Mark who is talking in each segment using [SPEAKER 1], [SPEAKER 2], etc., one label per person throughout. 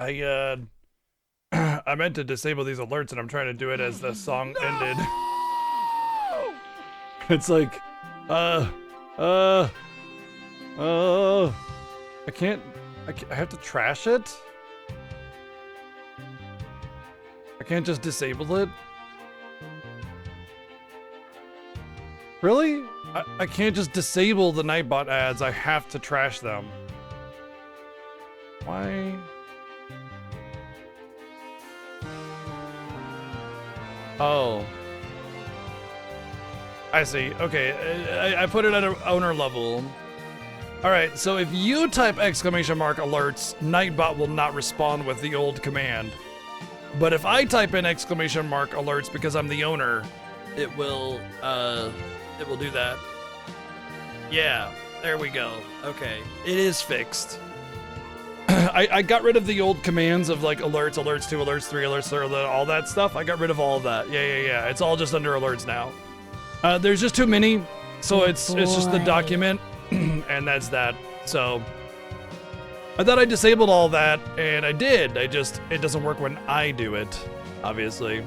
[SPEAKER 1] I I meant to disable these alerts and I'm trying to do it as the song ended. It's like, uh, I can't, I have to trash it? I can't just disable it? Really? I can't just disable the Nightbot ads, I have to trash them. Why? Oh. I see. Okay, I put it at an owner level. Alright, so if you type exclamation mark alerts, Nightbot will not respond with the old command. But if I type in exclamation mark alerts because I'm the owner, it will do that. Yeah, there we go. Okay, it is fixed. I got rid of the old commands of like alerts, alerts 2, alerts 3, alerts 4, all that stuff. I got rid of all of that. Yeah. It's all just under alerts now. There's just too many, so it's just the document, and that's that. So I thought I disabled all that, and I did. It doesn't work when I do it, obviously.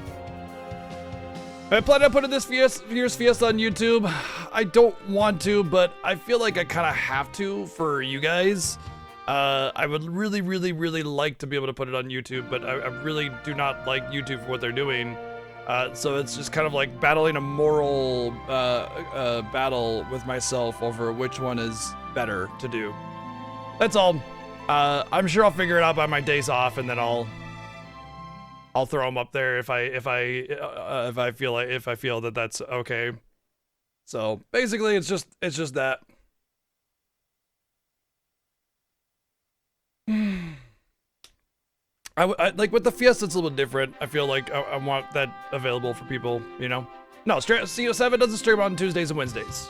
[SPEAKER 1] I plan on putting this year's Fiesta on YouTube. I don't want to, but I feel like I kind of have to for you guys. I would really like to be able to put it on YouTube, but I really do not like YouTube for what they're doing. So it's just kind of like battling a moral battle with myself over which one is better to do. That's all. I'm sure I'll figure it out by my days off, and then I'll throw them up there if I feel that that's okay. So basically, it's just that. I like with the Fiesta, it's a little bit different. I feel like I want that available for people, you know? No, CO7 doesn't stream on Tuesdays and Wednesdays.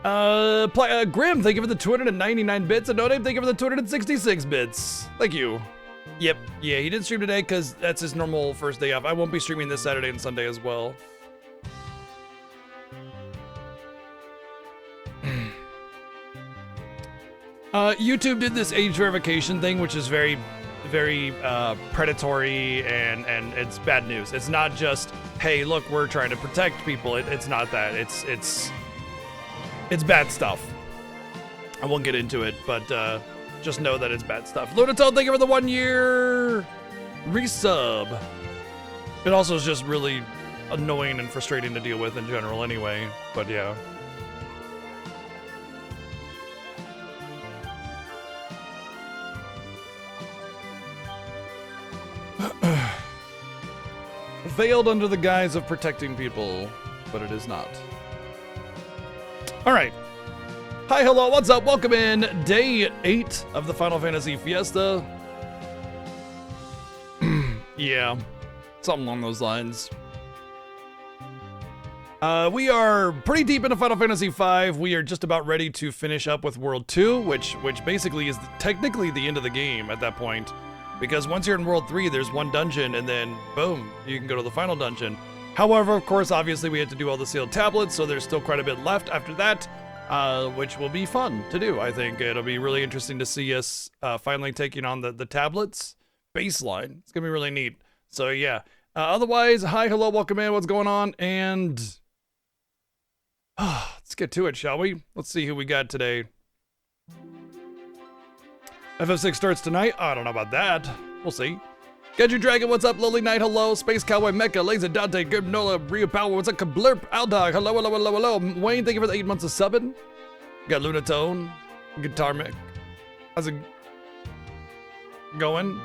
[SPEAKER 1] Grim, thank you for the 299 bits, and No Name, thank you for the 266 bits. Thank you. Yep, yeah, he didn't stream today because that's his normal first day off. I won't be streaming this Saturday and Sunday as well. YouTube did this age verification thing, which is very predatory, and it's bad news. It's not just, hey, look, we're trying to protect people. It's not that. It's bad stuff. I won't get into it, but just know that it's bad stuff. Lunatone, thank you for the 1 year resub. It also is just really annoying and frustrating to deal with in general anyway, but yeah. Veiled under the guise of protecting people, but it is not. All right. Hi, hello, what's up? Welcome in day 8 of the Final Fantasy Fiesta. Yeah, something along those lines. We are pretty deep into Final Fantasy V. We are just about ready to finish up with World 2, which basically is technically the end of the game at that point. Because once you're in World 3, there's one dungeon, and then, boom, you can go to the final dungeon. However, of course, obviously, we had to do all the sealed tablets, so there's still quite a bit left after that, which will be fun to do, I think. It'll be really interesting to see us finally taking on the tablets baseline. It's going to be really neat. So, yeah. Otherwise, hi, hello, welcome in, what's going on? And let's get to it, shall we? Let's see who we got today. FF6 starts tonight? I don't know about that. We'll see. Get Your Dragon, what's up? Lily Knight, hello. Space Cowboy, Mecha, Laser Dante, Good Nola, Rio Power, what's up? Kablurp, Aldog, hello. Wayne, thank you for the 8 months of subbing. Got Lunatone, Guitar Mick. How's it going?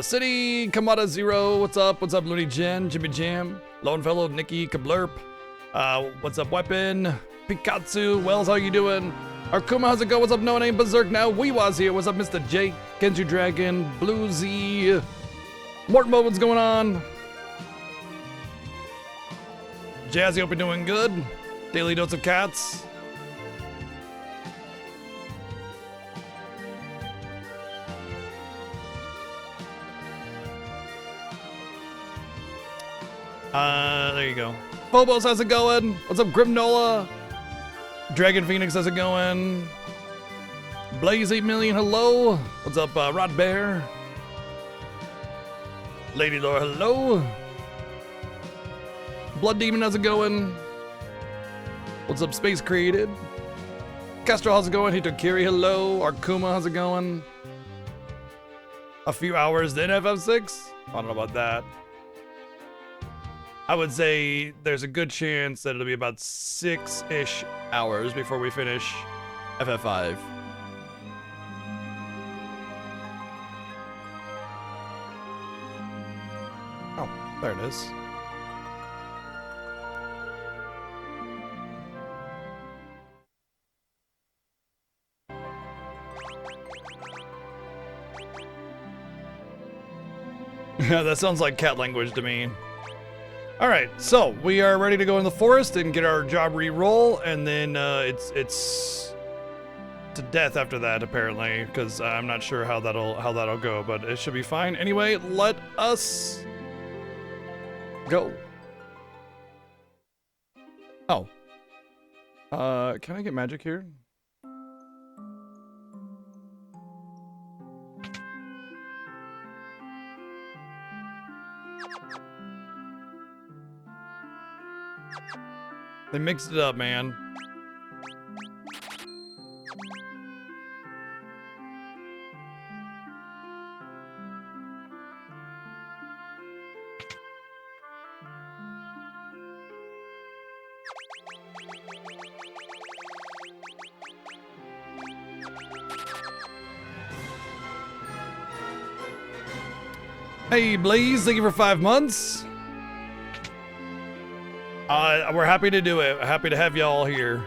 [SPEAKER 1] City, Kamada Zero, what's up? What's up, Looney Jen, Jimmy Jam, Lone Fellow, Nikki, Kablurp. What's up, Weapon? Pikatsu, Wells, how you doing? Arkuma, how's it go? What's up, No Name Berserk now? Weewa's here. What's up, Mr. J? Kenju Dragon, Bluesy, Mortmo, what's going on? Jazzy, hope you're doing good. Daily Dose of Cats. There you go. Phobos, how's it going? What's up, Grimnola? Dragon Phoenix, how's it going? Blaze 8 million, hello. What's up, Rod Bear? Lady Laura, hello. Blood Demon, how's it going? What's up, Space Created? Castro, how's it going? Hitokiri, hello. Arkuma, how's it going? A few hours then FF6? I don't know about that. I would say there's a good chance that it'll be about 6-ish hours before we finish FF5. Oh, there it is. Yeah, that sounds like cat language to me. Alright, so we are ready to go in the forest and get our job re-roll, and then it's to death after that apparently, because I'm not sure how that'll go, but it should be fine. Anyway, let us go. Oh. Can I get magic here? They mixed it up, man. Hey, Blaze, thank you for 5 months. We're happy to do it. Happy to have y'all here.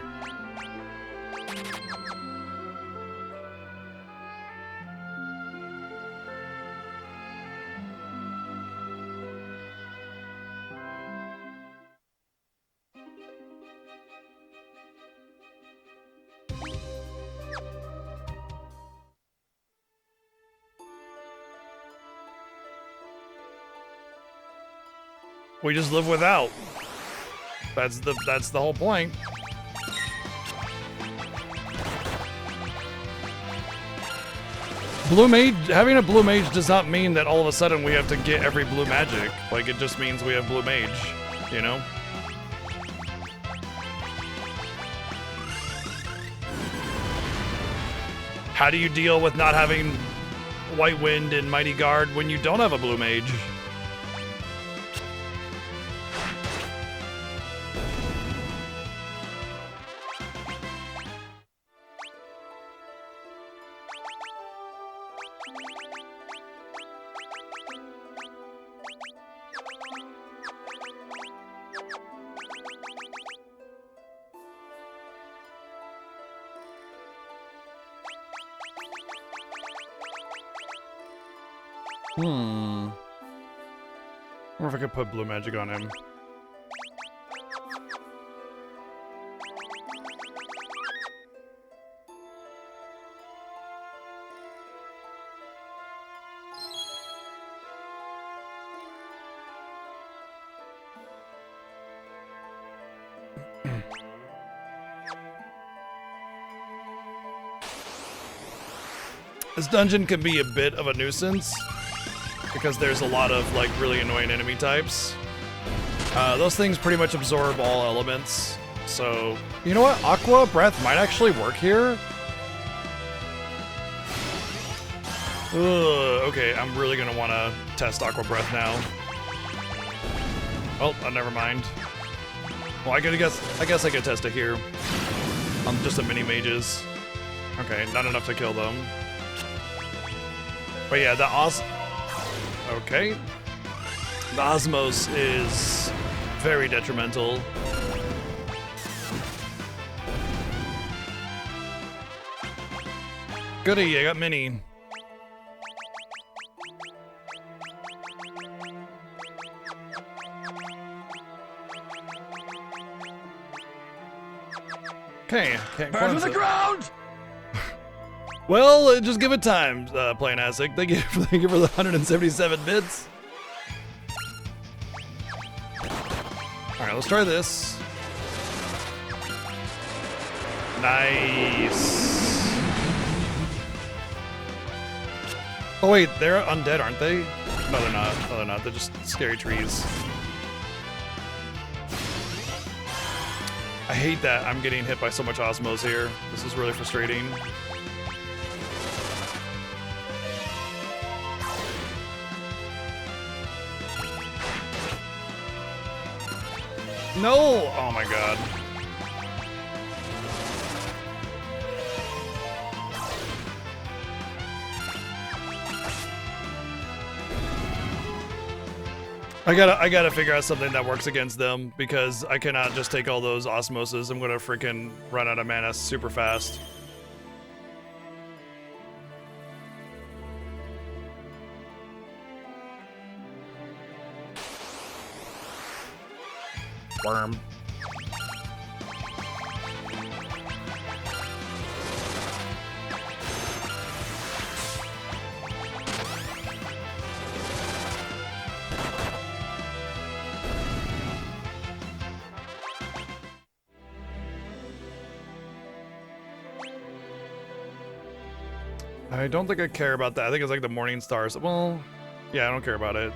[SPEAKER 1] We just live without. That's the whole point. Blue mage, having a blue mage does not mean that all of a sudden we have to get every blue magic. Like, it just means we have blue mage, you know? How do you deal with not having White Wind and Mighty Guard when you don't have a blue mage? I wonder if I could put blue magic on him. This dungeon can be a bit of a nuisance because there's a lot of like really annoying enemy types. Those things pretty much absorb all elements. So, you know what? Aqua Breath might actually work here. Okay, I'm really gonna want to test Aqua Breath now. Oh, never mind. Well, I guess I could test it here. On just a mini mages. Okay, not enough to kill them. But yeah, okay. The Osmos is very detrimental. Goody, I got mini. Okay, can't burn to the ground. Well, just give it time, Plain Asic. Thank you for the 177 bits. All right, let's try this. Nice. Oh wait, they're undead, aren't they? No, they're not. No, they're not. They're just scary trees. I hate that I'm getting hit by so much Osmos here. This is really frustrating. No! Oh my god. I gotta figure out something that works against them, because I cannot just take all those osmoses. I'm gonna freaking run out of mana super fast. Worm. I don't think I care about that. I think it's like the Morning Stars. Well, yeah, I don't care about it.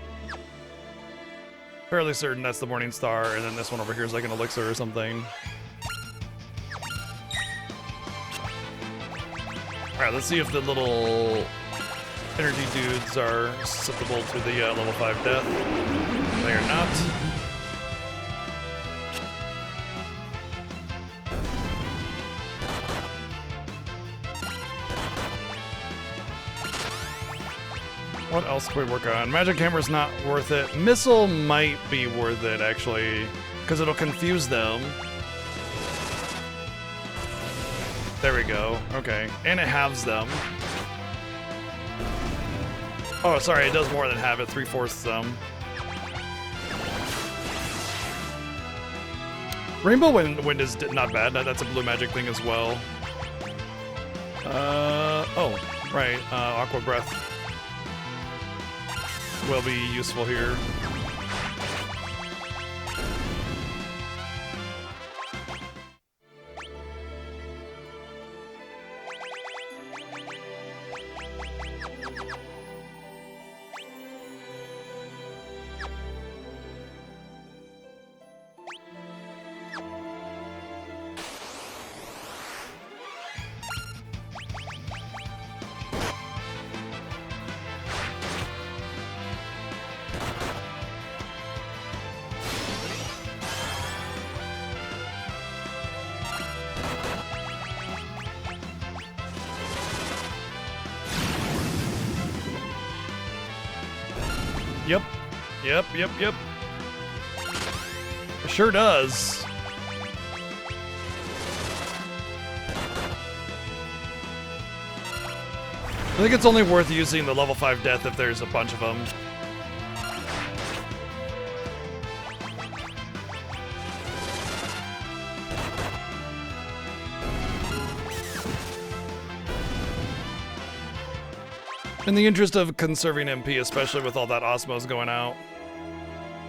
[SPEAKER 1] Fairly certain that's the Morning Star, and then this one over here is like an elixir or something. Alright, let's see if the little energy dudes are susceptible to the level 5 death. They are not. What else can we work on? Magic Hammer's not worth it. Missile might be worth it, actually, because it'll confuse them. There we go. Okay. And it halves them. Oh, sorry, it does more than halve it. 3/4 them. Rainbow Wind is not bad. That's a blue magic thing as well. Oh, right. Aqua Breath will be useful here. Yep. It sure does. I think it's only worth using the level 5 death if there's a bunch of them. In the interest of conserving MP, especially with all that Osmos going out.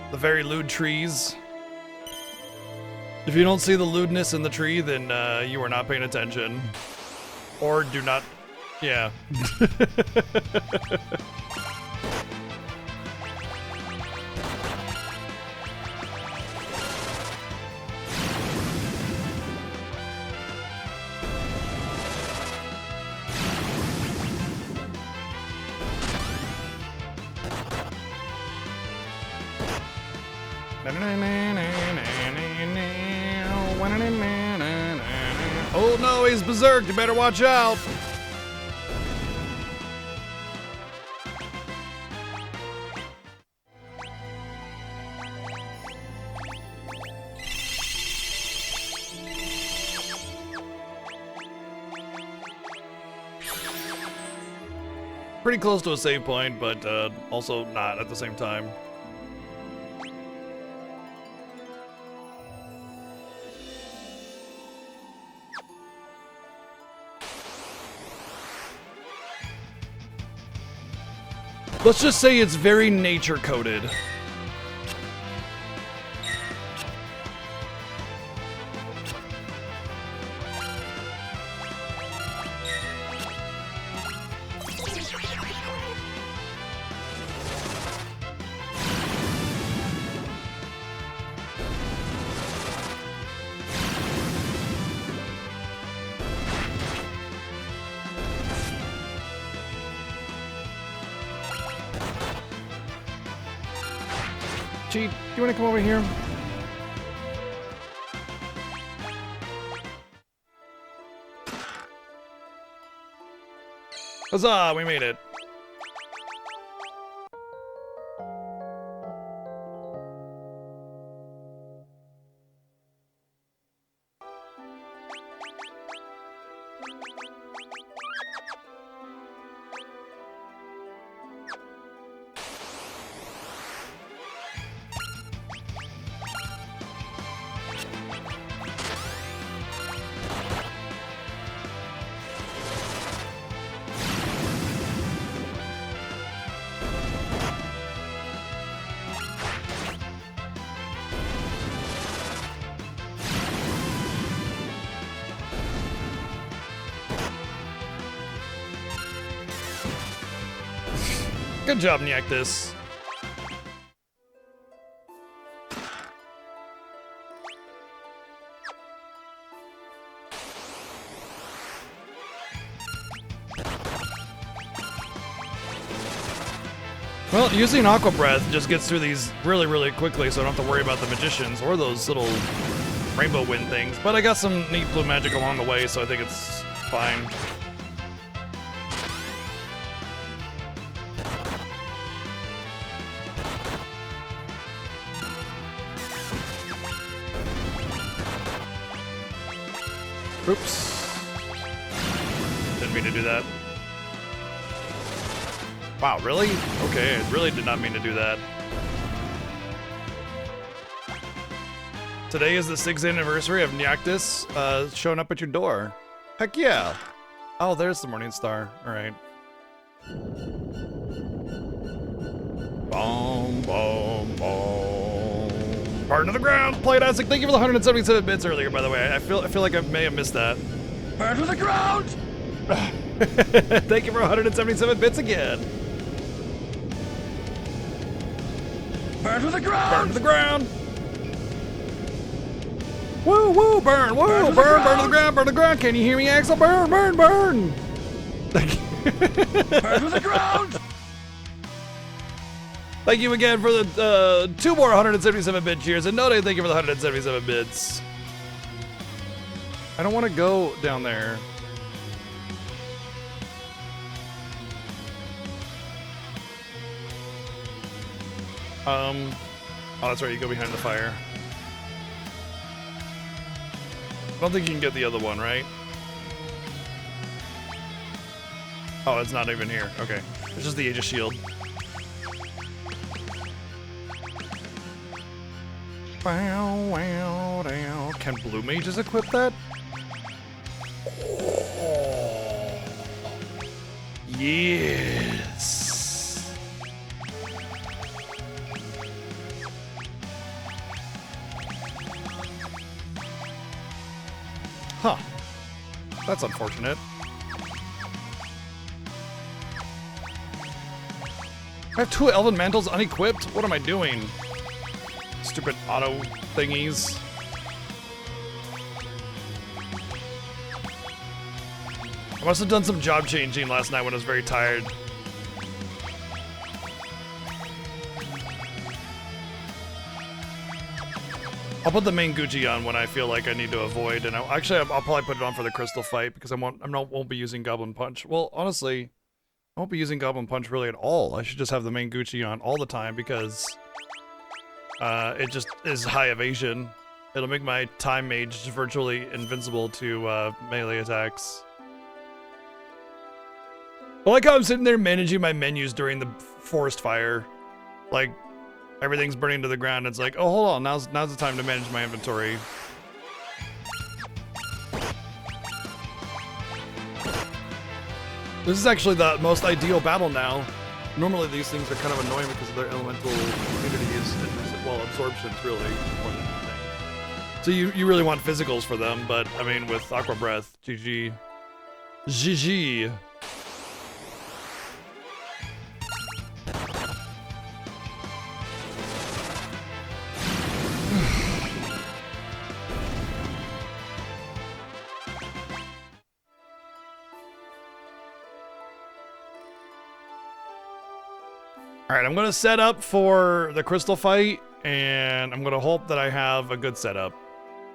[SPEAKER 1] The very lewd trees. If you don't see the lewdness in the tree, then you are not paying attention. Or do not... Yeah. Oh no, he's berserk, you better watch out! Pretty close to a save point, but also not at the same time. Let's just say it's very nature-coded. Cheat, do you want to come over here? Huzzah, we made it. Good job, Nyactus. Well, using Aqua Breath just gets through these really, really quickly, so I don't have to worry about the magicians or those little rainbow wind things. But I got some neat blue magic along the way, so I think it's fine. Oops. Didn't mean to do that. Wow, really? Okay, I really did not mean to do that. Today is the 6th anniversary of Nyactus showing up at your door. Heck yeah! Oh, there's the Morning Star. Alright. Boom, boom, boom. Burn to the ground! Played Isaac, thank you for the 177 bits earlier, by the way. I feel like I may have missed that.
[SPEAKER 2] Burn to the ground!
[SPEAKER 1] Thank you for 177 bits again.
[SPEAKER 2] Burn to the ground!
[SPEAKER 1] Burn to the ground! Woo, woo, burn, woo, burn to the ground, burn to the ground. Can you hear me, Axel? Burn, burn, burn! Thank you.
[SPEAKER 2] Burn to the ground!
[SPEAKER 1] Thank you again for the 2 more 177-bit cheers, and Node, thank you for the 177 bits. I don't want to go down there. Oh, that's right, you go behind the fire. I don't think you can get the other one, right? Oh, it's not even here. Okay. It's just the Aegis Shield. Wow, wow, wow. Can Blue Mages equip that? Oh. Yes. Huh. That's unfortunate. I have 2 Elven Mantles unequipped? What am I doing? Stupid auto thingies. I must have done some job changing last night when I was very tired. I'll put the main Gucci on when I feel like I need to avoid, and I'll probably put it on for the crystal fight because I won't be using Goblin Punch. Well, honestly, I won't be using Goblin Punch really at all. I should just have the main Gucci on all the time because it just is high evasion. It'll make my Time Mage virtually invincible to melee attacks. I like how I'm sitting there managing my menus during the forest fire. Like, everything's burning to the ground. It's like, oh, hold on, now's the time to manage my inventory. This is actually the most ideal battle now. Normally these things are kind of annoying because of their elemental immunities and, well, absorptions really more than anything. So you really want physicals for them, but I mean with Aqua Breath, GG. GG. Alright, I'm gonna set up for the crystal fight and I'm gonna hope that I have a good setup.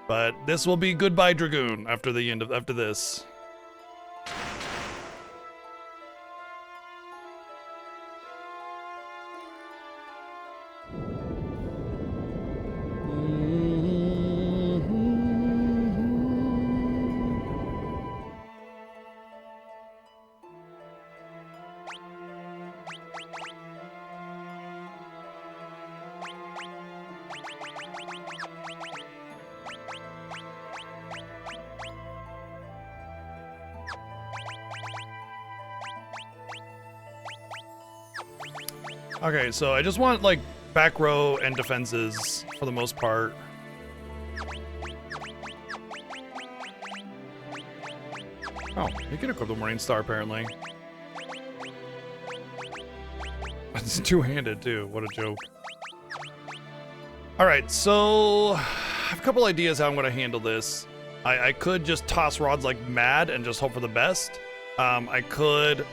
[SPEAKER 1] But this will be goodbye Dragoon after the end of after this. Okay, so I just want like back row and defenses for the most part. Oh, you can equip the Morning Star apparently. It's two-handed too. What a joke. All right, so I have a couple ideas how I'm gonna handle this. I could just toss rods like mad and just hope for the best. I could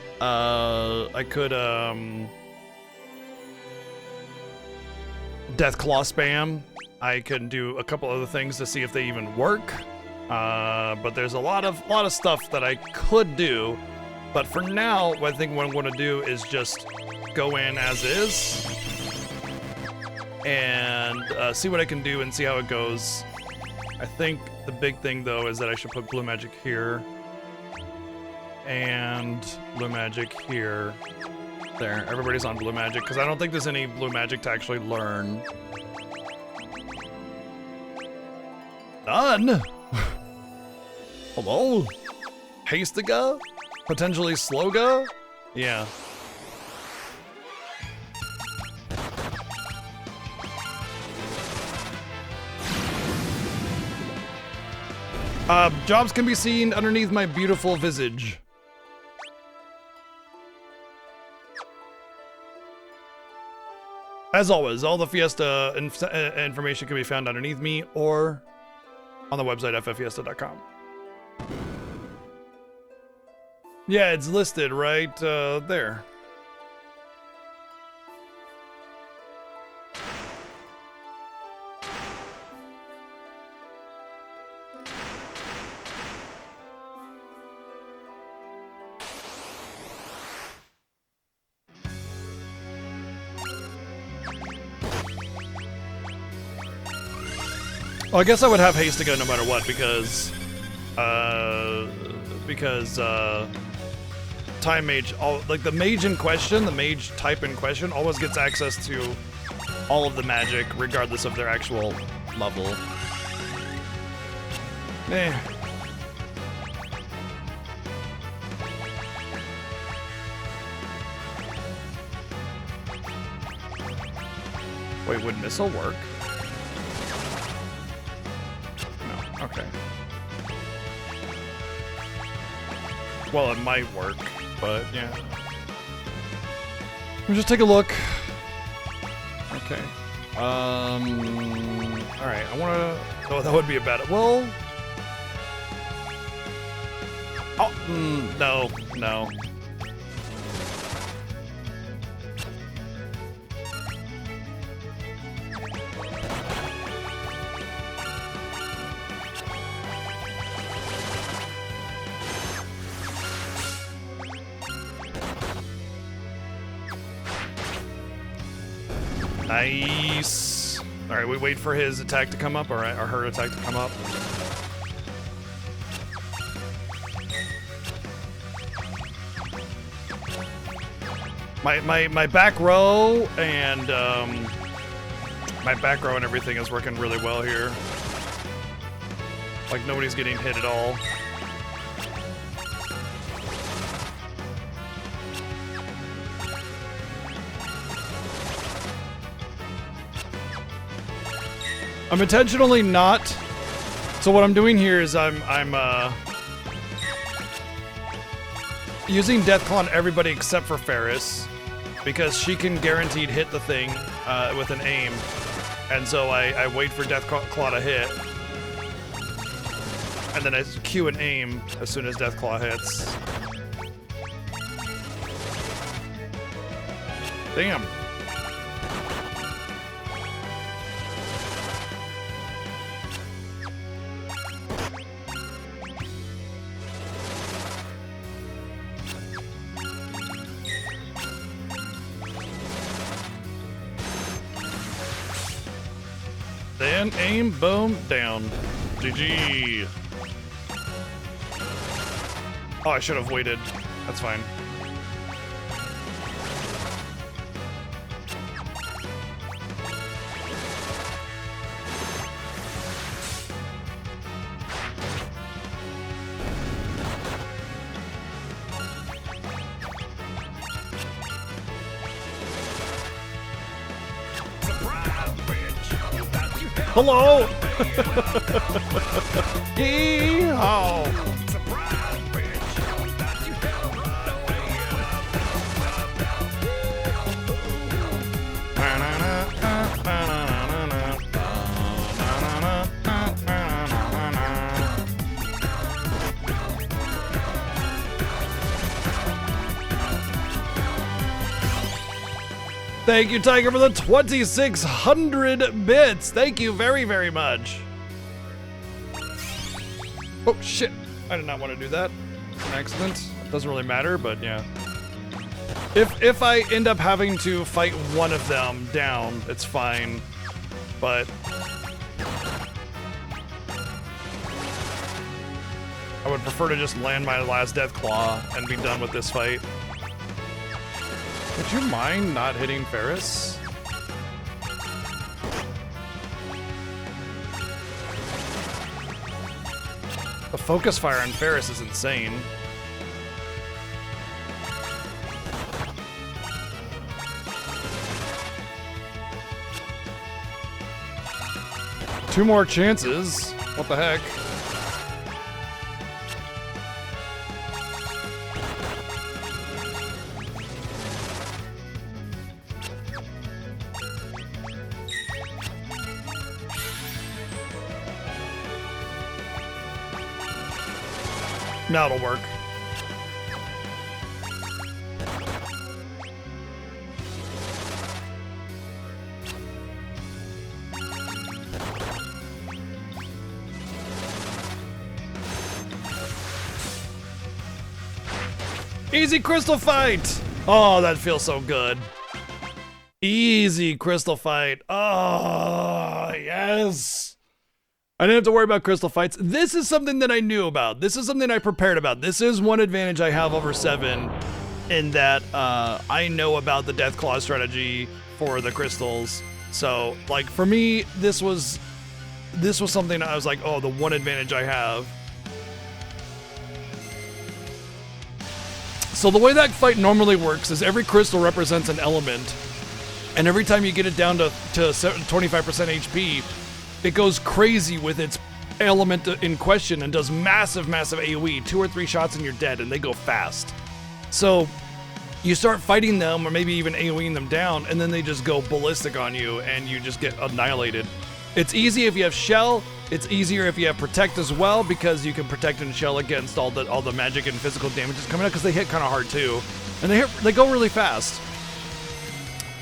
[SPEAKER 1] Deathclaw spam. I can do a couple other things to see if they even work. But there's a lot of stuff that I could do. But for now, I think what I'm going to do is just go in as is and see what I can do and see how it goes. I think the big thing though is that I should put blue magic here and blue magic here. There, everybody's on blue magic because I don't think there's any blue magic to actually learn. None. Hello? Hastiga? Potentially Sloga? Yeah. Jobs can be seen underneath my beautiful visage. As always, all the Fiesta information can be found underneath me or on the website fffiesta.com. Yeah, it's listed right there. Well, I guess I would have Hastiga no matter what because Time Mage, like the mage in question, the mage type in question, always gets access to all of the magic regardless of their actual level. Eh. Wait, would missile work? No, okay. Well, it might work, but yeah. We'll just take a look. Okay. Alright, I wanna... Oh, that would be a bad... Well... Oh, no, no. Nice. All right, we wait for his attack to come up, or her attack to come up. My back row and everything is working really well here. Like nobody's getting hit at all. I'm intentionally not. So what I'm doing here is I'm using Deathclaw on everybody except for Ferris, because she can guaranteed hit the thing with an aim, and so I wait for Deathclaw to hit, and then I cue an aim as soon as Deathclaw hits. Damn. and aim, boom, down. GG. Oh, I should have waited. That's fine. Hello! Yee-haw! Thank you, Tiger, for the 2,600 bits. Thank you very, very much. Oh, shit. I did not want to do that. An accident. Doesn't really matter, but yeah. If I end up having to fight one of them down, it's fine. But I would prefer to just land my last Death Claw and be done with this fight. Would you mind not hitting Ferris? The focus fire on Ferris is insane. Two more chances. What the heck? Now it'll work. Easy crystal fight! Oh, that feels so good. Easy crystal fight. Oh, yes. I didn't have to worry about crystal fights. This is something that I knew about. This is something I prepared about. This is one advantage I have over 7 in that I know about the Deathclaw strategy for the crystals. So, like, for me, this was something I was like, oh, the one advantage I have. So the way that fight normally works is every crystal represents an element, and every time you get it down to 25% HP, it goes crazy with its element in question and does massive AoE. 2 or 3 shots and you're dead, and they go fast. So you start fighting them, or maybe even AoEing them down, and then they just go ballistic on you, and you just get annihilated. It's easy if you have Shell. It's easier if you have Protect as well, because you can Protect and Shell against all the magic and physical damages coming out, because they hit kind of hard too, and they go really fast.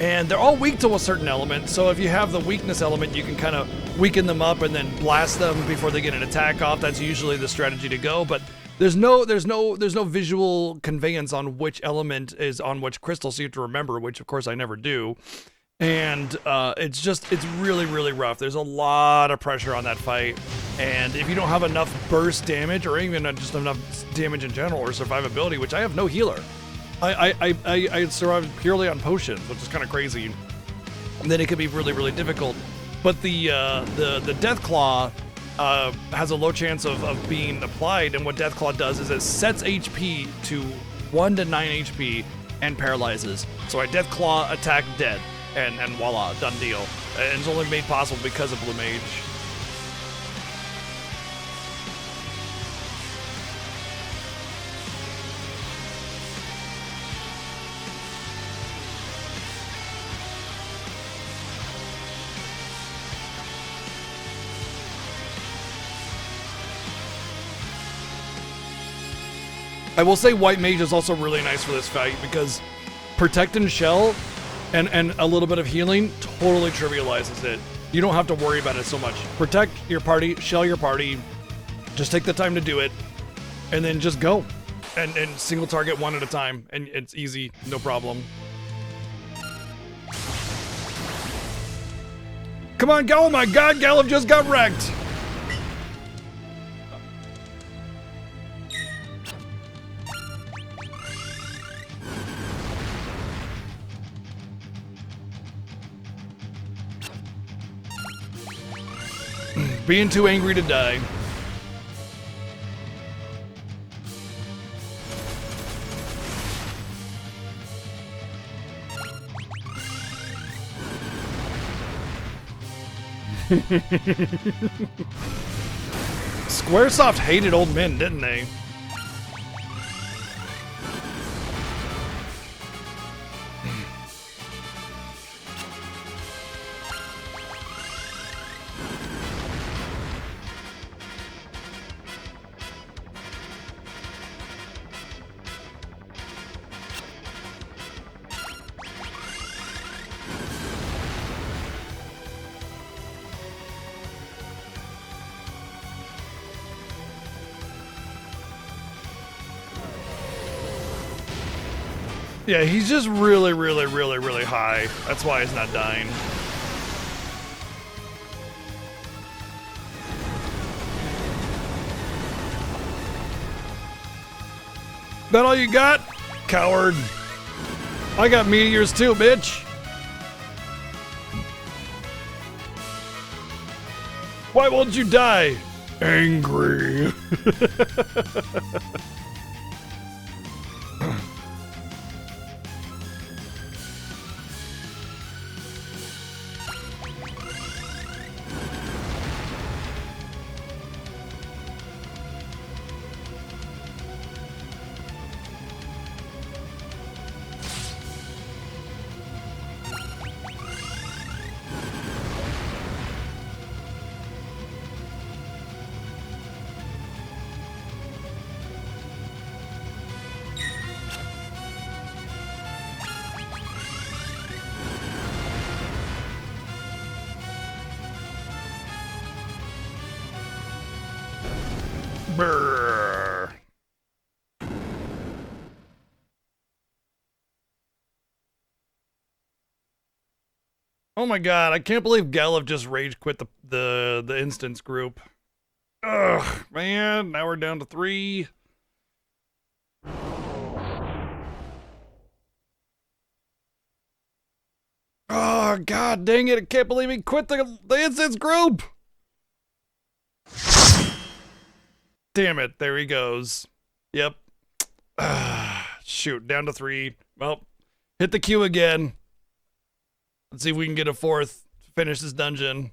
[SPEAKER 1] And they're all weak to a certain element, so if you have the weakness element, you can kind of weaken them up and then blast them before they get an attack off. That's usually the strategy to go, but there's no visual conveyance on which element is on which crystal, so you have to remember, which of course I never do. And it's really rough. There's a lot of pressure on that fight, and if you don't have enough burst damage, or even just enough damage in general, or survivability, which I have no healer. I survived purely on potions, which is kind of crazy. And then it can be really difficult. But the Deathclaw has a low chance of being applied, and what Deathclaw does is it sets HP to 1 to 9 HP and paralyzes. So I Deathclaw, attack, dead, and voila, done deal. And it's only made possible because of Blue Mage. I will say White Mage is also really nice for this fight, because Protect and Shell and a little bit of healing totally trivializes it. You don't have to worry about it so much. Protect your party, Shell your party, just take the time to do it, and then just go. And single target one at a time, and it's easy, no problem. Come on, go! Oh my God, Gallup just got wrecked. Being too angry to die. Squaresoft hated old men, didn't they? Yeah, he's just really, really, really, really high. That's why he's not dying. That all you got? Coward. I got meteors too, bitch. Why won't you die? Angry. Brrr. Oh my God, I can't believe Gallup just rage quit the instance group. Ugh, man, now we're down to 3. Oh God dang it, I can't believe he quit the instance group. Damn it, there he goes. Yep. Shoot, down to 3. Well, hit the queue again. Let's see if we can get a 4th, finish this dungeon.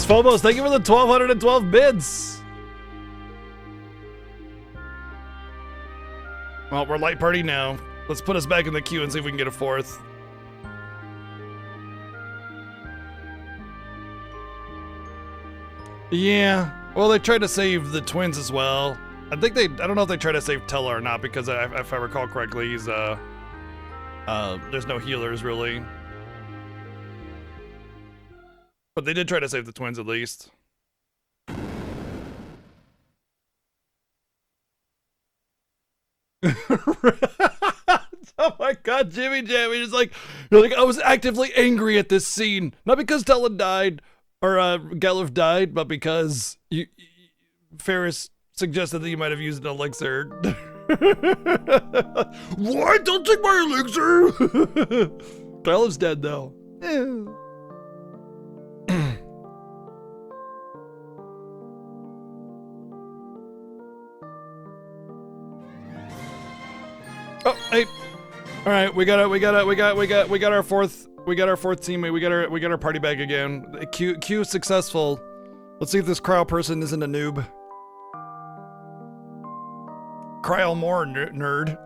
[SPEAKER 1] Phobos, thank you for the 1,212 bids. Well, we're light party now. Let's put us back in the queue and see if we can get a 4th. Yeah. Well, they tried to save the twins as well. I don't know if they tried to save Tella or not, because if I recall correctly, he's there's no healers really. But they did try to save the twins at least. Oh my God, Jimmy Jammy is like, you're like, I was actively angry at this scene, not because Tella died or Galuf died, but because Ferris suggested that you might have used an elixir. What? Don't take my elixir. Galuf's dead though. Oh, hey. All right, we got our 4th teammate. We got our party back again. Q successful. Let's see if this cryo person isn't a noob. Cryo more nerd.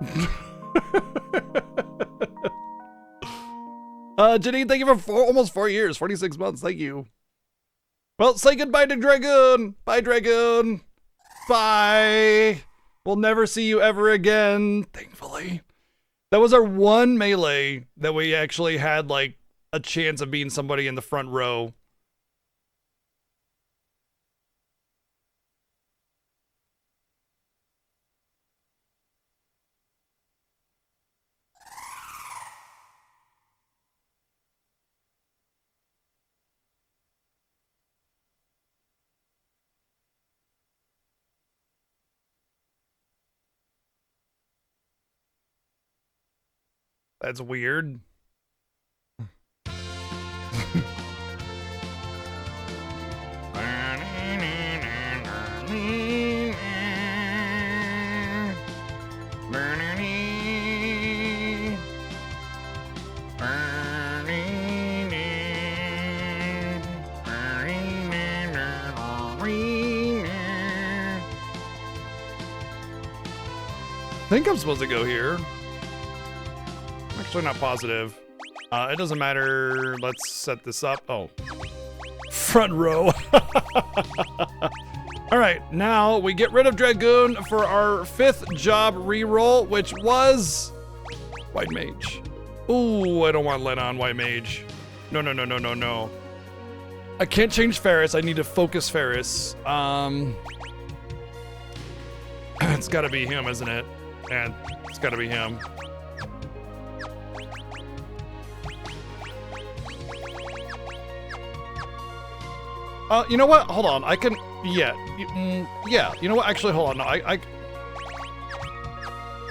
[SPEAKER 1] Janine, thank you for almost 4 years, 46 months. Thank you. Well, say goodbye to Dragoon. Bye, Dragoon. Bye. We'll never see you ever again, thankfully. That was our one melee that we actually had like a chance of being somebody in the front row. That's weird. I think I'm supposed to go here. I'm actually not positive. It doesn't matter. Let's set this up. Oh. Front row. Alright, now we get rid of Dragoon for our 5th job reroll, which was White Mage. Ooh, I don't want Len on White Mage. No, no, no, no, no, no. I can't change Ferris. I need to focus Ferris. It's gotta be him, isn't it? And it's gotta be him. You know what? Hold on. I can. Yeah. Yeah. You know what? Actually, hold on. No, I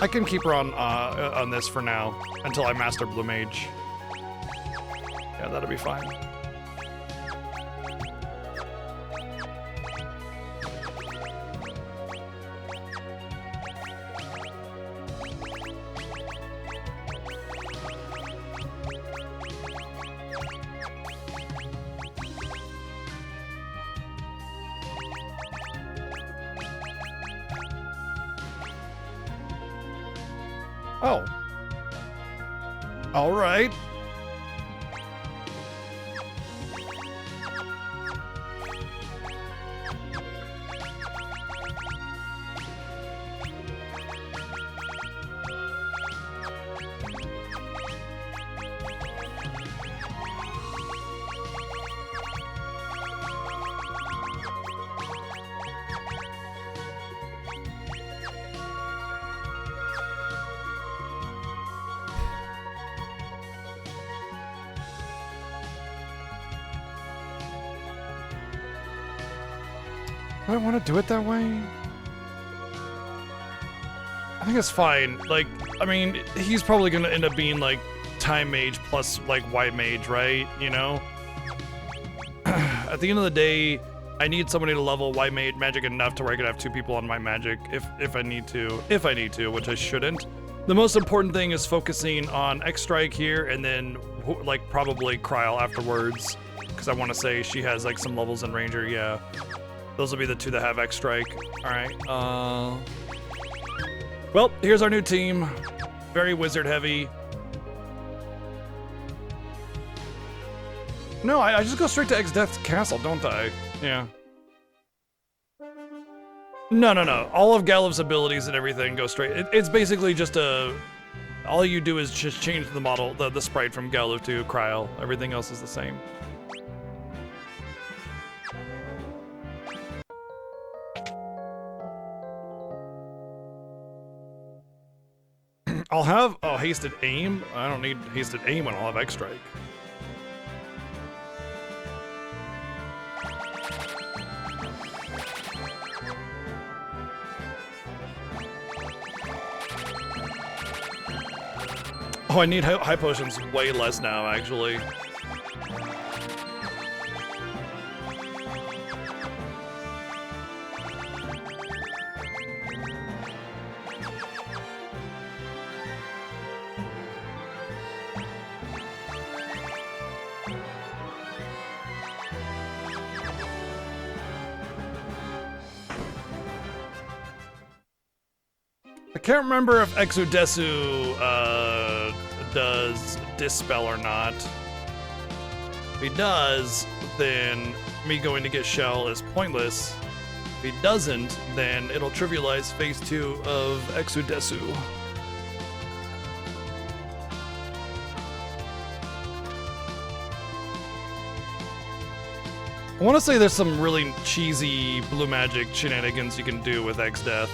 [SPEAKER 1] can keep her on this for now until I master Blue Mage. Yeah, that'll be fine. Oh. All right. Do I want to do it that way? I think it's fine. Like, I mean, he's probably going to end up being, like, Time Mage plus, like, White Mage, right? You know? At the end of the day, I need somebody to level White Mage magic enough to where I could have 2 people on my magic if I need to. If I need to, which I shouldn't. The most important thing is focusing on X-Strike here and then, like, probably Kryl afterwards. Because I want to say she has, like, some levels in Ranger, yeah. Those will be the 2 that have X-Strike. Alright, well, here's our new team. Very wizard heavy. No, I just go straight to X-Death's castle, don't I? Yeah. No, no, no. All of Galuf's abilities and everything go straight. It's basically just a... All you do is just change the model, the sprite from Galuf to Kryl. Everything else is the same. I'll have hasted aim. I don't need hasted aim when I'll have X-Strike. Oh, I need high potions way less now, actually. I can't remember if Exodesu does Dispel or not. If he does, then me going to get Shell is pointless. If he doesn't, then it'll trivialize phase 2 of Exodesu. I want to say there's some really cheesy blue magic shenanigans you can do with X Death.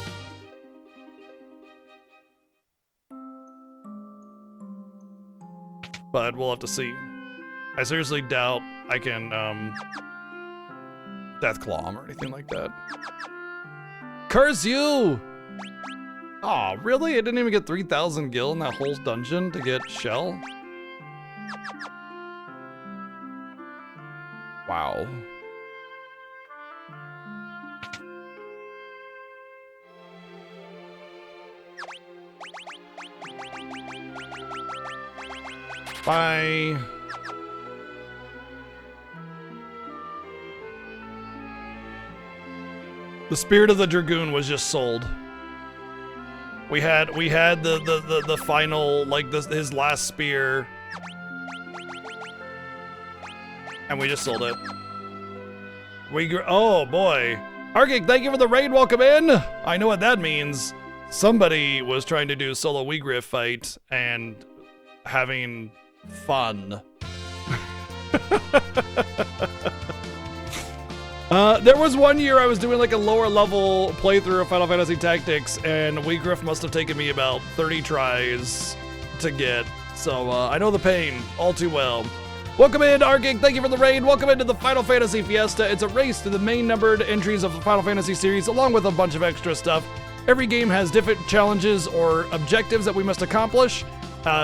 [SPEAKER 1] But we'll have to see. I seriously doubt I can Death Claw him or anything like that. Curse you! Aw, really? I didn't even get 3,000 gil in that whole dungeon to get Shell? Wow. Bye. The Spirit of the Dragoon was just sold. We had the final, like, his last spear, and we just sold it. Oh boy, Arctic, thank you for the raid. Welcome in. I know what that means. Somebody was trying to do solo Wigriff fight and having fun. There was one year I was doing like a lower level playthrough of Final Fantasy Tactics, and Wigriff must have taken me about 30 tries to get. So I know the pain all too well. Welcome in, Arctic. Thank you for the raid. Welcome into the Final Fantasy Fiesta. It's a race to the main numbered entries of the Final Fantasy series, along with a bunch of extra stuff. Every game has different challenges or objectives that we must accomplish.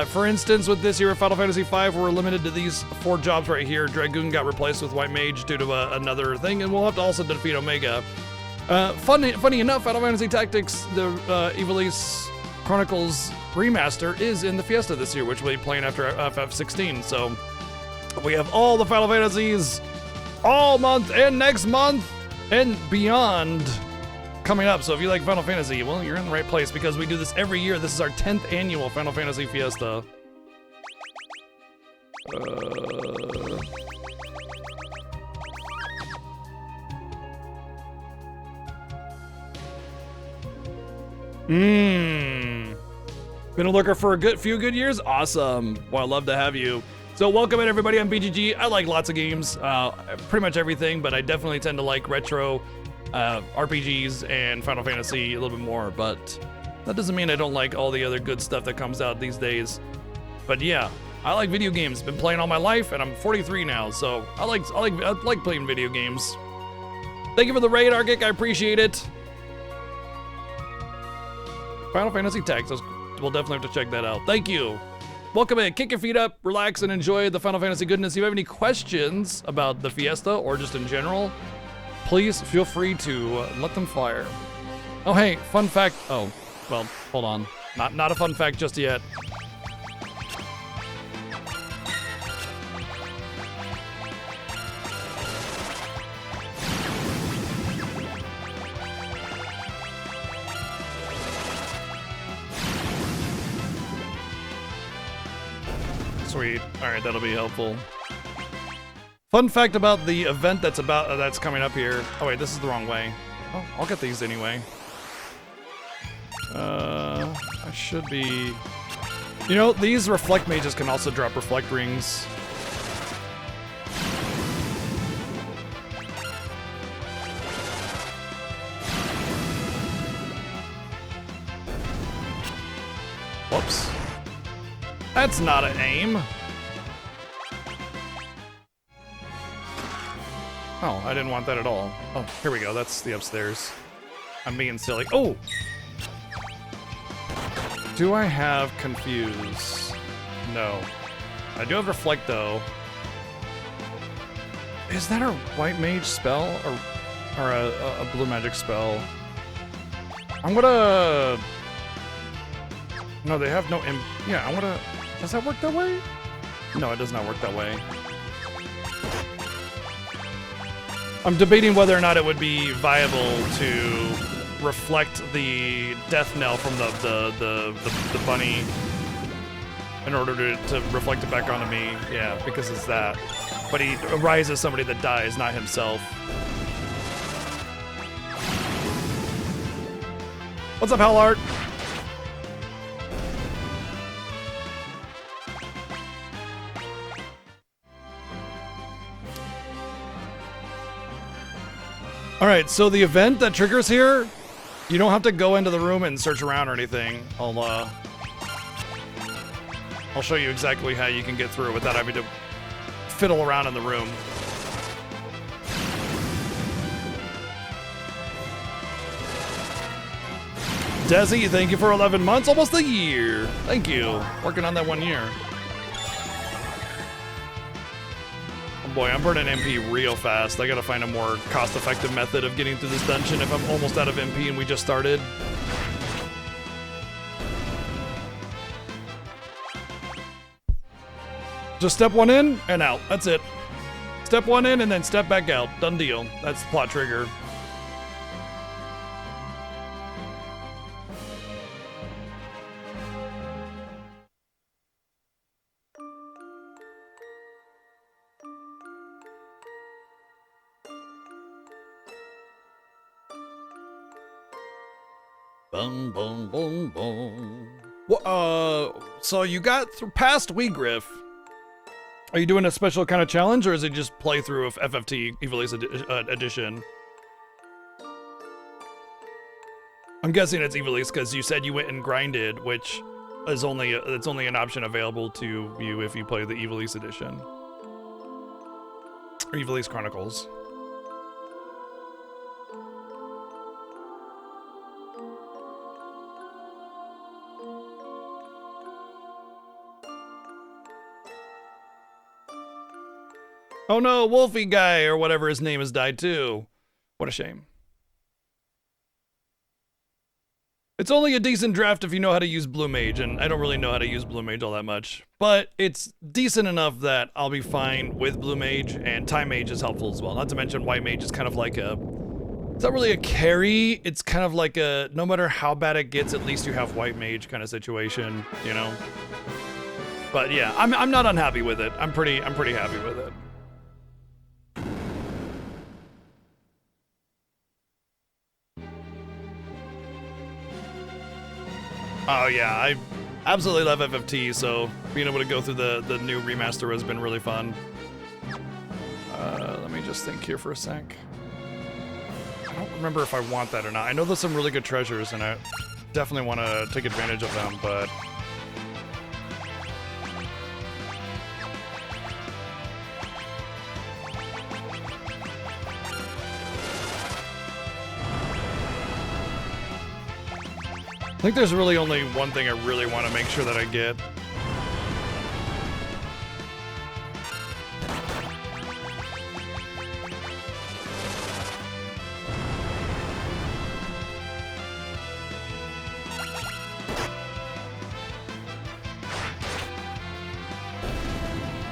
[SPEAKER 1] For instance, with this year of Final Fantasy V, we're limited to these 4 jobs right here. Dragoon got replaced with White Mage due to another thing, and we'll have to also defeat Omega. Funny enough, Final Fantasy Tactics, the Ivalice Chronicles Remaster is in the Fiesta this year, which we'll be playing after FF16. So we have all the Final Fantasies all month and next month and beyond coming up. So if you like Final Fantasy, well, you're in the right place because we do this every year. This is our 10th annual Final Fantasy Fiesta. Been a looker for a few good years? Awesome. Well, I'd love to have you. So welcome in everybody on BGG. I like lots of games, pretty much everything, but I definitely tend to like retro RPGs and Final Fantasy a little bit more, but that doesn't mean I don't like all the other good stuff that comes out these days. But yeah, I like video games. Been playing all my life, and I'm 43 now, so I like playing video games. Thank you for the raid, Arctic. I appreciate it. Final Fantasy Tactics. We'll definitely have to check that out. Thank you. Welcome in. Kick your feet up, relax, and enjoy the Final Fantasy goodness. If you have any questions about the Fiesta or just in general, please feel free to let them fire. Oh, hey, fun fact. Oh, well, hold on. Not a fun fact just yet. Sweet. All right, that'll be helpful. Fun fact about the event that's coming up here. Oh wait, this is the wrong way. Oh, I'll get these anyway. I should be. You know, these reflect mages can also drop reflect rings. Whoops. That's not an aim. Oh, I didn't want that at all. Oh, here we go. That's the upstairs. I'm being silly. Oh! Do I have Confuse? No. I do have Reflect, though. Is that a white mage spell? Or a blue magic spell? I'm gonna... No, they have no... Yeah, I'm gonna... Does that work that way? No, it does not work that way. I'm debating whether or not it would be viable to reflect the death knell from the bunny in order to reflect it back onto me. Yeah, because it's that. But he arises somebody that dies, not himself. What's up, Hellart? All right, so the event that triggers here, you don't have to go into the room and search around or anything. I'll show you exactly how you can get through without having to fiddle around in the room. Desi, thank you for 11 months, almost a year. Thank you. Working on that 1 year. Oh boy, I'm burning MP real fast. I gotta find a more cost-effective method of getting through this dungeon if I'm almost out of MP and we just started. Just step 1 in and out. That's it. Step 1 in and then step back out. Done deal. That's the plot trigger. Boom, boom, boom, boom. Well, so you got past Griff. Are you doing a special kind of challenge, or is it just playthrough of FFT Evilise edition? I'm guessing it's Evilise because you said you went and grinded, which is it's only an option available to you if you play the Evilise edition or Evilise Chronicles. Oh no, Wolfie guy or whatever his name has died too. What a shame. It's only a decent draft if you know how to use Blue Mage, and I don't really know how to use Blue Mage all that much. But it's decent enough that I'll be fine with Blue Mage, and Time Mage is helpful as well. Not to mention White Mage is kind of like a... It's not really a carry, it's kind of like a, no matter how bad it gets, at least you have White Mage kind of situation, you know? But yeah, I'm not unhappy with it. I'm pretty happy with it. Oh yeah, I absolutely love FFT, so being able to go through the new remaster has been really fun. Let me just think here for a sec. I don't remember if I want that or not. I know there's some really good treasures, and I definitely want to take advantage of them, but... I think there's really only one thing I really want to make sure that I get.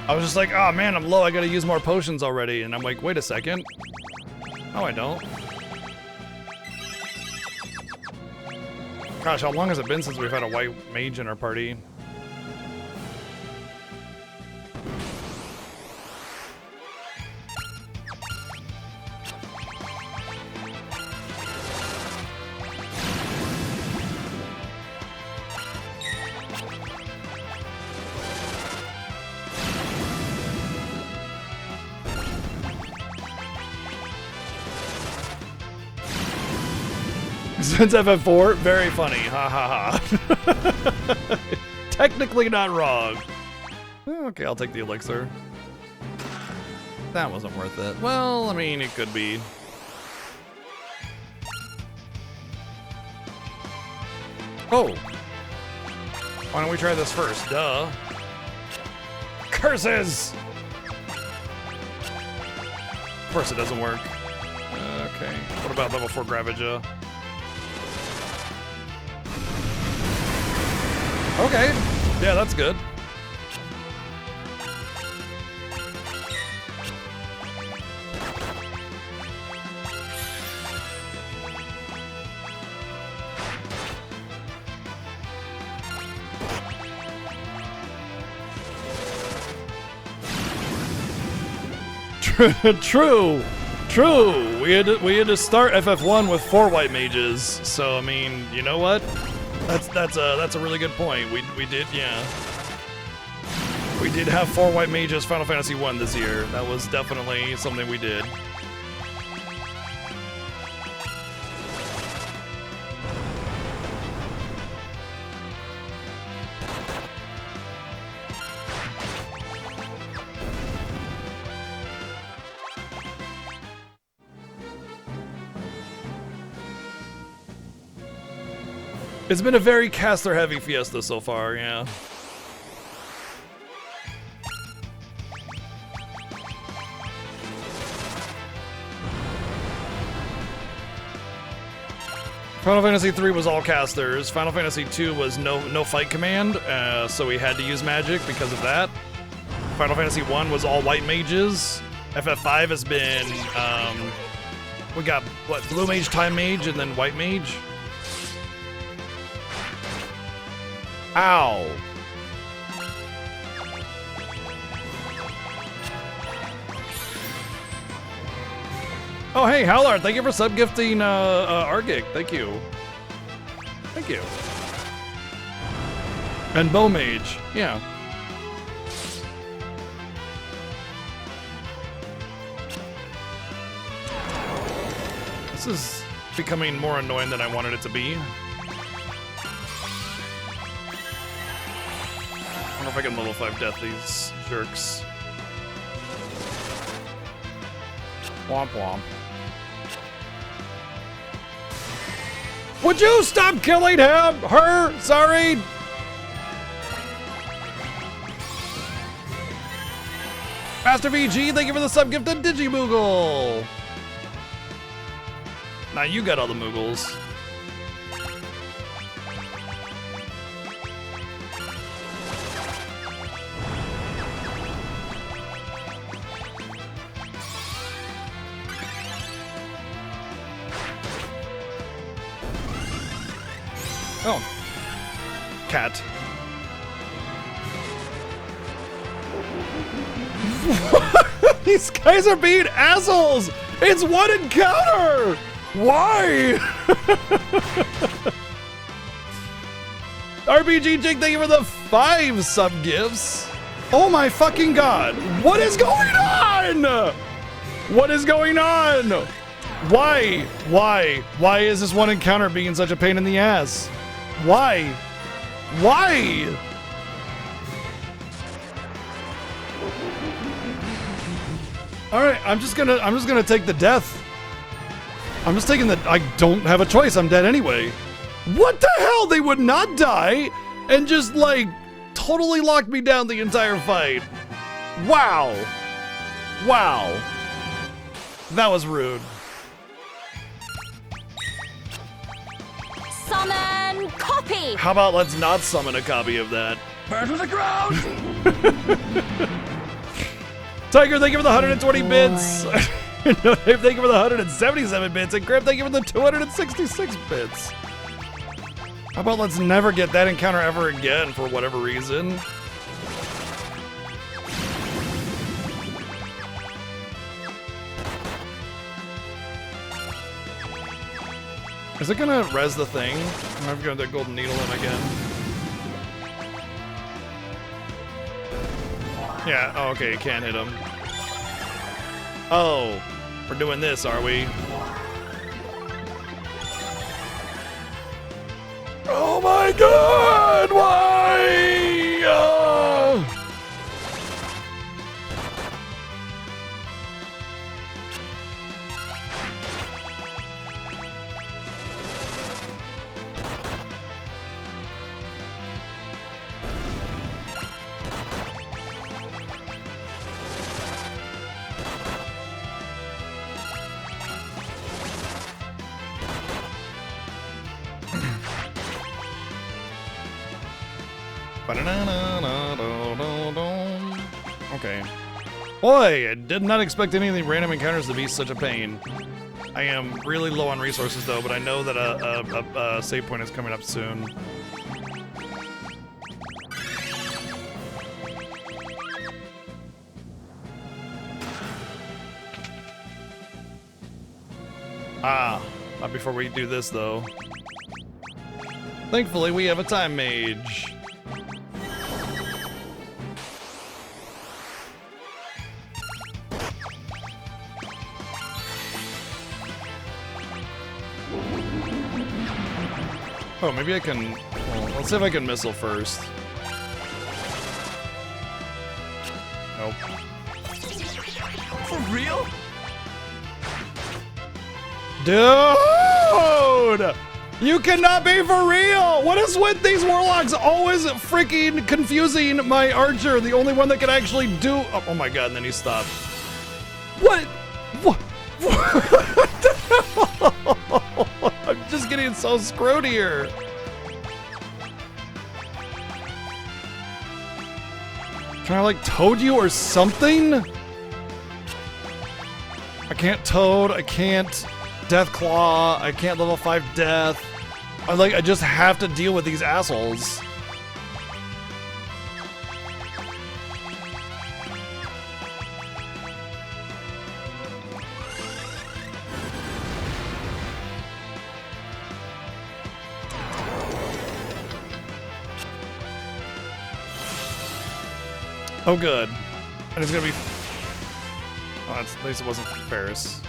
[SPEAKER 1] I was just like, oh man, I'm low, I gotta use more potions already. And I'm like, wait a second. No, I don't. Gosh, how long has it been since we've had a white mage in our party? Since FF4, very funny, ha ha ha. Technically not wrong. Okay, I'll take the elixir. That wasn't worth it. Well, I mean, it could be. Oh! Why don't we try this first? Duh. Curses! Of course it doesn't work. Okay, what about level 4 Gravija? Okay, yeah, that's good. True. We had to start FF1 with 4 white mages, so I mean, you know what? That's a really good point. We did, yeah. We did have 4 white mages Final Fantasy 1 this year. That was definitely something we did. It's been a very caster-heavy Fiesta so far, yeah. Final Fantasy 3 was all casters. Final Fantasy 2 was no fight command, so we had to use magic because of that. Final Fantasy 1 was all white mages. FF5 has been, we got, what, blue mage, time mage, and then white mage? Ow. Oh, hey, Howlard, thank you for sub-gifting Argig. Thank you. Thank you. And Bow Mage, yeah. This is becoming more annoying than I wanted it to be. I wonder if I can level 5 death these jerks. Womp womp. Would you stop killing him? Her? Sorry. Master VG, thank you for the sub gift to Digimoogle. Now you got all the Moogles. Oh. Cat. These guys are being assholes! It's one encounter! Why? RPG Jig, thank you for the 5 sub gifts. Oh my fucking god. What is going on? What is going on? Why? Why is this one encounter being such a pain in the ass? Why? Why? All right, I'm just gonna take the death. I'm just taking the. I don't have a choice. I'm dead anyway. What the hell? They would not die and just like totally lock me down the entire fight. Wow. Wow. That was rude.
[SPEAKER 3] Summon copy!
[SPEAKER 1] How about let's not summon a copy of that?
[SPEAKER 2] Burn to the ground!
[SPEAKER 1] Tiger, thank you for the 120 bits. No, Dave, thank you for the 177 bits. And Grip, thank you for the 266 bits. How about let's never get that encounter ever again for whatever reason? Is it gonna res the thing? I'm gonna get golden needle in again. Yeah, oh, okay, you can't hit him. Oh, we're doing this, are we? Oh my god, why? Okay. Boy, I did not expect any of the random encounters to be such a pain. I am really low on resources though, but I know that a save point is coming up soon. Ah, not before we do this though. Thankfully, we have a time mage. Oh, maybe I can. Well, let's see if I can missile first. Nope.
[SPEAKER 2] For real?
[SPEAKER 1] Dude! You cannot be for real! What is with these warlocks always freaking confusing my archer, the only one that can actually do... Oh my god, and then he stopped. What? What the hell? I'm just getting so screwed here. Can I like toad you or something? I can't toad, I can't death claw, I can't level 5 death. I just have to deal with these assholes. Oh good. And it's gonna be... Oh, at least it wasn't Ferris.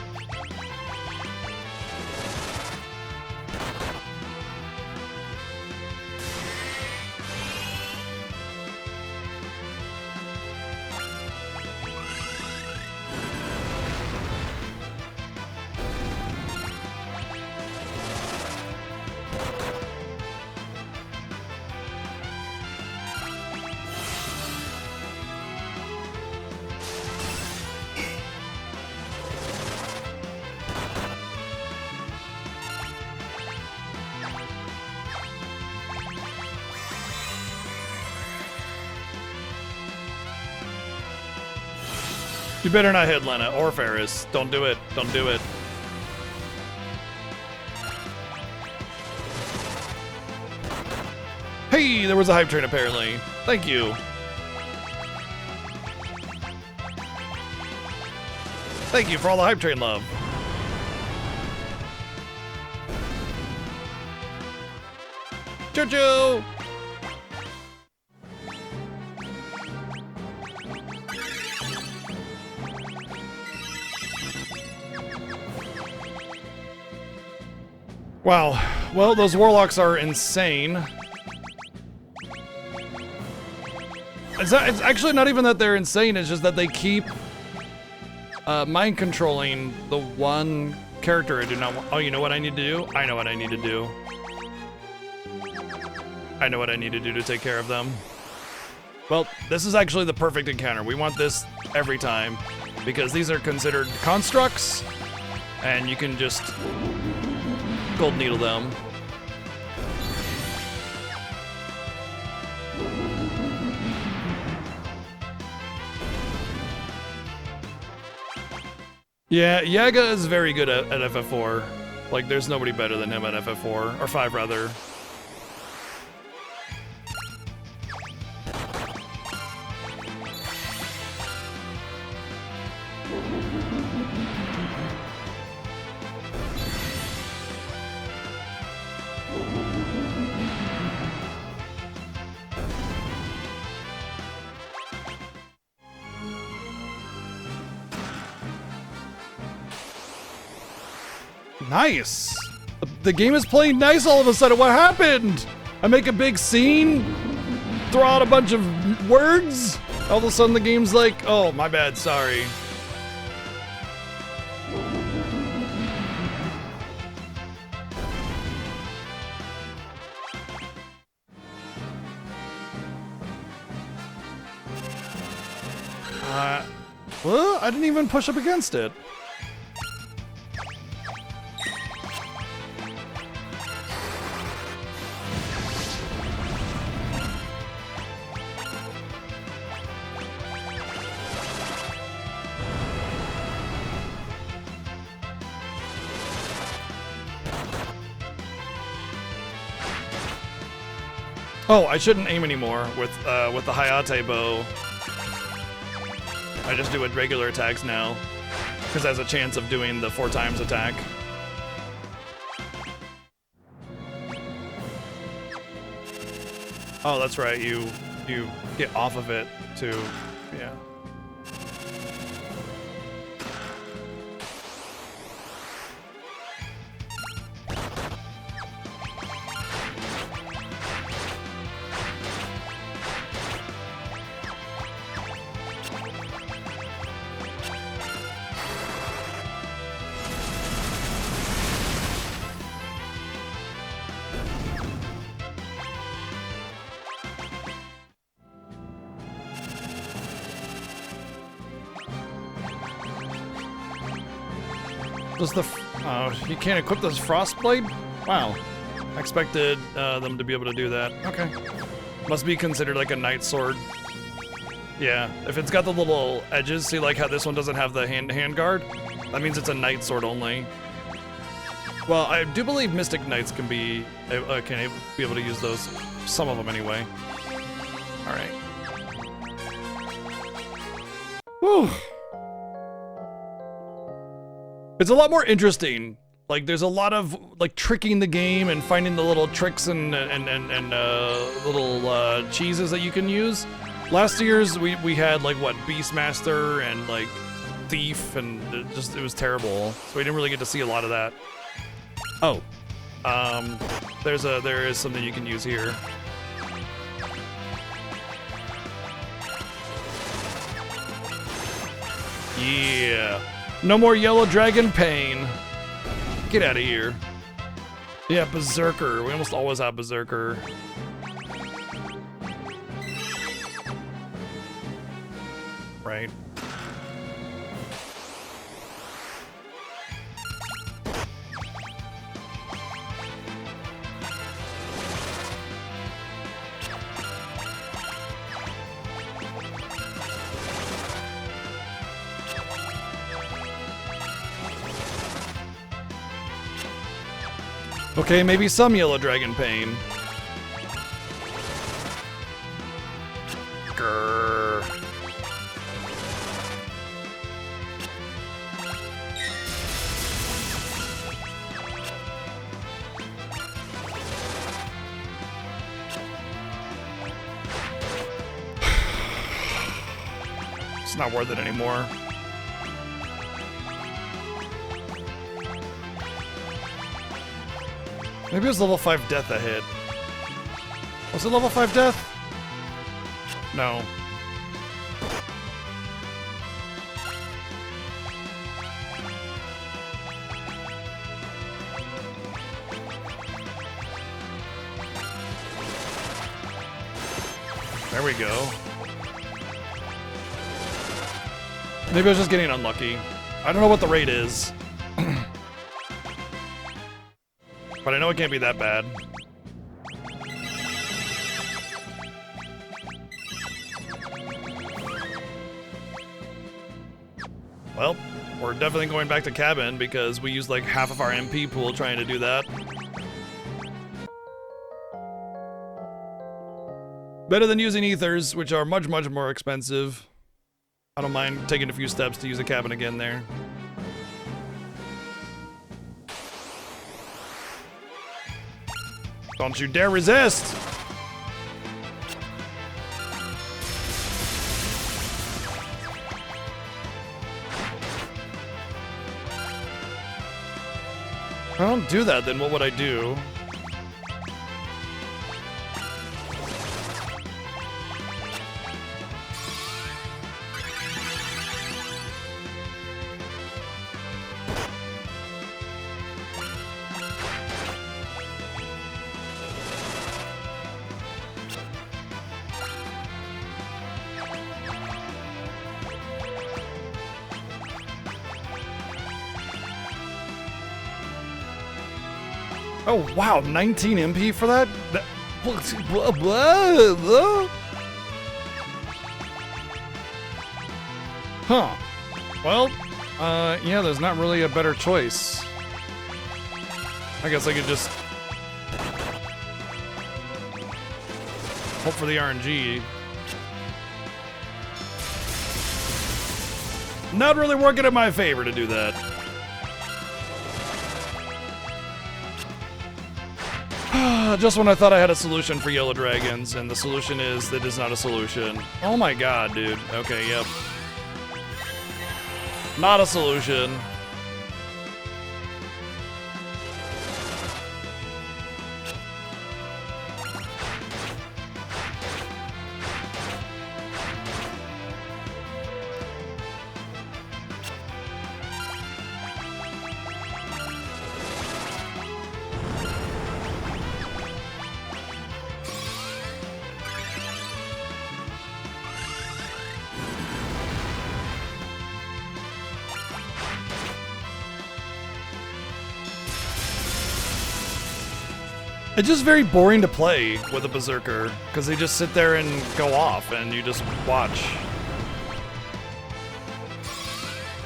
[SPEAKER 1] You better not hit Lena or Ferris. Don't do it. Don't do it. Hey, there was a hype train apparently. Thank you. Thank you for all the hype train love. Choo-choo! Wow. Well, those warlocks are insane. It's actually not even that they're insane, it's just that they keep mind controlling the one character I do not want. Oh, you know what I need to do? I know what I need to do. I know what I need to do to take care of them. Well, this is actually the perfect encounter. We want this every time because these are considered constructs and you can just gold needle them. Yeah, Yaga is very good at FF4. Like, there's nobody better than him at FF4, or 5 rather. Nice! The game is playing nice all of a sudden. What happened? I make a big scene, throw out a bunch of words, all of a sudden the game's like, oh, my bad, sorry. Well, I didn't even push up against it. Oh, I shouldn't aim anymore with the Hayate bow. I just do it regular attacks now, because it has a chance of doing the 4 times attack. Oh, that's right. You get off of it too. Yeah. Does the... you can't equip this Frostblade? Wow. I expected them to be able to do that. Okay. Must be considered like a knight sword. Yeah, if it's got the little edges, see like how this one doesn't have the hand guard? That means it's a knight sword only. Well, I do believe Mystic Knights can be able to use those. Some of them anyway. All right. Whew. It's a lot more interesting. Like, there's a lot of like tricking the game and finding the little tricks and little cheeses that you can use. Last year's we had like what, Beastmaster and like Thief, and it was terrible. So we didn't really get to see a lot of that. Oh, there is something you can use here. Yeah, no more yellow dragon pain. Get out of here. Yeah, Berserker. We almost always have Berserker. Right. Okay, maybe some yellow dragon pain. Grrr. It's not worth it anymore. Maybe it was level 5 death that hit. Was it level 5 death? No. There we go. Maybe I was just getting unlucky. I don't know what the rate is. But I know it can't be that bad. Well, we're definitely going back to cabin because we used like half of our MP pool trying to do that. Better than using ethers, which are much, much more expensive. I don't mind taking a few steps to use a cabin again there. Don't you dare resist! If I don't do that, then what would I do? Oh wow, 19 MP for that? Huh. Well, yeah, there's not really a better choice. I guess I could just hope for the RNG. Not really working in my favor to do that. Just when I thought I had a solution for yellow dragons, and the solution is that is not a solution. Oh my god, dude. Okay, yep. Not a solution. It's just very boring to play with a Berserker, because they just sit there and go off, and you just watch.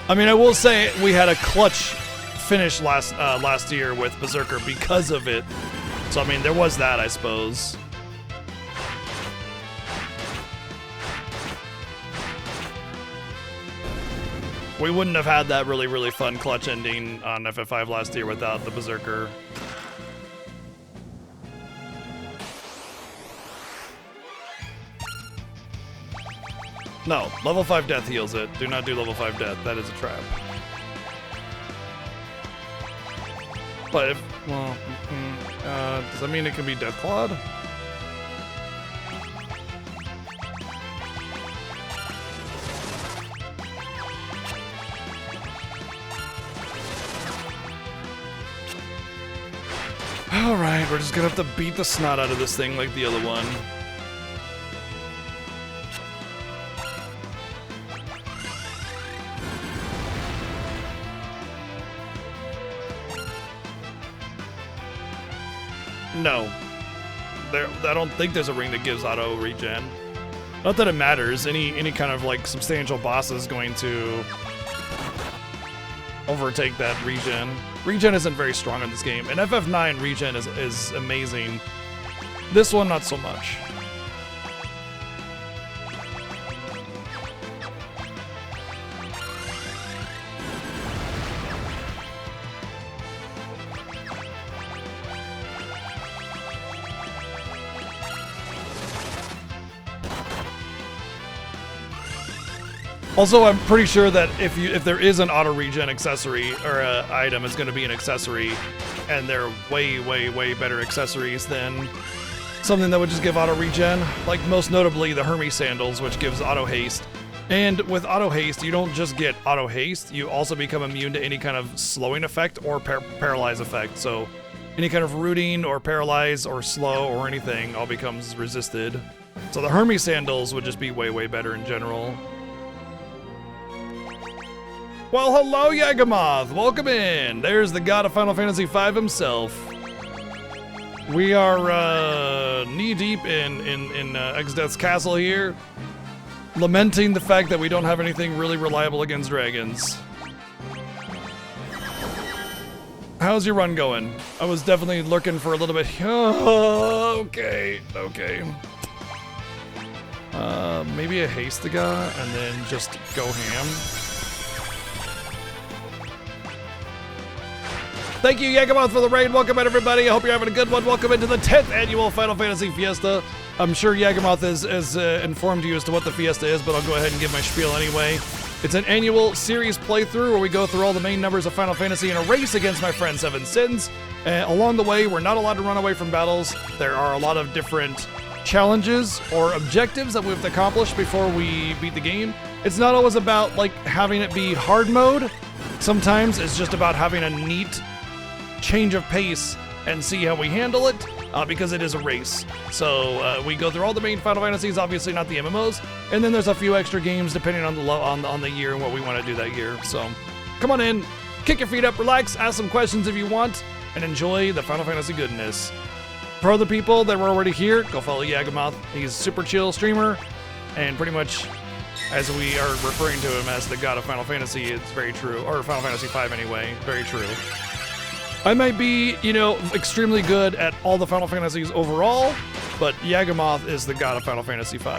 [SPEAKER 1] I mean, I will say we had a clutch finish last year with Berserker because of it. So, I mean, there was that, I suppose. We wouldn't have had that really, really fun clutch ending on FF5 last year without the Berserker. No, level 5 death heals it. Do not do level 5 death. That is a trap. But if, well, does that mean it can be Death Clawed? Alright, we're just gonna have to beat the snot out of this thing like the other one. No. I don't think there's a ring that gives auto regen. Not that it matters. Any kind of like substantial boss is going to overtake that regen. Regen isn't very strong in this game, and FF9 regen is amazing. This one, not so much. Also, I'm pretty sure that if there is an auto regen accessory or item, it's going to be an accessory, and they're way, way, way better accessories than something that would just give auto regen. Like most notably, the Hermes sandals, which gives auto haste. And with auto haste, you don't just get auto haste; you also become immune to any kind of slowing effect or paralyze effect. So, any kind of rooting or paralyze or slow or anything all becomes resisted. So the Hermes sandals would just be way, way better in general. Well, hello, Yagamoth! Welcome in! There's the god of Final Fantasy V himself. We are knee-deep in Exdeath's castle here, lamenting the fact that we don't have anything really reliable against dragons. How's your run going? I was definitely looking for a little bit... Oh, okay. Maybe a Hastega and then just go ham. Thank you, Yagamoth, for the raid. Welcome in, everybody. I hope you're having a good one. Welcome into the 10th annual Final Fantasy Fiesta. I'm sure Yagamoth has informed you as to what the Fiesta is, but I'll go ahead and give my spiel anyway. It's an annual series playthrough where we go through all the main numbers of Final Fantasy in a race against my friend Seven Sins. Along the way, we're not allowed to run away from battles. There are a lot of different challenges or objectives that we have to accomplish before we beat the game. It's not always about like having it be hard mode. Sometimes it's just about having a neat change of pace and see how we handle it, because it is a race. So we go through all the main Final Fantasies, obviously not the MMOs, and then there's a few extra games depending on the year and what we want to do that year. So come on in, kick your feet up, relax, ask some questions if you want, and enjoy the Final Fantasy goodness. For other people that were already here, go follow Yagamoth. He's a super chill streamer, and pretty much as we are referring to him as the god of Final Fantasy, it's very true, or Final Fantasy V anyway, very true. I might be, extremely good at all the Final Fantasies overall, but Yagamoth is the god of Final Fantasy V.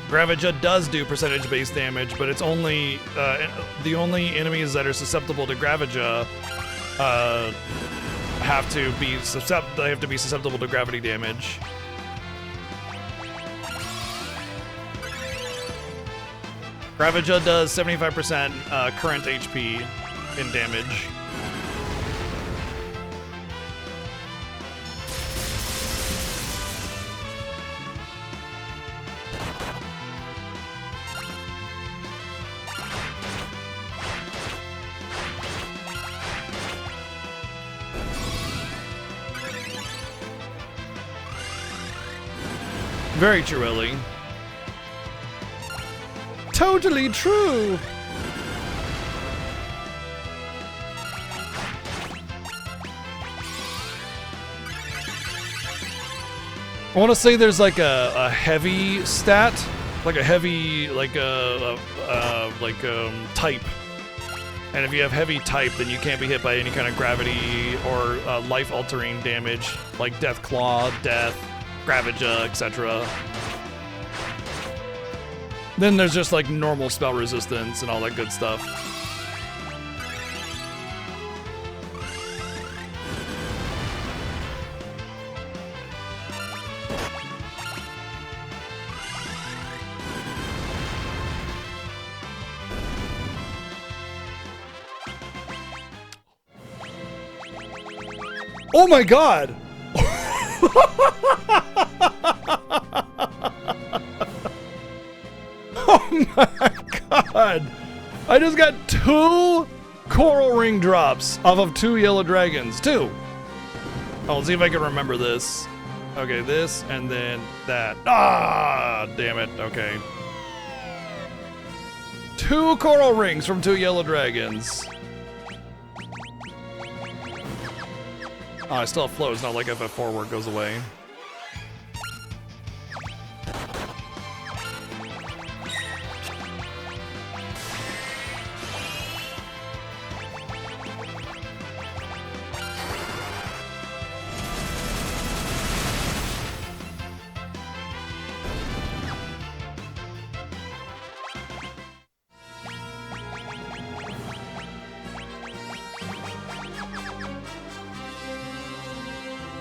[SPEAKER 1] Gravija does do percentage-based damage, but it's only the only enemies that are susceptible to Gravija have to be susceptible to gravity damage. Gravija does 75% current HP in damage. Very true, Ellie. Totally true! I want to say there's like a heavy stat, like a heavy, like type. And if you have heavy type, then you can't be hit by any kind of gravity or life-altering damage, like Death Claw, Death, Gravija, etc. Then there's just like normal spell resistance and all that good stuff. Oh my god! Oh my god! I just got 2 coral ring drops off of 2 yellow dragons. 2! Oh, let's see if I can remember this. Okay, this and then that. Ah, damn it. Okay. 2 coral rings from 2 yellow dragons. Oh, I still have flow. It's not like FF4 where it goes away.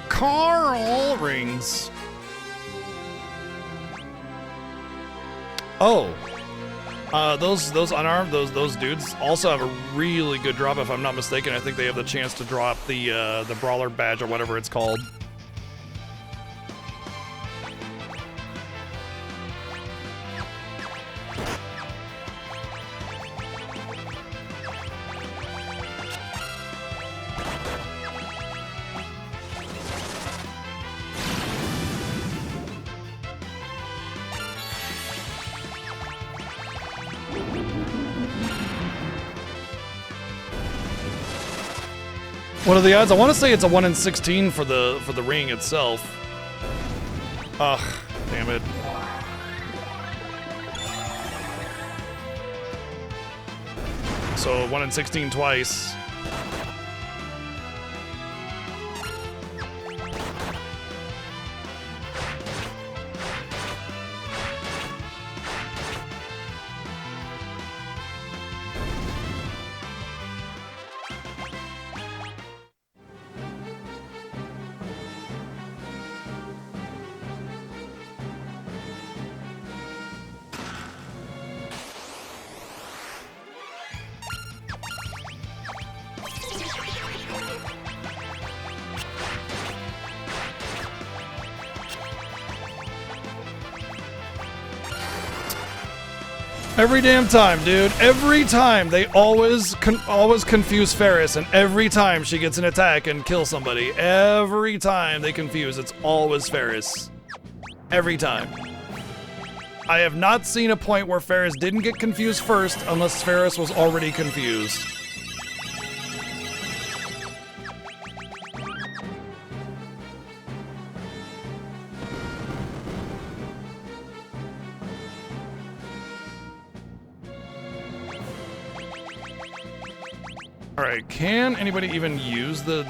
[SPEAKER 1] Coral rings. Oh, those unarmed those dudes also have a really good drop. If I'm not mistaken, I think they have the chance to drop the brawler badge or whatever it's called. What are the odds? I want to say it's a 1 in 16 for the ring itself. Ugh, damn it. So 1 in 16 twice. Every damn time, dude. Every time they always confuse Ferris, and every time she gets an attack and kills somebody, every time they confuse, it's always Ferris. Every time. I have not seen a point where Ferris didn't get confused first, unless Ferris was already confused. Alright, can anybody even use the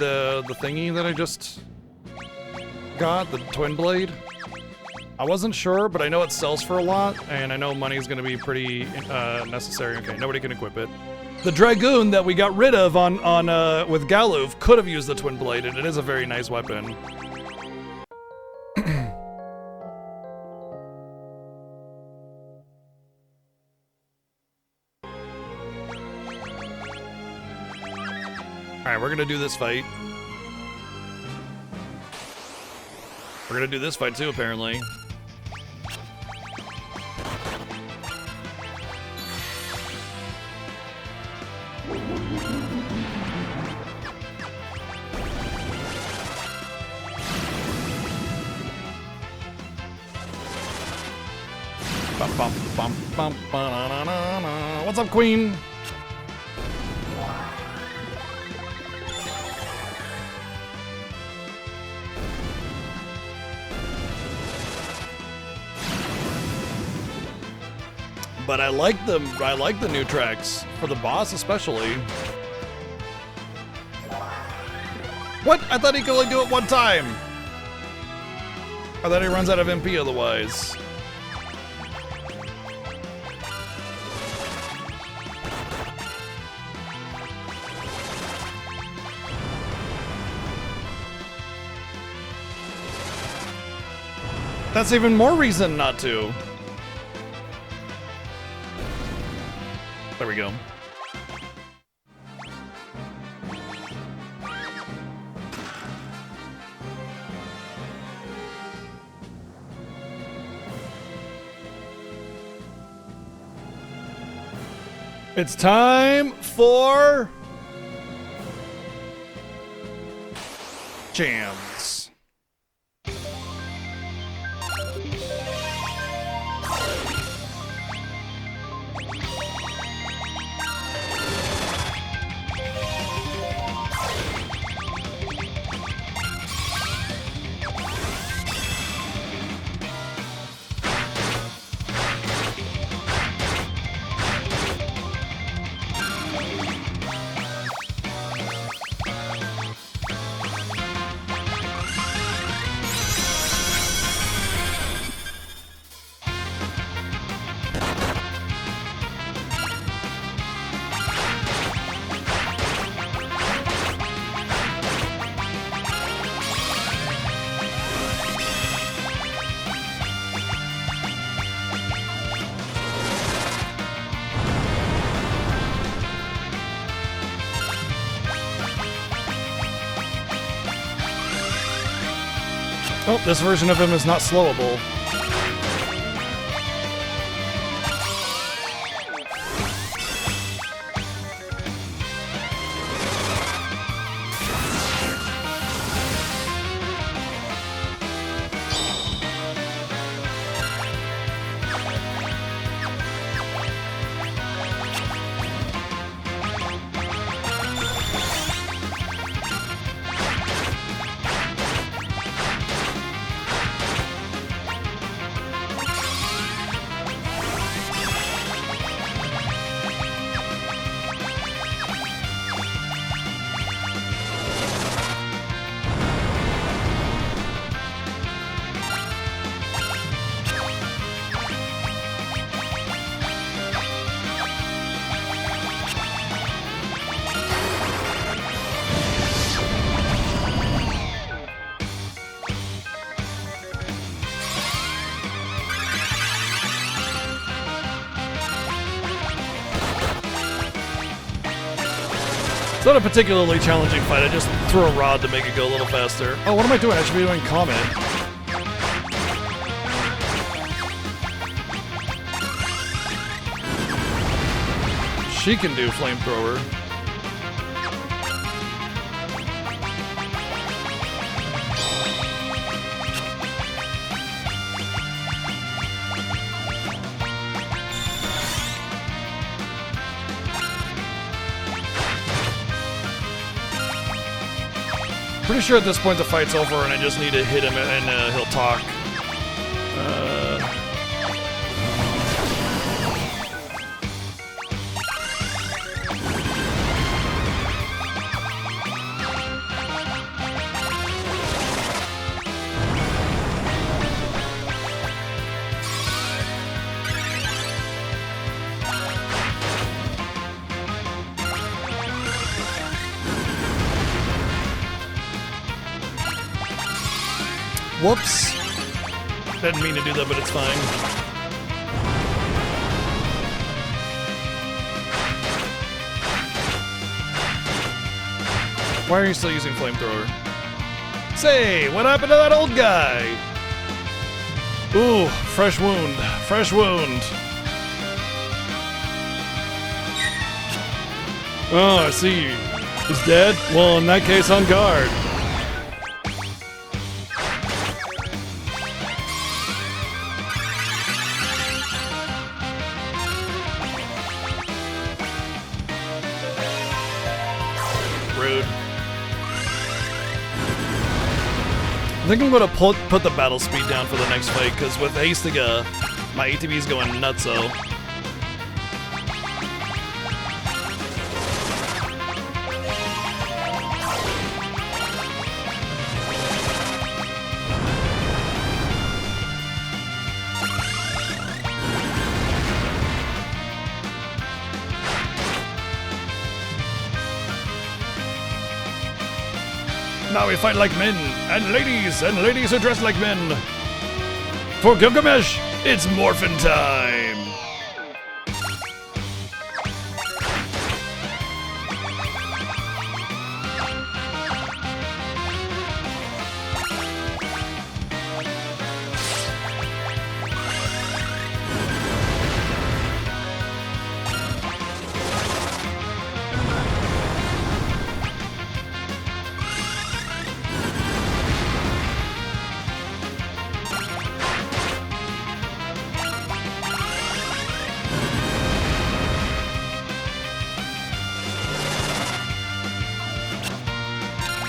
[SPEAKER 1] thingy that I just got? The twin blade? I wasn't sure, but I know it sells for a lot, and I know money is going to be pretty necessary. Okay, nobody can equip it. The Dragoon that we got rid of on with Galuf could have used the twin blade, and it is a very nice weapon. Alright, we're gonna do this fight. We're gonna do this fight too, apparently. Bum, bum, bum, bum, ba-na-na-na-na. What's up, Queen? but I like them. I like the new tracks for the boss, especially. What? I thought he could only do it one time. I thought he runs out of MP otherwise. That's even more reason not to. There we go. It's time for jams. Oh, this version of him is not slowable. It's not a particularly challenging fight, I just threw a rod to make it go a little faster. Oh, what am I doing? I should be doing Comet. She can do Flamethrower. Pretty sure at this point the fight's over and I just need to hit him and he'll talk. Whoops. Didn't mean to do that, but it's fine. Why are you still using Flamethrower? Say, what happened to that old guy? Ooh, fresh wound. Fresh wound. Oh, I see. He's dead? Well, in that case, on guard. I think I'm going to put the battle speed down for the next fight, because with Hasting, my ATB is going nutso. now we fight like men, and ladies who dress like men. For Gilgamesh, it's morphin' time.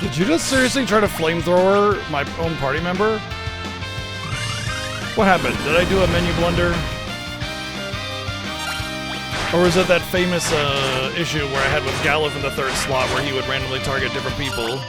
[SPEAKER 1] Did you just seriously try to flamethrower my own party member? What happened? Did I do a menu blunder? Or was it that famous issue where I had with Galliv in the third slot where he would randomly target different people?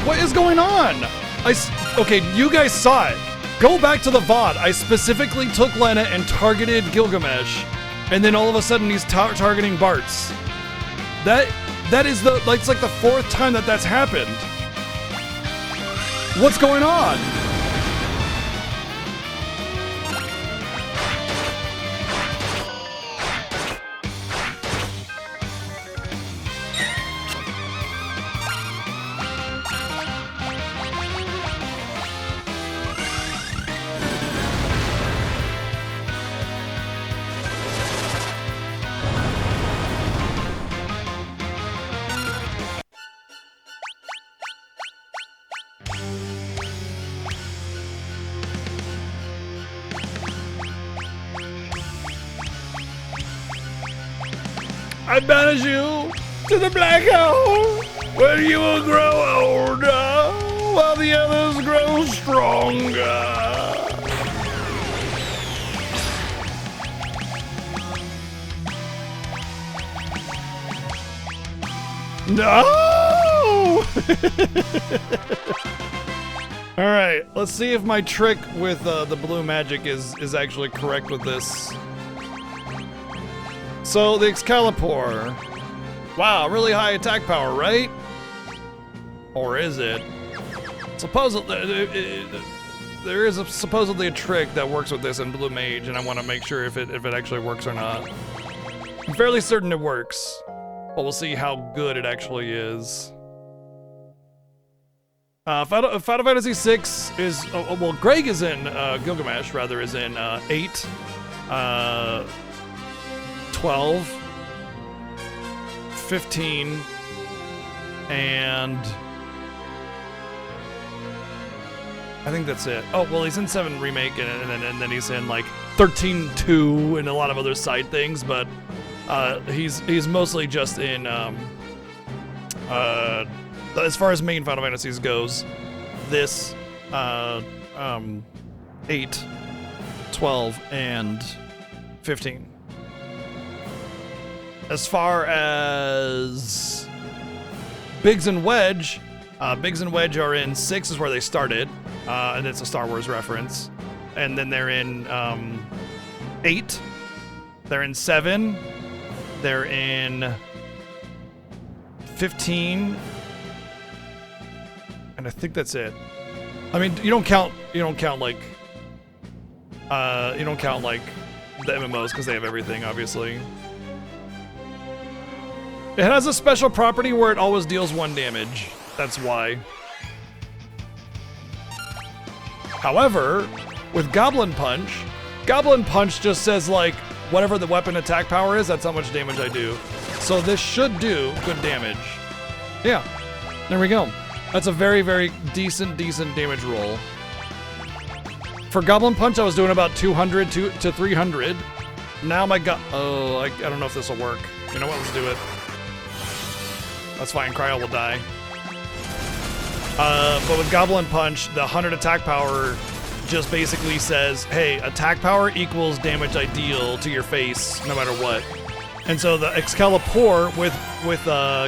[SPEAKER 1] What is going on? Okay, you guys saw it. Go back to the VOD. I specifically took Lena and targeted Gilgamesh, and then all of a sudden he's targeting Bartz. That is it's like the fourth time that's happened. What's going on? I banish you to the black hole, where you will grow older, while the others grow stronger. No! All right, let's see if my trick with the blue magic is actually correct with this. So the Excalibur, wow, really high attack power, right? Or is it? Supposedly, there is supposedly a trick that works with this in Blue Mage, and I want to make sure if it actually works or not. I'm fairly certain it works, but we'll see how good it actually is. Final Fantasy VI is, well, Greg is in, Gilgamesh rather is in 8. 12, 15, and I think that's it. Oh, well, he's in 7 Remake, and then he's in like 13-2 and a lot of other side things, but he's mostly just in, as far as main Final Fantasies goes, this, 8, 12, and 15. As far as Biggs and Wedge are in 6 is where they started, and it's a Star Wars reference. And then they're in 8, they're in 7, they're in 15, and I think that's it. I mean, you don't count like the MMOs because they have everything, obviously. It has a special property where it always deals 1 damage. That's why. However, with Goblin Punch just says like, whatever the weapon attack power is, that's how much damage I do. So this should do good damage. Yeah, there we go. That's a very, very decent damage roll. For Goblin Punch, I was doing about 200 to 300. Now my I don't know if this will work. You know what, let's do it. That's fine, Cryo will die. But with Goblin Punch, the 100 attack power just basically says, hey, attack power equals damage I deal to your face no matter what. And so the Excalibur with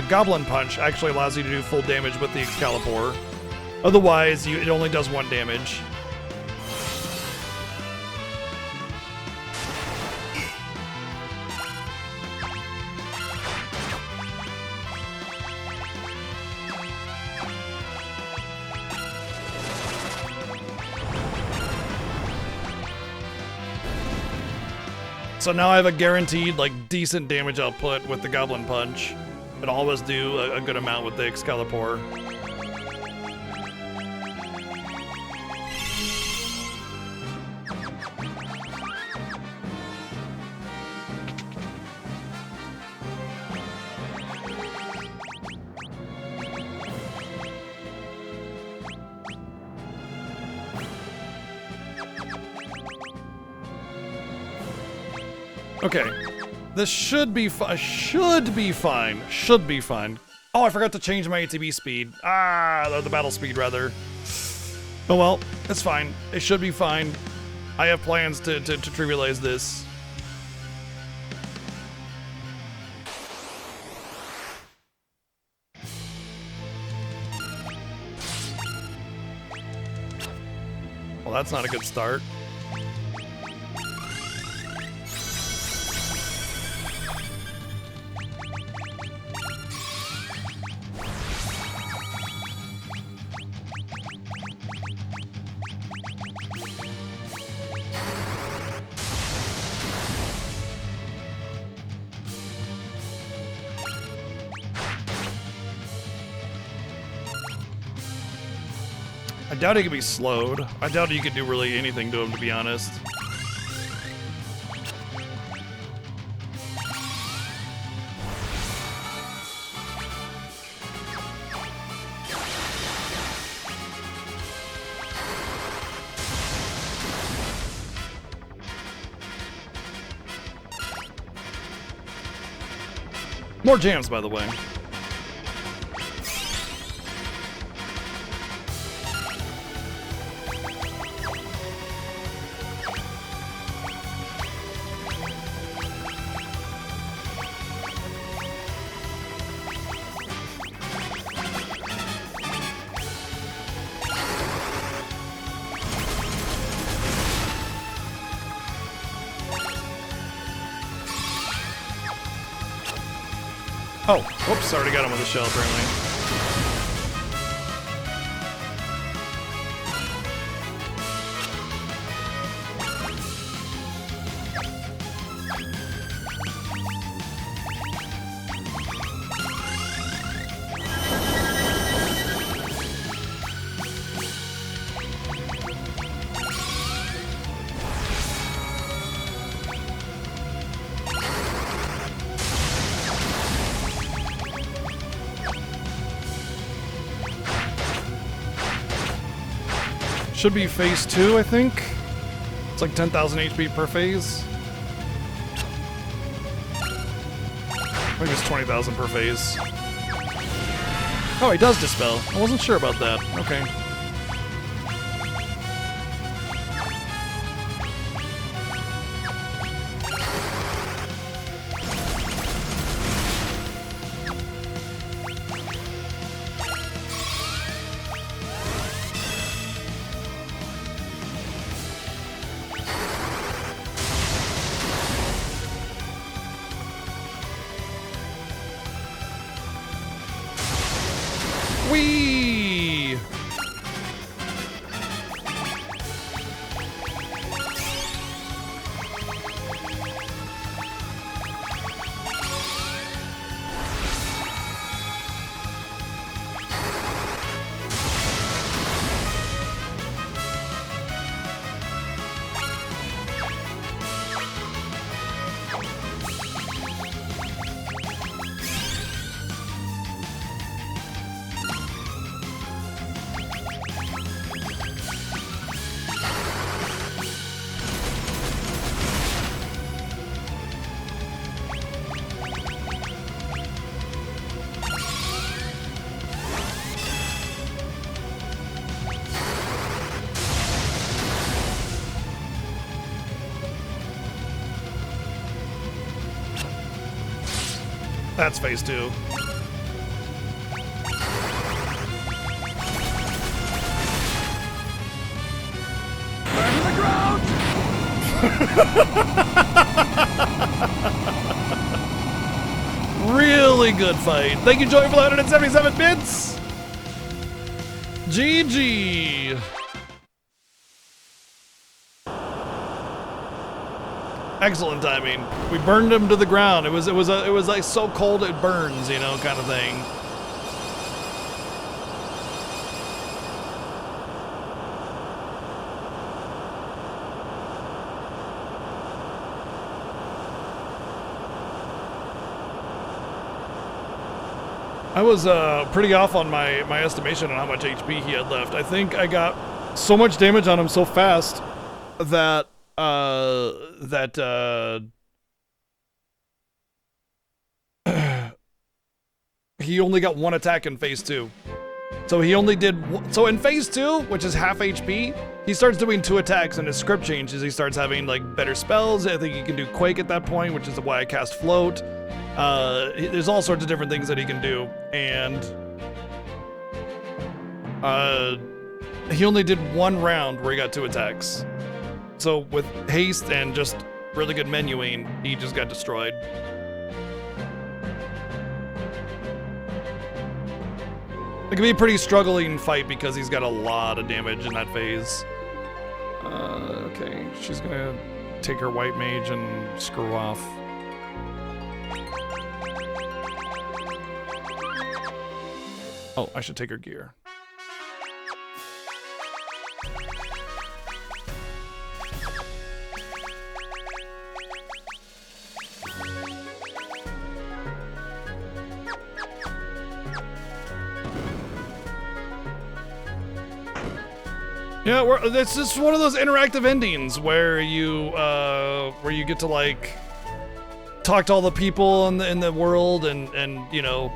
[SPEAKER 1] Goblin Punch actually allows you to do full damage with the Excalibur. Otherwise, it only does 1 damage. So now I have a guaranteed, like, decent damage output with the Goblin Punch. But I'll always do a good amount with the Excalibur. Okay, this should be fine. Should be fine. Oh, I forgot to change my ATB speed. The battle speed rather. Oh well, it's fine. It should be fine. I have plans to trivialize this. Well, that's not a good start. I doubt he could be slowed. I doubt you could do really anything to him, to be honest. More jams, by the way. Oh, whoops, already got him with a shell, apparently. Should be phase 2, I think. It's like 10,000 HP per phase. I think it's 20,000 per phase. Oh, he does dispel. I wasn't sure about that. Okay. Whee! That's phase 2.
[SPEAKER 2] Burn to the ground!
[SPEAKER 1] Really good fight. Thank you, Joey, for the 177 bits. GG. Excellent timing. We burned him to the ground. It was like so cold it burns, you know, kind of thing. I was pretty off on my estimation on how much HP he had left. I think I got so much damage on him so fast that he only got one attack in phase 2. So he only did so in phase 2, which is half HP, he starts doing 2 attacks and his script changes. He starts having like better spells. I think he can do Quake at that point, which is why I cast Float. There's all sorts of different things that he can do, and he only did 1 round where he got 2 attacks. So with haste and just really good menuing, he just got destroyed. It can be a pretty struggling fight because he's got a lot of damage in that phase. Okay, she's gonna take her white mage and screw off. Oh, I should take her gear. Yeah, it's just one of those interactive endings where you get to like talk to all the people in the world, and you know,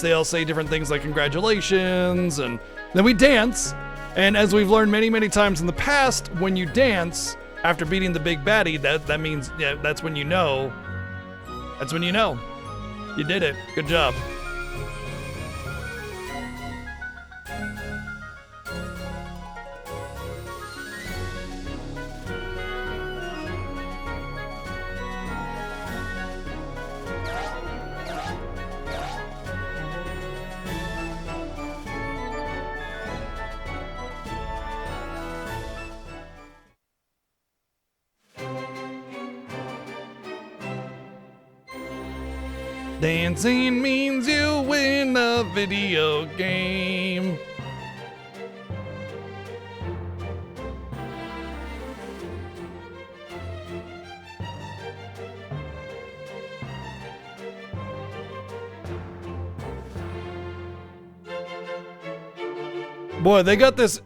[SPEAKER 1] they all say different things like congratulations, and then we dance. And as we've learned many times in the past, when you dance after beating the big baddie, that means, yeah, that's when you know. That's when you know you did it. Good job. Dancing means you win a video game. Boy, they got this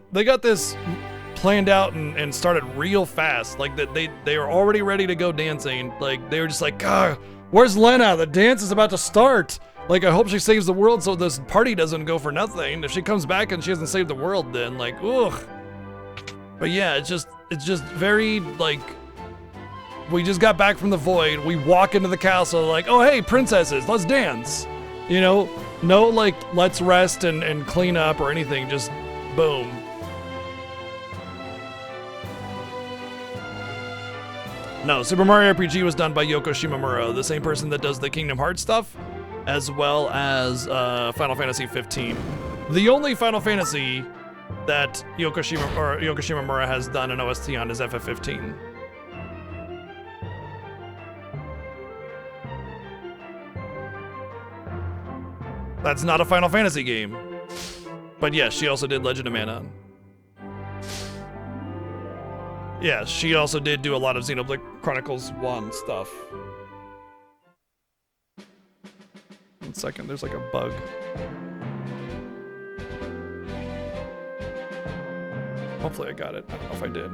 [SPEAKER 1] planned out and started real fast. Like that they were already ready to go dancing. Like they were just like, God, where's Lena? The dance is about to start. Like, I hope she saves the world so this party doesn't go for nothing. If she comes back and she hasn't saved the world, then like, ugh. But yeah, it's just very like, we just got back from the void. We walk into the castle like, oh hey, princesses, let's dance. You know, no like, let's rest and clean up or anything. Just boom. No, Super Mario RPG was done by Yoko Shimomura, the same person that does the Kingdom Hearts stuff, as well as Final Fantasy 15. The only Final Fantasy that Yoko Shimomura has done an OST on is FF15. That's not a Final Fantasy game. But yes, she also did Legend of Mana. Yeah, she also did do a lot of Xenoblade Chronicles 1 stuff. 1 second, there's like a bug. Hopefully I got it. I don't know if I did.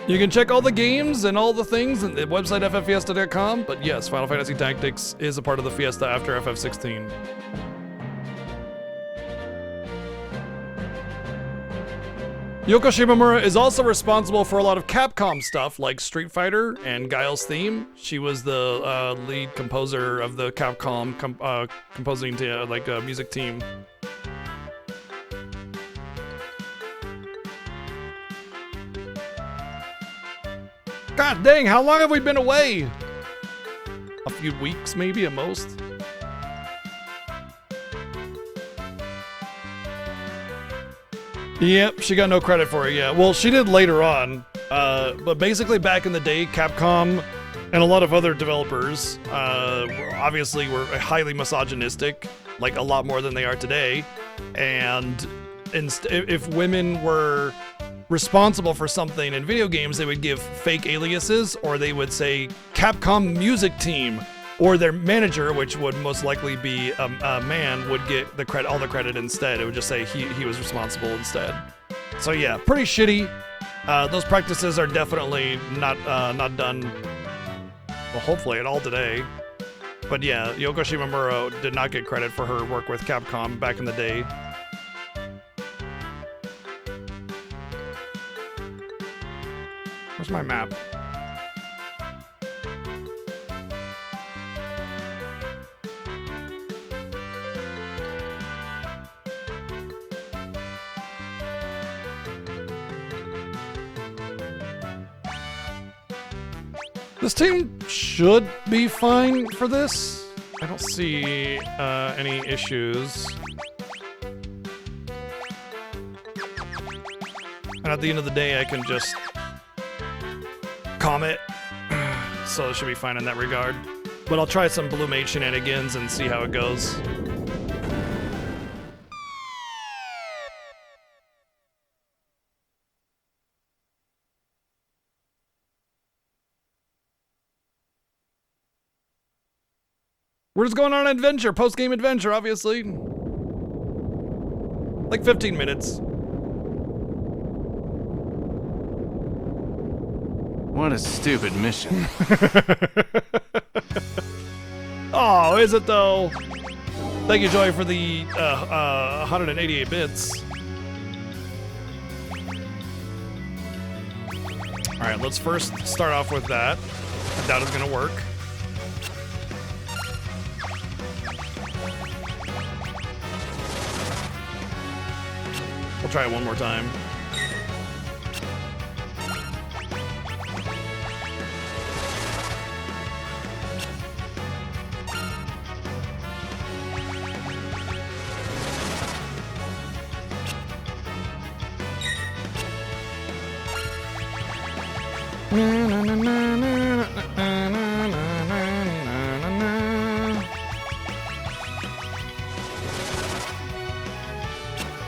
[SPEAKER 1] You can check all the games and all the things at the website fffiesta.com, but yes, Final Fantasy Tactics is a part of the Fiesta after FF16. Yoko Shimomura is also responsible for a lot of Capcom stuff like Street Fighter and Guile's theme. She was the lead composer of the Capcom composing music team. God dang, how long have we been away? A few weeks maybe at most. Yep, she got no credit for it, yeah. Well, she did later on. But basically back in the day, Capcom and a lot of other developers obviously were highly misogynistic, like a lot more than they are today. And if women were responsible for something in video games, they would give fake aliases, or they would say Capcom Music Team, or their manager, which would most likely be a man, would get the credit, all the credit instead. It would just say he was responsible instead. So yeah, pretty shitty. Those practices are definitely not done, well, hopefully at all today. But yeah, Yoko Shimomura did not get credit for her work with Capcom back in the day. Where's my map? This team should be fine for this. I don't see any issues. And at the end of the day, I can just calm it. So it should be fine in that regard. But I'll try some Blue Mage shenanigans and see how it goes. We're just going on an adventure, post-game adventure, obviously. Like 15 minutes.
[SPEAKER 2] What a stupid mission.
[SPEAKER 1] Oh, is it though? Thank you, Joy, for the 188 bits. All right, let's first start off with that. I doubt it's gonna work. We'll try it one more time.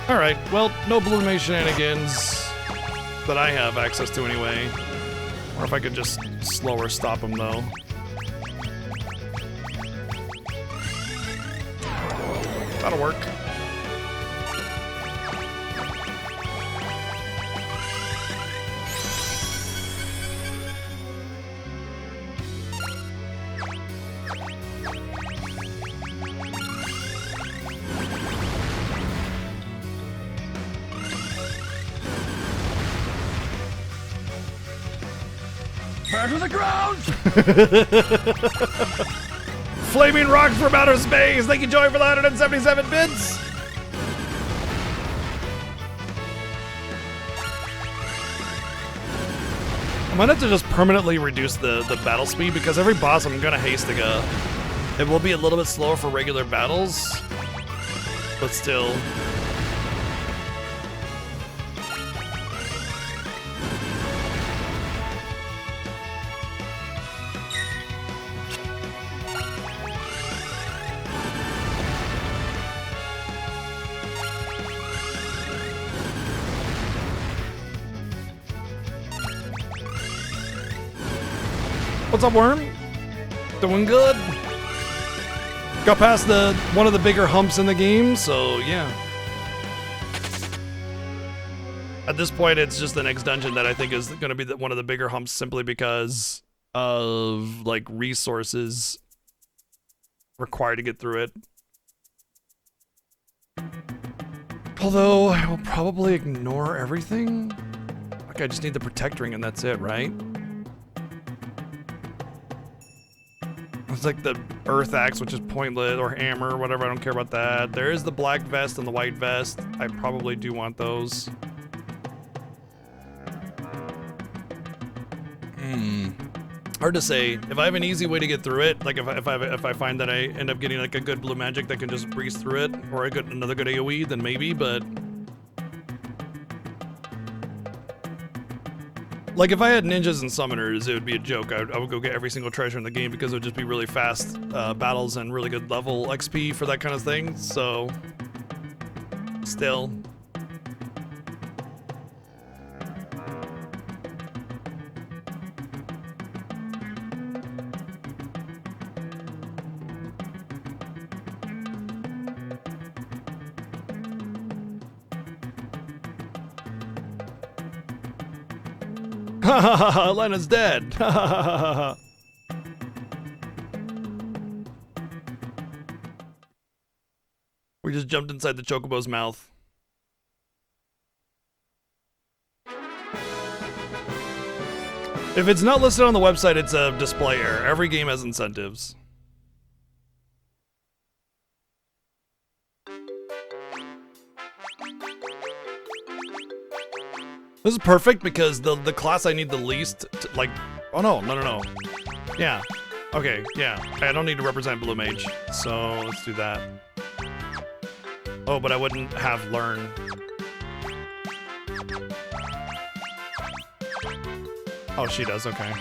[SPEAKER 1] Alright, well, no Blue Mage shenanigans that I have access to anyway. Or if I could just slower stop them, though. That'll work.
[SPEAKER 2] Burn to the ground!
[SPEAKER 1] Flaming rock from outer space! Thank you, Joy, for the 177 bits! I might have to just permanently reduce the battle speed, because every boss I'm gonna haste to go. It will be a little bit slower for regular battles, but still. What's up, Worm? Doing good? Got past one of the bigger humps in the game, so yeah. At this point, it's just the next dungeon that I think is going to be one of the bigger humps, simply because of like resources required to get through it. Although, I will probably ignore everything. Like, I just need the Protect Ring and that's it, right? It's like the Earth Axe, which is pointless, or Hammer, or whatever, I don't care about that. There is the Black Vest and the White Vest. I probably do want those. Hard to say. If I have an easy way to get through it, like if I find that I end up getting like a good blue magic that can just breeze through it, or another good AoE, then maybe, but... Like, if I had ninjas and summoners, it would be a joke. I would go get every single treasure in the game because it would just be really fast battles and really good level XP for that kind of thing, so... Still. Ha ha ha ha, Lena's dead. Ha ha ha ha ha. We just jumped inside the Chocobo's mouth. If it's not listed on the website, it's a display error. Every game has incentives. This is perfect because the class I need the least, like, oh no. Yeah, okay, yeah. I don't need to represent Blue Mage, so let's do that. Oh, but I wouldn't have Learn. Oh, she does, okay.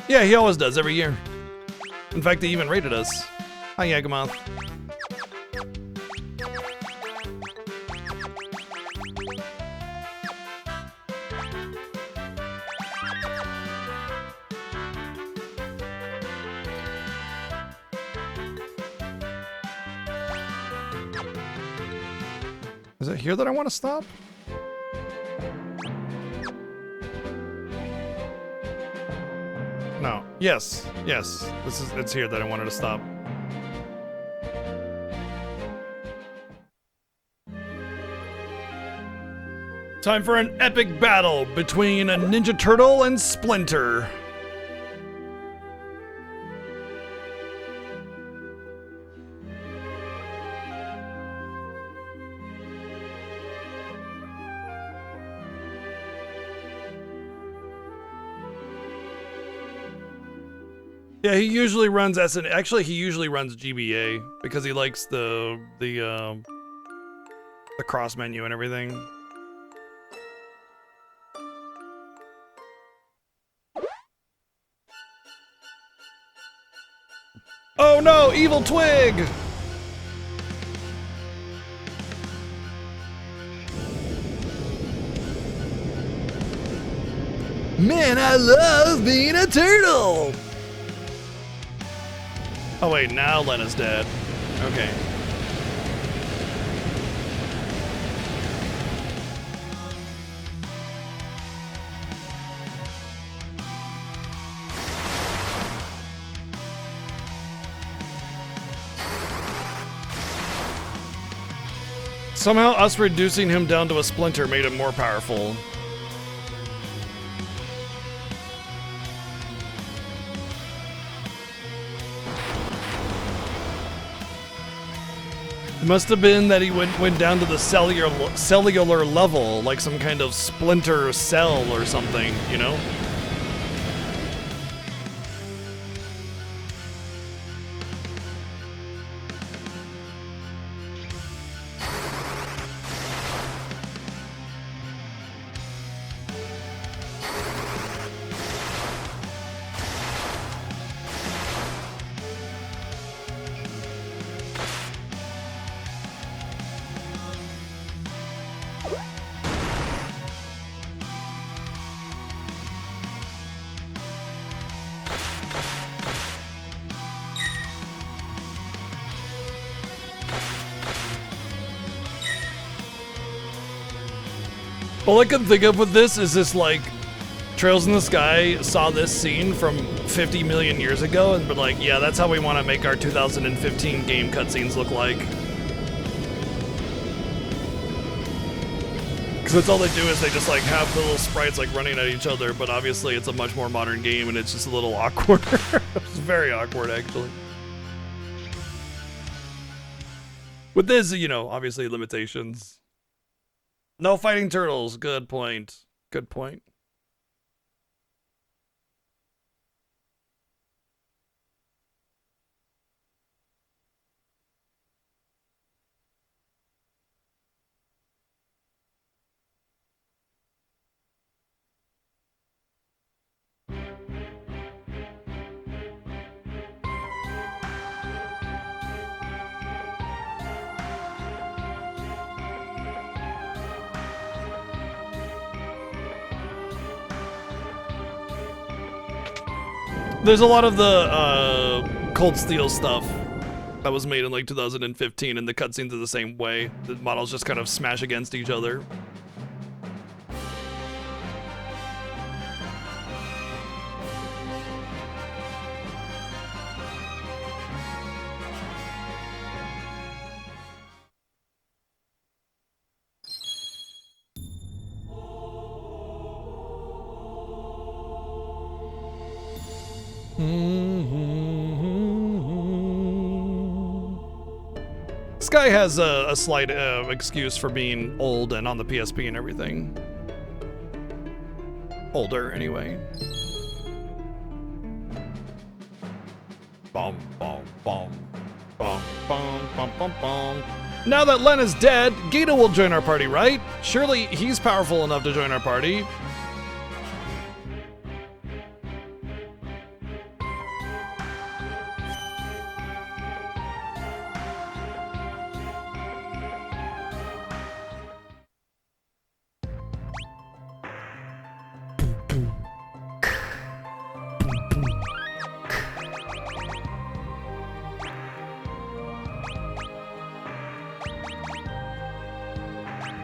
[SPEAKER 1] Yeah, he always does, every year. In fact, he even rated us. Hi, Yagamoth. Is it here that I want to stop? No. Yes. Yes. It's here that I wanted to stop. Time for an epic battle between a Ninja Turtle and Splinter. Yeah, he usually runs SN. Actually, he usually runs GBA because he likes the cross menu and everything. Oh no, evil twig! Man, I love being a turtle! Oh wait, now Lena's dead. Okay. Somehow us reducing him down to a splinter made him more powerful. It must have been that he went down to the cellular level, like some kind of splinter cell or something, you know? All I can think of with this is this, like, Trails in the Sky saw this scene from 50 million years ago and been like, yeah, that's how we want to make our 2015 game cutscenes look like. Because that's all they do is they just, like, have the little sprites, like, running at each other, but obviously it's a much more modern game and it's just a little awkward. It's very awkward, actually. With this, you know, obviously limitations. No fighting turtles. Good point. Good point. There's a lot of the Cold Steel stuff that was made in like 2015, and the cutscenes are the same way. The models just kind of smash against each other. Sky has a slight excuse for being old and on the PSP and everything. Older, anyway. Bom, bom, bom. Bom, bom, bom, bom, bom. Now that Len is dead, Gita will join our party, right? Surely he's powerful enough to join our party.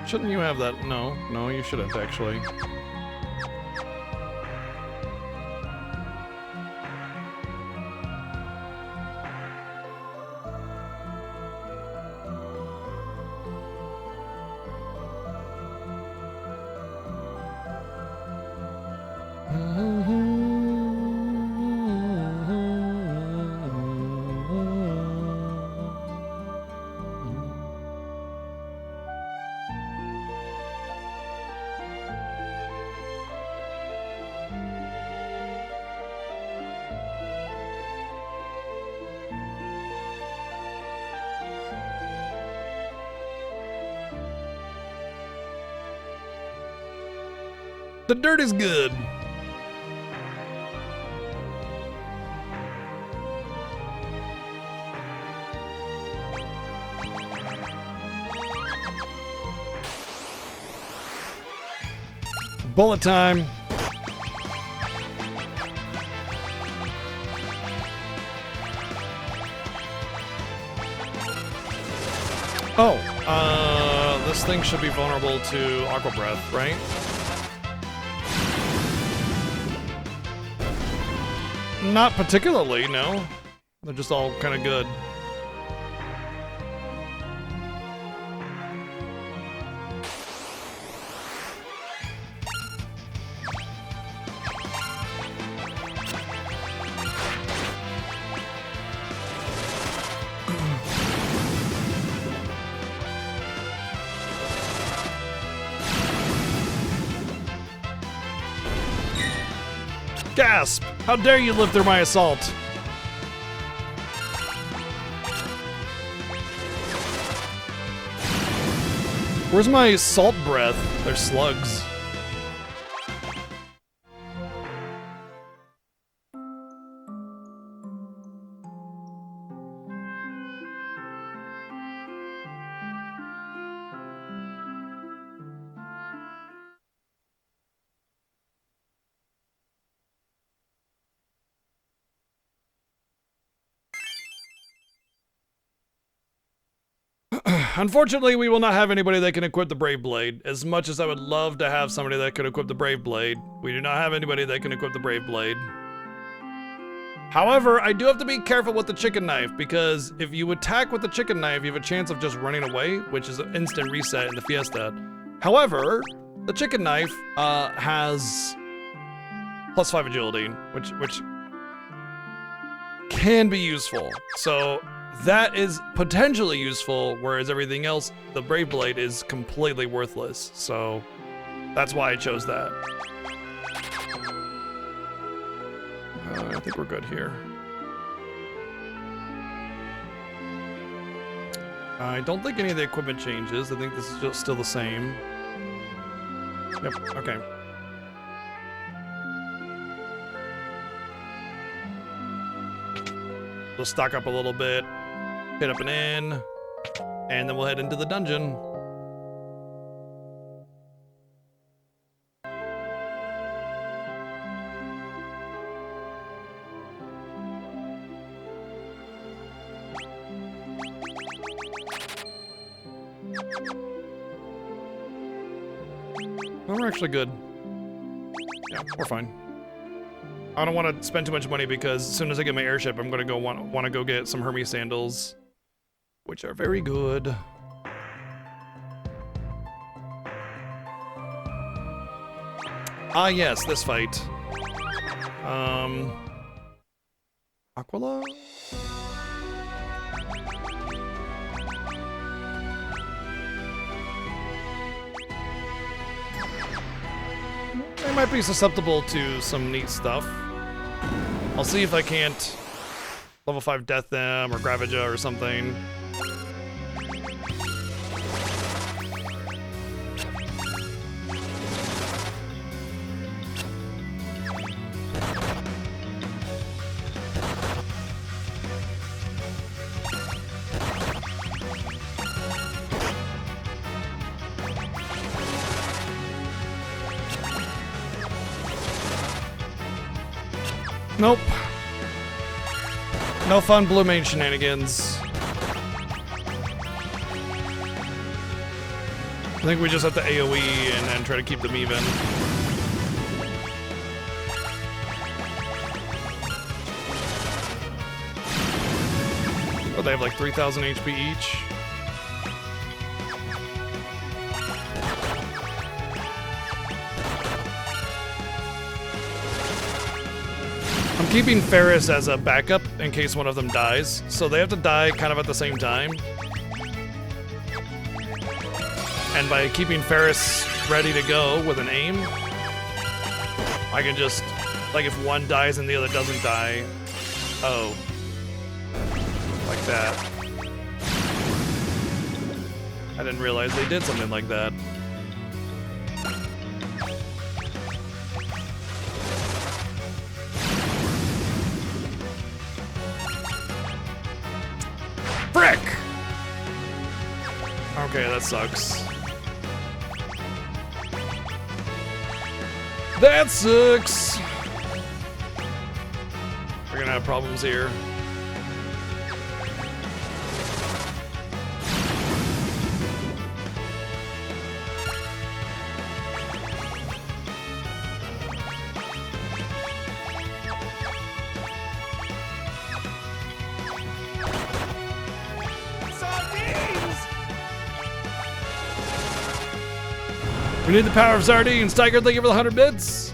[SPEAKER 1] Shouldn't you have that? No, no, you shouldn't actually. The dirt is good. Bullet time. Oh, this thing should be vulnerable to Aqua Breath, right? Not particularly, no. They're just all kind of good. Gasp! How dare you live through my assault? Where's my salt breath? They're slugs. unfortunately, we will not have anybody that can equip the Brave Blade. As much as I would love to have somebody that could equip the Brave Blade, we do not have anybody that can equip the Brave Blade. However, I do have to be careful with the chicken knife, because if you attack with the chicken knife, you have a chance of just running away, which is an instant reset in the Fiesta. However, the chicken knife has +5 agility, which can be useful. So that is potentially useful, whereas everything else, the Brave Blade, is completely worthless. So that's why I chose that. I think we're good here. I don't think any of the equipment changes. I think this is just still the same. Yep, okay. We'll stock up a little bit, hit up an inn, and then we'll head into the dungeon. Well, we're actually good. Yeah, we're fine. I don't want to spend too much money because as soon as I get my airship, I'm gonna go want to go get some Hermes sandals, which are very good. Ah, yes, this fight. Aquila? They might be susceptible to some neat stuff. I'll see if I can't level 5 death them or Gravija or something. Nope. No fun blue mage shenanigans. I think we just have to AoE and then try to keep them even. Oh, they have like 3,000 HP each. I'm keeping Ferris as a backup in case one of them dies, so they have to die kind of at the same time. And by keeping Ferris ready to go with an aim, I can just, like if one dies and the other doesn't die, oh, like that. I didn't realize they did something like that. Frick! Okay, that sucks. That sucks! We're gonna have problems here. We need the power of sardines. Tiger, thank you for the 100 bits.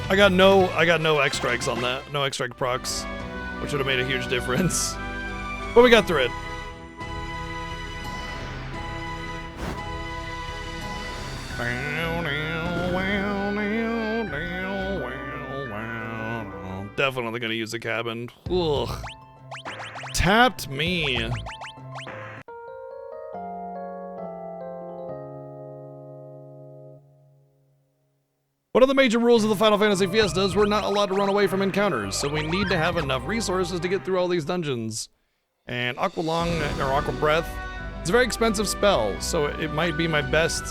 [SPEAKER 1] I got no X strikes on that. No X strike procs, which would have made a huge difference. But we got through it. definitely gonna use a cabin. Ugh. Tapped me. One of the major rules of the Final Fantasy Fiesta is we're not allowed to run away from encounters, so we need to have enough resources to get through all these dungeons. And Aqua Lung, or Aqua Breath, it's a very expensive spell, so it might be my best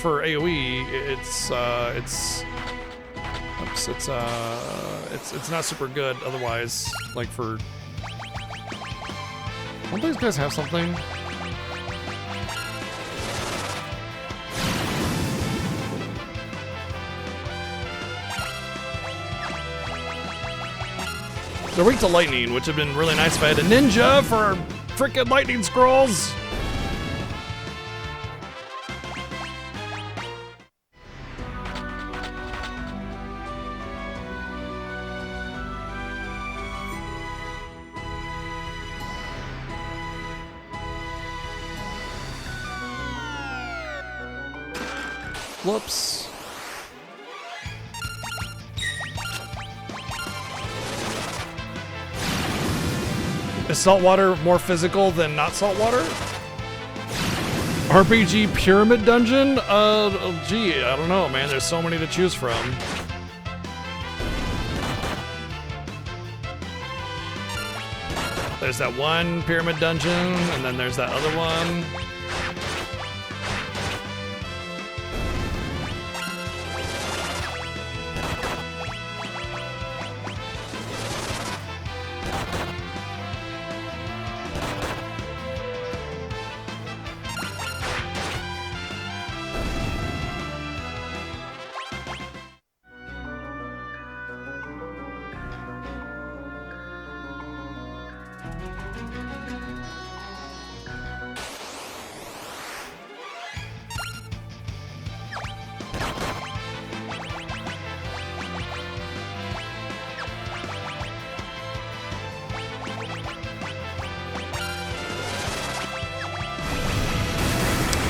[SPEAKER 1] for AoE. It's not super good otherwise. Like for, don't these guys have something? They're weak to lightning, which would have been really nice if I had a ninja for frickin' lightning scrolls. Whoops. Is saltwater more physical than not saltwater? RPG Pyramid Dungeon? Gee, I don't know, man. There's so many to choose from. There's that one Pyramid Dungeon, and then there's that other one.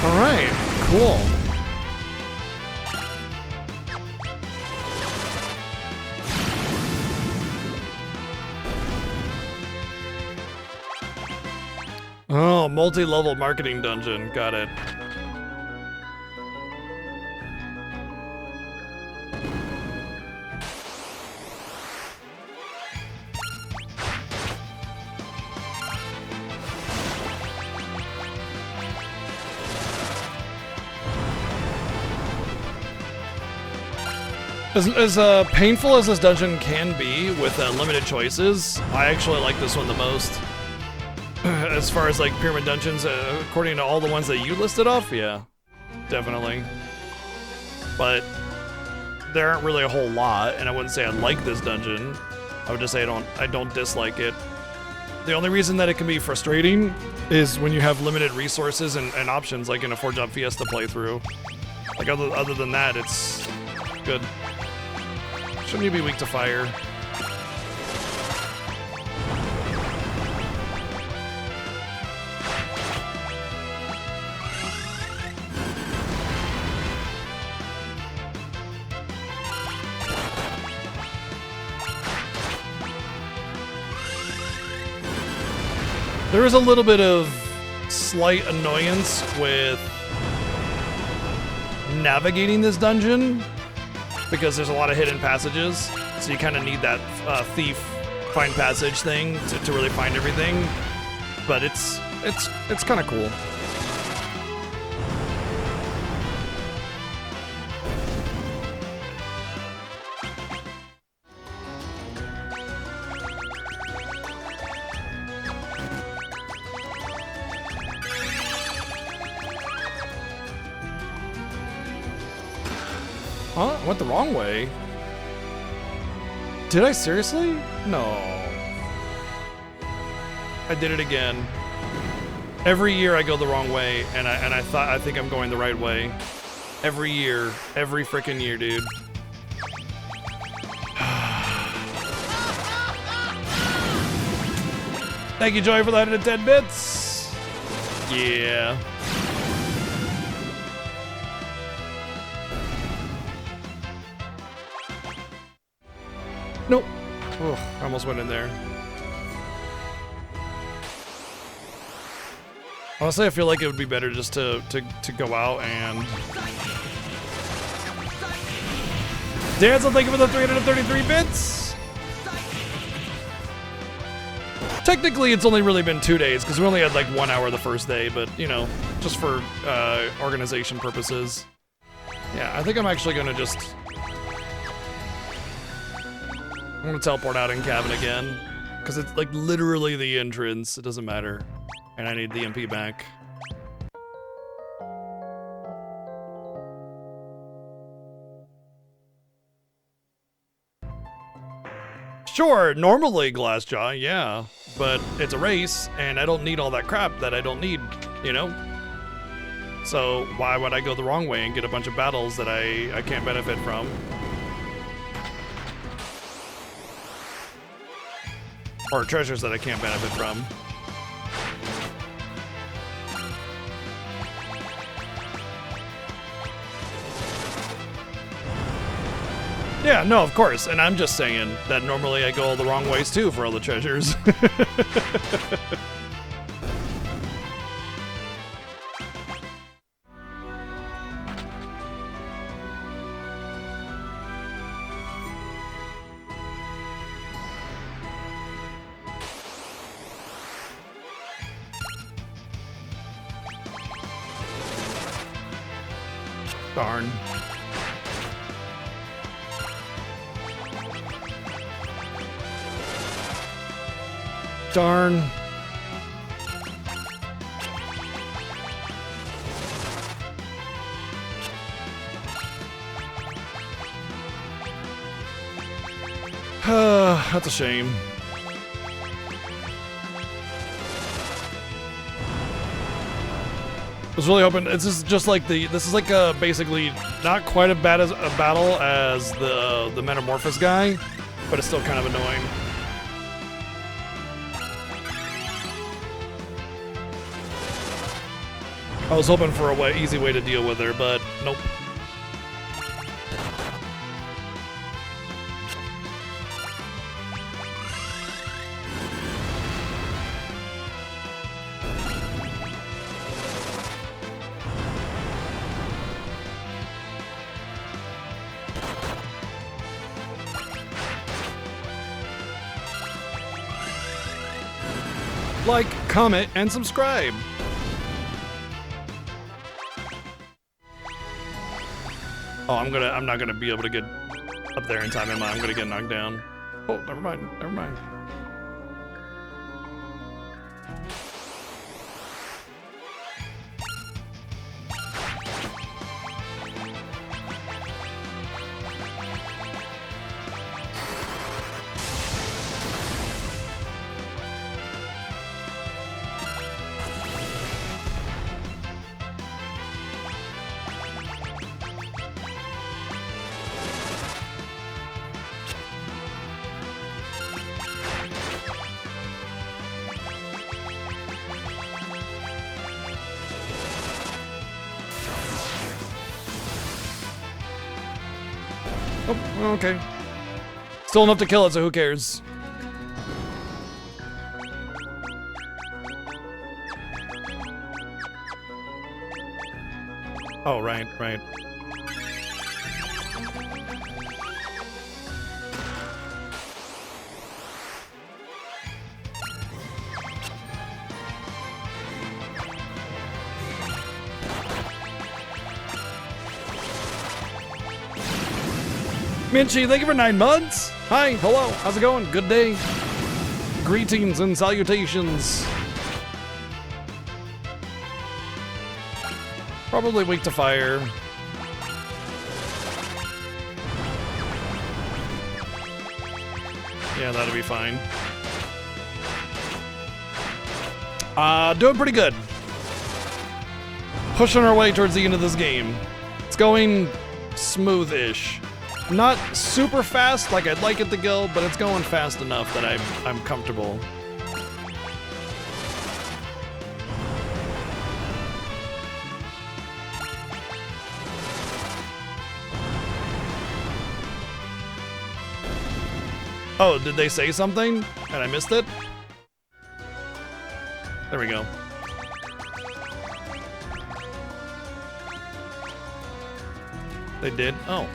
[SPEAKER 1] All right, cool. Oh, multi-level marketing dungeon. Got it. As painful as this dungeon can be with limited choices, I actually like this one the most. As far as like pyramid dungeons, according to all the ones that you listed off, yeah, definitely. But there aren't really a whole lot, and I wouldn't say I like this dungeon. I would just say I don't dislike it. The only reason that it can be frustrating is when you have limited resources and options, like in a 4-job Fiesta playthrough. Like other than that, it's good. Shouldn't you be weak to fire? There is a little bit of slight annoyance with navigating this dungeon because there's a lot of hidden passages, so you kind of need that thief find passage thing to really find everything. But it's kind of cool. Huh? I went the wrong way. Did I seriously? No. I did it again. Every year I go the wrong way, and I think I'm going the right way. Every year, every freaking year, dude. Thank you, Joy, for the 110 bits. Yeah. Nope. Ugh, I almost went in there. Honestly, I feel like it would be better just to go out and... Dancel, thank you for the 333 bits! Technically, it's only really been 2 days, because we only had like 1 hour the first day, but, you know, just for organization purposes. Yeah, I think I'm actually gonna just... I'm gonna teleport out in cabin again, because it's like literally the entrance, it doesn't matter. And I need the MP back. Sure, normally Glassjaw, yeah. But it's a race, and I don't need all that crap that I don't need, you know? So why would I go the wrong way and get a bunch of battles that I can't benefit from? Or treasures that I can't benefit from. Yeah, no, of course. And I'm just saying that normally I go all the wrong ways too for all the treasures. Darn. Darn. That's a shame. I was really hoping this is just like this is like basically not quite as bad as a battle as the Metamorphosis guy, but it's still kind of annoying. I was hoping for a easy way to deal with her, but nope. Like, comment, and subscribe. Oh, I'm not gonna be able to get up there in time, am I? I'm gonna get knocked down. Oh, never mind, never mind. Oh, okay. Still enough to kill it, so who cares? Oh, right, right. Minchi, thank you for 9 months. Hi, hello, how's it going? Good day. Greetings and salutations. Probably weak to fire. Yeah, that'll be fine. Doing pretty good. Pushing our way towards the end of this game. It's going smooth-ish. Not super fast like I'd like it to go, but it's going fast enough that I'm comfortable. Oh, did they say something and I missed it? There we go. They did? Oh.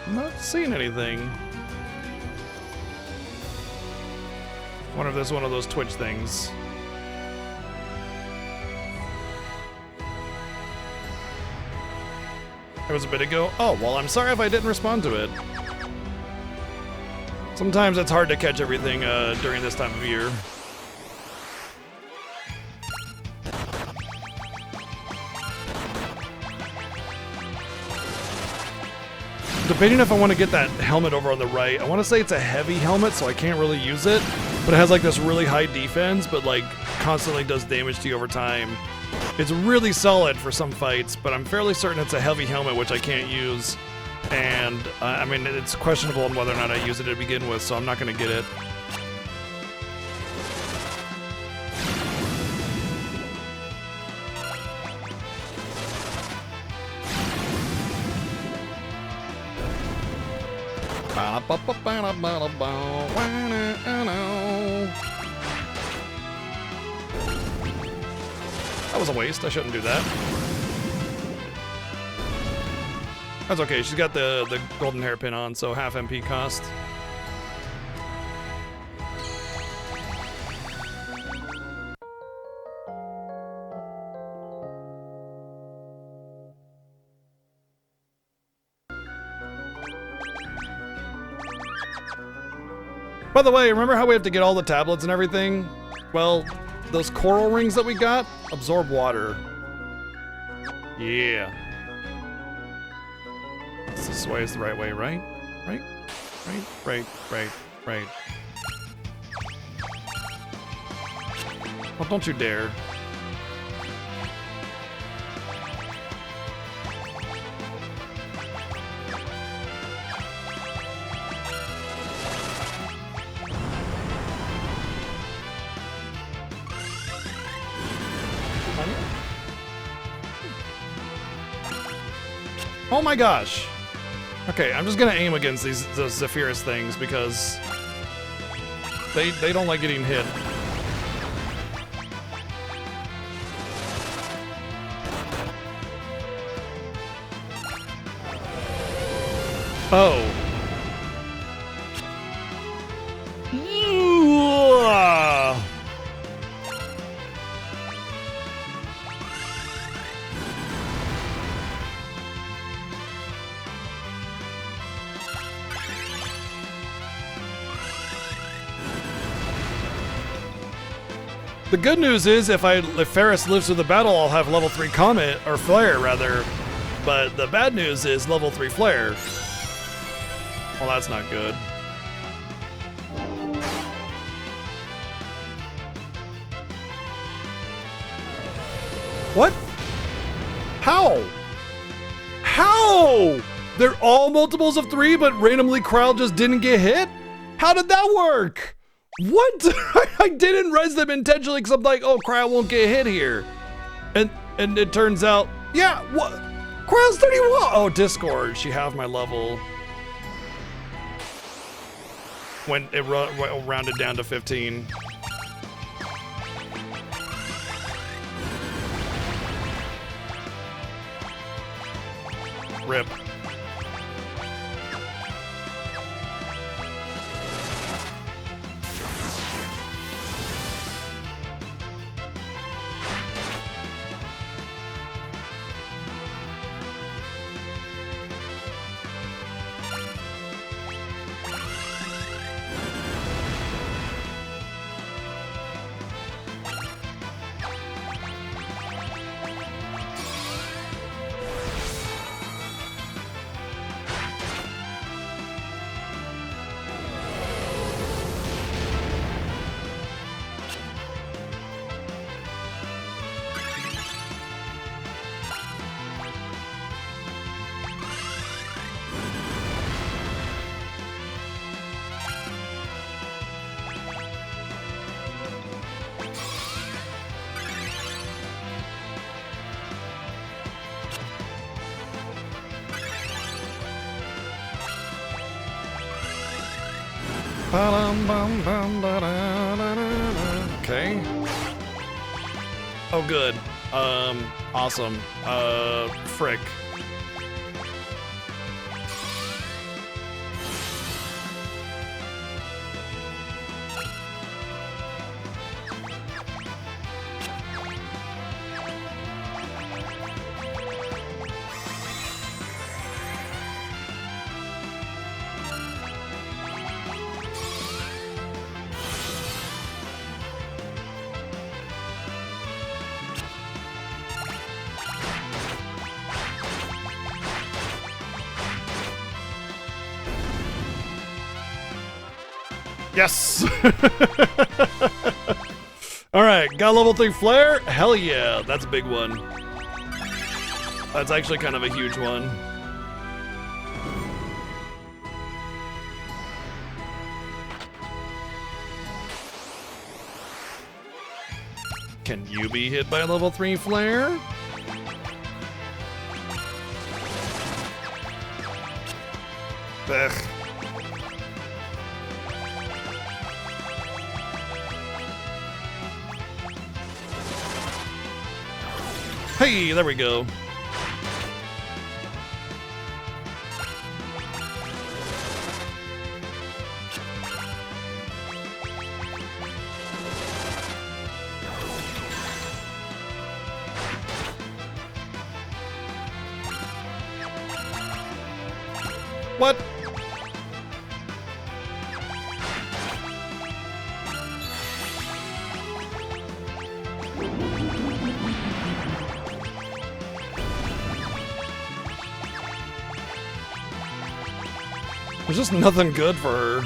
[SPEAKER 1] I'm not seeing anything. Wonder if there's one of those Twitch things. It was a bit ago. Oh, well, I'm sorry if I didn't respond to it. Sometimes it's hard to catch everything during this time of year. Debating if I want to get that helmet over on the right. I want to say it's a heavy helmet, so I can't really use it. But it has like this really high defense, but like constantly does damage to you over time. It's really solid for some fights, but I'm fairly certain it's a heavy helmet, which I can't use. And, I mean, it's questionable on whether or not I use it to begin with, so I'm not going to get it. That was a waste. I shouldn't do that. That's okay. She's got the golden hairpin on, so half MP cost. By the way, remember how we have to get all the tablets and everything? Well, those coral rings that we got absorb water. Yeah. This way is the right way, right? Right? Right. Oh, don't you dare. Oh my gosh. Okay, I'm just gonna aim against those Zephyrus things because they don't like getting hit. Oh. The good news is if Ferris lives through the battle, I'll have level 3 Comet, or Flare rather. But the bad news is level 3 Flare. Well, that's not good. What? How? How? They're all multiples of 3, but randomly Kryle just didn't get hit? How did that work? What? I didn't res them intentionally because I'm like, oh, Kryle won't get hit here. And it turns out, yeah, what? Kryle's 31. Oh, Discord, she halved my level. When it rounded down to 15. Rip. Okay. Oh, good. Awesome. Frick. Yes! Alright, got level 3 flare? Hell yeah, that's a big one. That's actually kind of a huge one. Can you be hit by a level 3 flare? Ugh. Hey, there we go. What? There's just nothing good for her.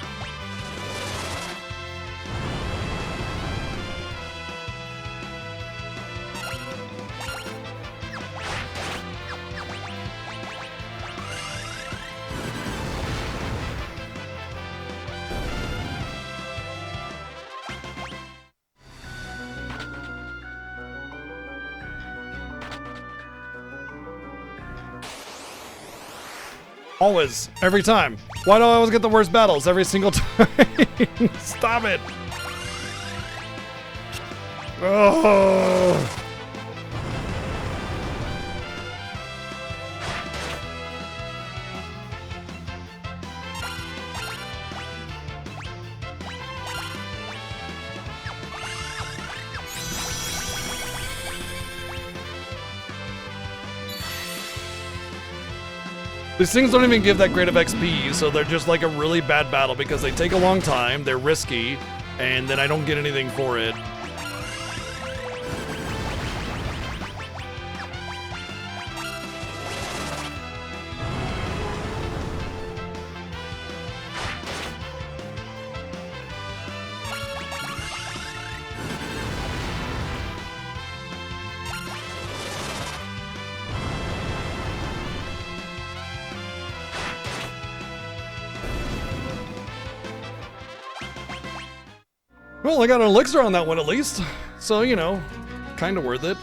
[SPEAKER 1] Always. Every time. Why do I always get the worst battles every single time? Stop it. Oh. These things don't even give that great of XP, so they're just like a really bad battle because they take a long time, they're risky, and then I don't get anything for it. Well, I got an elixir on that one at least, so, you know, kind of worth it.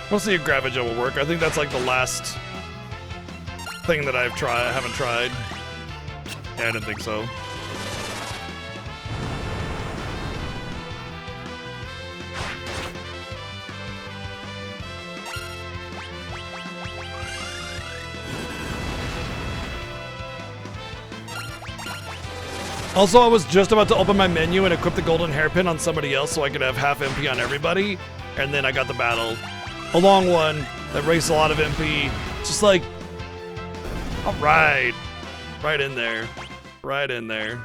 [SPEAKER 1] We'll see if Gravagen will work. I think that's like the last thing that I haven't tried. Yeah, I didn't think so. Also, I was just about to open my menu and equip the golden hairpin on somebody else so I could have half MP on everybody, and then I got the battle. A long one that raised a lot of MP. Just like, all right, right in there, right in there.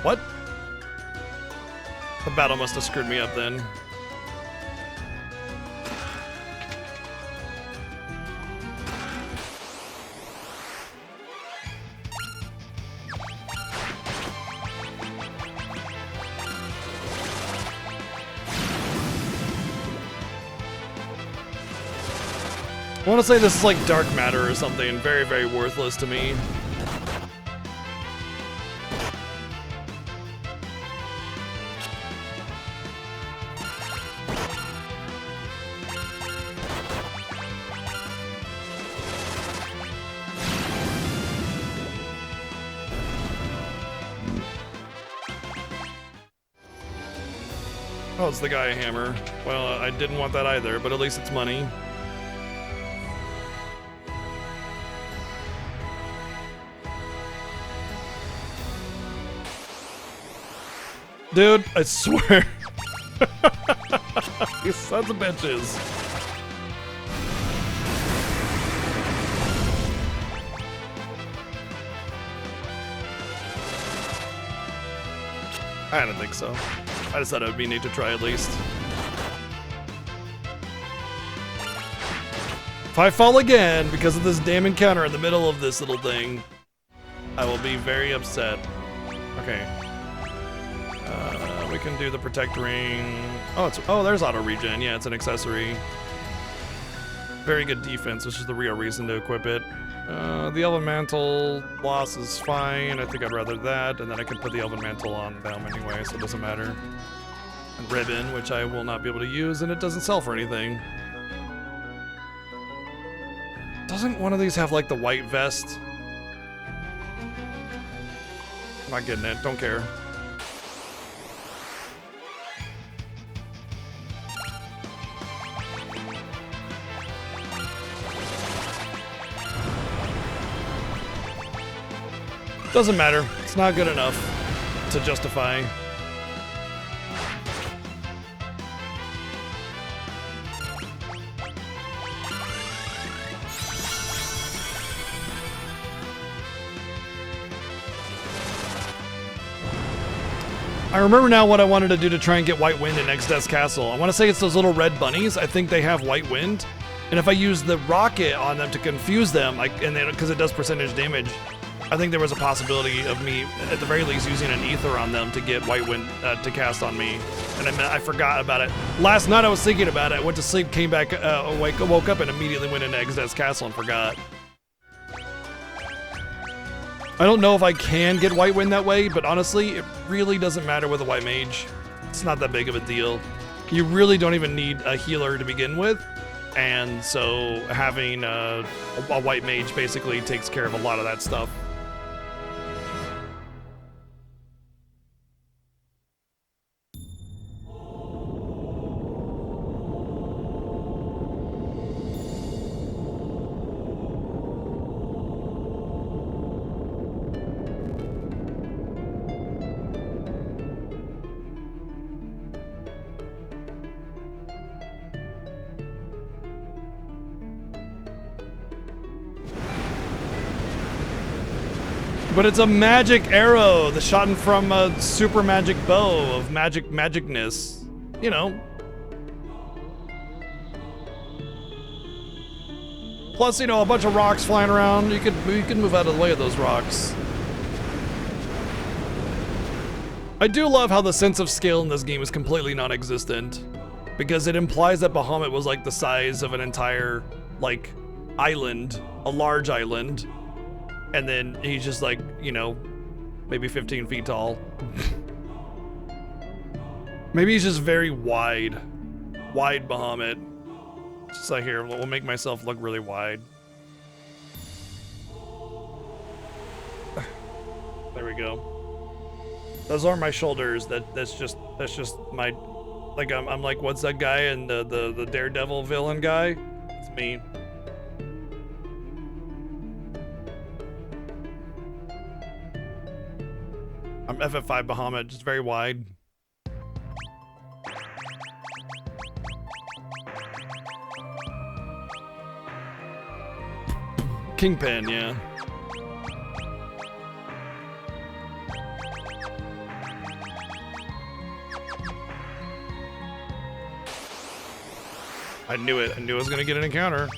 [SPEAKER 1] What? The battle must have screwed me up then. I want to say this is like dark matter or something, very, very worthless to me. Oh, it's the Gaia hammer. Well, I didn't want that either, but at least it's money. Dude, I swear. You sons of bitches. I don't think so. I just thought it would be neat to try at least. If I fall again because of this damn encounter in the middle of this little thing, I will be very upset. Okay. We can do the protect ring. Oh, there's auto regen. Yeah, it's an accessory. Very good defense, which is the real reason to equip it. The Elven Mantle loss is fine. I think I'd rather that, and then I can put the Elven Mantle on them anyway, so it doesn't matter. And Ribbon, which I will not be able to use, and it doesn't sell for anything. Doesn't one of these have like the white vest? I'm not getting it, don't care. Doesn't matter. It's not good enough to justify. I remember now what I wanted to do to try and get White Wind in Exdeath's Castle. I want to say it's those little red bunnies. I think they have White Wind. And if I use the rocket on them to confuse them, because it does percentage damage, I think there was a possibility of me, at the very least, using an ether on them to get White Wind to cast on me. And I forgot about it. Last night I was thinking about it. I went to sleep, came back, woke up, and immediately went into Exdeath's Castle and forgot. I don't know if I can get White Wind that way, but honestly, it really doesn't matter with a White Mage. It's not that big of a deal. You really don't even need a healer to begin with. And so having a White Mage basically takes care of a lot of that stuff. But it's a magic arrow, the shot from a super magic bow of magicness. You know. Plus, you know, a bunch of rocks flying around. You could move out of the way of those rocks. I do love how the sense of scale in this game is completely non-existent, because it implies that Bahamut was like the size of an entire, like, island, a large island. And then he's just like, you know, maybe 15 feet tall. Maybe he's just very wide. Wide Bahamut. Just like here, we'll make myself look really wide. There we go. Those are my shoulders. That's just my, like I'm like, what's that guy in the Daredevil villain guy? It's me. I'm FF5 Bahamut, just very wide. Kingpin, yeah. I knew it. I knew I was gonna get an encounter.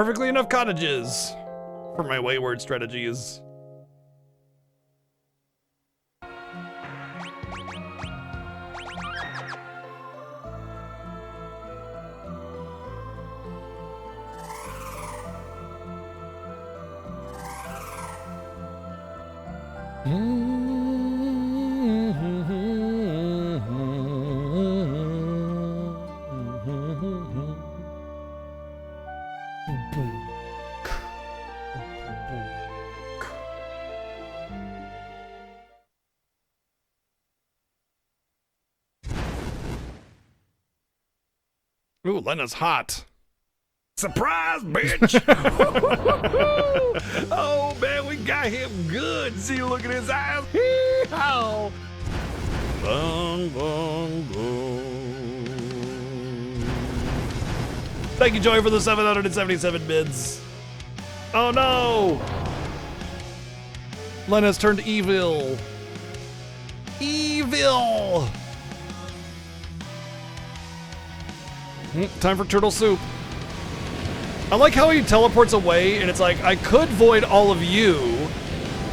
[SPEAKER 1] perfectly enough cottages for my wayward strategies. Ooh, Lena's hot. Surprise, bitch! Oh, man, we got him good. See, look at his eyes. Hee-haw. Bong, bong, bong. Thank you, Joey, for the 777 bids. Oh, no! Lena's turned evil. Evil! Time for turtle soup. I like how he teleports away and it's like, I could void all of you,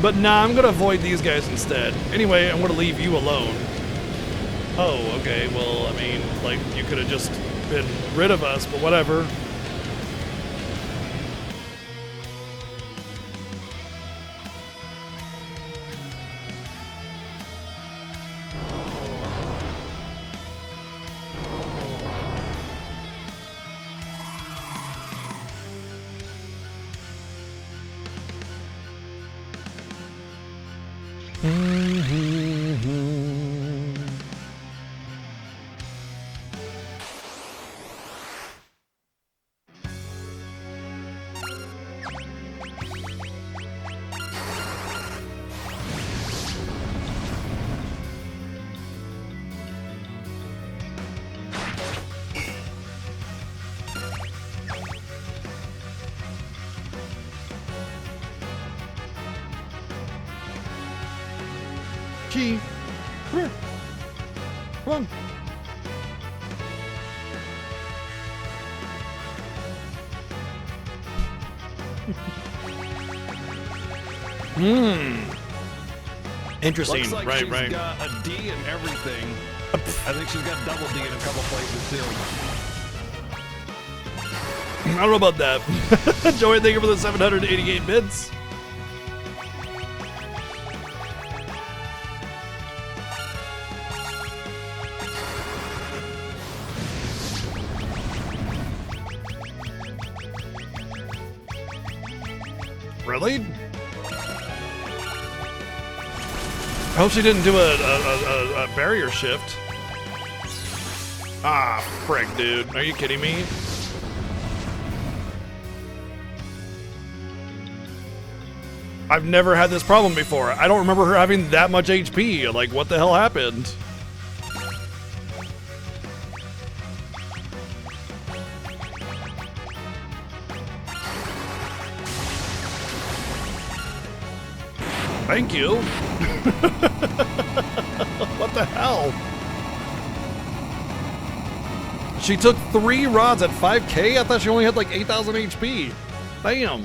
[SPEAKER 1] but nah, I'm gonna void these guys instead. Anyway, I'm gonna leave you alone. Oh, okay, well, I mean, like, you could have just been rid of us, but whatever. Key. Come here. Come on. Interesting.
[SPEAKER 4] Looks like
[SPEAKER 1] right,
[SPEAKER 4] she's
[SPEAKER 1] right.
[SPEAKER 4] got a D in everything. I think she's got double D in a couple places too.
[SPEAKER 1] I don't know about that. Joey, thank you for the 788 bits. Really? I hope she didn't do a barrier shift. Ah, frick, dude. Are you kidding me? I've never had this problem before. I don't remember her having that much HP. Like, what the hell happened? Thank you. What the hell? She took 3 rods at 5k? I thought she only had like 8,000 HP. Damn.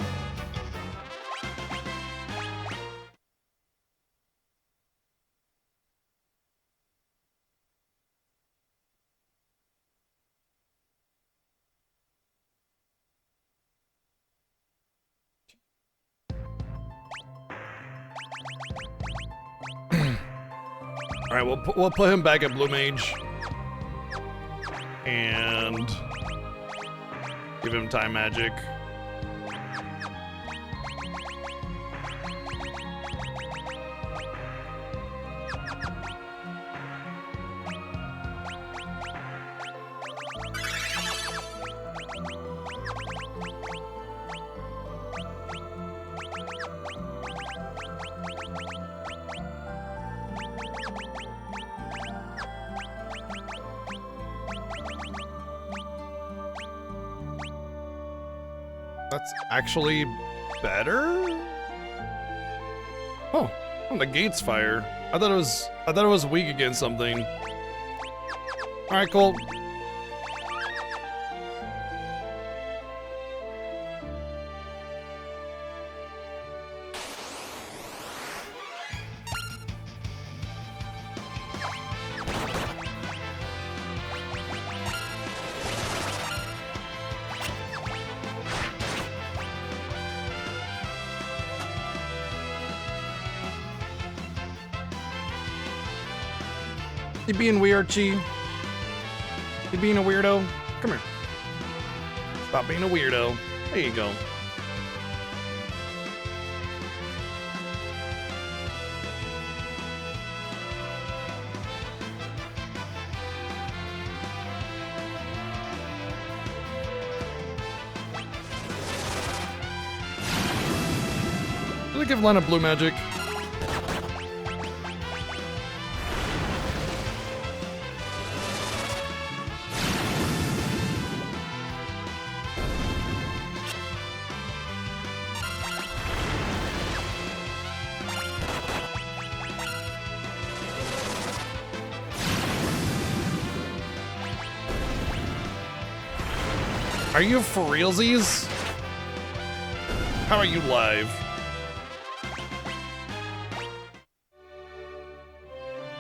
[SPEAKER 1] All right, we'll put him back at Blue Mage and give him Time Magic. That's actually better? Oh, the gates fire. I thought it was weak against something. All right, cool. You being weird, Chi? You being a weirdo? Come here. Stop being a weirdo. There you go. Did I give Lena blue magic? Are you for realsies? How are you live?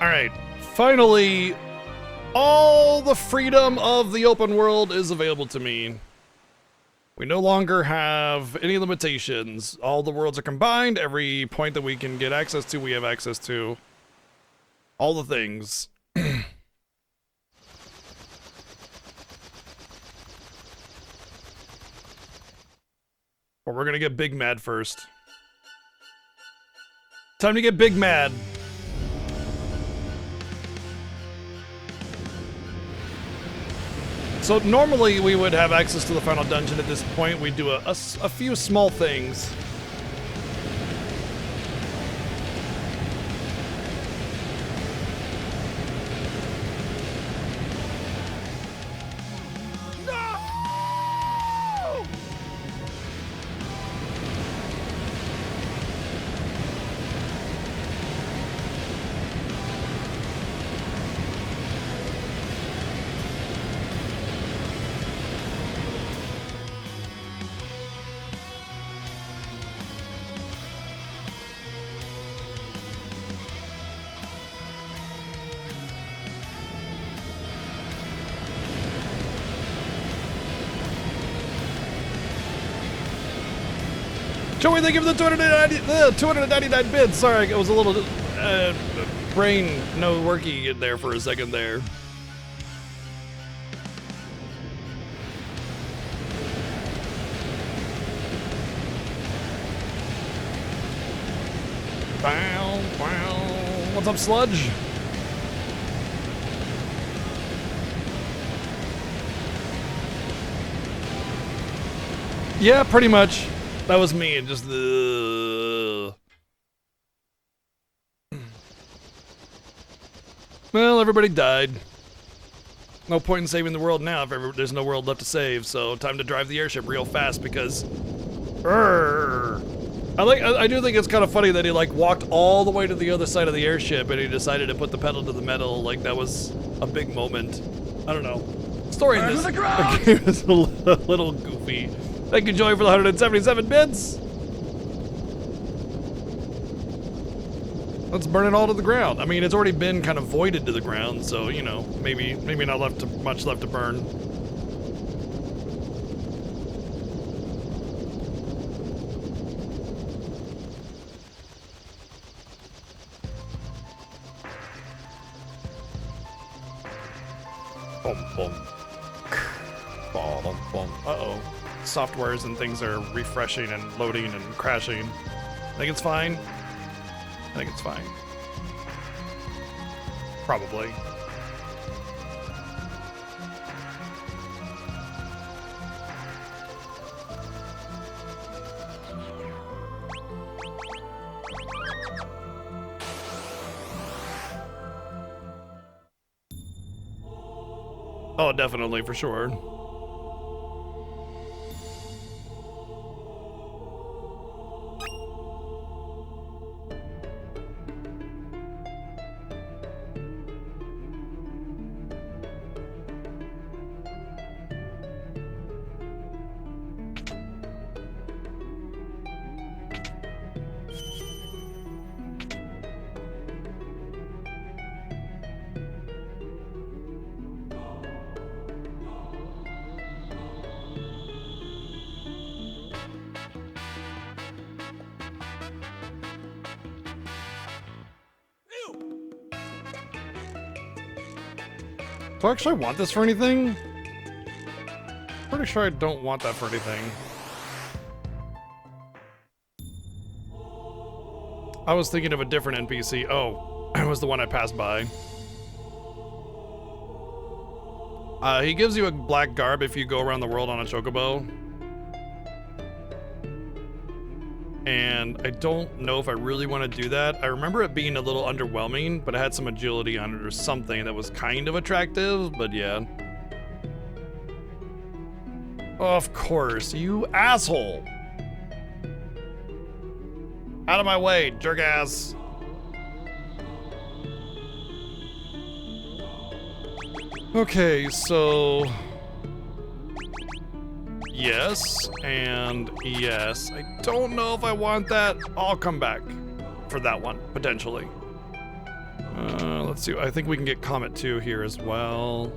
[SPEAKER 1] Alright, finally, all the freedom of the open world is available to me. We no longer have any limitations. All the worlds are combined. Every point that we can get access to, we have access to. All the things. But we're gonna get big mad first. Time to get big mad. So normally we would have access to the final dungeon at this point. We do a few small things. Joey, thank you for the 299 bits. Sorry, it was a little brain no worky in there for a second there. Bow, bow. What's up, Sludge? Yeah, pretty much. That was me, and just the. Well, everybody died. No point in saving the world now if there's no world left to save. So time to drive the airship real fast because. I do think it's kind of funny that he like walked all the way to the other side of the airship and he decided to put the pedal to the metal. Like that was a big moment. I don't know. Story in this game is a little goofy. Thank you, Joey, for the 177 bits. Let's burn it all to the ground. I mean, it's already been kind of voided to the ground, so you know, maybe not much left to burn. Boom, boom. Boom, boom. Uh-oh. Softwares and things are refreshing and loading and crashing. I think it's fine. I think it's fine. Probably. Oh, definitely, for sure. Do I actually want this for anything? Pretty sure I don't want that for anything. I was thinking of a different NPC. Oh, it was the one I passed by. He gives you a black garb if you go around the world on a chocobo. And I don't know if I really want to do that. I remember it being a little underwhelming, but it had some agility on it or something that was kind of attractive, but yeah. Of course, you asshole. Out of my way, jerk ass. Okay, so yes and yes. I don't know if I want that. I'll come back for that one, potentially. Let's see. I think we can get Comet 2 here as well.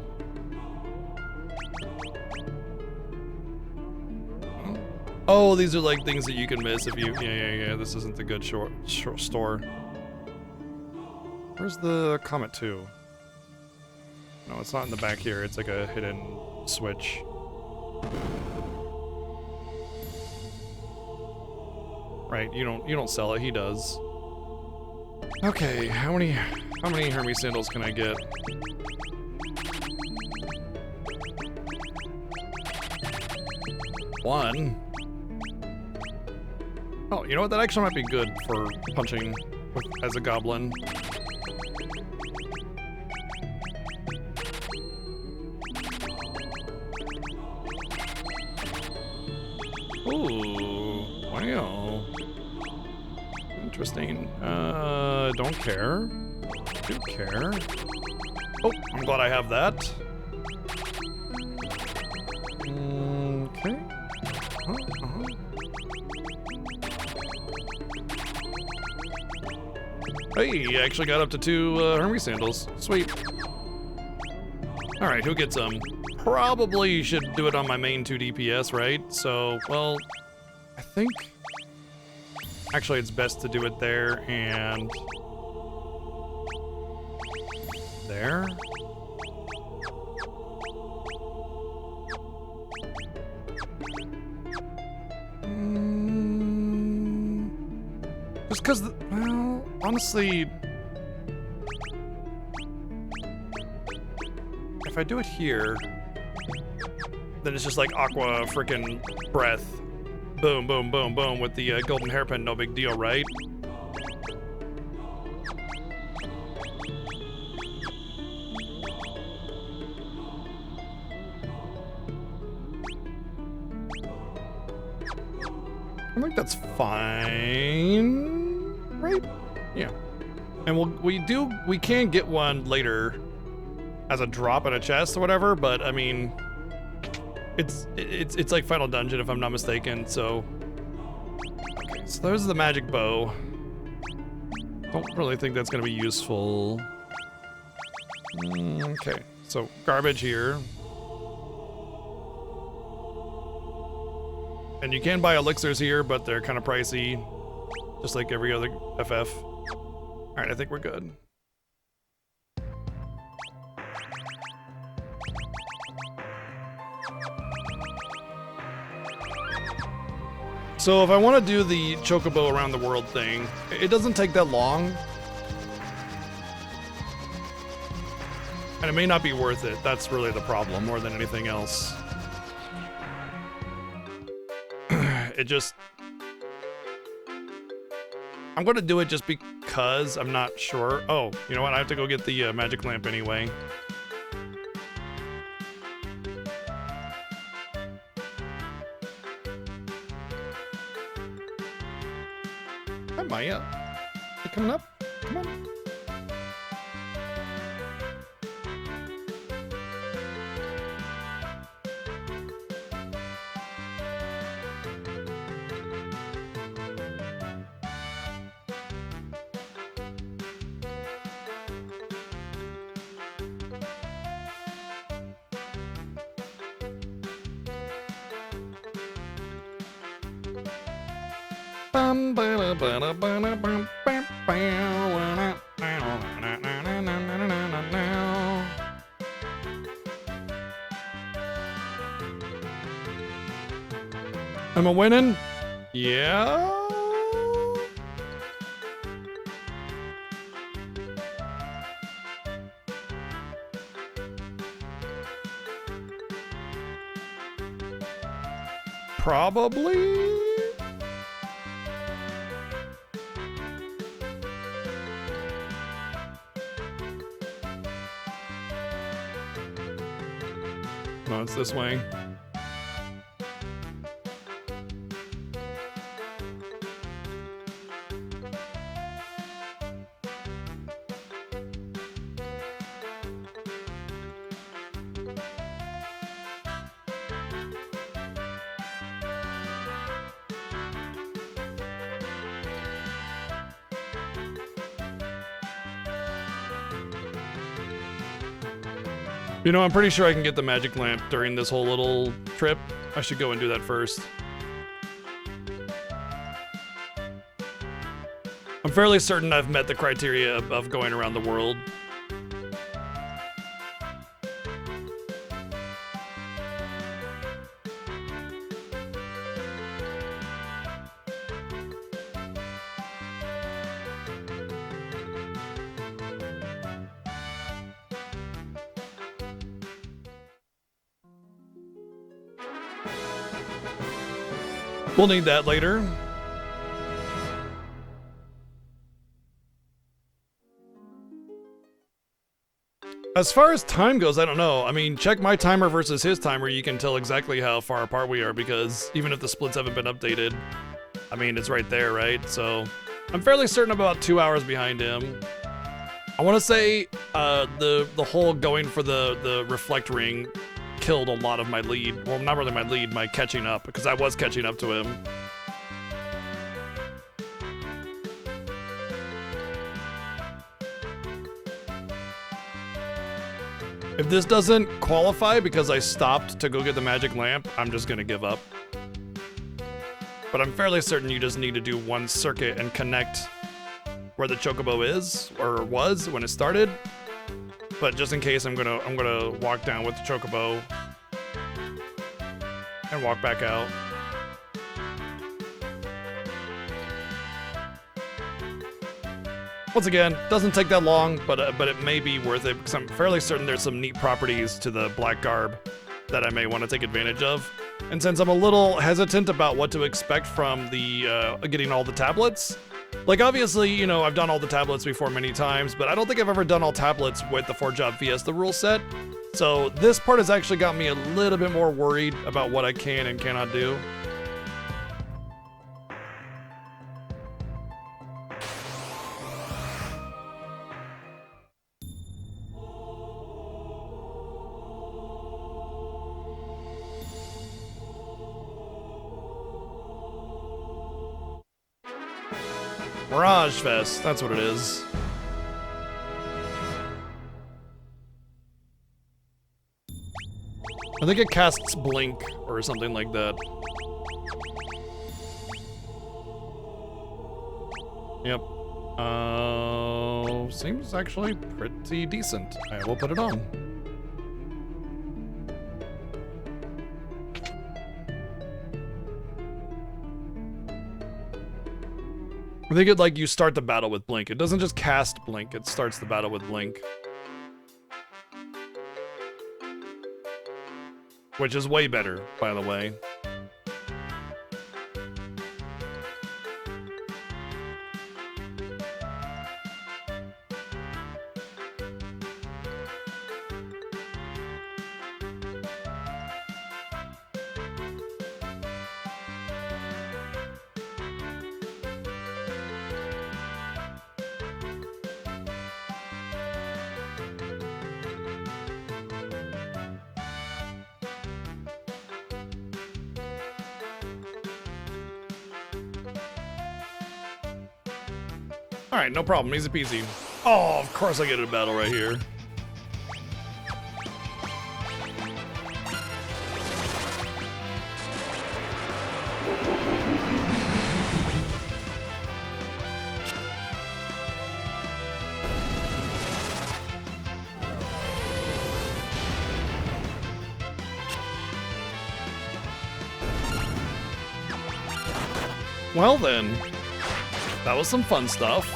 [SPEAKER 1] Oh, these are like things that you can miss if you... Yeah. This isn't the good short store. Where's the Comet 2? No, it's not in the back here. It's like a hidden switch. Right, you don't sell it. He does. Okay, how many Hermes sandals can I get? One. Oh, you know what? That actually might be good for punching as a goblin. Ooh, wow. Interesting. Don't care. Do care. Oh, I'm glad I have that. Okay. Hey, I actually got up to 2 Hermes sandals. Sweet. Alright, who gets them? Probably should do it on my main 2 DPS, right? So, well, I think... Actually, it's best to do it there and... there? Just because, well, honestly... If I do it here... Then it's just like Aqua frickin' breath. Boom, boom, boom, boom with the golden hairpin, no big deal, right? I think that's fine, right? Yeah. And we can get one later as a drop in a chest or whatever, but I mean, it's like Final Dungeon if I'm not mistaken, so. Okay, so there's the magic bow. Don't really think that's gonna be useful. Okay, so garbage here. And you can buy elixirs here, but they're kind of pricey, just like every other FF. All right, I think we're good. So if I want to do the chocobo around the world thing, it doesn't take that long. And it may not be worth it. That's really the problem more than anything else. It just... I'm going to do it just because I'm not sure. Oh, you know what? I have to go get the magic lamp anyway. Hi, Maya. You coming up? Come on. Am I winning? Yeah. Probably. No, it's this way. You know, I'm pretty sure I can get the magic lamp during this whole little trip. I should go and do that first. I'm fairly certain I've met the criteria of going around the world. We'll need that later. As far as time goes, I don't know. I mean, check my timer versus his timer. You can tell exactly how far apart we are because even if the splits haven't been updated, I mean, it's right there, right? So I'm fairly certain I'm about 2 hours behind him. I want to say the whole going for the reflect ring killed a lot of my lead. Well, not really my lead, my catching up, because I was catching up to him. If this doesn't qualify because I stopped to go get the magic lamp, I'm just gonna give up. But I'm fairly certain you just need to do one circuit and connect where the chocobo is, or was when it started. But just in case, I'm gonna walk down with the chocobo and walk back out. Once again, doesn't take that long, but it may be worth it because I'm fairly certain there's some neat properties to the black garb that I may want to take advantage of. And since I'm a little hesitant about what to expect from the getting all the tablets, like obviously, you know, I've done all the tablets before many times, but I don't think I've ever done all tablets with the 4-job Fiesta rule set. So this part has actually got me a little bit more worried about what I can and cannot do. Mirage Fest, that's what it is. I think it casts Blink or something like that. Yep. Seems actually pretty decent. I will put it on. I think it, like, you start the battle with Blink. It doesn't just cast Blink, it starts the battle with Blink. Which is way better, by the way. Alright, no problem. Easy peasy. Oh, of course I get a battle right here. Well then, that was some fun stuff.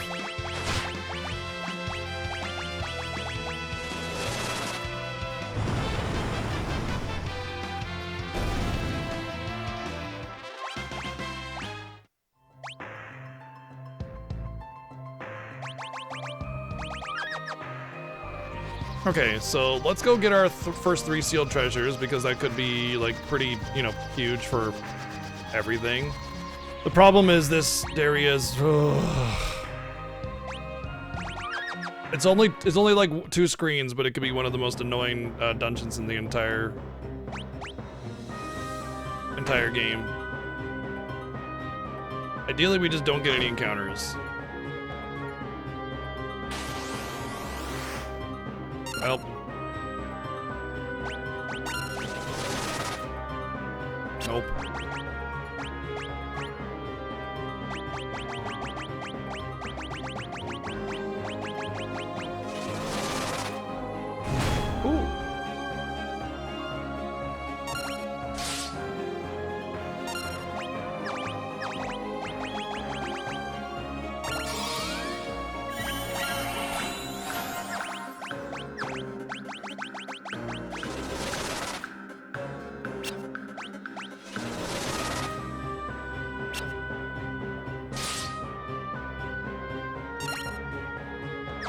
[SPEAKER 1] Okay, so let's go get our first 3 sealed treasures, because that could be like pretty, you know, huge for everything. The problem is this area is it's only like 2 screens, but it could be one of the most annoying dungeons in the entire game. Ideally, we just don't get any encounters. Well. Nope. Ooh.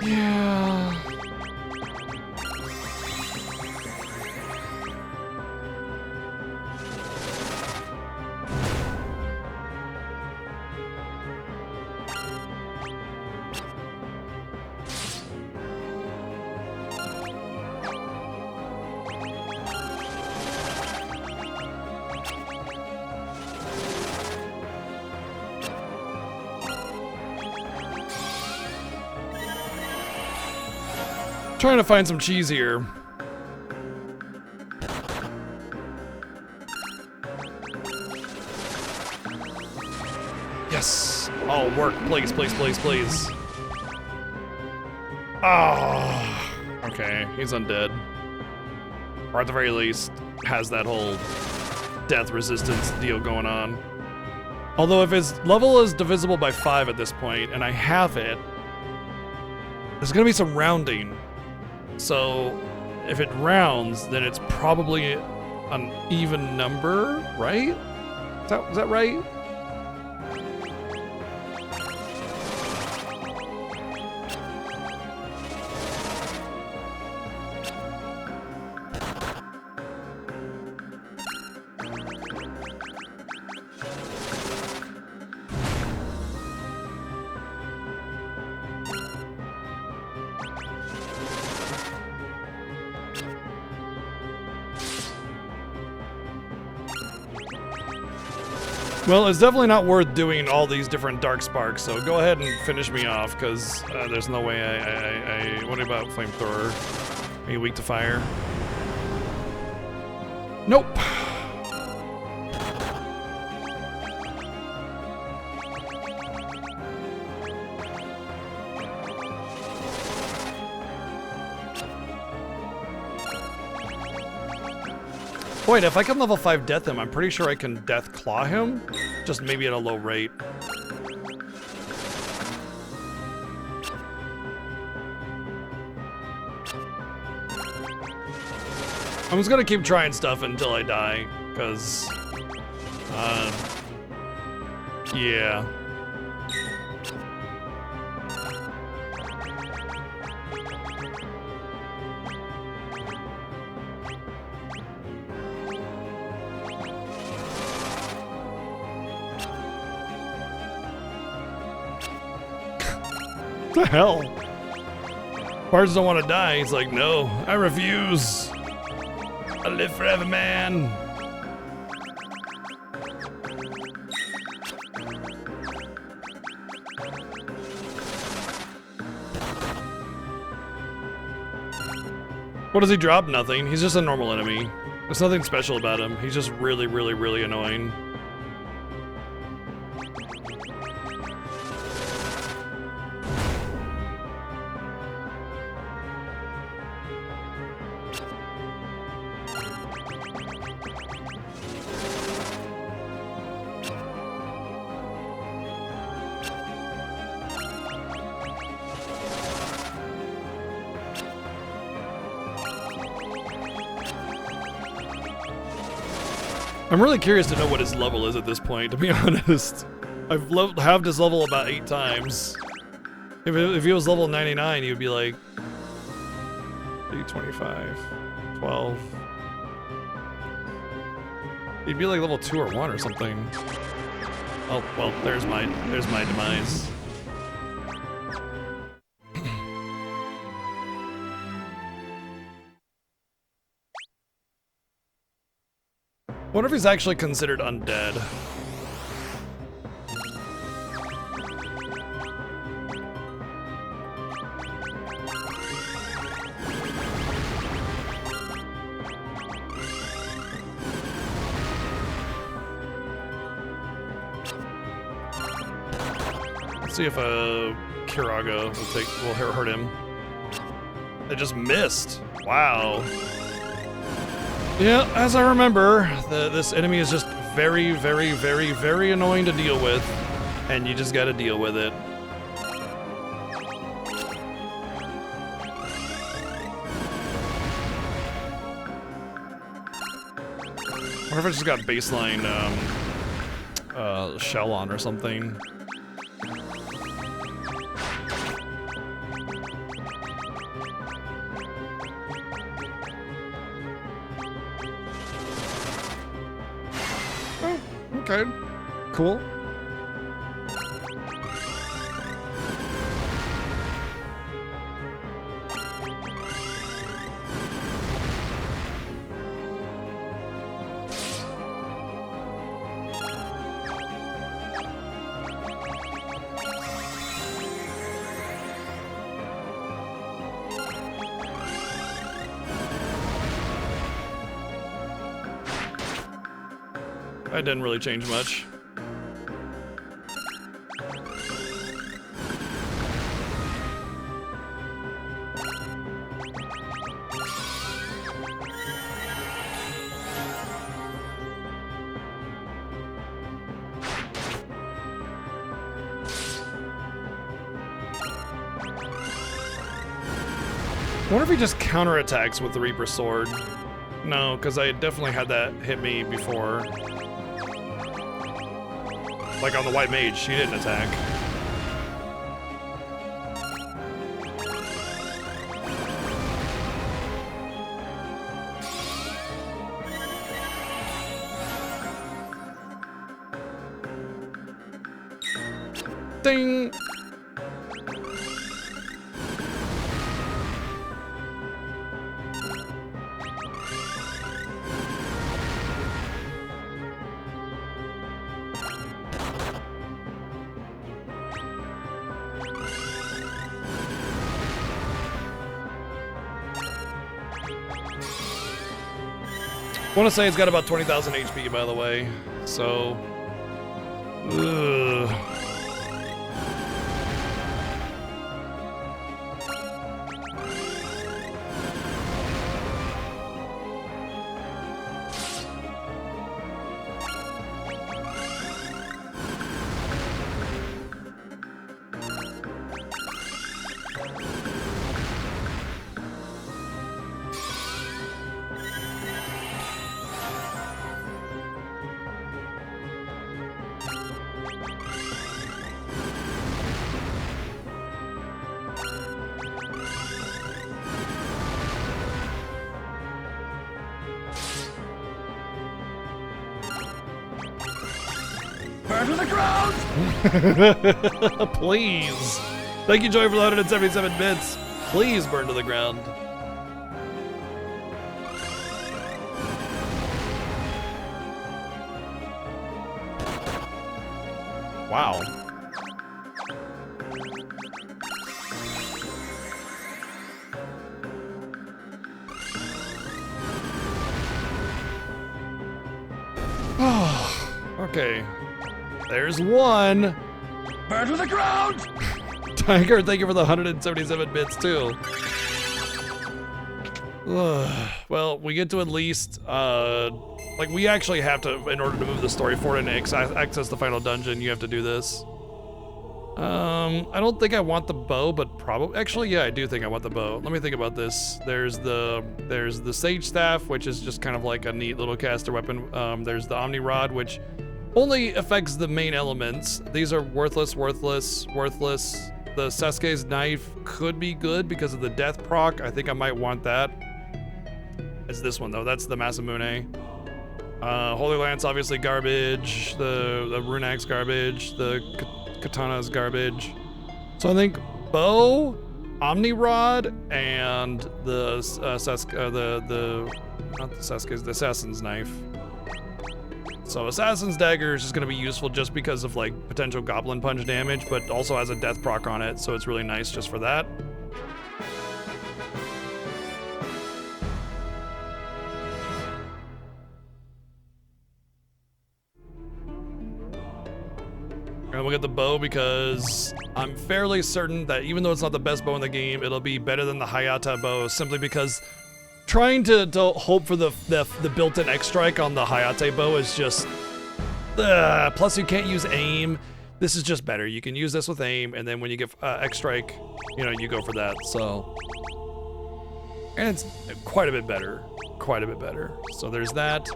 [SPEAKER 1] Yeah. Trying to find some cheese here. Yes. Oh, work, please, please, please, please. Oh. Okay, he's undead. Or at the very least, has that whole death resistance deal going on. Although if his level is divisible by 5 at this point, and I have it, there's gonna be some rounding. So, if it rounds, then it's probably an even number, right? Is that right? Well, it's definitely not worth doing all these different dark sparks, so go ahead and finish me off, because there's no way what about flamethrower? Are you weak to fire? Nope. Wait, if I can level 5 death him, I'm pretty sure I can death claw him, just maybe at a low rate. I'm just gonna keep trying stuff until I die, because, yeah. What the hell? Bards don't want to die. He's like, no, I refuse. I live forever, man. What does he drop? Nothing. He's just a normal enemy. There's nothing special about him. He's just really, really, really annoying. I'm really curious to know what his level is at this point, to be honest. I've halved his level about 8 times. If he was level 99, he would be like 825, 12. He'd be like level 2 or 1 or something. Oh, well, there's my demise. Wonder if he's actually considered undead. Let's see if Kiraga will hurt him. It just missed. Wow. Yeah, as I remember, this enemy is just very, very, very, very annoying to deal with, and you just gotta deal with it. What if I just got baseline shell on or something? Okay, cool. That didn't really change much. I wonder if he just counterattacks with the Reaper Sword. No, because I definitely had that hit me before. Like on the White Mage, she didn't attack. Ding! I want to say it's got about 20,000 HP, by the way. So, ugh.
[SPEAKER 2] Burn to the ground!
[SPEAKER 1] Please. Thank you, Joy, for the 177 bits. Please burn to the ground. Wow. Okay. There's one.
[SPEAKER 2] Burn to the ground!
[SPEAKER 1] Tiger, thank you for the 177 bits too. Well, we get to at least, like we actually have to, in order to move the story forward and access the final dungeon, you have to do this. I don't think I want the bow, but probably actually, yeah, I do think I want the bow. Let me think about this. There's the sage staff, which is just kind of like a neat little caster weapon. There's the omni rod, which only affects the main elements. These are worthless. The Sasuke's knife could be good because of the death proc. I think I might want that. It's this one though. That's the Masamune. Holy Lance, obviously garbage. The Rune Axe garbage. The Katana's garbage. So I think bow, Omni Rod, and the not the Sasuke's, the Assassin's knife. So Assassin's Dagger is just gonna be useful just because of like potential Goblin Punch damage, but also has a death proc on it, so it's really nice just for that. And we'll get the bow because I'm fairly certain that even though it's not the best bow in the game, it'll be better than the Hayata bow simply because trying to hope for the built-in X-Strike on the Hayate bow is just... plus you can't use aim. This is just better. You can use this with aim, and then when you get X-Strike, you know, you go for that, so... And it's quite a bit better. Quite a bit better. So there's that.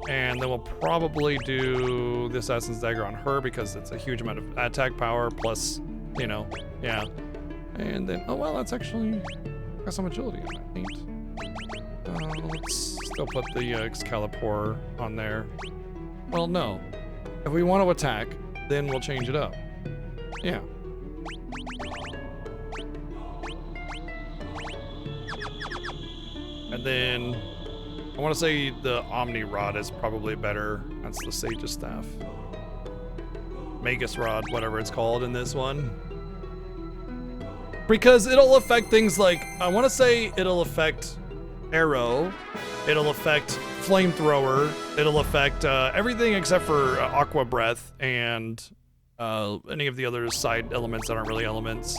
[SPEAKER 1] And then we'll probably do the Assassin's Dagger on her because it's a huge amount of attack power plus, you know, yeah. And then, oh well, that's actually got some agility on it. Neat. Let's still put the Excalibur on there. Well, no. If we want to attack, then we'll change it up. Yeah. And then I want to say the Omni Rod is probably better. That's the Sage's Staff. Magus Rod, whatever it's called in this one. Because it'll affect things like, I want to say it'll affect Arrow, it'll affect Flamethrower, it'll affect everything except for Aqua Breath and any of the other side elements that aren't really elements.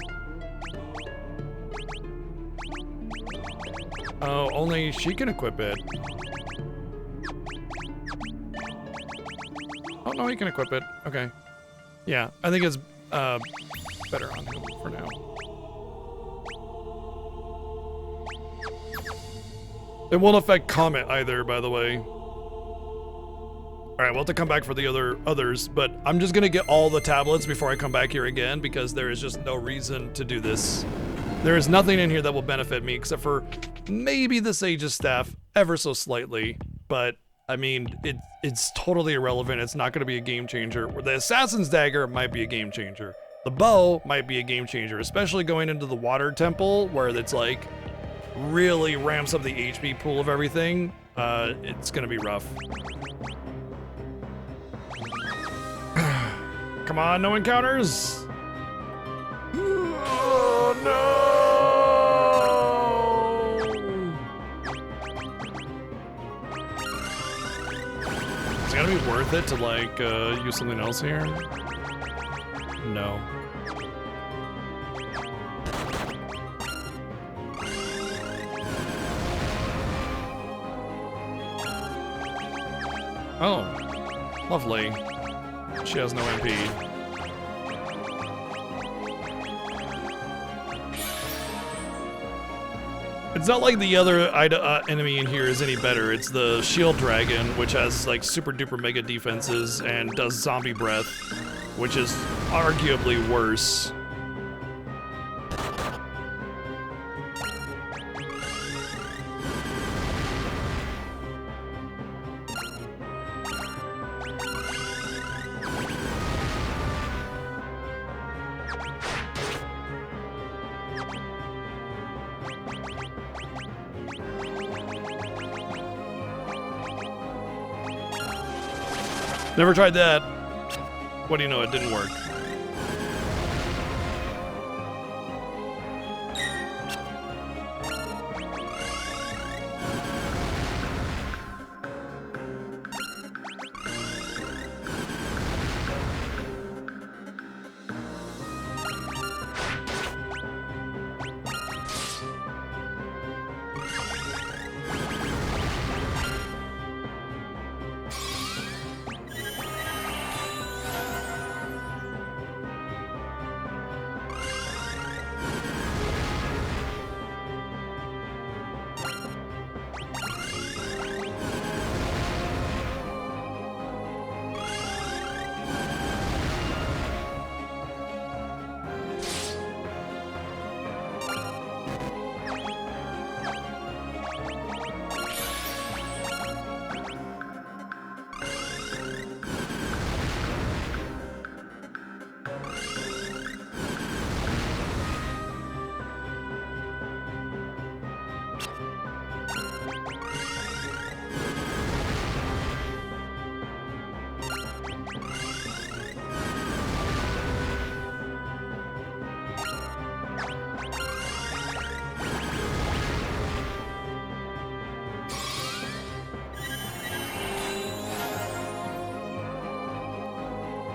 [SPEAKER 1] Oh, only she can equip it. Oh, no, he can equip it. Okay. Yeah, I think it's better on him for now. It won't affect Comet either, by the way. Alright, we'll have to come back for the others, but I'm just gonna get all the tablets before I come back here again because there is just no reason to do this. There is nothing in here that will benefit me except for maybe the Sage's Staff ever so slightly, but I mean, it's totally irrelevant. It's not going to be a game changer. The Assassin's Dagger might be a game changer. The bow might be a game changer, especially going into the water temple where it's like really ramps up the HP pool of everything. It's going to be rough. Come on, no encounters. Oh, no. It's gotta be worth it to like use something else here. No. Oh, lovely. She has no MP. It's not like the other enemy in here is any better. It's the Shield Dragon, which has like super duper mega defenses and does zombie breath, which is arguably worse. Never tried that. What do you know? It didn't work.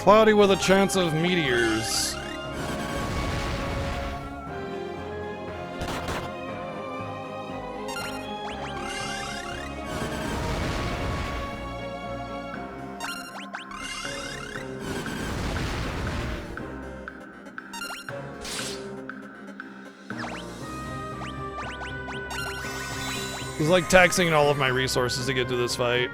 [SPEAKER 1] Cloudy with a chance of meteors. It's like taxing all of my resources to get to this fight.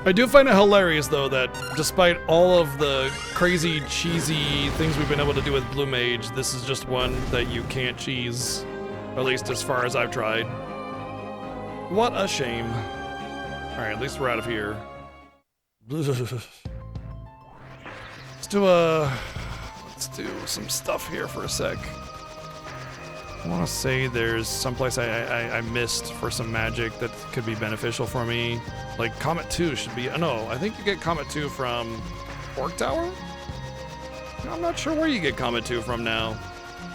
[SPEAKER 1] I do find it hilarious, though, that despite all of the crazy, cheesy things we've been able to do with Blue Mage, this is just one that you can't cheese. At least as far as I've tried. What a shame. Alright, at least we're out of here. Let's do some stuff here for a sec. I want to say there's someplace I missed for some magic that could be beneficial for me. Like Comet 2 should be, no, I think you get Comet 2 from Fork Tower? I'm not sure where you get Comet 2 from now.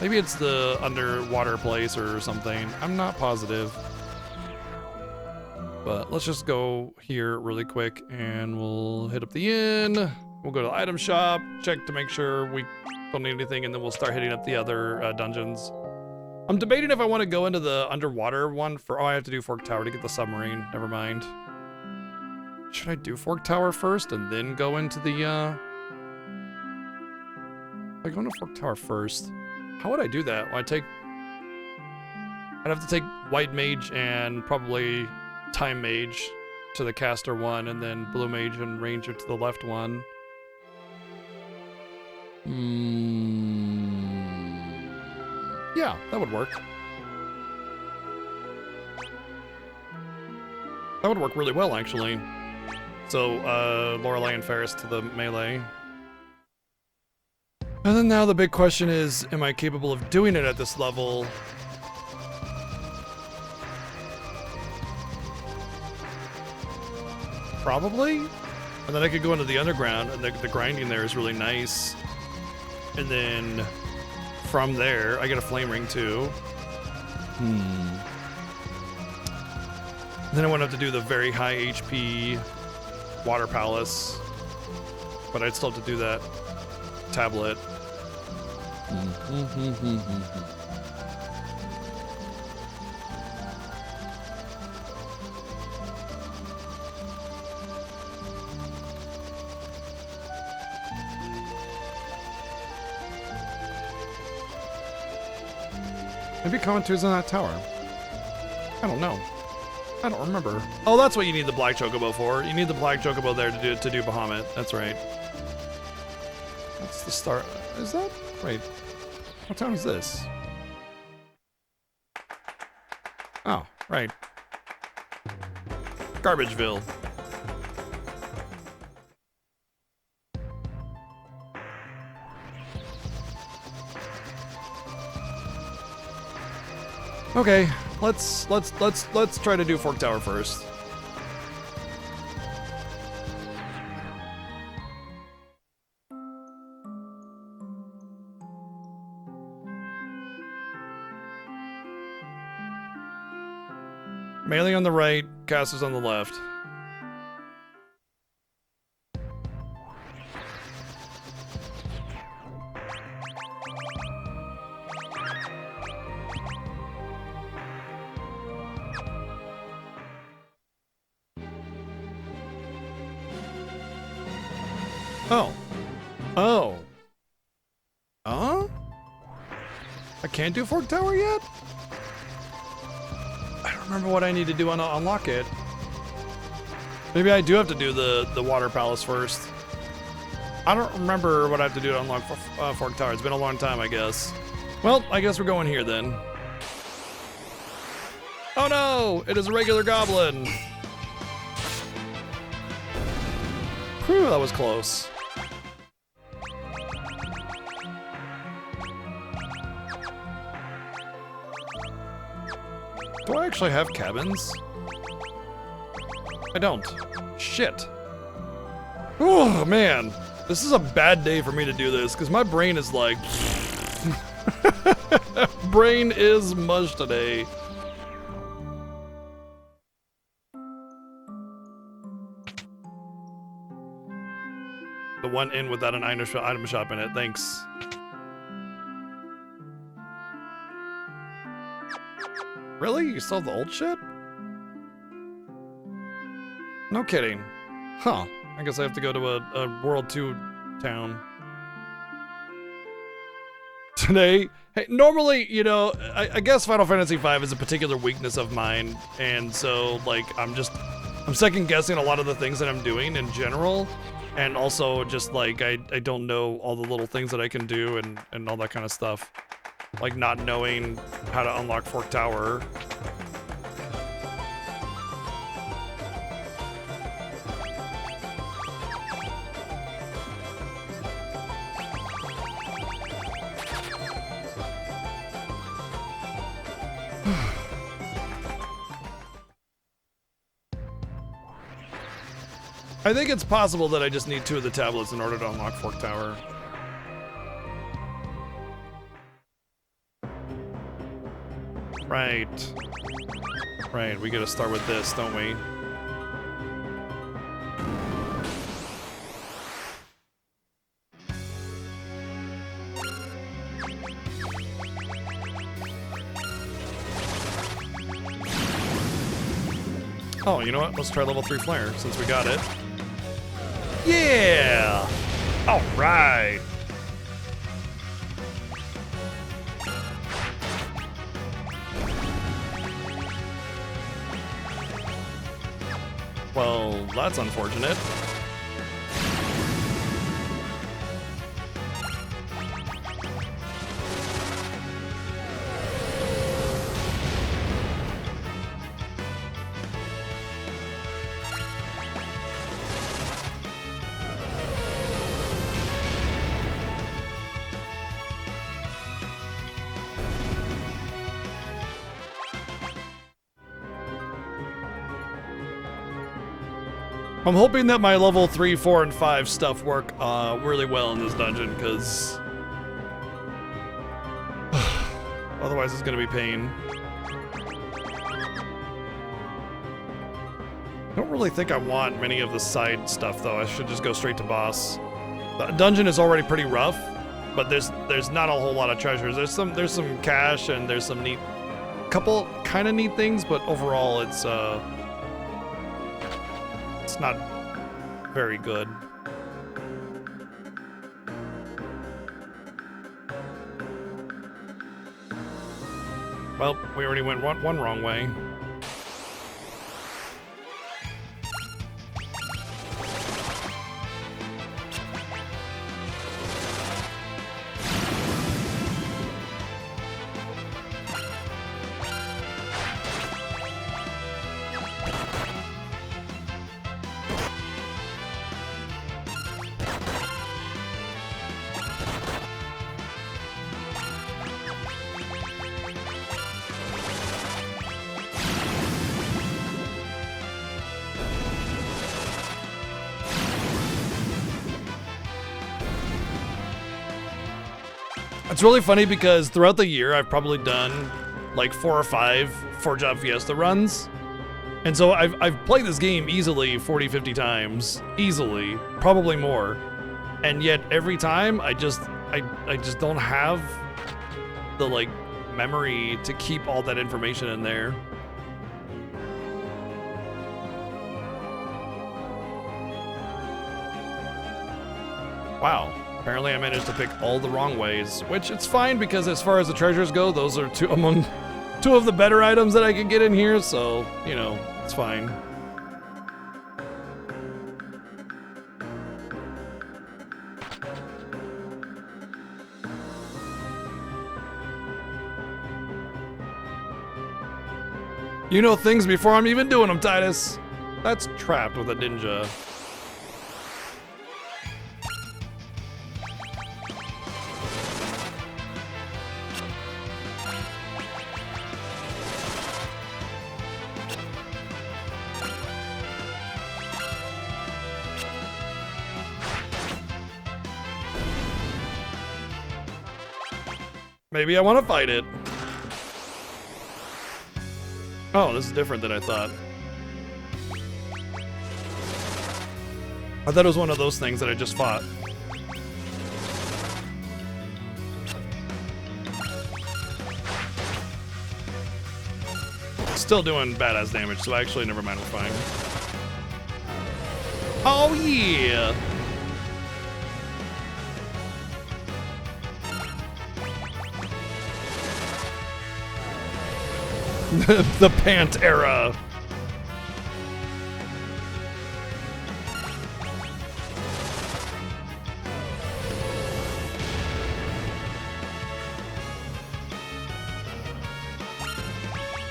[SPEAKER 1] Maybe it's the underwater place or something. I'm not positive. But let's just go here really quick and we'll hit up the inn. We'll go to the item shop, check to make sure we don't need anything, and then we'll start hitting up the other dungeons. I'm debating if I want to go into the underwater one for, oh, I have to do Fork Tower to get the submarine. Never mind. Should I do Fork Tower first and then go into the, if I go into Fork Tower first, how would I do that? I'd have to take White Mage and probably Time Mage to the caster one, and then Blue Mage and Ranger to the left one. Yeah, that would work. That would work really well, actually. So, Lorelei and Ferris to the melee. And then now the big question is, am I capable of doing it at this level? Probably. And then I could go into the underground, and the grinding there is really nice. And then from there, I get a flame ring too. Then I won't have to do the very high HP water palace, but I'd still have to do that tablet. Maybe Comet 2's in that tower. I don't know. I don't remember. Oh, that's what you need the Black Chocobo for. You need the Black Chocobo there to do Bahamut. That's right. That's the start. Is that? Wait. What time is this? Oh, right. Garbageville. Okay, let's try to do Fork Tower first. Melee on the right, casters on the left. Oh. Oh. I can't do Fork Tower yet? I don't remember what I need to do to unlock it. Maybe I do have to do the Water Palace first. I don't remember what I have to do to unlock Fork Tower. It's been a long time, I guess. Well, I guess we're going here then. Oh no! It is a regular goblin! Whew, that was close. Do I actually have cabins? I don't. Shit. Oh, man. This is a bad day for me to do this, because my brain is like... brain is mush today. The one in without an item shop in it. Thanks. Really? You still have the old shit? No kidding. Huh. I guess I have to go to a World 2 town. Today, hey, normally, you know, I guess Final Fantasy V is a particular weakness of mine, and so, like, I'm second guessing a lot of the things that I'm doing in general, and also just, like, I don't know all the little things that I can do and all that kind of stuff. Like, not knowing how to unlock Fork Tower. I think it's possible that I just need 2 of the tablets in order to unlock Fork Tower. Right. Right, we gotta start with this, don't we? Oh, you know what? Let's try level 3 flare since we got it. Yeah! All right. Well, that's unfortunate. I'm hoping that my level 3, 4, and 5 stuff work really well in this dungeon, because otherwise it's gonna be pain. I don't really think I want many of the side stuff, though. I should just go straight to boss. The dungeon is already pretty rough, but there's not a whole lot of treasures. There's some cash and there's some couple kind of neat things, but overall it's not very good. Well, we already went one wrong way. It's really funny because throughout the year, I've probably done like 4 or 5 4-job Fiesta runs. And so I've played this game easily 40, 50 times. Easily. Probably more. And yet every time, I just don't have the like memory to keep all that information in there. Wow. Apparently I managed to pick all the wrong ways, which it's fine because as far as the treasures go, those are two of the better items that I can get in here, so, you know, it's fine. You know things before I'm even doing them, Titus. That's trapped with a ninja. Maybe I want to fight it. Oh, this is different than I thought. I thought it was one of those things that I just fought. Still doing badass damage, so actually, never mind, we're fine. Oh, yeah! The pant era.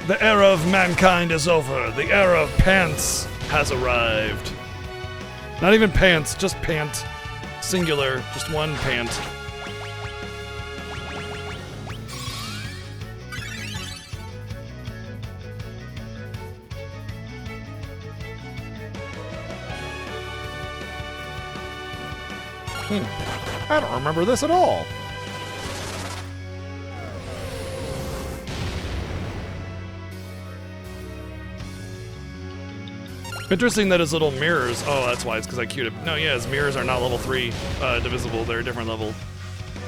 [SPEAKER 1] The era of mankind is over. The era of pants has arrived. Not even pants, just pant. Singular, just one pant. I don't remember this at all. Interesting that his little mirrors. Oh, that's why. It's because I queued it. No, yeah, his mirrors are not level 3 divisible. They're a different level.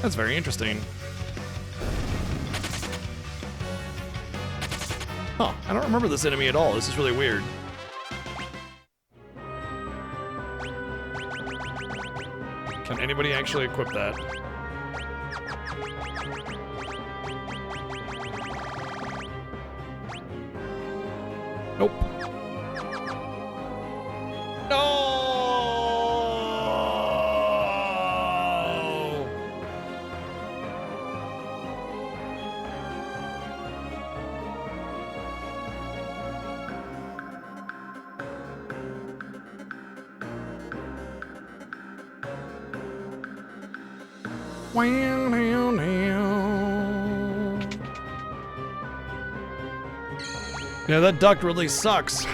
[SPEAKER 1] That's very interesting. Huh. I don't remember this enemy at all. This is really weird. Can anybody actually equip that? Nope. No! Wow, now, now. Yeah, that duck really sucks.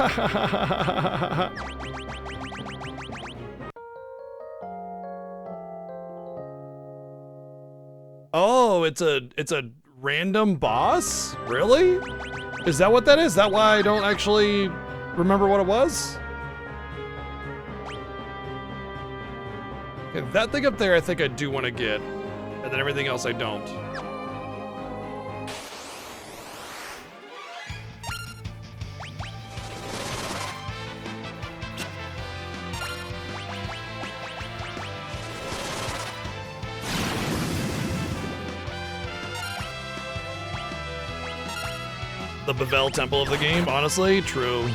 [SPEAKER 1] Oh, it's a random boss? Really? Is that what that is? Is that why I don't actually remember what it was? Okay, that thing up there I think I do want to get. And then everything else I don't. The Bavel Temple of the game, honestly, true.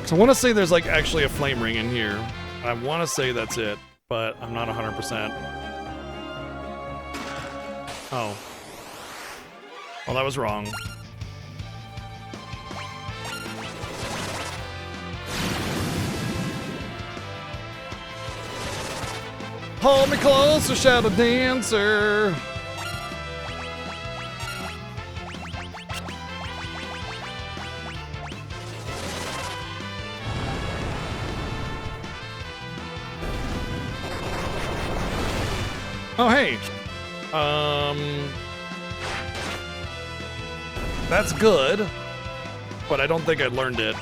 [SPEAKER 1] So I want to say there's like actually a flame ring in here. I want to say that's it, but I'm not 100%. Oh. Well, that was wrong. Hold me closer, Shadow Dancer. Oh, hey. That's good, but I don't think I learned it.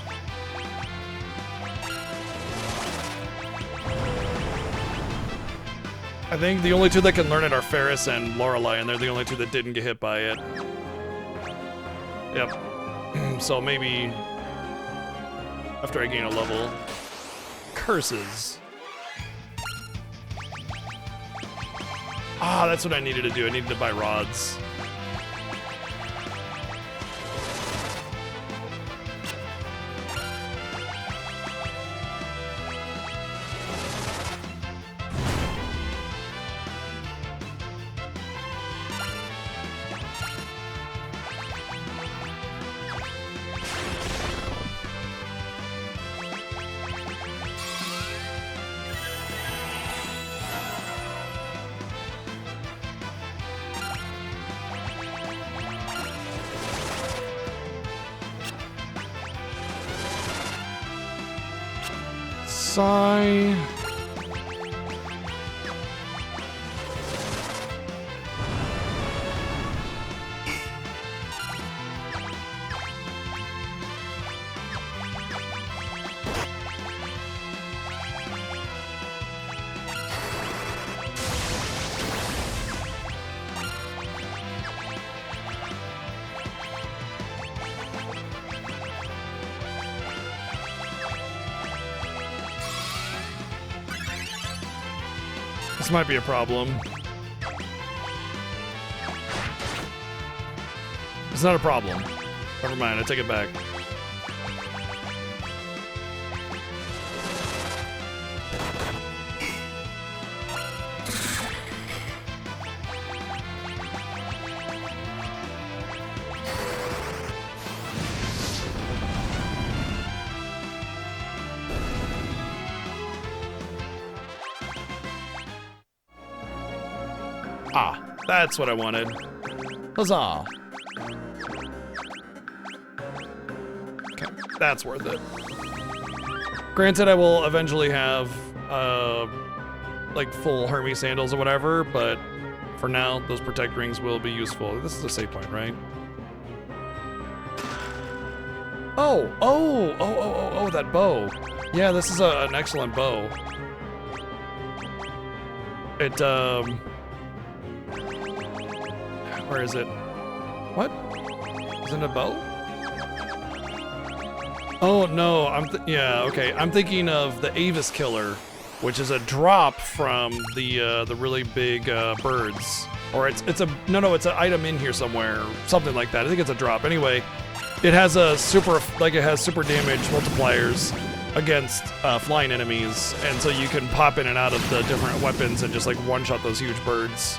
[SPEAKER 1] I think the only two that can learn it are Ferris and Lorelei, and they're the only two that didn't get hit by it. Yep. So maybe after I gain a level. Curses. Ah, that's what I needed to do. I needed to buy rods. Sigh. This might be a problem. It's not a problem. Never mind, I take it back. Ah, that's what I wanted. Huzzah. Okay, that's worth it. Granted, I will eventually have, like, full Hermes sandals or whatever, but for now, those protect rings will be useful. This is a save point, right? Oh, that bow. Yeah, this is an excellent bow. It, where is it? What? Is it a bow? Oh, no, yeah, okay. I'm thinking of the Avis Killer, which is a drop from the really big birds. Or it's an item in here somewhere, something like that. I think it's a drop. Anyway, it has a super damage multipliers against flying enemies, and so you can pop in and out of the different weapons and just like one-shot those huge birds.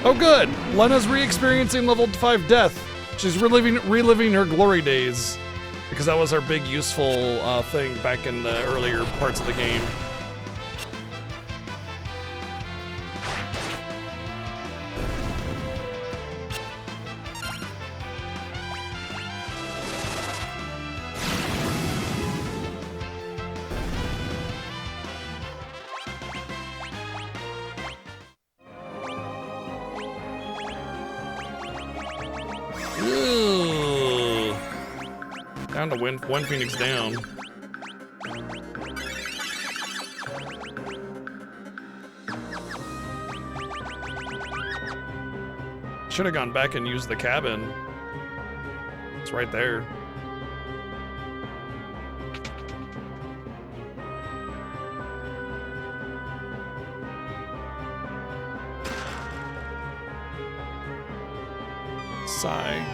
[SPEAKER 1] Oh good! Lena's re-experiencing level 5 death. She's reliving her glory days, because that was her big useful thing back in the earlier parts of the game. Ooh. Down to one Phoenix down. Should have gone back and used the cabin. It's right there. Sigh.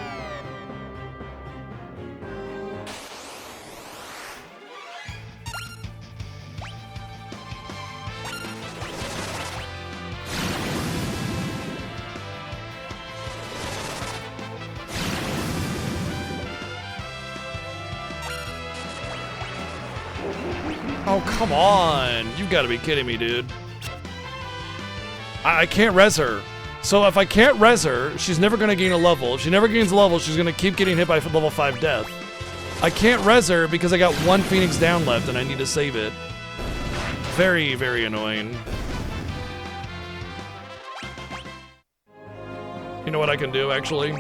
[SPEAKER 1] Oh, come on. You've got to be kidding me, dude. I can't res her. So if I can't res her, she's never going to gain a level. If she never gains a level, she's going to keep getting hit by level 5 death. I can't res her because I got one Phoenix down left and I need to save it. Very, very annoying. You know what I can do, actually?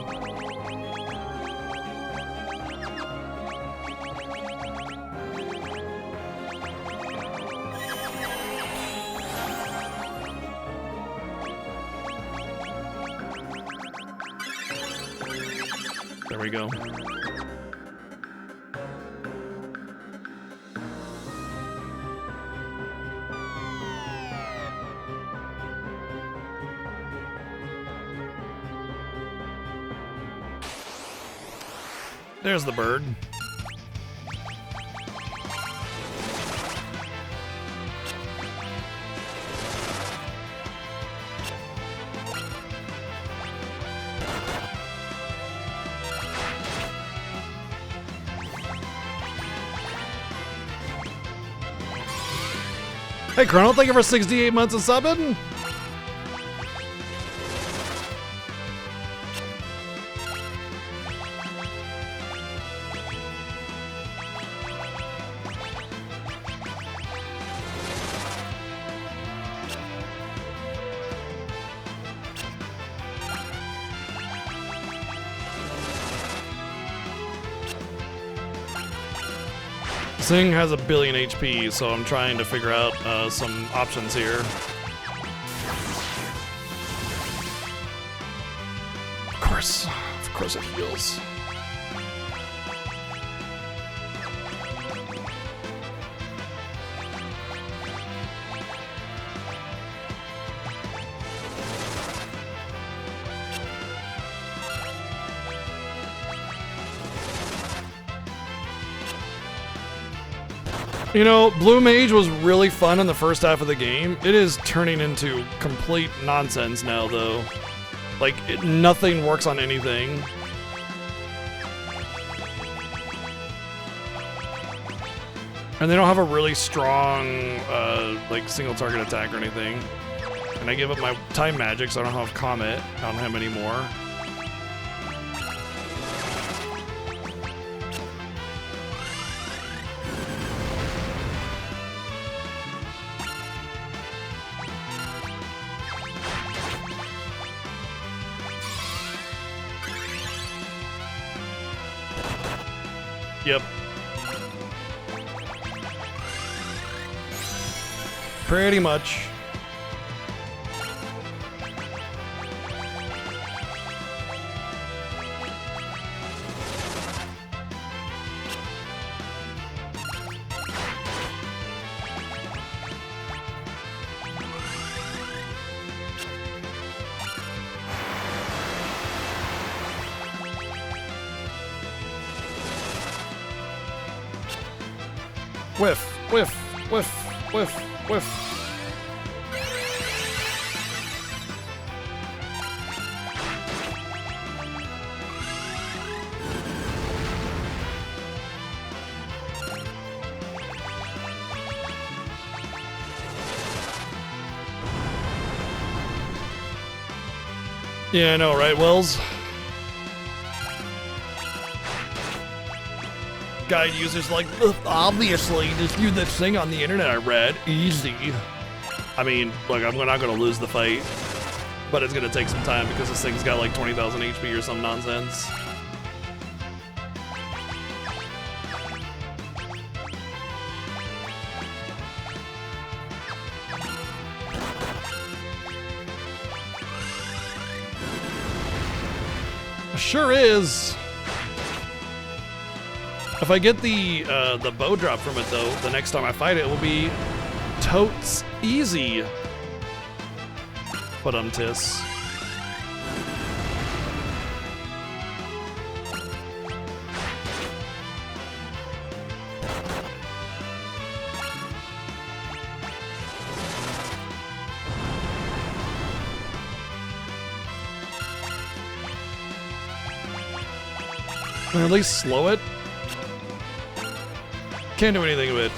[SPEAKER 1] There we go. There's the bird. Hey, Chrono, thank you for 68 months of subbing. Sing has a billion HP, so I'm trying to figure out some options here. Of course it heals. You know, Blue Mage was really fun in the first half of the game. It is turning into complete nonsense now, though. Like, nothing works on anything. And they don't have a really strong, like, single target attack or anything. And I give up my time magic, so I don't have Comet. I don't have any more. Yep. Pretty much. Whiff, whiff, whiff, whiff, whiff. Yeah, I know, right, Wills? Guide users like, obviously, just do this thing on the internet I read. Easy. I mean, look, I'm not gonna lose the fight, but it's gonna take some time because this thing's got like 20,000 HP or some nonsense. Sure is. If I get the bow drop from it though, the next time I fight it will be totes easy. But tis. Or at least slow it. Can't do anything with it.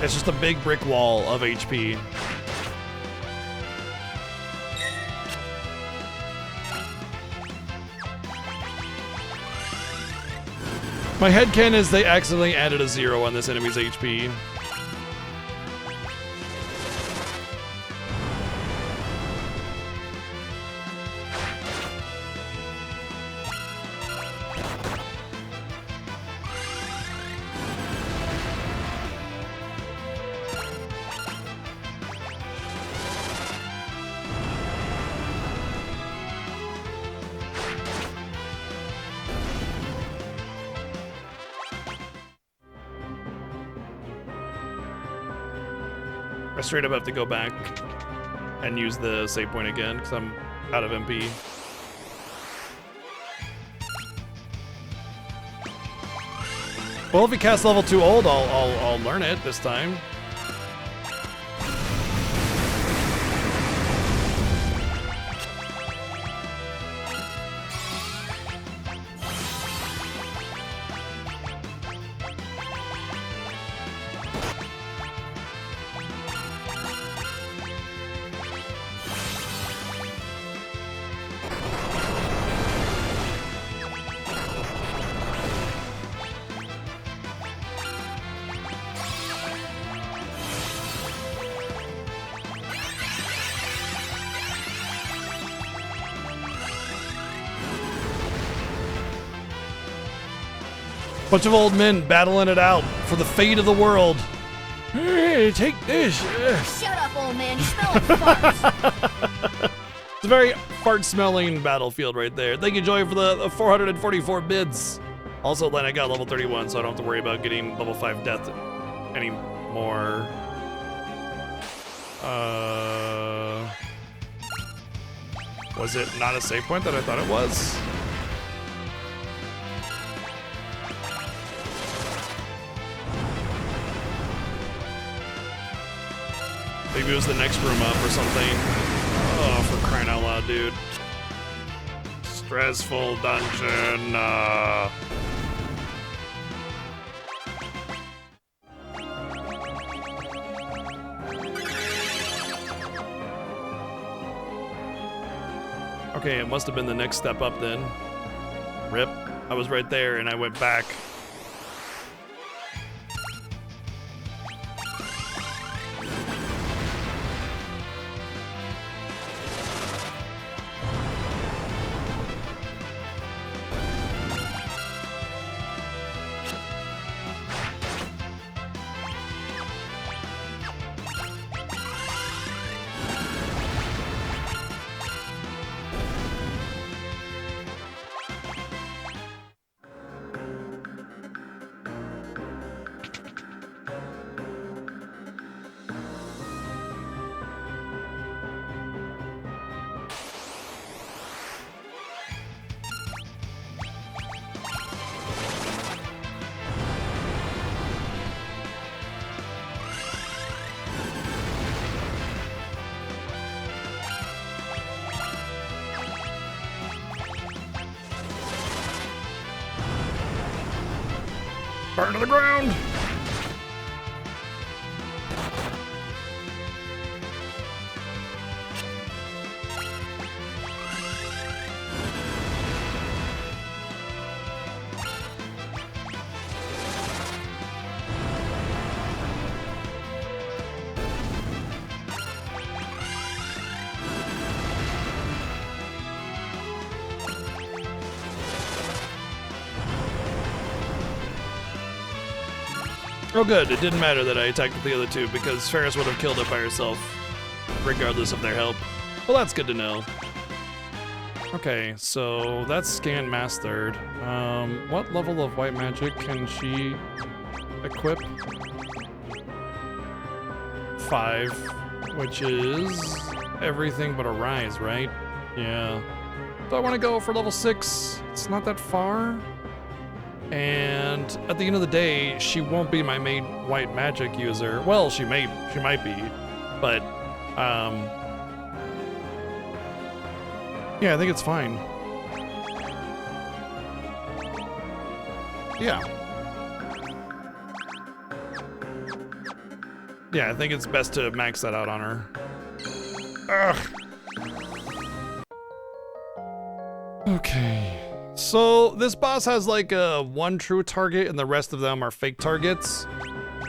[SPEAKER 1] It's just a big brick wall of HP. My headcanon is they accidentally added a 0 on this enemy's HP. I straight up have to go back and use the save point again because I'm out of MP. Well, if he casts level 2 old, I'll learn it this time. Bunch of old men battling it out for the fate of the world. Hey, take this.
[SPEAKER 3] Shut up, old man. You smell like farts.
[SPEAKER 1] It's a very fart-smelling battlefield right there. Thank you, Joy, for the 444 bids. Also, then I got level 31, so I don't have to worry about getting level 5 death anymore. Was it not a save point that I thought it was? Maybe it was the next room up or something. Oh, for crying out loud, dude. Stressful dungeon. Okay, it must have been the next step up then. Rip. I was right there and I went back. Burn to the ground! Oh good, it didn't matter that I attacked the other two because Ferris would have killed it by herself, regardless of their help. Well, that's good to know. Okay, so that's scan mastered. What level of white magic can she equip? 5, which is everything but a rise, right? Yeah. Do I want to go for level 6? It's not that far. And at the end of the day, she won't be my main white magic user. Well, she might be, but yeah, I think it's fine. Yeah. Yeah, I think it's best to max that out on her. Ugh. Okay. So this boss has like a one true target and the rest of them are fake targets.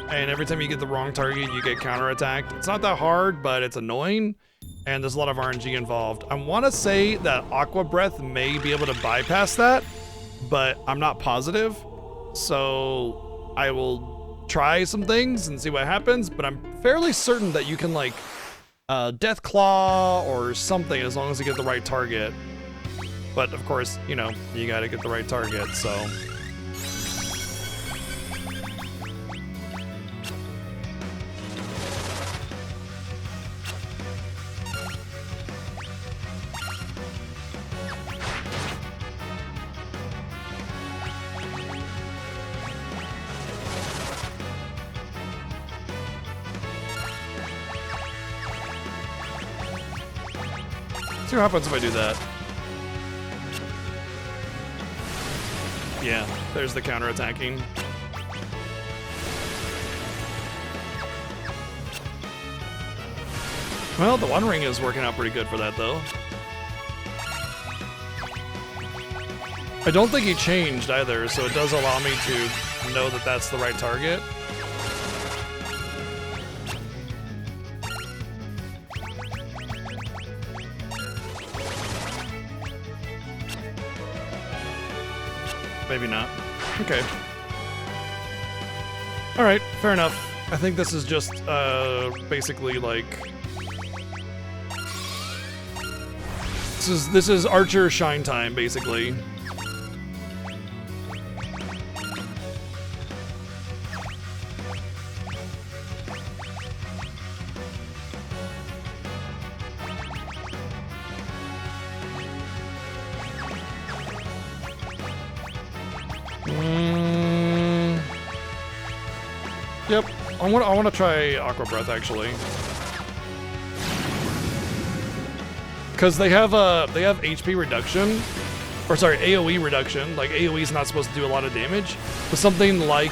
[SPEAKER 1] And every time you get the wrong target, you get counterattacked. It's not that hard, but it's annoying. And there's a lot of RNG involved. I want to say that Aqua Breath may be able to bypass that, but I'm not positive. So I will try some things and see what happens, but I'm fairly certain that you can like Death Claw or something as long as you get the right target. But of course, you know, you gotta get the right target, so. See what happens if I do that. Yeah, there's the counterattacking. Well, the One Ring is working out pretty good for that, though. I don't think he changed either, so it does allow me to know that that's the right target. Maybe not. Okay. All right, fair enough. I think this is just basically like this is Archer shine time, basically. Yep, I want to try Aqua Breath actually. because they have HP reduction, or sorry, AOE reduction. Like AOE is not supposed to do a lot of damage, but something like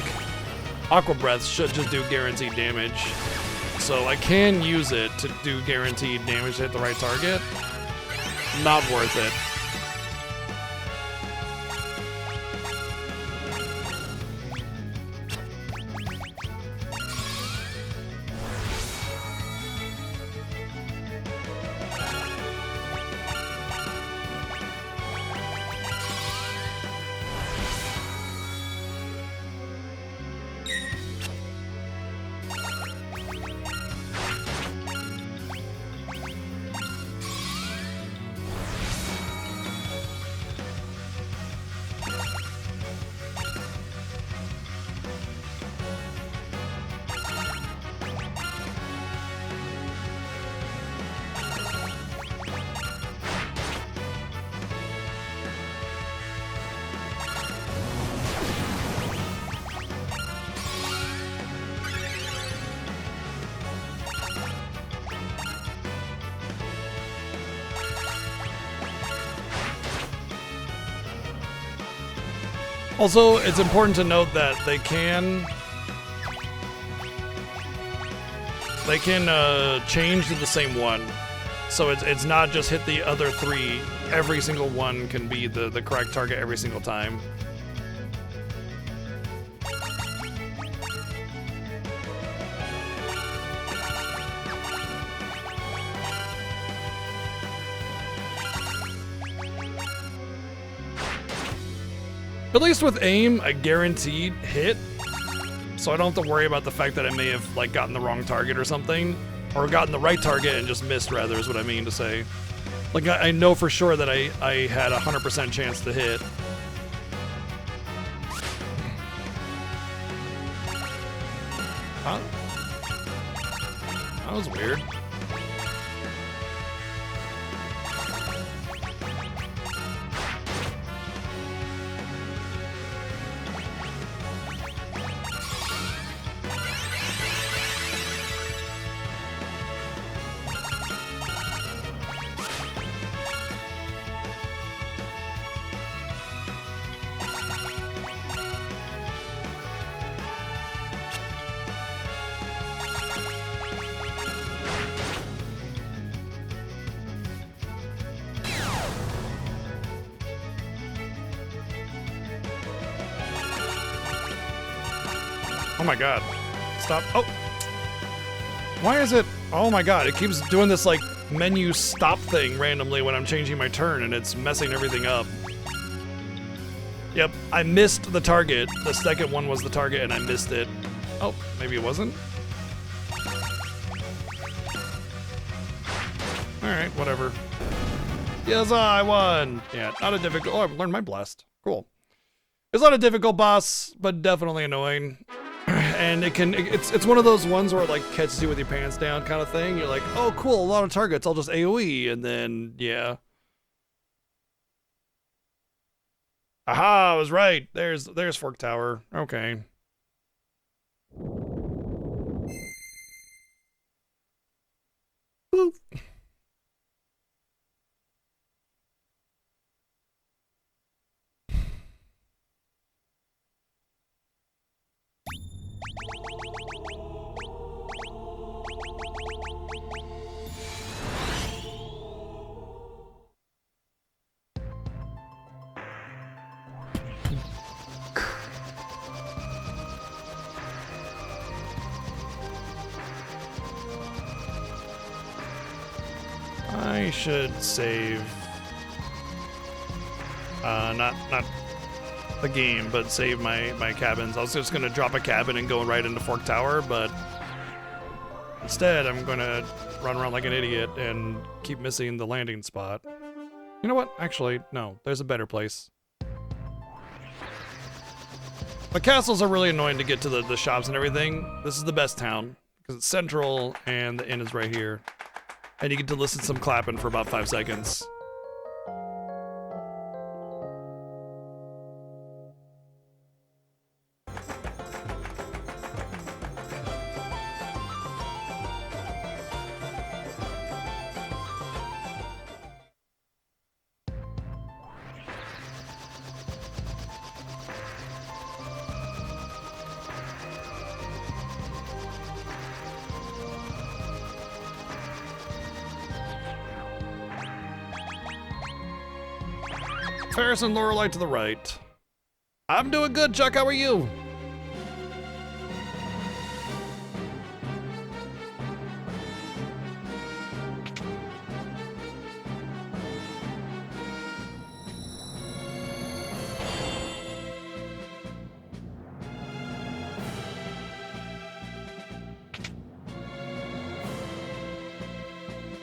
[SPEAKER 1] Aqua Breath should just do guaranteed damage. So I can use it to do guaranteed damage to hit the right target. Not worth it. Also, it's important to note that they can change to the same one. So it's not just hit the other three. Every single one can be the correct target every single time. At least with aim, a guaranteed hit, so I don't have to worry about the fact that I may have like gotten the wrong target or something, or gotten the right target and just missed, rather, is what I mean to say. Like I know for sure that I had a 100% chance to hit. Huh? That was weird. Oh my god. Stop. Oh! Why is it... Oh my god, it keeps doing this, like, menu stop thing randomly when I'm changing my turn, and it's messing everything up. Yep, I missed the target. The second one was the target, and I missed it. Oh, maybe it wasn't? Alright, whatever. Yes, I won! Yeah, not a difficult... Oh, I've learned my blast. Cool. It's not a difficult boss, but definitely annoying. And it's one of those ones where it like catches you with your pants down kind of thing. You're like, oh cool, a lot of targets, I'll just AoE, and then yeah. Aha, I was right. There's Fork Tower. Okay. Boop. I should save, not the game, but save my cabins. I was just gonna drop a cabin and go right into Fork Tower, but instead I'm gonna run around like an idiot and keep missing the landing spot. You know what? Actually, no, there's a better place. The castles are really annoying to get to the shops and everything. This is the best town, because it's central and the inn is right here. And you get to listen to some clapping for about 5 seconds. Ferris and Lorelei to the right. I'm doing good, Chuck. How are you?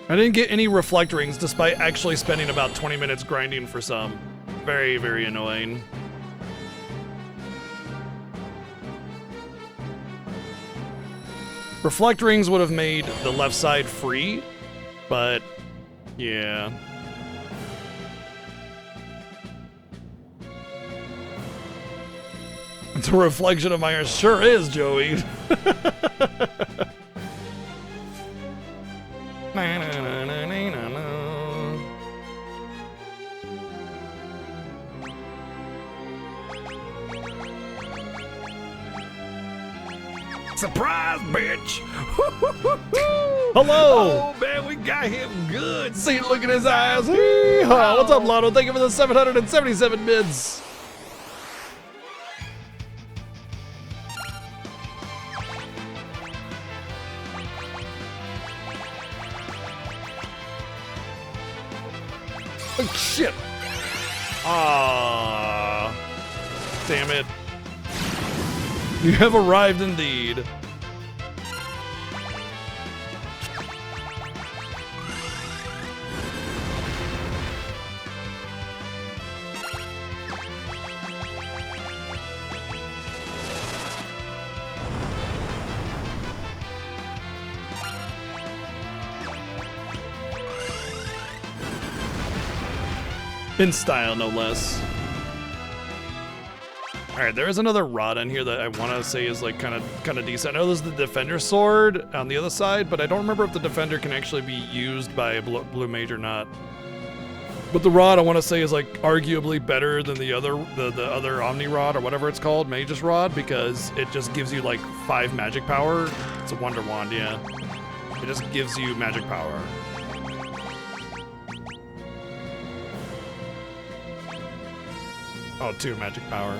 [SPEAKER 1] I didn't get any reflect rings despite actually spending about 20 minutes grinding for some. Very, very annoying. Reflect rings would have made the left side free, but yeah. It's a reflection of my iron. Sure is, Joey.
[SPEAKER 4] Surprise, bitch!
[SPEAKER 1] Hello!
[SPEAKER 4] Oh man, we got him good.
[SPEAKER 1] See, look at his eyes. Hee-haw. What's up, Lotto? Thank you for the 777 bids. Oh, shit. Ah, damn it. You have arrived indeed. In style, no less. All right, there is another rod in here that I want to say is like kind of decent. I know there's the defender sword on the other side, but I don't remember if the defender can actually be used by a blue mage or not. But the rod I want to say is like arguably better than the other Omni rod or whatever it's called, Mage's rod, because it just gives you like 5 magic power. It's a wonder wand, yeah. It just gives you magic power. Oh, 2 magic power.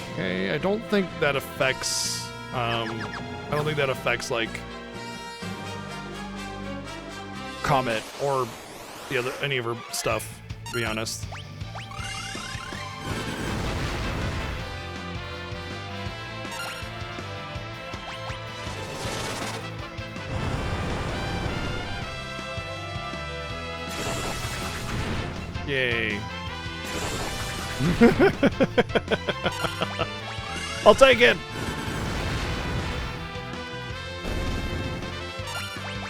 [SPEAKER 1] Okay, I don't think that affects, like Comet or any of her stuff, to be honest. Yay. I'll take it.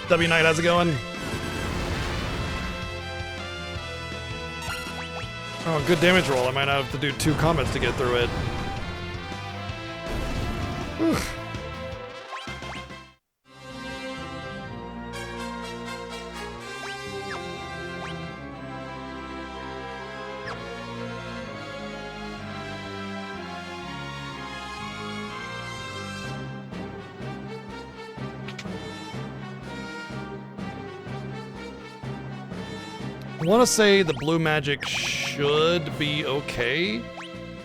[SPEAKER 1] W Knight, how's it going? Oh, good damage roll. I might have to do 2 comments to get through it. Whew. I want to say the blue magic should be okay,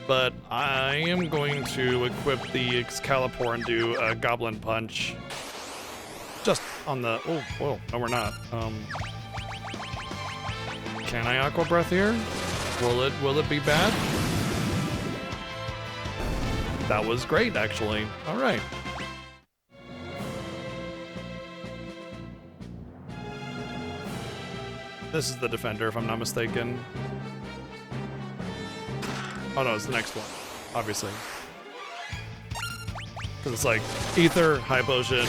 [SPEAKER 1] but I am going to equip the Excalibur and do a Goblin Punch. Just on the... Oh, whoa, no we're not. Can I Aqua Breath here? Will it be bad? That was great, actually. All right. This is the defender, if I'm not mistaken. Oh no, it's the next one, obviously. Because it's like Ether, High Potion,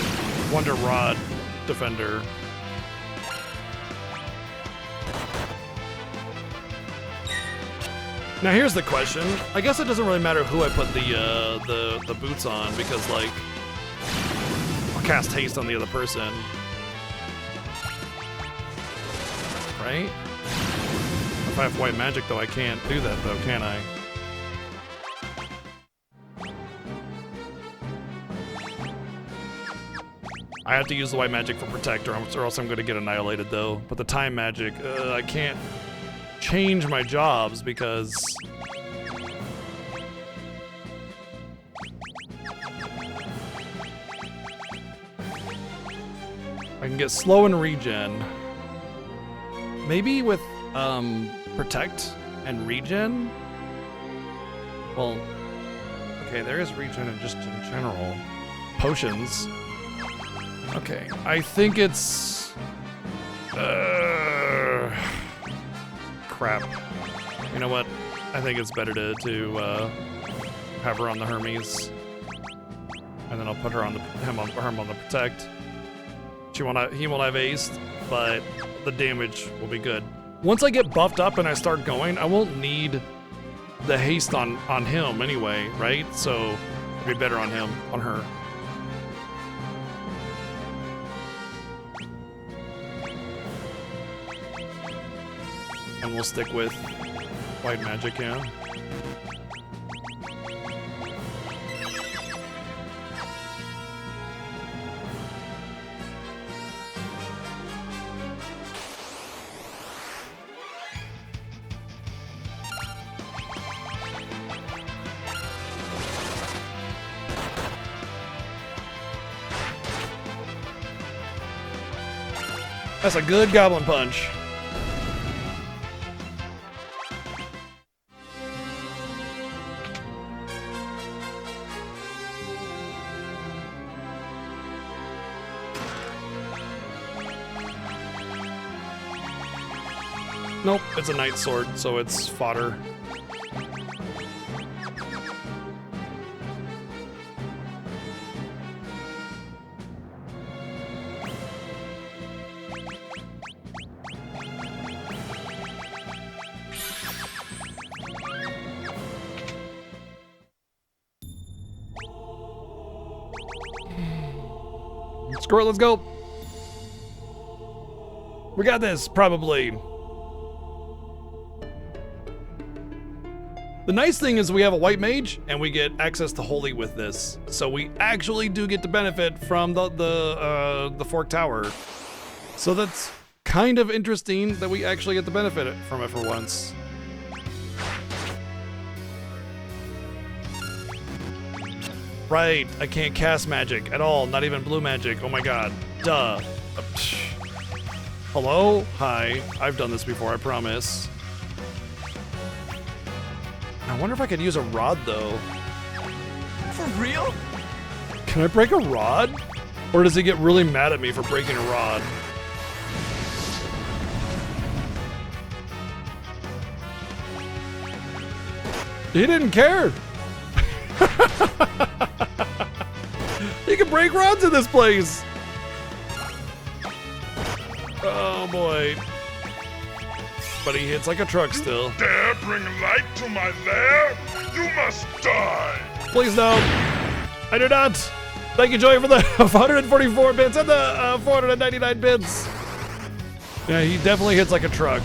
[SPEAKER 1] Wonder Rod, Defender. Now here's the question. I guess it doesn't really matter who I put the boots on, because like I'll cast haste on the other person. Right? If I have white magic, though, I can't do that, though, can I? I have to use the white magic for protect, or else I'm gonna get annihilated though. But the time magic, I can't change my jobs because I can get slow and regen. Maybe with protect and regen? Well, okay, there is regen and just in general. Potions. Okay, I think it's crap. You know what? I think it's better to have her on the Hermes. And then I'll put her on him on the protect. He won't have aced, but the damage will be good. Once I get buffed up and I start going, I won't need the haste on him anyway, right? So it'll be better on her. And we'll stick with white magic, yeah. That's a good goblin punch. Nope, it's a knight sword, so it's fodder. Screw it, let's go. We got this, probably. The nice thing is we have a white mage and we get access to holy with this. So we actually do get to benefit from the Fork Tower. So that's kind of interesting that we actually get to benefit from it for once. Right, I can't cast magic at all, not even blue magic. Oh my god, duh. Hello? Hi, I've done this before, I promise. I wonder if I could use a rod though.
[SPEAKER 2] For real?
[SPEAKER 1] Can I break a rod? Or does he get really mad at me for breaking a rod? He didn't care. He can break rods in this place. Oh boy. But he hits like a truck still.
[SPEAKER 5] Dare bring light to my lair? You must die!
[SPEAKER 1] Please no. I do not. Thank you, Joey, for the 144 bits and the 499 bits. Yeah, he definitely hits like a truck.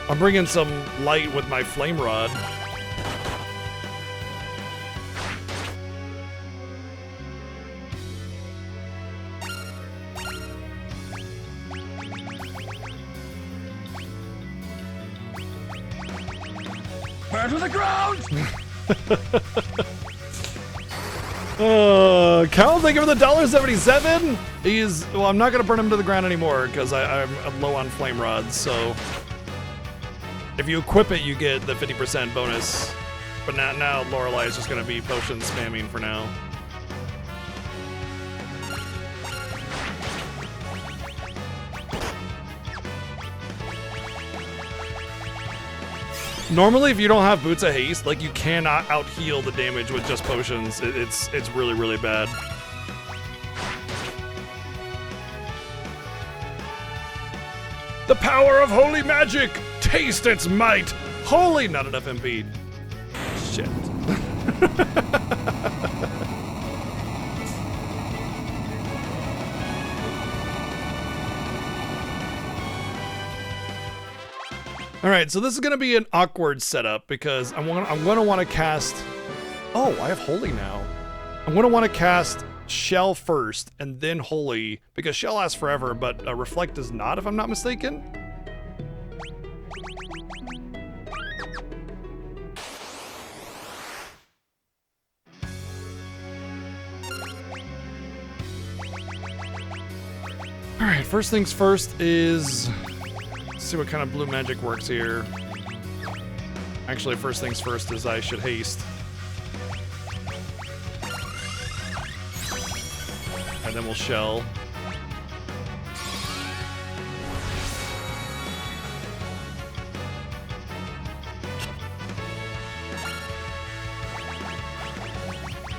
[SPEAKER 1] I'm bringing some light with my flame rod.
[SPEAKER 2] Burn to the ground!
[SPEAKER 1] Cal, thank you for the $1.77. Well, I'm not gonna burn him to the ground anymore because I'm low on flame rods, so. If you equip it, you get the 50% bonus. But now Lorelei is just gonna be potion spamming for now. Normally, if you don't have Boots of Haste, like you cannot out-heal the damage with just potions. It's really, really bad. The power of holy magic! Taste its might! Holy, not enough MP. Shit. All right, so this is gonna be an awkward setup because I'm gonna want to cast Oh, I have Holy now. I'm going to want to cast Shell first and then Holy, because Shell lasts forever, but Reflect does not, if I'm not mistaken. Alright, first things first is... let's see what kind of blue magic works here. Actually, first things first is I should haste. And then we'll shell.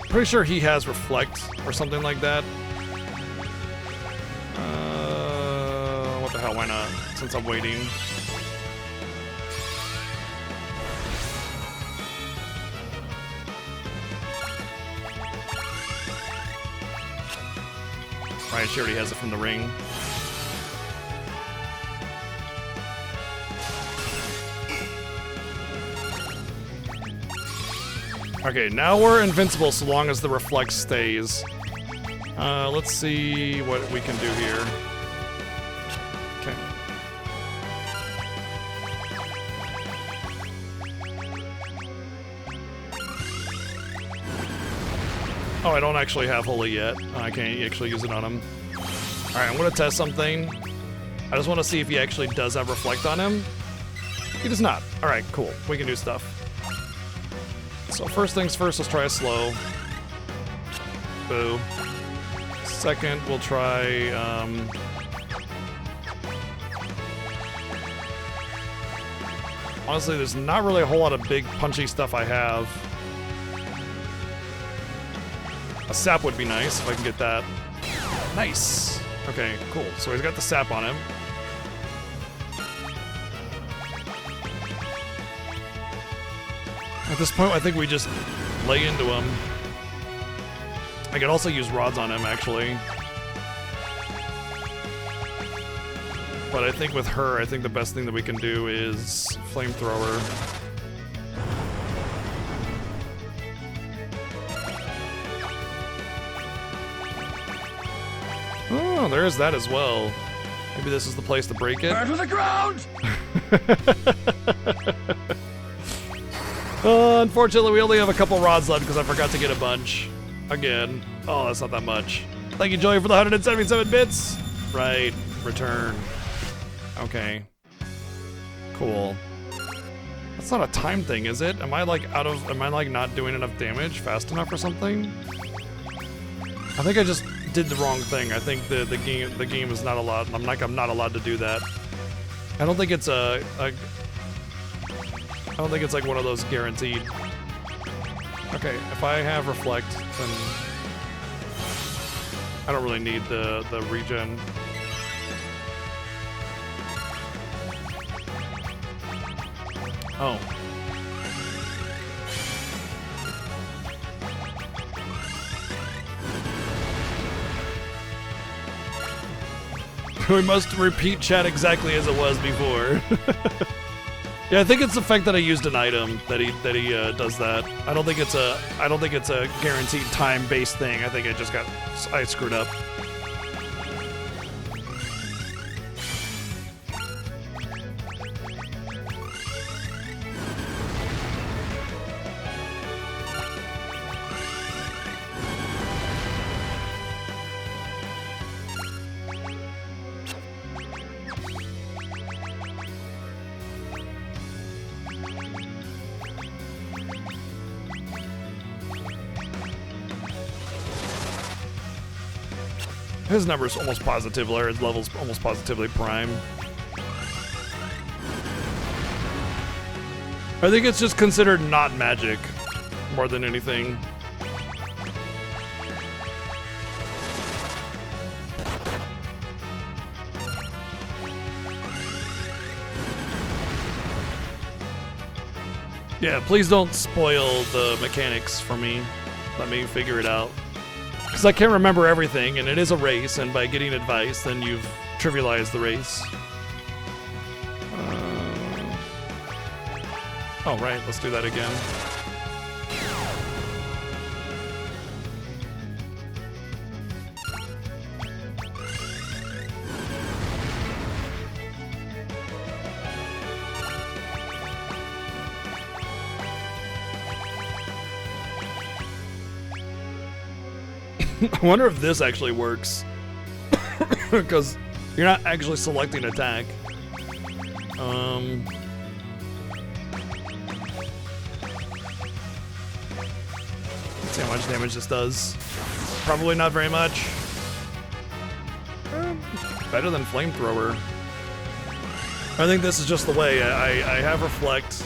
[SPEAKER 1] Pretty sure he has Reflect or something like that. What the hell, why not? Since I'm waiting. Right, she already has it from the ring. Okay, now we're invincible so long as the Reflect stays. Let's see what we can do here. Okay. Oh, I don't actually have Holy yet. I can't actually use it on him. Alright, I'm gonna test something. I just want to see if he actually does have Reflect on him. He does not. Alright, cool. We can do stuff. So first things first, let's try a slow. Boo. Second, we'll try, honestly, there's not really a whole lot of big punchy stuff I have. A sap would be nice if I can get that. Nice! Okay, cool. So he's got the sap on him. At this point, I think we just lay into him. I could also use rods on him, actually. But I think with her, I think the best thing that we can do is Flamethrower. Oh, there's that as well. Maybe this is the place to break it.
[SPEAKER 2] Burn to the ground!
[SPEAKER 1] Unfortunately, we only have a couple rods left because I forgot to get a bunch. Again. Oh, that's not that much. Thank you, Joey, for the 177 bits. Right. Return. Okay. Cool. That's not a time thing, is it? Am I like not doing enough damage fast enough or something? I think I just did the wrong thing. I think the game is not allowed. I'm not allowed to do that. I don't think it's I don't think it's like one of those guaranteed. Okay, if I have Reflect, then I don't really need the regen. Oh. We must repeat chat exactly as it was before. Yeah, I think it's the fact that I used an item that he does that. I don't think it's a guaranteed time-based thing. I think I screwed up. His number's almost positive, or his level's almost positively prime. I think it's just considered not magic, more than anything. Yeah, please don't spoil the mechanics for me. Let me figure it out. Because I can't remember everything, and it is a race, and by getting advice, then you've trivialized the race. Oh, right, let's do that again. I wonder if this actually works. Because you're not actually selecting attack. Let's see how much damage this does. Probably not very much. Better than Flamethrower. I think this is just the way. I have Reflect.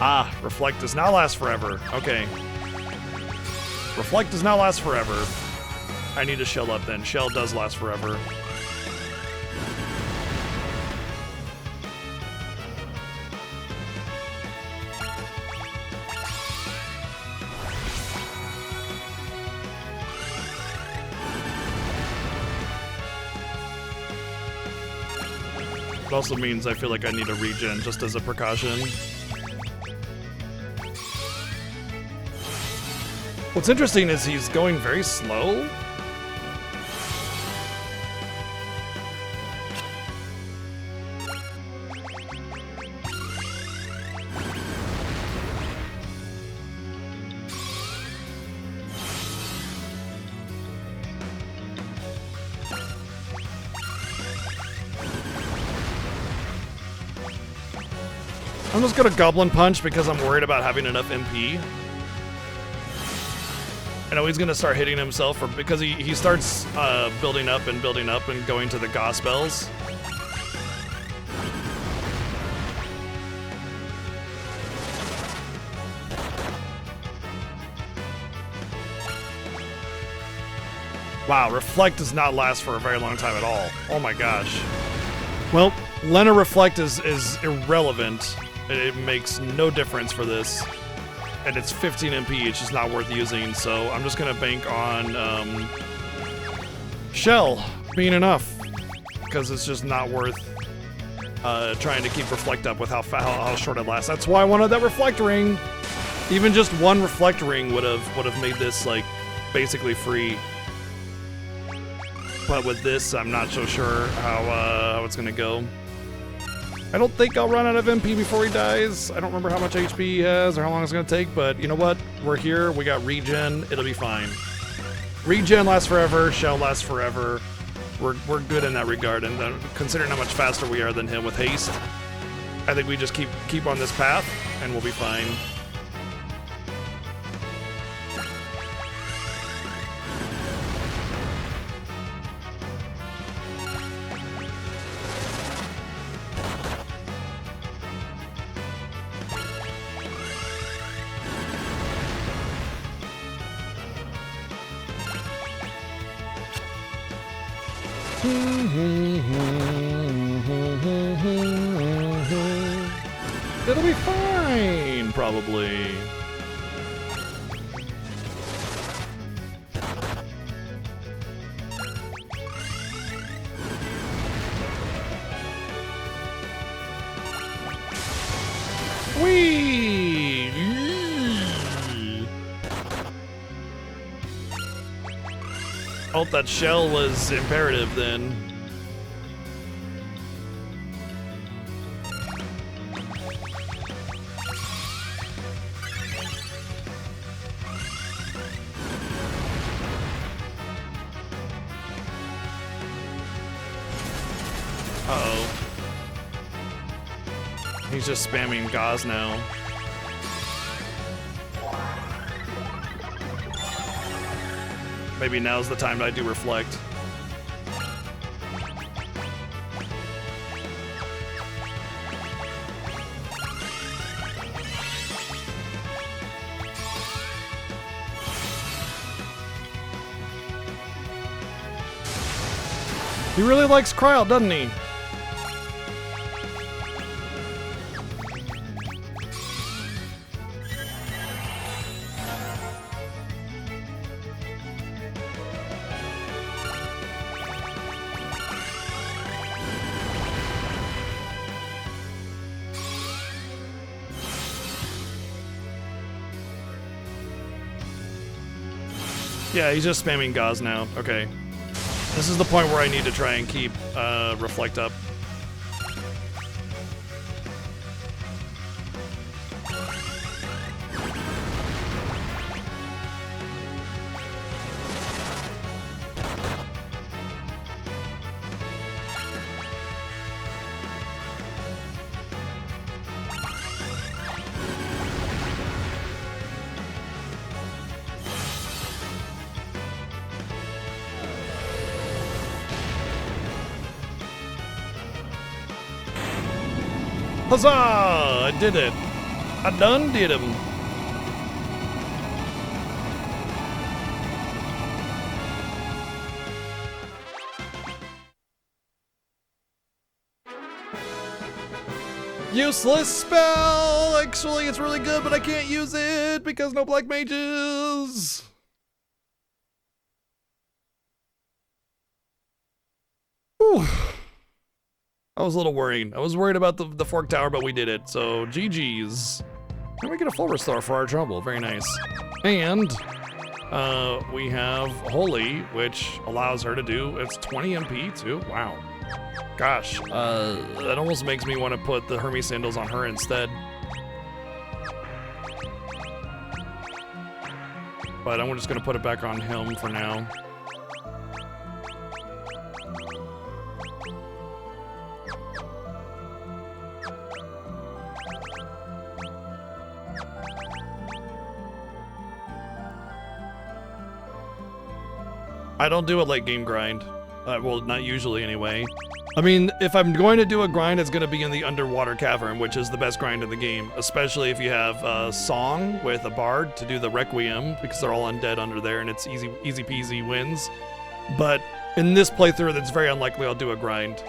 [SPEAKER 1] Ah, Reflect does not last forever. Okay. Reflect does not last forever. I need to Shell up then. Shell does last forever. It also means I feel like I need a regen just as a precaution. What's interesting is he's going very slow. I'm just gonna Goblin Punch because I'm worried about having enough MP. I know he's gonna start hitting himself because he starts building up and going to the Gospels. Wow, Reflect does not last for a very long time at all. Oh my gosh. Well, Lena Reflect is irrelevant. It makes no difference for this. And it's 15 MP, it's just not worth using, so I'm just gonna bank on Shell being enough. Because it's just not worth trying to keep Reflect up with how short it lasts. That's why I wanted that Reflect Ring. Even just one Reflect Ring would have made this like basically free. But with this, I'm not so sure how it's gonna go. I don't think I'll run out of MP before he dies. I don't remember how much HP he has or how long it's gonna take, but you know what? We're here, we got regen, it'll be fine. Regen lasts forever, Shell lasts forever. We're good in that regard, and considering how much faster we are than him with haste, I think we just keep on this path, and we'll be fine. It'll be fine, probably. Whee! Oh, that shell was imperative then. Uh-oh. He's just spamming Gauze now. Maybe now's the time that I do Reflect. He really likes Cryo, doesn't he? Yeah, he's just spamming Gauze now. Okay. This is the point where I need to try and keep Reflect up. Huzzah! I did it. I done did him. Useless spell! Actually, it's really good, but I can't use it because no black mages. Whew. I was a little worried. I was worried about the fork tower, but we did it. So GG's. And we get a full restore for our trouble. Very nice. And we have Holy, which allows her to do, it's 20 MP too. Wow. Gosh, that almost makes me want to put the Hermes sandals on her instead. But I'm just gonna put it back on him for now. I don't do a late game grind. Well, not usually anyway. I mean, if I'm going to do a grind, it's going to be in the underwater cavern, which is the best grind in the game, especially if you have a song with a bard to do the requiem, because they're all undead under there, and it's easy peasy wins. But in this playthrough, it's very unlikely I'll do a grind,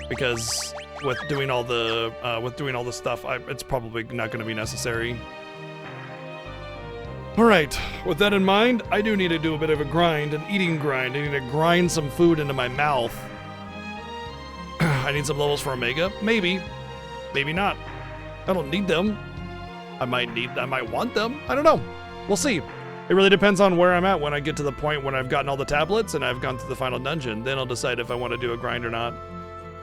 [SPEAKER 1] because with doing all the stuff, it's probably not going to be necessary. All right, with that in mind, I do need to do a bit of a grind, an eating grind. I need to grind some food into my mouth. I need some levels for Omega. Maybe. Maybe not. I don't need them. I might want them. I don't know. We'll see. It really depends on where I'm at when I get to the point when I've gotten all the tablets and I've gone through the final dungeon. Then I'll decide if I want to do a grind or not.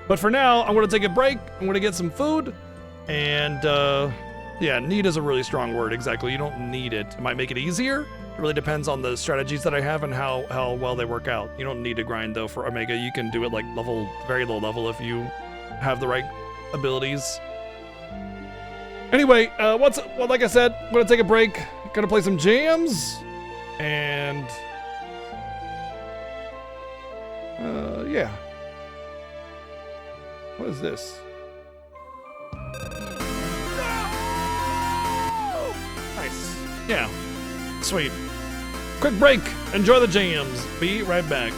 [SPEAKER 1] But for now, I'm going to take a break. I'm going to get some food. And, yeah, need is a really strong word, exactly. You don't need it. It might make it easier. It really depends on the strategies that I have and how well they work out. You don't need to grind, though, for Omega. You can do it, like, very low level if you have the right abilities. Anyway, well, like I said, I'm going to take a break. Gonna play some jams. And, yeah. What is this? Nice. Yeah. Sweet. Quick break. Enjoy the jams. Be right back.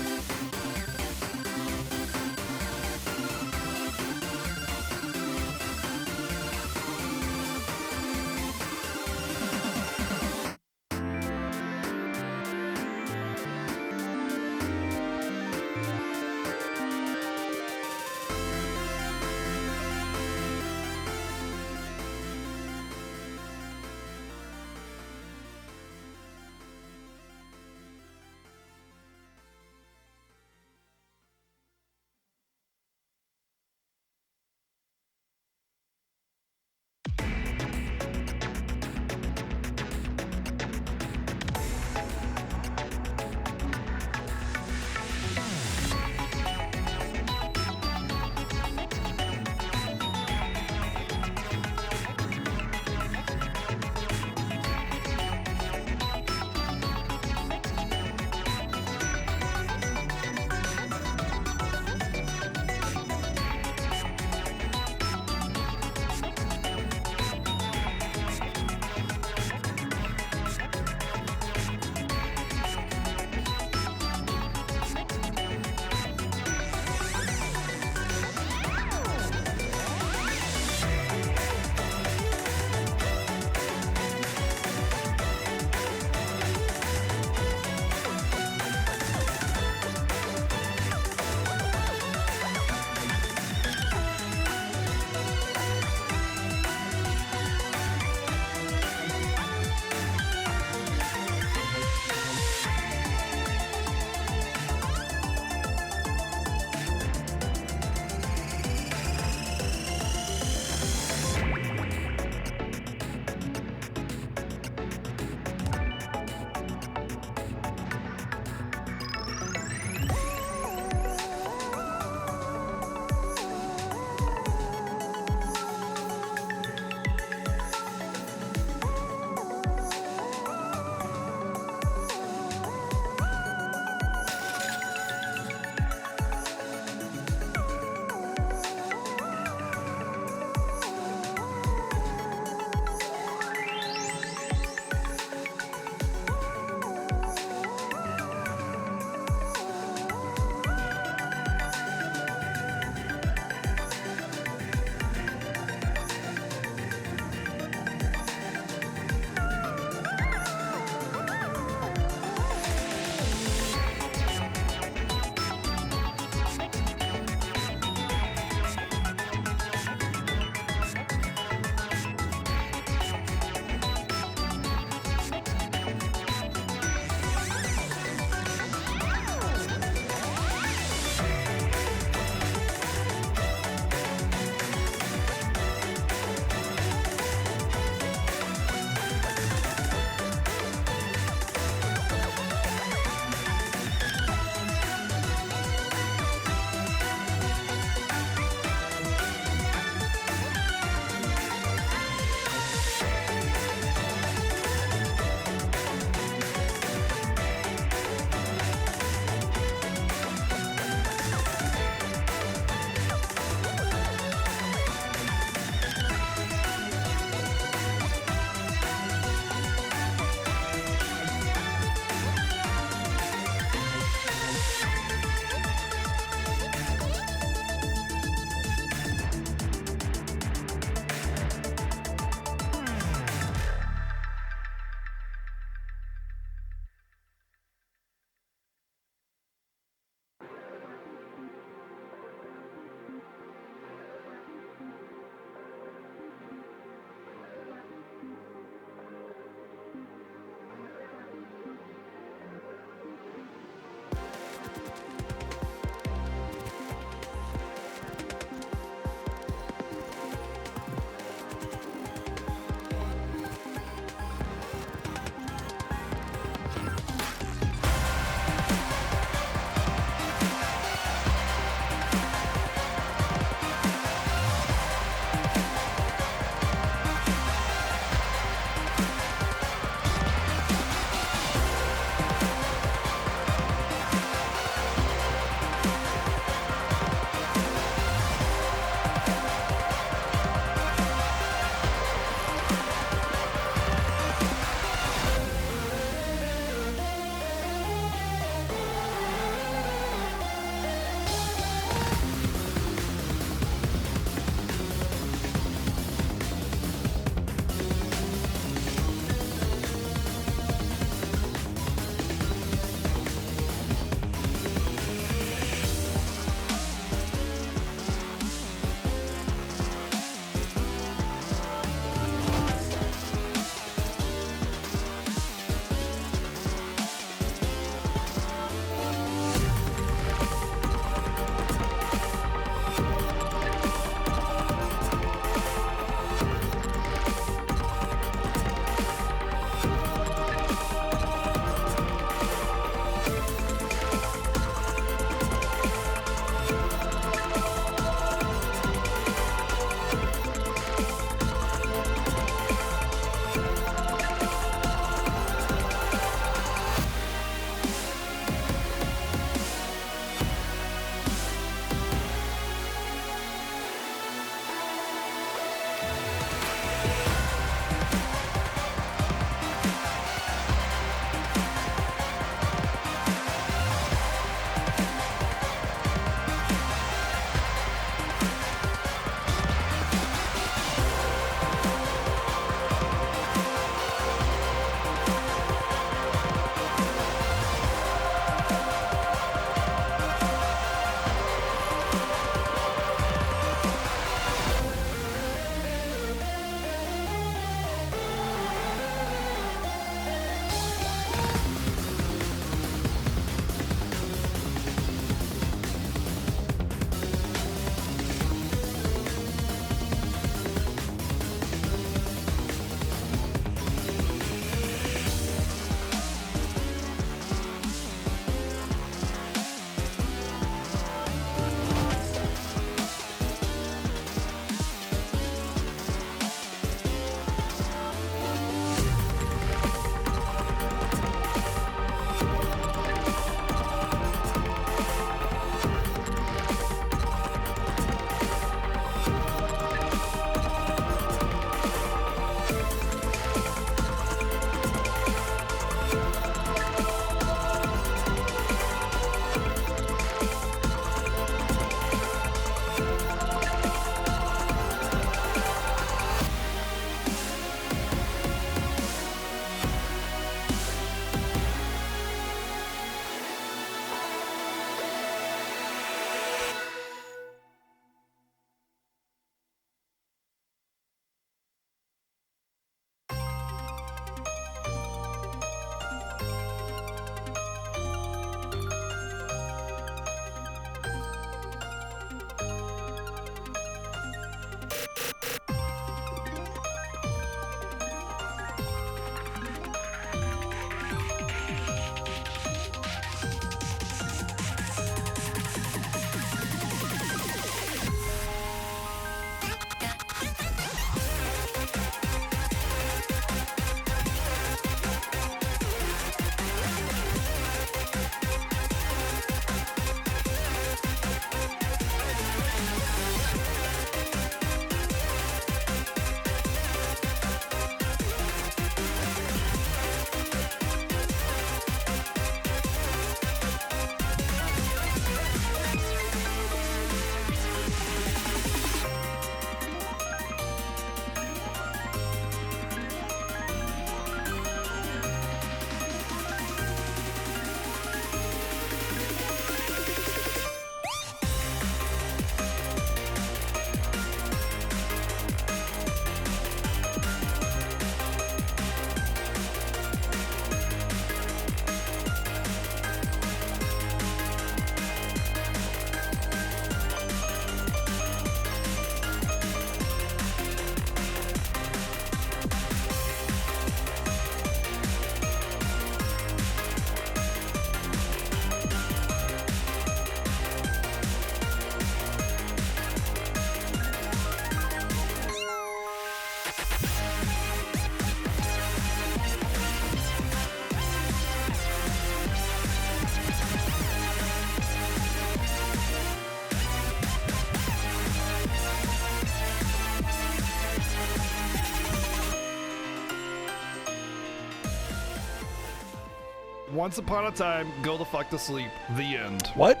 [SPEAKER 4] Once upon a time, go the fuck to sleep. The end.
[SPEAKER 1] What?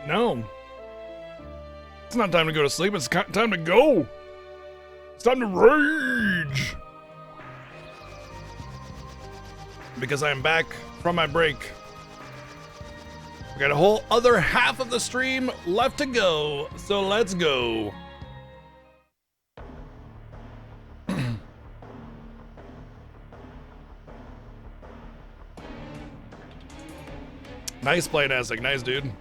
[SPEAKER 1] No. It's not time to go to sleep. It's time to go. It's time to rage. Because I am back from my break. We got a whole other half of the stream left to go. So let's go. Nice play, Nastic. Nice, dude.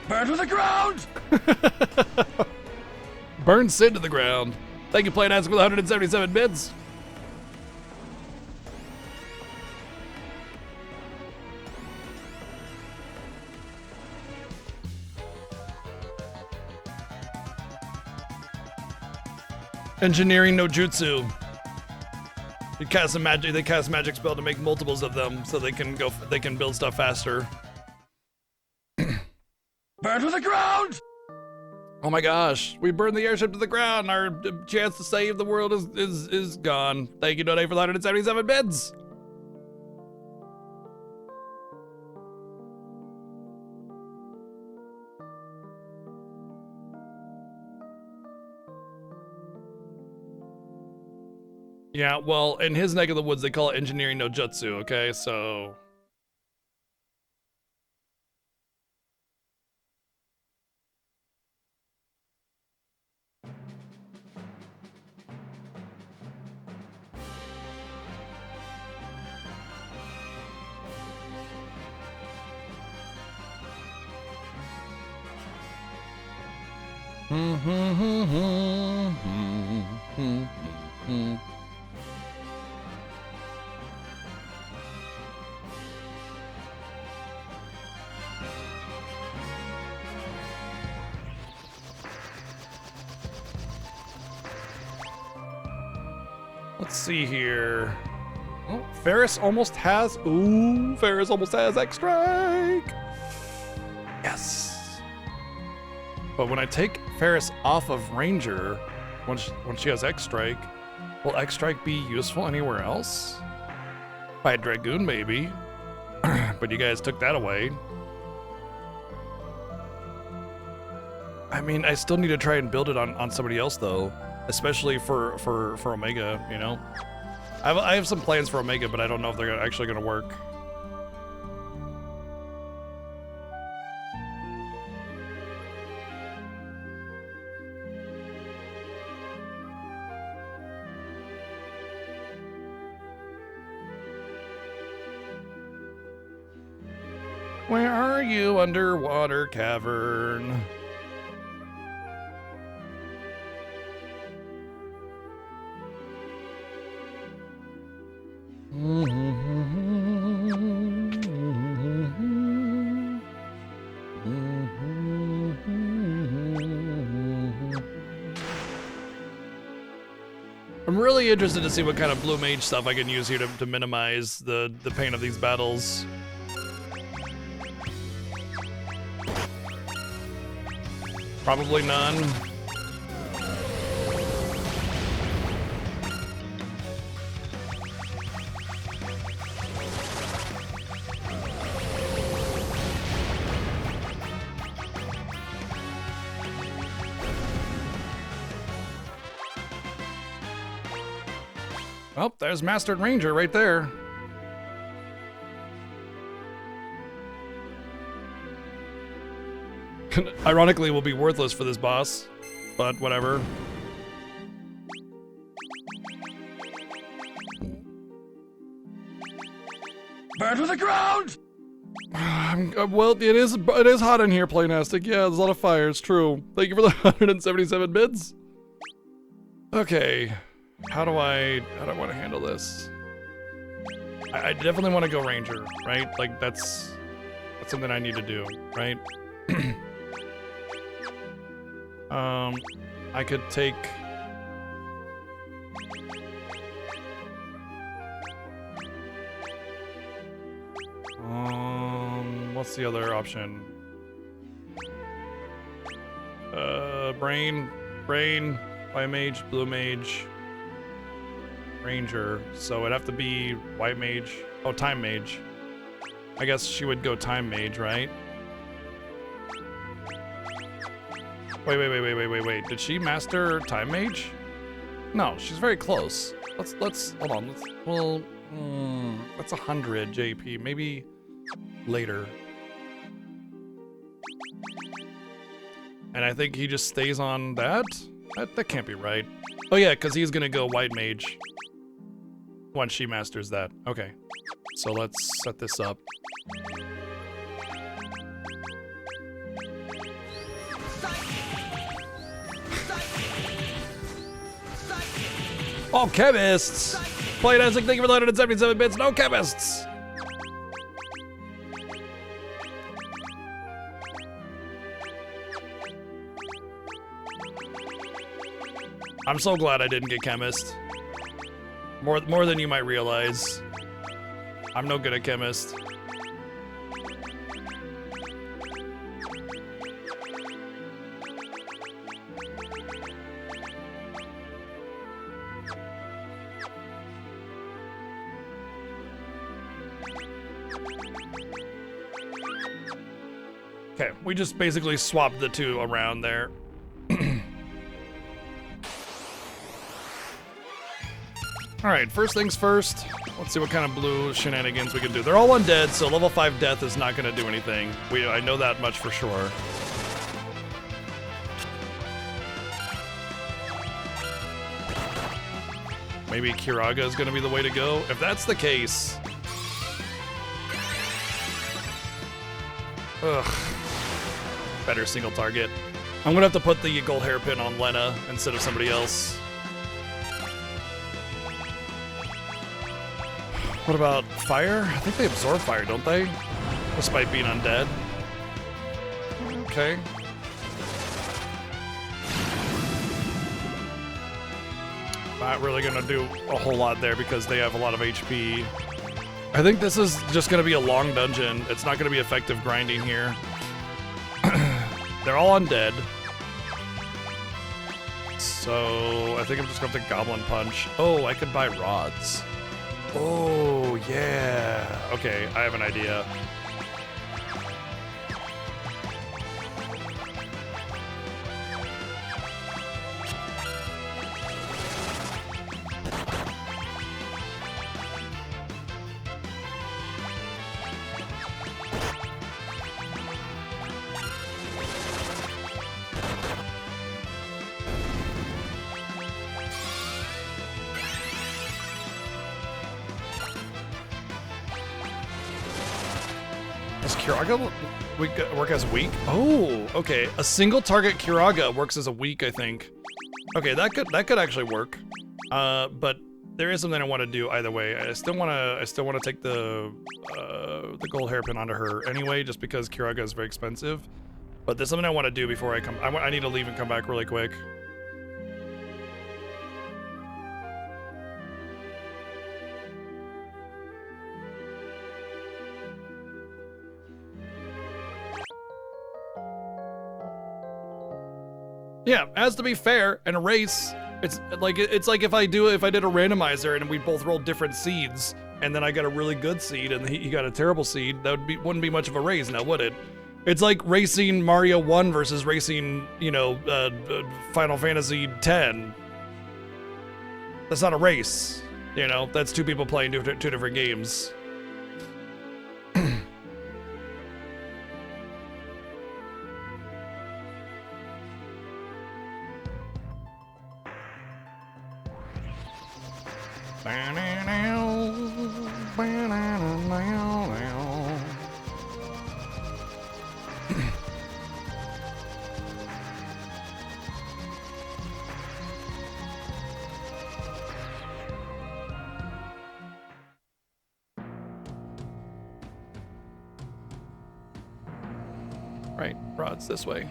[SPEAKER 2] Burn to the ground!
[SPEAKER 1] Burn Sid to the ground. Thank you, Play Nastic, with 177 bits. Engineering no jutsu. You cast a magic. They cast magic spell to make multiples of them, so they can go. They can build stuff faster.
[SPEAKER 2] Burn to the ground!
[SPEAKER 1] Oh my gosh, we burned the airship to the ground. Our chance to save the world is gone. Thank you, Donate, for the 177 bits. Yeah, well, in his neck of the woods, they call it engineering no jutsu, okay? So... Let's see here. Oh, Ferris almost has... Ooh, Ferris almost has X-Strike! Yes! But when I take Ferris off of Ranger, when she has X-Strike, will X-Strike be useful anywhere else? By a Dragoon, maybe. But you guys took that away. I mean, I still need to try and build it on somebody else, though. Especially for Omega, you know? I have some plans for Omega, but I don't know if they're actually going to work. Where are you, underwater cavern? I'm really interested to see what kind of blue mage stuff I can use here to minimize the pain of these battles. Probably none. Oh, there's Mastered Ranger right there. Ironically, will be worthless for this boss, but whatever.
[SPEAKER 2] Burn to the ground!
[SPEAKER 1] Well, it is hot in here, Playnastic. Yeah, there's a lot of fire. It's true. Thank you for the 177 bits. Okay, how do I want to handle this? I definitely want to go Ranger, right? Like that's something I need to do, right? I could take... What's the other option? Brain, White Mage, Blue Mage, Ranger. So it'd have to be White Mage. Oh, Time Mage. I guess she would go Time Mage, right? Wait. Did she master Time Mage? No, she's very close. Let's hold on. That's 100 JP. Maybe later. And I think he just stays on that? That can't be right. Oh yeah, because he's gonna go White Mage once she masters that. Okay. So let's set this up. Oh, chemists! Play Isaac, thank you for the 177 bits. No chemists! I'm so glad I didn't get chemist. More than you might realize. I'm no good at chemist. Okay, we just basically swapped the two around there. Alright, first things first. Let's see what kind of blue shenanigans we can do. They're all undead, so level 5 death is not going to do anything. I know that much for sure. Maybe Kiraga is going to be the way to go. If that's the case... Ugh. Better single target. I'm going to have to put the gold hairpin on Lena instead of somebody else. What about fire? I think they absorb fire, don't they? Despite being undead. Okay. Not really gonna do a whole lot there because they have a lot of HP. I think this is just gonna be a long dungeon. It's not gonna be effective grinding here. They're all undead. So I think I'm just going to Goblin Punch. Oh, I could buy rods. Oh, yeah. Okay, I have an idea. Does Kiraga work as weak? Oh, okay. A single target Kiraga works as a weak, I think. Okay, that could actually work. But there is something I want to do either way. I still want to take the gold hairpin onto her anyway, just because Kiraga is very expensive. But there's something I want to do before I come. I need to leave and come back really quick. Yeah, as to be fair, in a race, it's like if I did a randomizer and we both rolled different seeds, and then I got a really good seed and he got a terrible seed, that wouldn't be much of a race now, would it? It's like racing Mario 1 versus racing, Final Fantasy 10. That's not a race, That's two people playing two different games. Right, rods this way.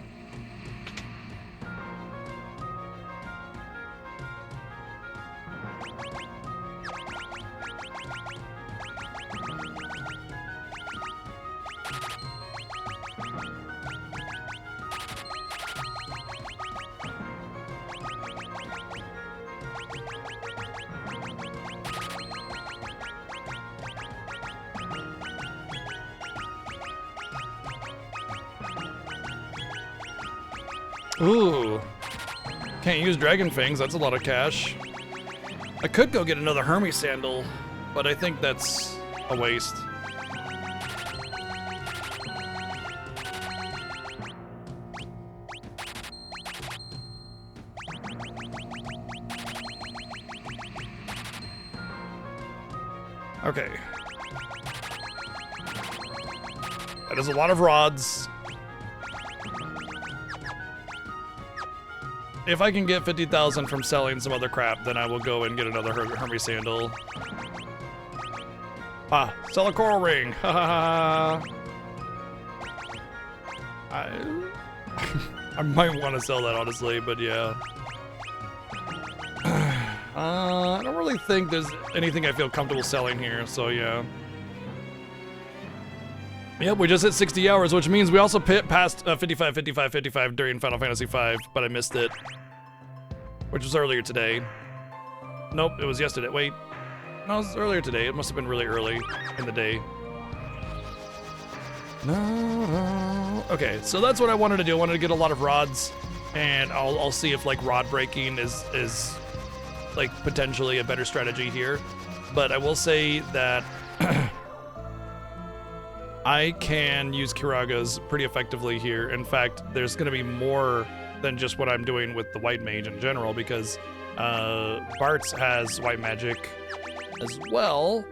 [SPEAKER 1] Ooh. Can't use Dragon Fangs, that's a lot of cash. I could go get another Hermes sandal, but I think that's a waste. Okay. That is a lot of rods. If I can get 50,000 from selling some other crap, then I will go and get another Hermes sandal. Ah, sell a coral ring. Ha ha ha. I might want to sell that, honestly, but yeah. I don't really think there's anything I feel comfortable selling here, so yeah. Yep, we just hit 60 hours, which means we also passed 55, 55, 55 during Final Fantasy V, but I missed it. Which was earlier today. Nope, it was yesterday. Wait. No, it was earlier today. It must have been really early in the day. No. Okay, so that's what I wanted to do. I wanted to get a lot of rods, and I'll see if like rod breaking is like potentially a better strategy here. But I will say that I can use Kiragas pretty effectively here. In fact, there's going to be more than just what I'm doing with the white mage in general, because Bartz has white magic as well.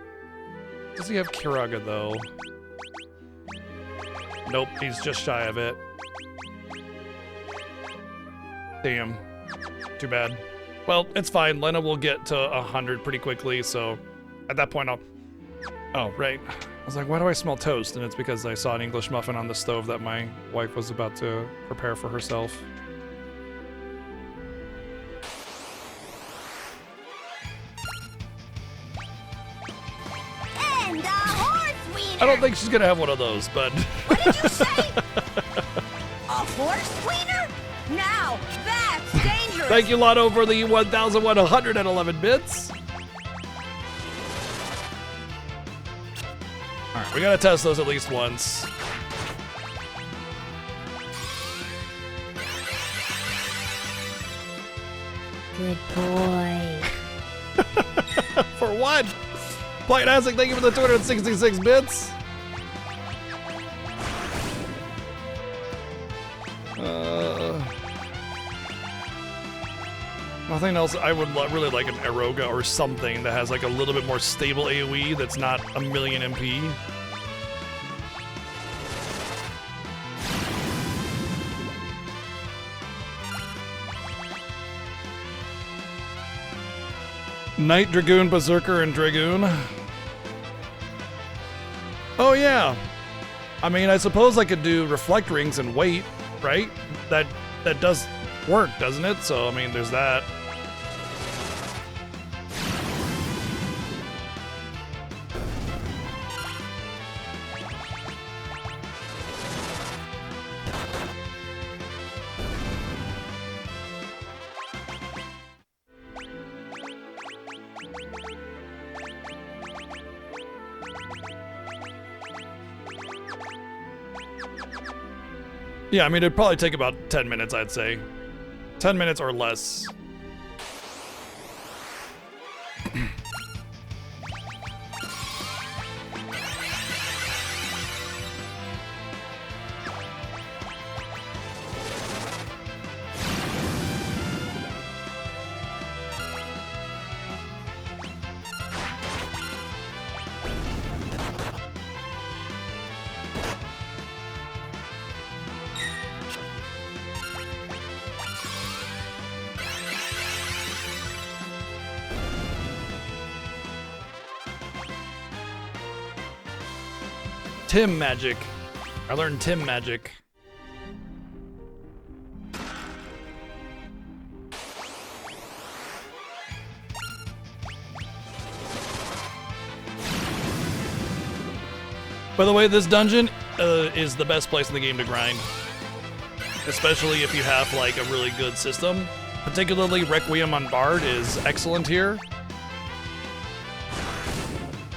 [SPEAKER 1] Does he have Kiraga though? Nope, he's just shy of it. Damn, too bad. Well, it's fine. Lena will get to 100 pretty quickly, so at that point I'll... Oh, right. I was like, why do I smell toast? And it's because I saw an English muffin on the stove that my wife was about to prepare for herself.
[SPEAKER 3] And a horse wiener.
[SPEAKER 1] I don't think she's gonna have one of those, but...
[SPEAKER 3] What did you say? A horse wiener? Now, that's dangerous.
[SPEAKER 1] Thank you, Lotto, for the 1,111 bits. All right, we gotta test those at least once.
[SPEAKER 3] Good boy.
[SPEAKER 1] For what? Plight Azek, thank you for the 266 bits. Nothing else. I would really like an Eroga or something that has like a little bit more stable AoE that's not a million MP. Knight, Dragoon, Berserker, and Dragoon. Oh yeah. I mean, I suppose I could do Reflect Rings and wait, right? That does work, doesn't it? So, I mean, there's that. Yeah, I mean, it'd probably take about 10 minutes, I'd say. 10 minutes or less. Tim magic. I learned Tim magic. By the way, this dungeon is the best place in the game to grind. Especially if you have like a really good system. Particularly Requiem on Bard is excellent here.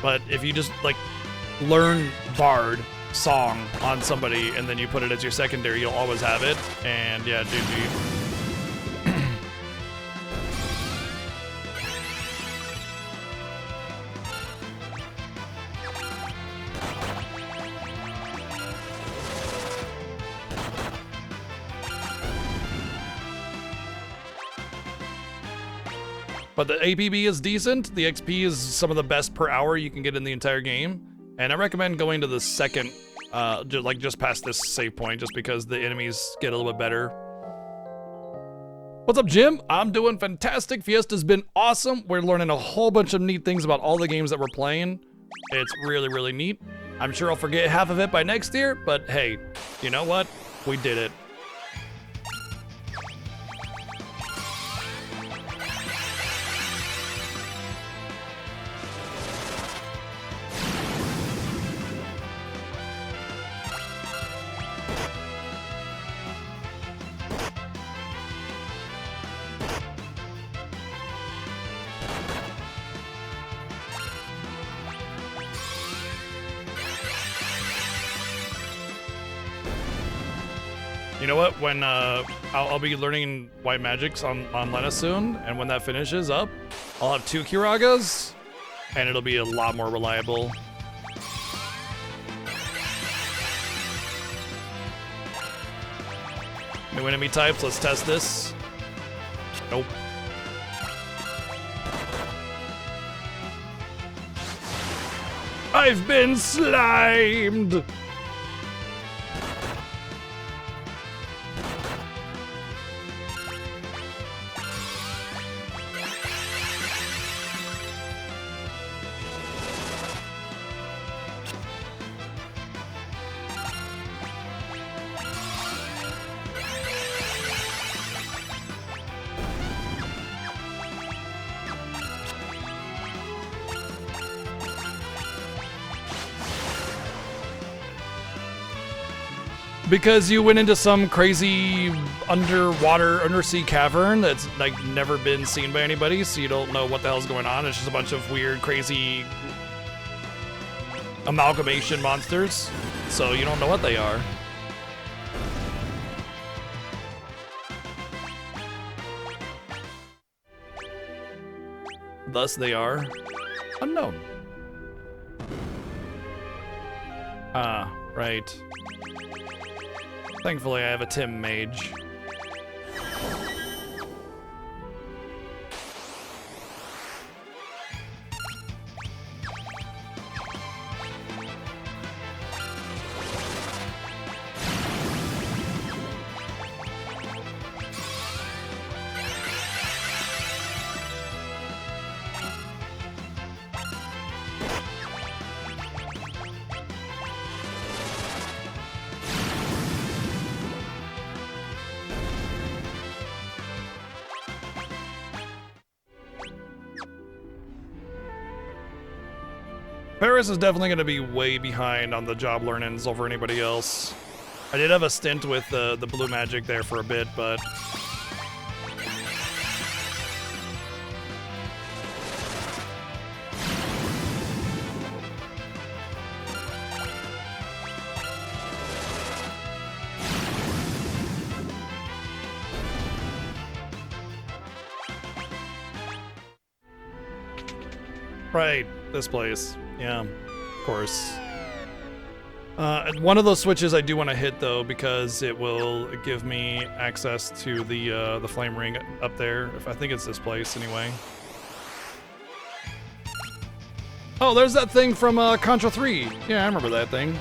[SPEAKER 1] But if you just like learn Bard song on somebody and then you put it as your secondary, you'll always have it. And yeah, GG. But the APB is decent. The XP is some of the best per hour you can get in the entire game. And I recommend going to the second, just past this save point, just because the enemies get a little bit better. What's up, Jim? I'm doing fantastic. Fiesta's been awesome. We're learning a whole bunch of neat things about all the games that we're playing. It's really, really neat. I'm sure I'll forget half of it by next year, but hey, you know what? We did it. You know what? When I'll be learning white magics on Lena soon, and when that finishes up, I'll have 2 Kiragas, and it'll be a lot more reliable. New enemy types. Let's test this. Nope. I've been slimed. Because you went into some crazy undersea cavern that's like never been seen by anybody, so you don't know what the hell's going on. It's just a bunch of weird, crazy amalgamation monsters, so you don't know what they are. Thus they are unknown. Ah, right. Thankfully, I have a Tim mage. Paris is definitely going to be way behind on the job learnings over anybody else. I did have a stint with the blue magic there for a bit, but... Right, this place. Yeah, of course. One of those switches I do want to hit though, because it will give me access to the flame ring up there. I think it's this place anyway. Oh, there's that thing from Contra 3. Yeah, I remember that thing.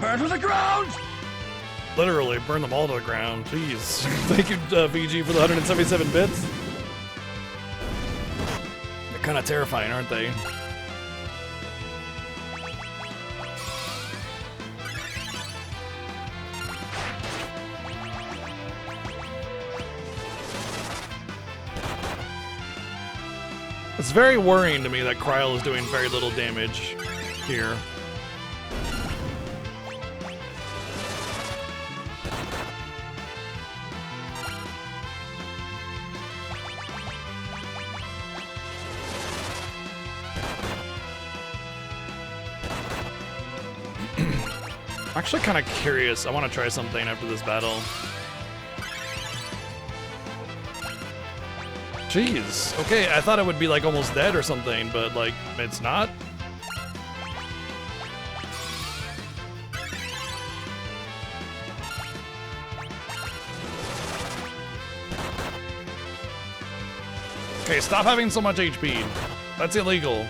[SPEAKER 2] Burn to the ground!
[SPEAKER 1] Literally, burn them all to the ground. Jeez. Thank you, VG, for the 177 bits. They're kind of terrifying, aren't they? It's very worrying to me that Kryl is doing very little damage here. I'm actually kind of curious. I want to try something after this battle. Jeez. Okay, I thought it would be like almost dead or something, but like it's not. Okay, stop having so much HP. That's illegal.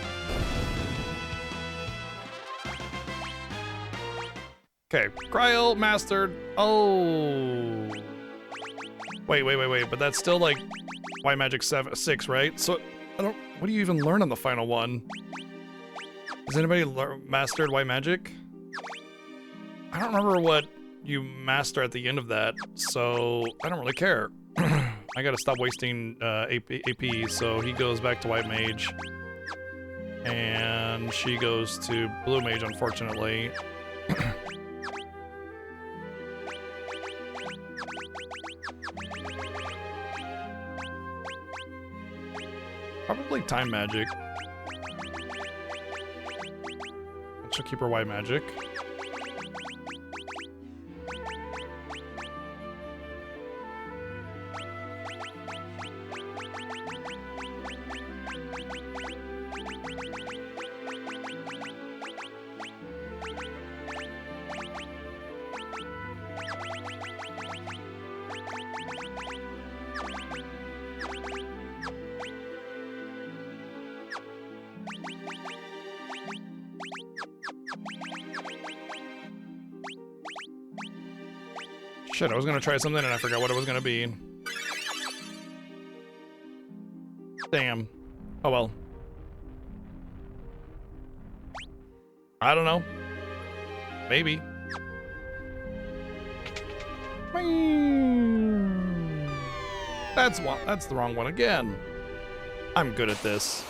[SPEAKER 1] Okay, Cryo mastered. Oh. Wait. But that's still like White Magic 6, right? So, I don't. What do you even learn on the final one? Has anybody mastered White Magic? I don't remember what you master at the end of that, so I don't really care. I gotta stop wasting AP, so he goes back to White Mage. And she goes to Blue Mage, unfortunately. Probably Time Magic. I should keep her White Magic. Shit, I was gonna try something and I forgot what it was gonna be. Damn. Oh well. I don't know. Maybe. That's the wrong one again. I'm good at this.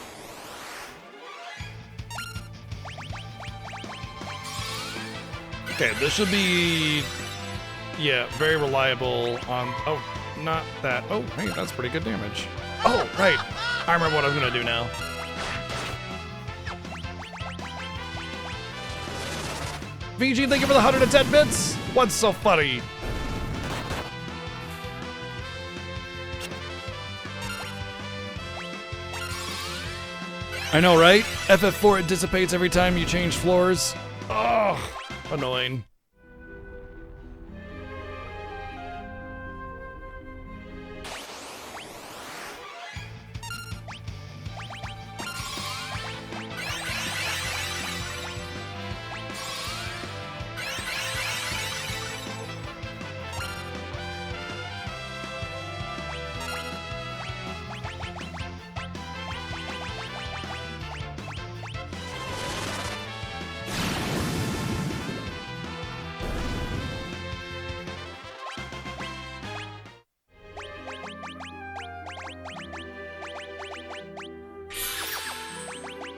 [SPEAKER 1] Okay, this should be... Yeah, very reliable on... Oh, not that. Oh, hey, that's pretty good damage. Oh, right. I remember what I was gonna do now. VG, thank you for the 110 bits. What's so funny? I know, right? FF4, it dissipates every time you change floors. Oh, annoying.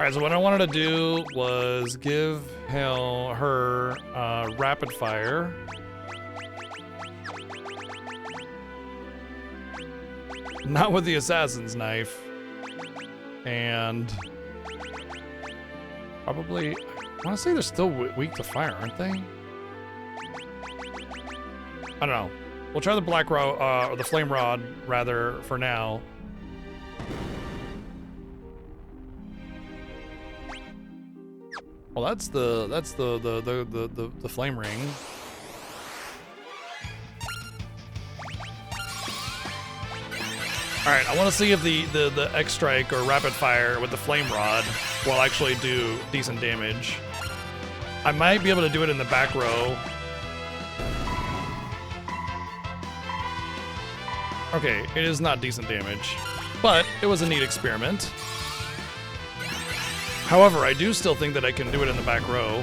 [SPEAKER 1] Alright, so what I wanted to do was give her rapid fire. Not with the assassin's knife. And probably, I want to say they're still weak to fire, aren't they? I don't know. We'll try the black rod, or the flame rod, rather, for now. Well, that's the flame ring. All right, I want to see if the X strike or rapid fire with the flame rod will actually do decent damage. I might be able to do it in the back row. Okay, it is not decent damage, but it was a neat experiment. However, I do still think that I can do it in the back row.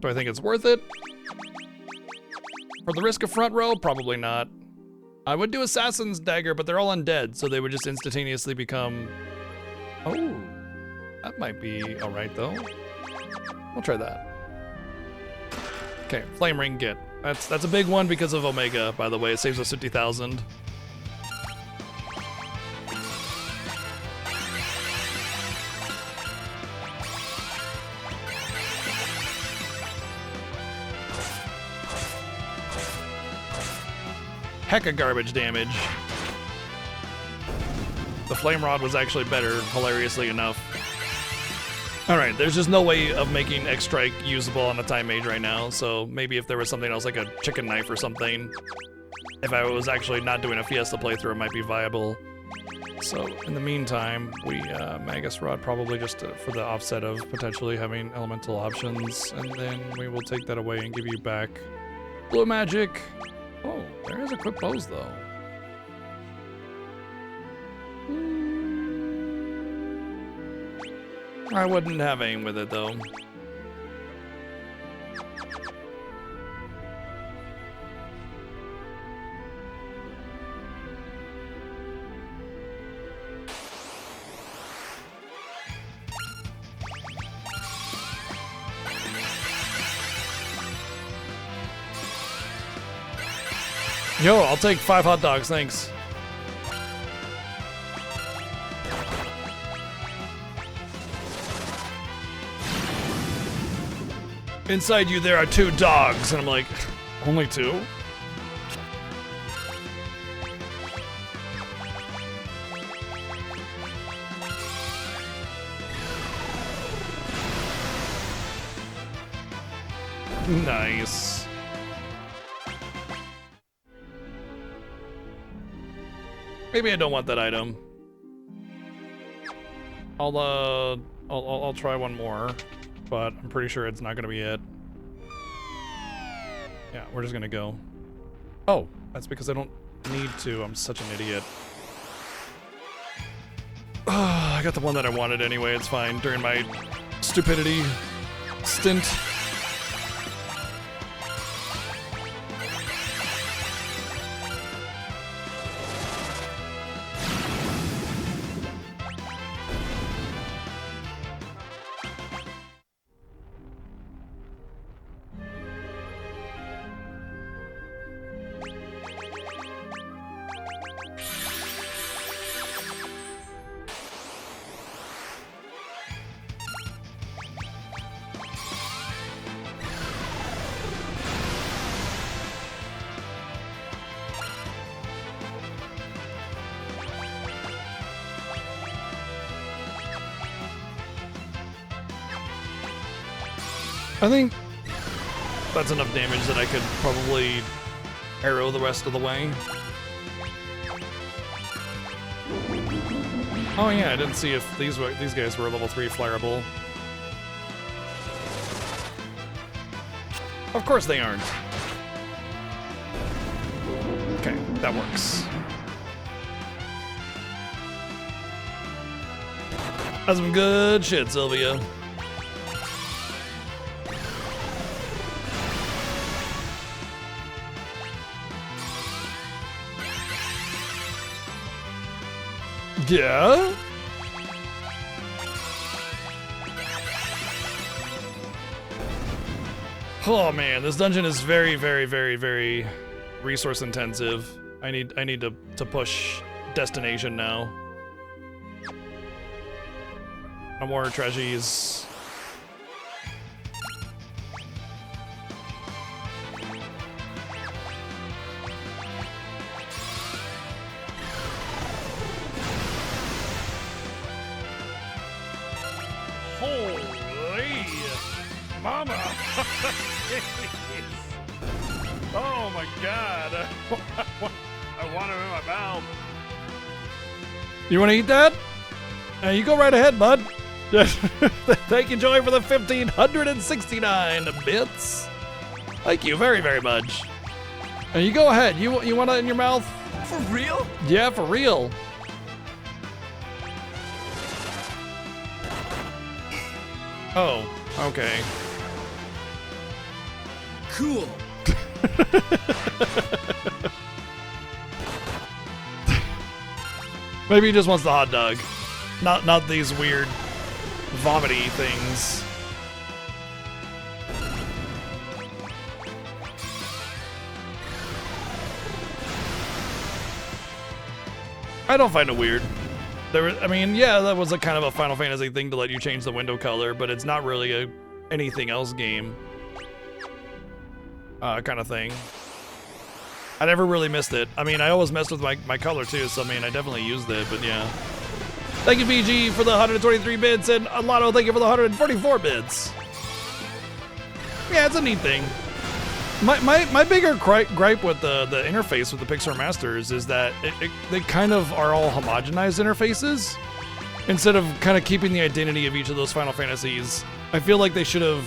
[SPEAKER 1] Do I think it's worth it? For the risk of front row, probably not. I would do Assassin's Dagger, but they're all undead, so they would just instantaneously become... Oh, that might be alright though. We'll try that. Okay, Flame Ring, get. That's a big one because of Omega, by the way. It saves us 50,000. hecka garbage damage. The flame rod was actually better, hilariously enough. Alright, there's just no way of making X-Strike usable on a Time Mage right now, so maybe if there was something else like a chicken knife or something, if I was actually not doing a Fiesta playthrough, it might be viable. So, in the meantime, we Magus Rod probably just for the offset of potentially having elemental options, and then we will take that away and give you back Blue Magic. Oh, there is equipped bows though. I wouldn't have aim with it though. Yo, I'll take 5 hot dogs, thanks. Inside you there are 2 dogs, and I'm like, only 2? Nice. Maybe I don't want that item. I'll try one more, but I'm pretty sure it's not gonna be it. Yeah, we're just gonna go. Oh, that's because I don't need to. I'm such an idiot. I got the one that I wanted anyway. It's fine. During my stupidity stint. I think that's enough damage that I could probably arrow the rest of the way. Oh yeah, I didn't see if these guys were level 3 flyable. Of course they aren't. Okay, that works. That's some good shit, Sylvia. Yeah? Oh man, this dungeon is very, very, very, very resource intensive. I need to push destination now. No more treasures.
[SPEAKER 4] Holy mama! Oh my god! I want him in my mouth.
[SPEAKER 1] You want to eat that? You go right ahead, bud. Thank you, Joey, for the 1,569 bits. Thank you very, very much. You go ahead. You want it in your mouth?
[SPEAKER 2] For real?
[SPEAKER 1] Yeah, for real. Oh, okay.
[SPEAKER 2] Cool.
[SPEAKER 1] Maybe he just wants the hot dog. Not these weird vomity things. I don't find it weird. I mean, yeah, that was a kind of a Final Fantasy thing to let you change the window color, but it's not really a anything else game kind of thing. I never really missed it. I mean, I always messed with my color too, so I mean, I definitely used it, but yeah. Thank you, VG, for the 123 bits, and Lotto, thank you for the 144 bits. Yeah, it's a neat thing. My bigger gripe with the interface with the Pixar Masters is that they kind of are all homogenized interfaces instead of kind of keeping the identity of each of those Final Fantasies. I feel like they should have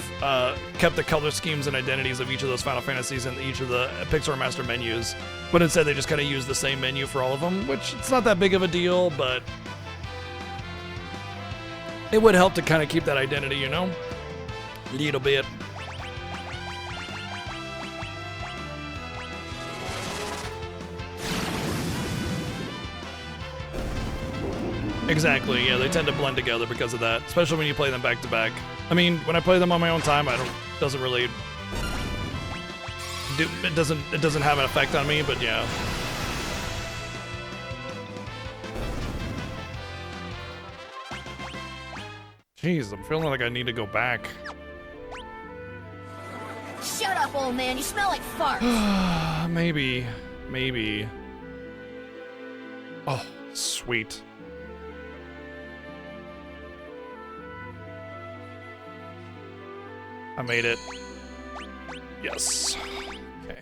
[SPEAKER 1] kept the color schemes and identities of each of those Final Fantasies in each of the Pixar Master menus, but instead they just kind of use the same menu for all of them, which it's not that big of a deal, but it would help to kind of keep that identity, you know? A little bit. Exactly, yeah, they tend to blend together because of that, especially when you play them back to back. I mean, when I play them on my own time, it doesn't have an effect on me, but yeah. Jeez, I'm feeling like I need to go back.
[SPEAKER 3] Shut up, old man. You smell like farts.
[SPEAKER 1] Maybe. Oh, sweet. I made it. Yes. Okay.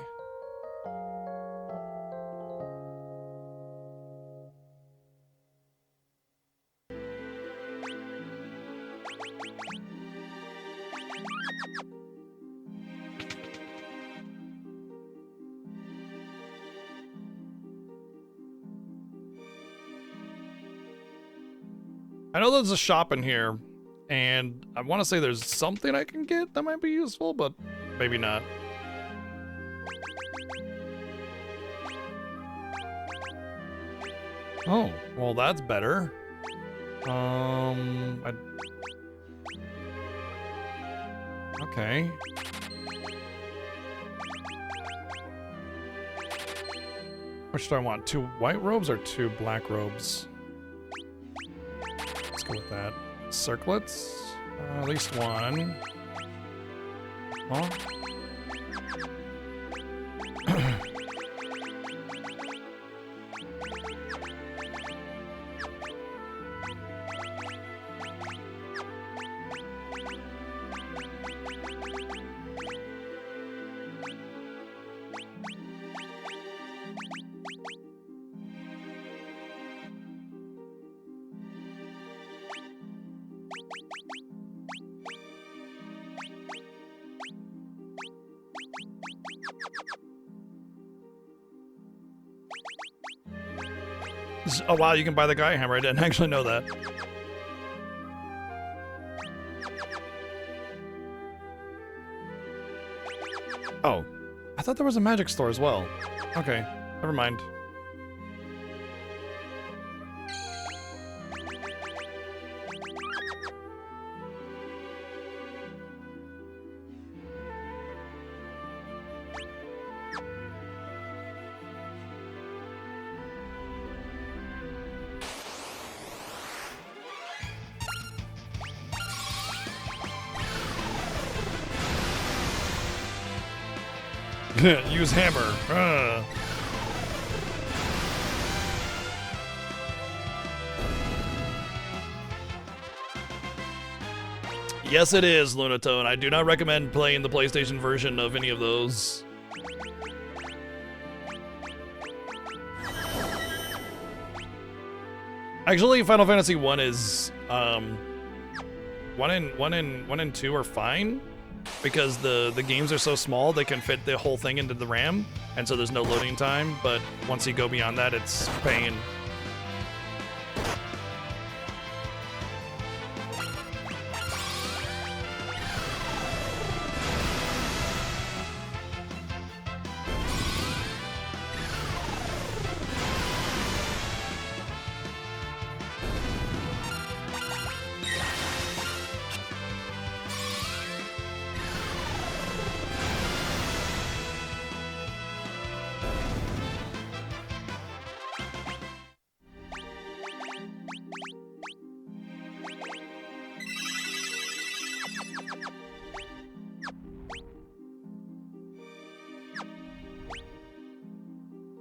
[SPEAKER 1] I know there's a shop in here. And I want to say there's something I can get that might be useful, but maybe not. Oh, well that's better. Okay. Which do I want? 2 white robes or 2 black robes? Let's go with that. Circlets? At least one. Huh? Oh wow, you can buy the Gaia hammer. I didn't actually know that. Oh, I thought there was a magic store as well. Okay, never mind. Use hammer. Yes, it is, Lunatone. I do not recommend playing the PlayStation version of any of those. Actually, Final Fantasy 1 is 1 and 2 are fine. Because the games are so small, they can fit the whole thing into the RAM, and so there's no loading time, but once you go beyond that, it's pain.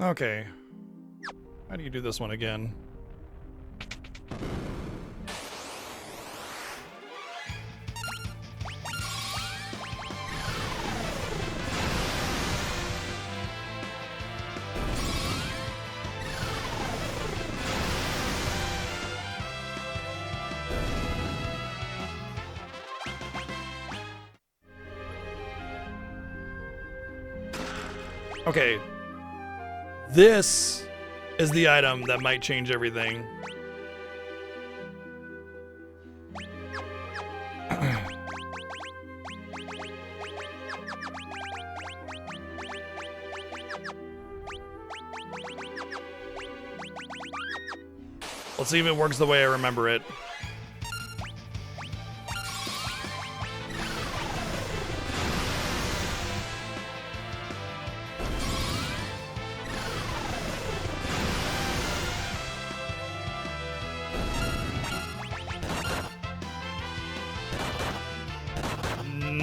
[SPEAKER 1] Okay. How do you do this one again? Okay. This is the item that might change everything. Let's see if it works the way I remember it.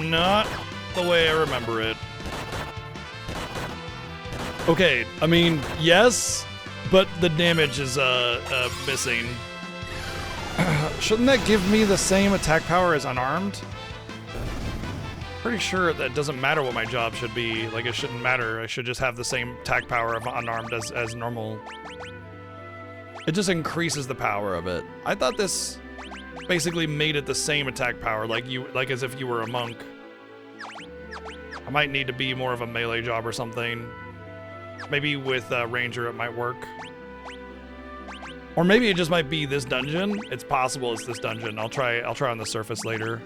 [SPEAKER 1] Not the way I remember it. Okay, I mean, yes, but the damage is missing. Shouldn't that give me the same attack power as unarmed? Pretty sure that doesn't matter what my job should be. Like, it shouldn't matter. I should just have the same attack power of unarmed as normal. It just increases the power of it. I thought this basically made it the same attack power, like as if you were a monk. I might need to be more of a melee job or something. Maybe with Ranger it might work. Or maybe it just might be this dungeon. It's possible it's this dungeon. I'll try on the surface later.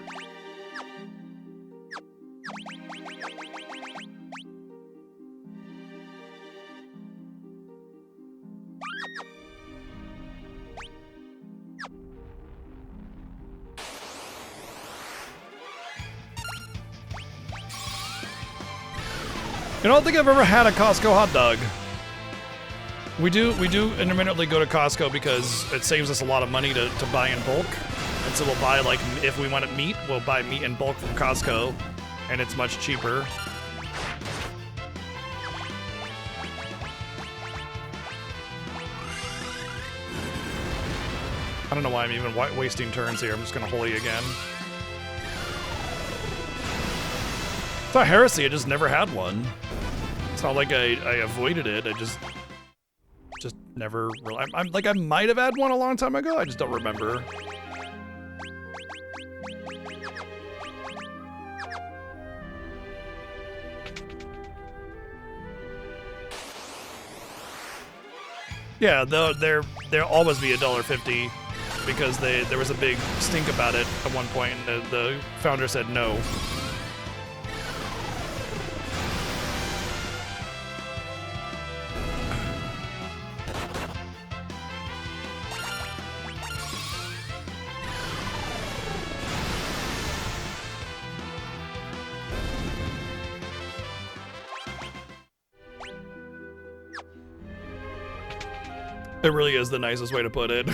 [SPEAKER 1] I don't think I've ever had a Costco hot dog. We do intermittently go to Costco because it saves us a lot of money to buy in bulk. And so we'll buy, like, if we want meat, we'll buy meat in bulk from Costco, and it's much cheaper. I don't know why I'm even wasting turns here. I'm just gonna holy again. It's not heresy, I just never had one. It's not like I avoided it, I just never really, I'm like, I might have had one a long time ago, I just don't remember. Yeah, they'll always be $1.50 because there was a big stink about it at one point, and the founder said no. It really is the nicest way to put it.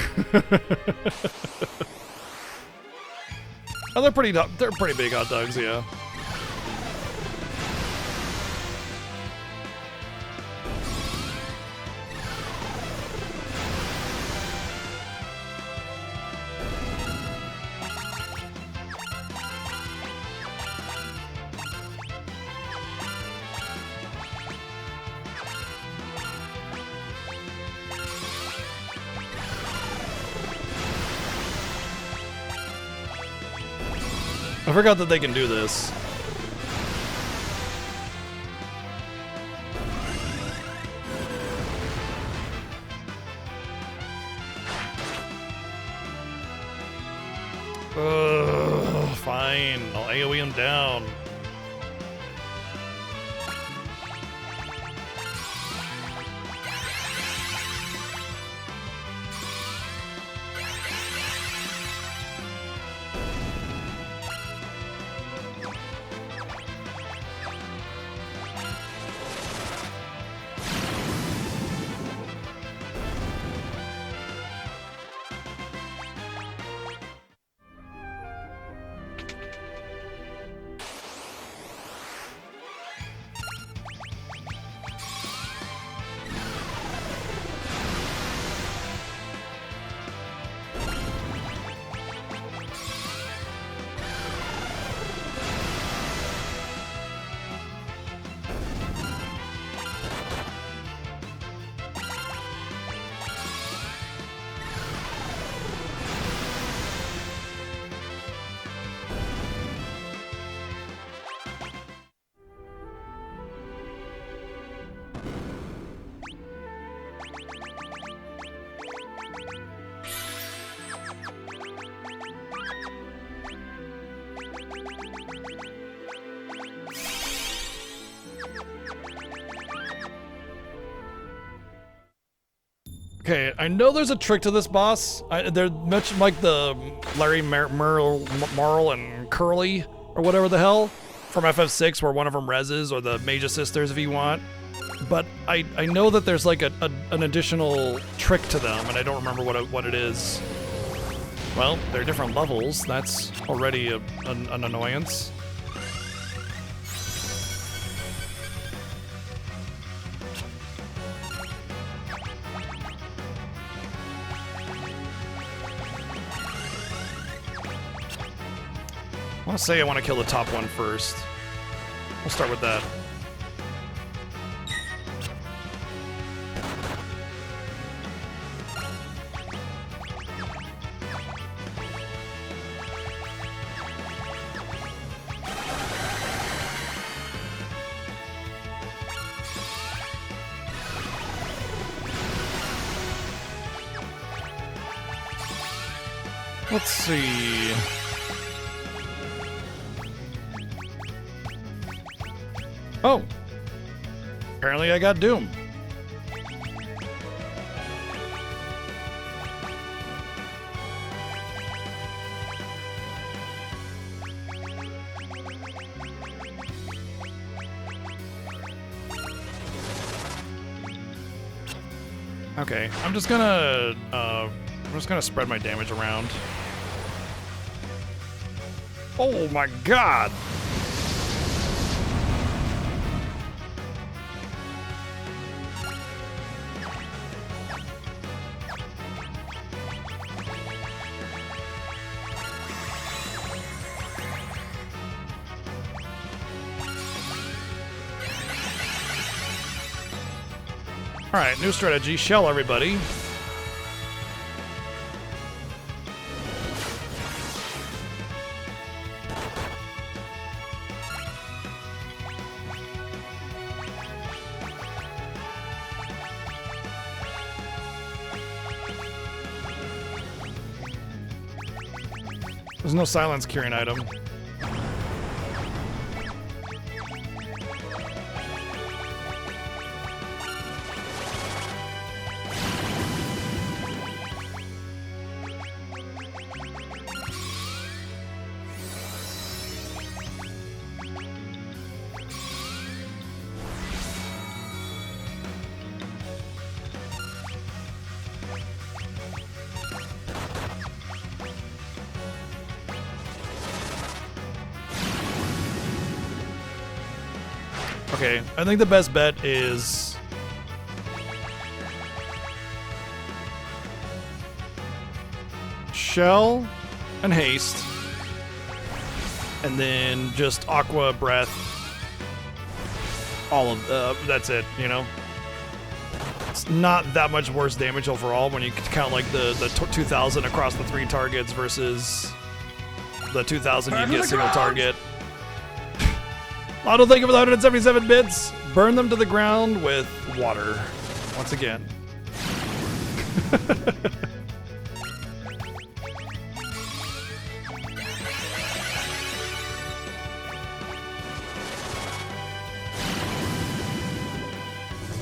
[SPEAKER 1] Oh, they're pretty big hot dogs, yeah. I forgot that they can do this. Ugh, fine. I'll AoE him down. Okay, I know there's a trick to this boss. They're much like the Larry, Marl, and Curly, or whatever the hell, from FF6, where one of them reses, or the Mage Sisters if you want. But I know that there's like an additional trick to them, and I don't remember what it is. Well, they're different levels. That's already an annoyance. I want to say I want to kill the top one first. We'll start with that. Let's see. Oh. Apparently I got Doom. Okay, I'm just gonna spread my damage around. Oh my god! Alright, new strategy, shell everybody. There's no silence curing item. Okay, I think the best bet is shell and haste, and then just aqua, breath, all of that's it, you know? It's not that much worse damage overall when you count like the 2,000 across the 3 targets versus the 2,000 you get single target. Lotto, thank you for the 177 bits. Burn them to the ground with water. Once again.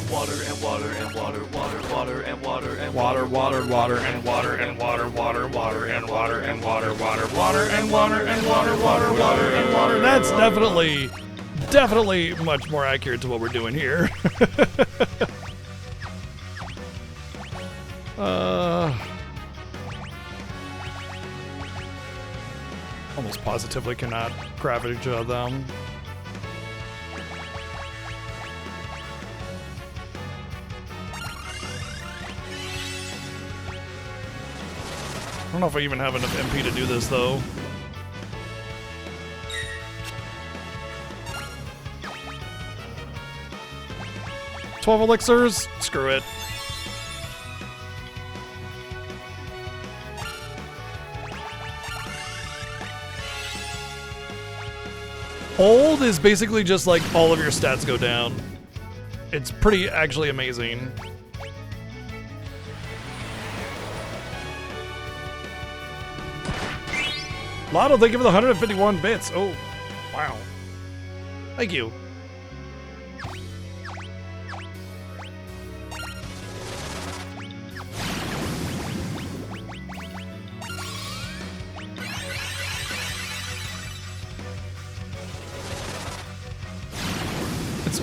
[SPEAKER 2] Water and water and water, water and water and
[SPEAKER 1] Water, water, water, and water, and water, water, water, and water, and water, water, water, and water, and water, water, water, and water. That's definitely much more accurate to what we're doing here. Almost positively cannot grab each of them. I don't know if I even have enough MP to do this, though. $12 elixirs? Screw it. Hold is basically just like all of your stats go down. It's pretty actually amazing. Lotto, thank you for the 151 bits. Oh, wow. Thank you.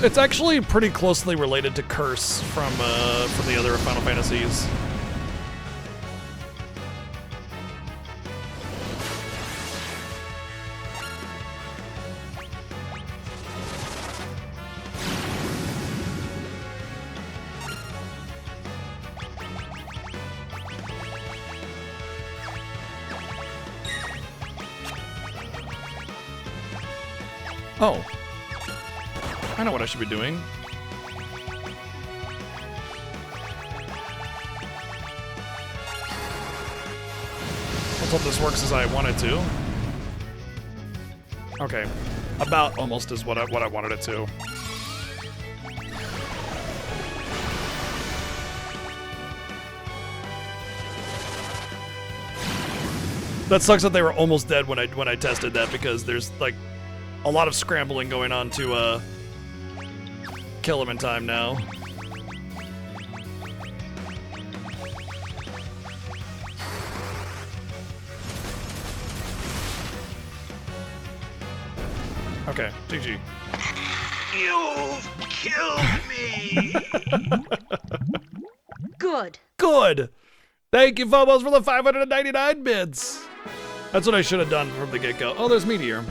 [SPEAKER 1] It's actually pretty closely related to Curse from the other Final Fantasies. Oh. I know what I should be doing. Let's hope this works as I want it to. Okay. About almost as what I wanted it to. That sucks that they were almost dead when I tested that, because there's like a lot of scrambling going on to kill him in time now. Okay, GG.
[SPEAKER 2] You've killed me!
[SPEAKER 3] Good.
[SPEAKER 1] Good! Thank you, Phobos, for the 599 bits! That's what I should have done from the get-go. Oh, there's Meteor.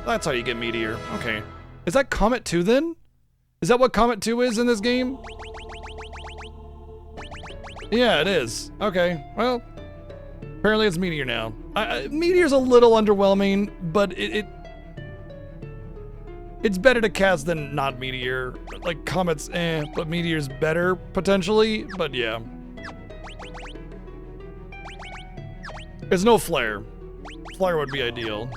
[SPEAKER 1] That's how you get Meteor. Okay. Is that Comet 2 then? Is that what Comet 2 is in this game? Yeah, it is. Okay, well, apparently it's Meteor now. Meteor's a little underwhelming, but it's better to cast than not Meteor. Like, Comet's but Meteor's better, potentially, but yeah. There's no Flare. Flare would be ideal.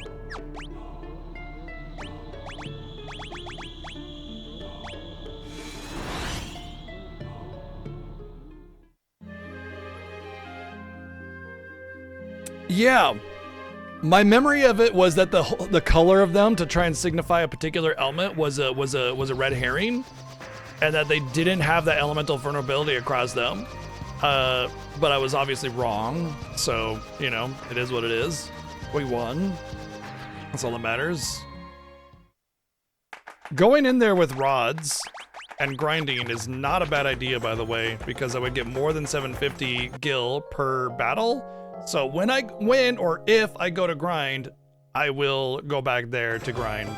[SPEAKER 1] Yeah, my memory of it was that the color of them to try and signify a particular element was a red herring, and that they didn't have the elemental vulnerability across them. But I was obviously wrong, so you know it is what it is. We won. That's all that matters. Going in there with rods and grinding is not a bad idea, by the way, because I would get more than 750 gil per battle. So when or if I go to grind, I will go back there to grind.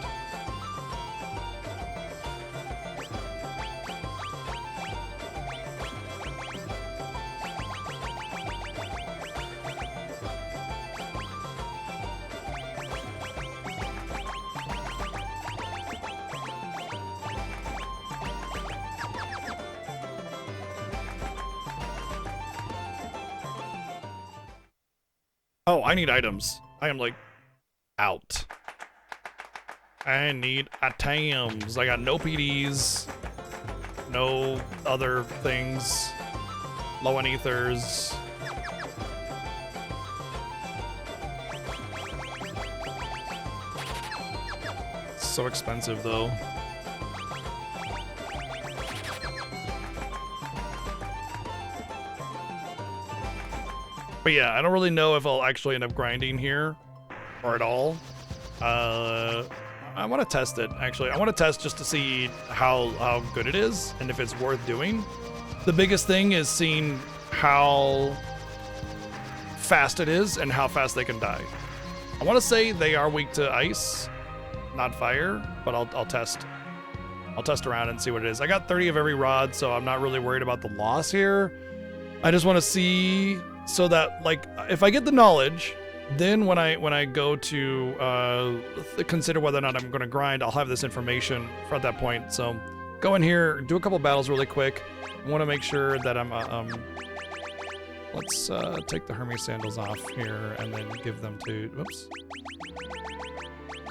[SPEAKER 1] Oh, I need items. I am like out. I need items. I got no PDs, no other things, low on ethers. So expensive though. But yeah, I don't really know if I'll actually end up grinding here or at all. I want to test it, actually. I want to test just to see how good it is and if it's worth doing. The biggest thing is seeing how fast it is and how fast they can die. I want to say they are weak to ice, not fire, but I'll test. I'll test around and see what it is. I got 30 of every rod, so I'm not really worried about the loss here. I just want to see so that, like, if I get the knowledge, then when I go to consider whether or not I'm going to grind, I'll have this information at that point. So go in here, do a couple battles really quick. I want to make sure that I'm let's take the Hermes sandals off here and then give them to, whoops,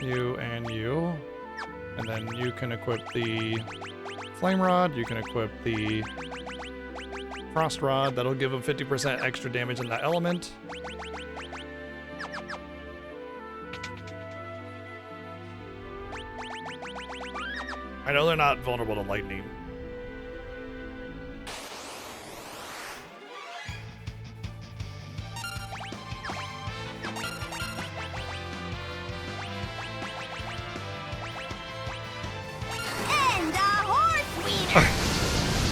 [SPEAKER 1] you and you. And then you can equip the flame rod, you can equip the frost rod. That'll give them 50% extra damage in that element. I know they're not vulnerable to lightning.
[SPEAKER 3] End of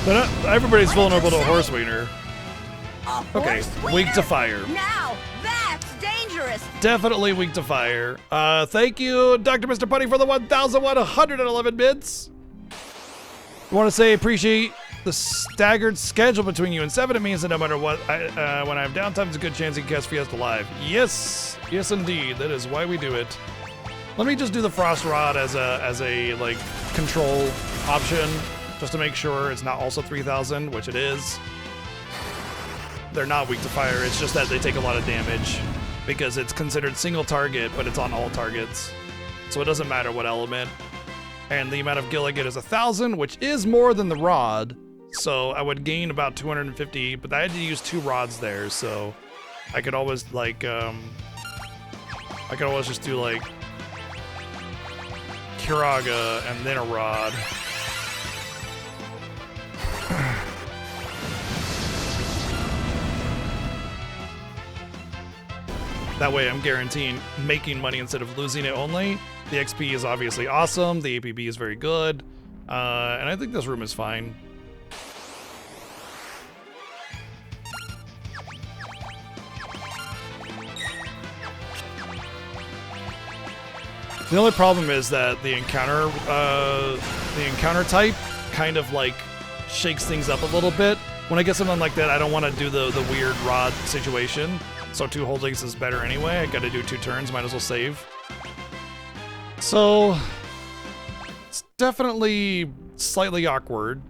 [SPEAKER 1] But everybody's vulnerable to a horse wiener.
[SPEAKER 3] A
[SPEAKER 1] Okay,
[SPEAKER 3] horse
[SPEAKER 1] weak to
[SPEAKER 3] wiener?
[SPEAKER 1] fire.
[SPEAKER 3] Now that's dangerous.
[SPEAKER 1] Definitely weak to fire. Thank you, Dr. Mr. Putty, for the 1,111 bits. I want to say appreciate the staggered schedule between you and Seven. It means that no matter what, when I have downtime, there's a good chance you can catch Fiesta live. Yes, yes indeed. That is why we do it. Let me just do the Frost Rod as a like control option, just to make sure it's not also 3,000, which it is. They're not weak to fire. It's just that they take a lot of damage because it's considered single target, but it's on all targets, so it doesn't matter what element. And the amount of gil I get is 1,000, which is more than the rod. So I would gain about 250, but I had to use 2 rods there, so I could always like I could always just do like Kiraga and then a rod. That way I'm guaranteeing making money instead of losing it only. The XP is obviously awesome, the APB is very good, and I think this room is fine. The only problem is that the encounter type kind of like shakes things up a little bit. When I get something like that, I don't want to do the weird rod situation. So 2 holdings is better anyway. I gotta do 2 turns, might as well save. So it's definitely slightly awkward,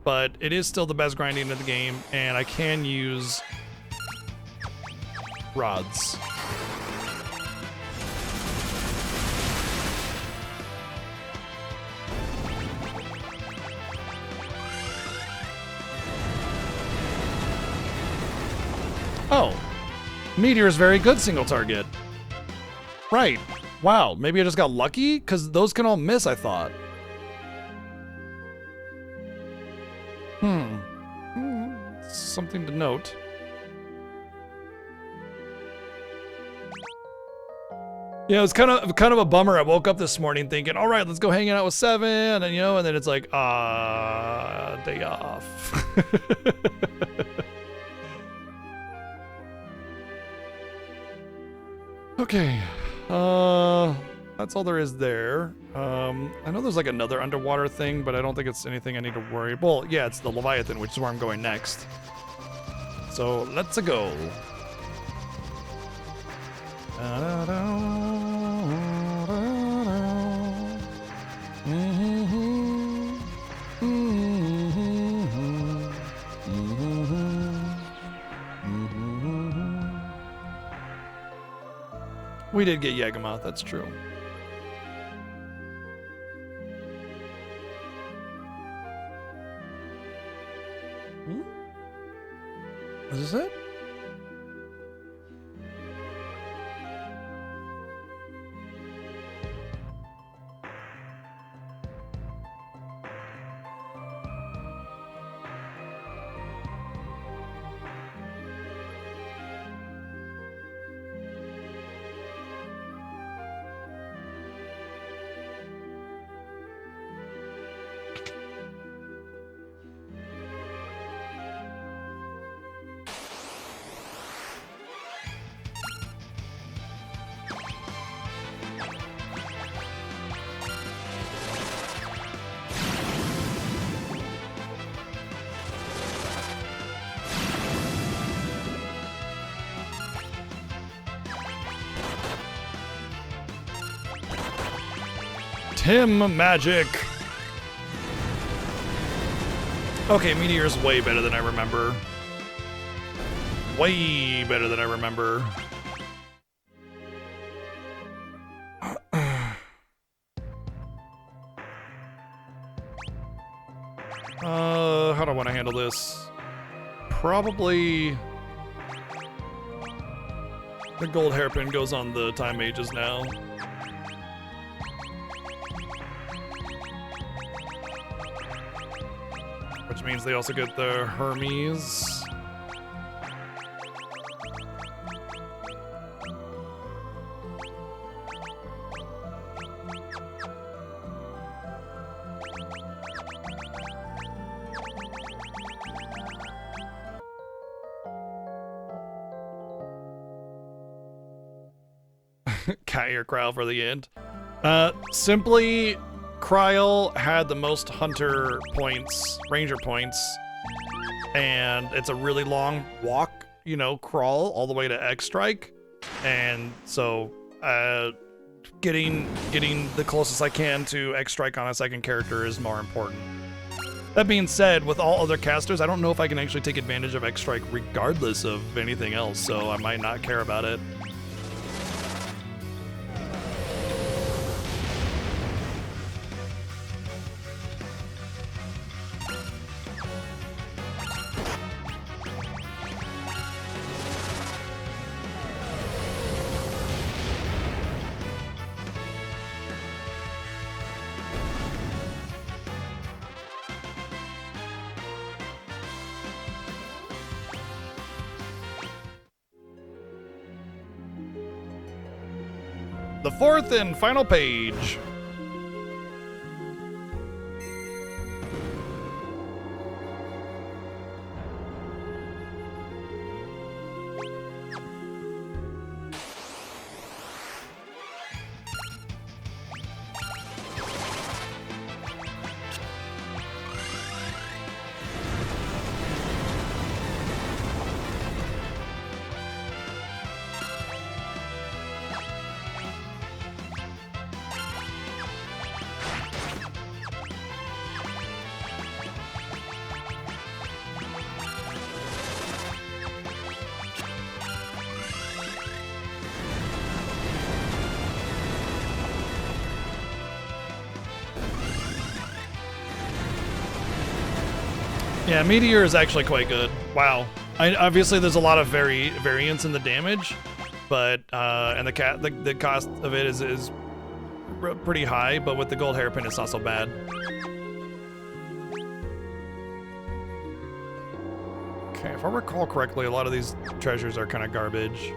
[SPEAKER 1] but it is still the best grinding of the game, and I can use rods. Oh, Meteor is very good single target. Right. Wow, maybe I just got lucky? Because those can all miss, I thought. Something to note. Yeah, it was kind of a bummer. I woke up this morning thinking, all right, let's go hang out with Seven, and and then it's like, day off. Okay, that's all there is there. I know there's like another underwater thing, but I don't think it's anything I need to worry. Well, yeah, it's the Leviathan, which is where I'm going next. So let's go. We did get Yagamoth, that's true. Is this it? Tim Magic. Okay, Meteor's way better than I remember. Way better than I remember. How do I want to handle this? Probably the gold hairpin goes on the time mages now. Which means they also get the Hermes. Cat ear Cryle for the end. Simply, Cryle had the most hunter points, ranger points, and it's a really long walk, you know, crawl all the way to X Strike, and so getting the closest I can to X Strike on a second character is more important. That being said, with all other casters, I don't know if I can actually take advantage of X Strike regardless of anything else, so I might not care about it. The fourth and final page. Yeah, Meteor is actually quite good. Wow. Obviously, there's a lot of variance in the damage, but and the cost of it is pretty high. But with the gold hairpin, it's not so bad. Okay, if I recall correctly, a lot of these treasures are kind of garbage.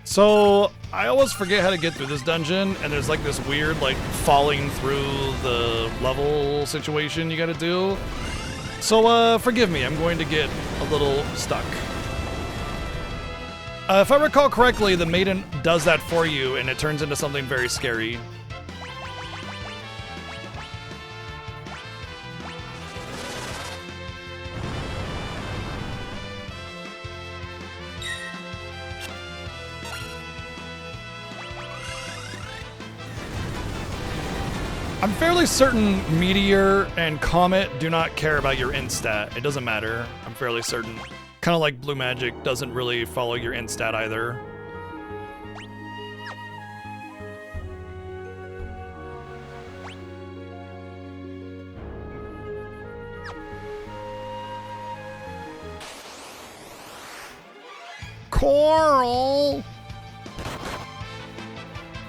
[SPEAKER 1] So I always forget how to get through this dungeon, and there's like this weird like falling through the level situation you gotta do. So forgive me, I'm going to get a little stuck. If I recall correctly, the maiden does that for you, and it turns into something very scary. I'm fairly certain Meteor and Comet do not care about your int stat. It doesn't matter. I'm fairly certain. Kind of like Blue Magic doesn't really follow your int stat either. Coral!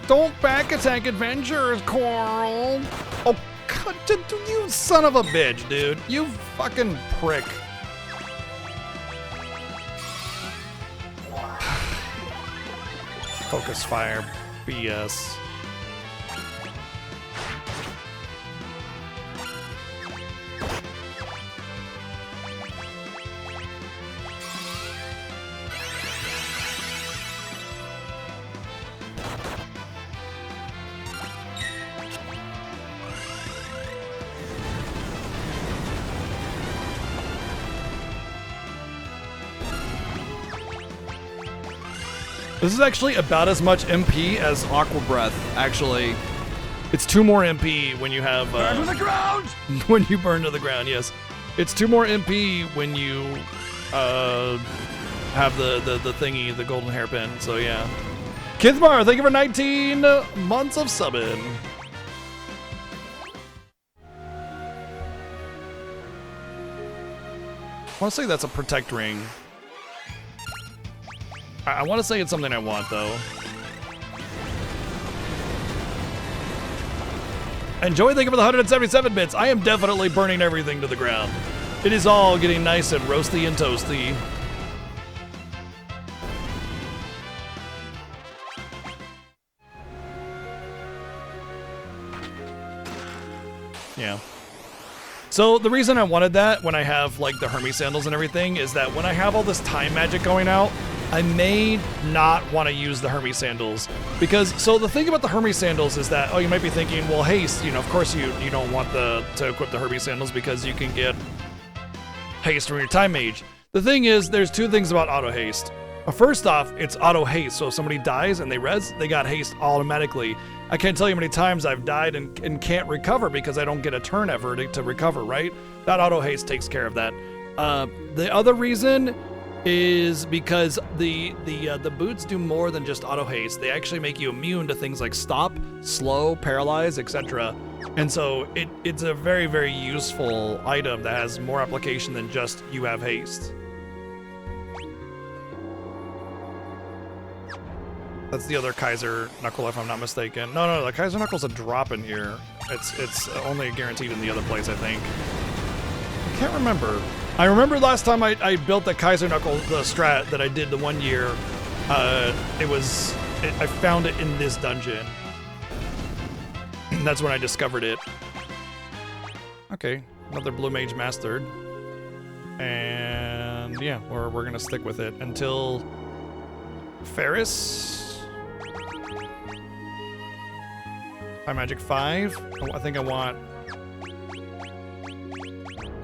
[SPEAKER 1] Don't back attack adventurers, Coral! Oh, God, you son of a bitch, dude. You fucking prick. Focus fire, BS. This is actually about as much MP as Aqua Breath, actually. It's 2 more MP when you have...
[SPEAKER 4] Burn to the ground!
[SPEAKER 1] When you burn to the ground, yes. It's 2 more MP when you have the thingy, the golden hairpin, so yeah. Kithmar, thank you for 19 months of subbing. I want to say that's a protect ring. I want to say it's something I want, though. Enjoy, thank you for the 177 bits. I am definitely burning everything to the ground. It is all getting nice and roasty and toasty. Yeah. So the reason I wanted that when I have like the Hermes sandals and everything is that when I have all this time magic going out, I may not want to use the Hermes sandals because so the thing about the Hermes sandals is that, oh, you might be thinking, well, haste, you know, of course you don't want to equip the Hermes sandals because you can get haste from your time mage. The thing is, there's two things about auto haste. First off, it's auto haste, so if somebody dies and they res, they got haste automatically. I can't tell you how many times I've died and can't recover because I don't get a turn ever to recover, right? That auto haste takes care of that. The other reason is because the boots do more than just auto haste. They actually make you immune to things like stop, slow, paralyze, etc. And so it's a very, very useful item that has more application than just you have haste. That's the other Kaiser Knuckle, if I'm not mistaken. No, the Kaiser Knuckle's a drop in here. It's only guaranteed in the other place, I think. I can't remember. I remember last time I built the Kaiser Knuckle, the strat that I did the 1 year. I found it in this dungeon. That's when I discovered it. Okay, another Blue Mage mastered. And yeah, we're gonna stick with it until Ferris. Time Magic 5. Oh, I think I want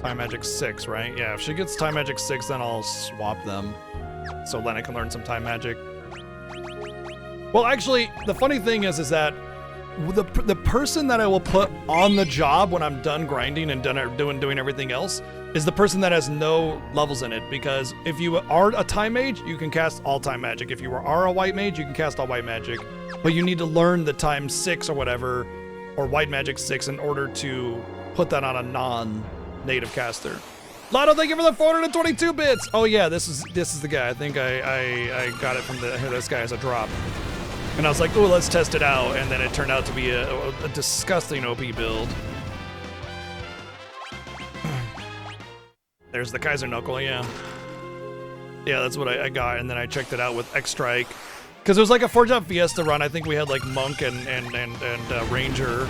[SPEAKER 1] Time Magic 6, right? Yeah, if she gets Time Magic 6, then I'll swap them. So then I can learn some Time Magic. Well, actually, the funny thing is that the person that I will put on the job when I'm done grinding and done doing everything else is the person that has no levels in it. Because if you are a Time Mage, you can cast all Time Magic. If you are a White Mage, you can cast all White Magic. But you need to learn the Time 6 or whatever, or White Magic 6 in order to put that on a non-native caster. Lotto, thank you for the 422 bits! Oh yeah, this is the guy. I think I got it from this guy as a drop. And I was like, oh, let's test it out. And then it turned out to be a disgusting OP build. There's the Kaiser Knuckle, yeah. Yeah, that's what I got. And then I checked it out with X-Strike. Because it was like a 4-job Fiesta run. I think we had like Monk and Ranger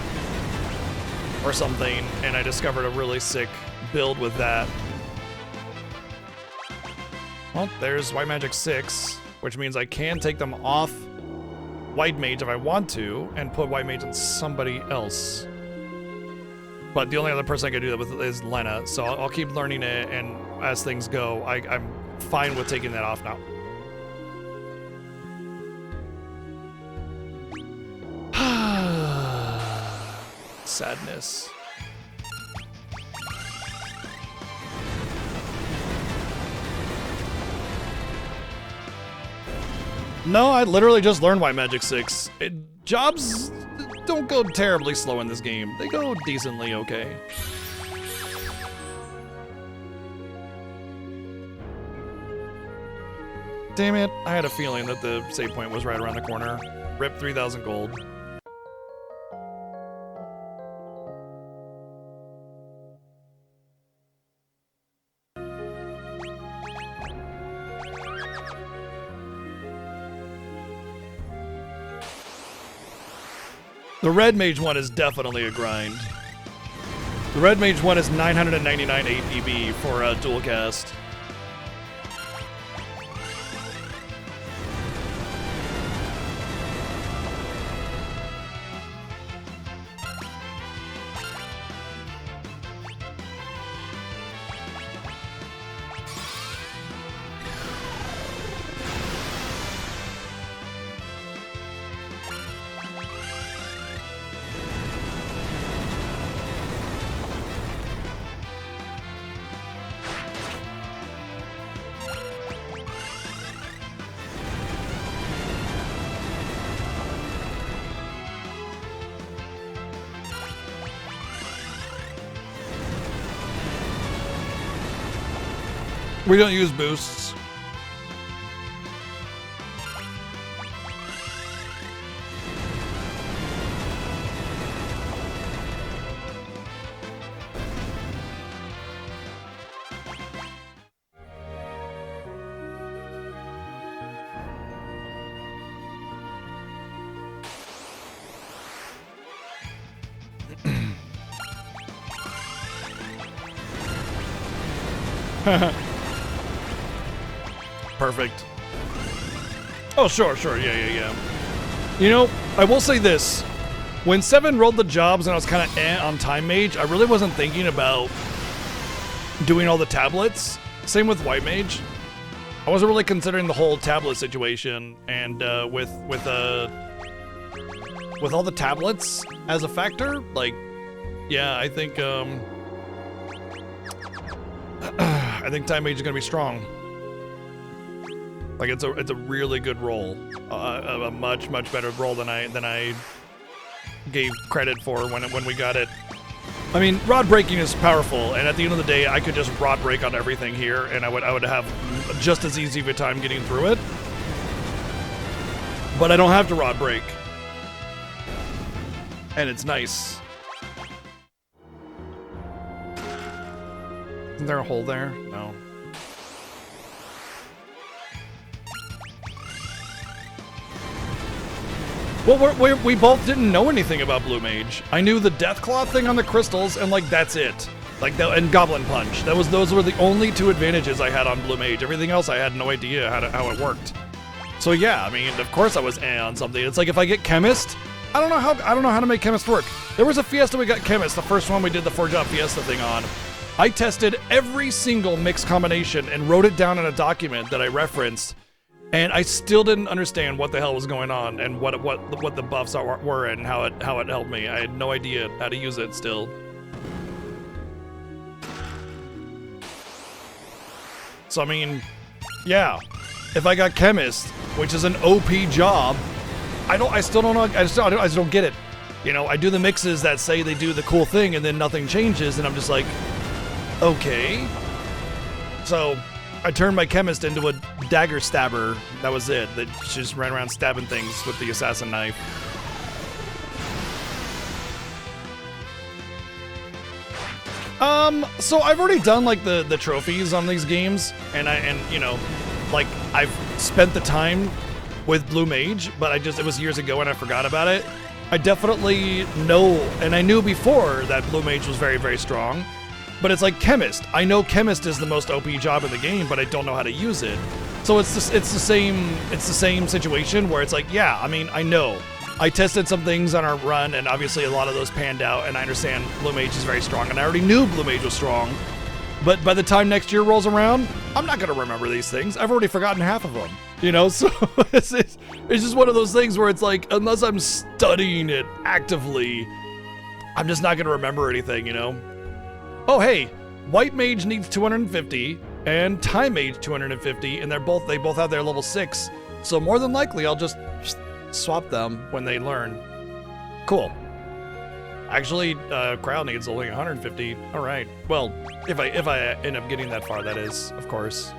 [SPEAKER 1] or something. And I discovered a really sick build with that. Well, there's White Magic 6, which means I can take them off White Mage if I want to, and put White Mage on somebody else. But the only other person I can do that with is Lena, so I'll keep learning it, and as things go, I'm fine with taking that off now. Sadness. No, I literally just learned White Magic 6. Jobs don't go terribly slow in this game. They go decently okay. Damn it, I had a feeling that the save point was right around the corner. Rip 3,000 gold. The Red Mage one is definitely a grind. The Red Mage one is 999 APB for a dual cast. We don't use boosts. Perfect. Oh, sure. Yeah. You know, I will say this. When 7 rolled the jobs and I was kind of on Time Mage, I really wasn't thinking about doing all the tablets. Same with White Mage. I wasn't really considering the whole tablet situation, and with all the tablets as a factor, like, yeah, I think I think Time Mage is gonna be strong. Like, it's a really good roll, a much better roll than I gave credit for when we got it. I mean, rod breaking is powerful, and at the end of the day, I could just rod break on everything here, and I would have just as easy of a time getting through it. But I don't have to rod break, and it's nice. Isn't there a hole there? No. Well, we both didn't know anything about Blue Mage. I knew the Deathclaw thing on the crystals, and like that's it. Like that, and Goblin Punch. Those were the only 2 advantages I had on Blue Mage. Everything else, I had no idea how it worked. So yeah, I mean, of course I was on something. It's like if I get Chemist, I don't know how to make Chemist work. There was a Fiesta we got Chemist, the first one we did the 4-job Fiesta thing on. I tested every single mix combination and wrote it down in a document that I referenced. And I still didn't understand what the hell was going on and what the buffs were and how it helped me. I had no idea how to use it still. So I mean, yeah, if I got Chemist, which is an OP job, I still don't know. I just don't get it. You know, I do the mixes that say they do the cool thing and then nothing changes, and I'm just like, okay. So I turned my Chemist into a dagger stabber. That was it. That just ran around stabbing things with the assassin knife. So I've already done like the trophies on these games, and you know, like I've spent the time with Blue Mage, but it was years ago and I forgot about it. I definitely know, and I knew before that Blue Mage was very, very strong. But it's like Chemist. I know Chemist is the most OP job in the game, but I don't know how to use it. So it's the same situation where it's like, yeah, I mean, I know. I tested some things on our run, and obviously a lot of those panned out, and I understand Blue Mage is very strong, and I already knew Blue Mage was strong. But by the time next year rolls around, I'm not gonna remember these things. I've already forgotten half of them, you know? So it's just one of those things where it's like, unless I'm studying it actively, I'm just not gonna remember anything, you know? Oh hey, White Mage needs 250 and Time Mage 250, and they both have their level 6. So more than likely I'll just swap them when they learn. Cool. Actually, Crowd needs only 150. All right. Well, if I end up getting that far, that is, of course.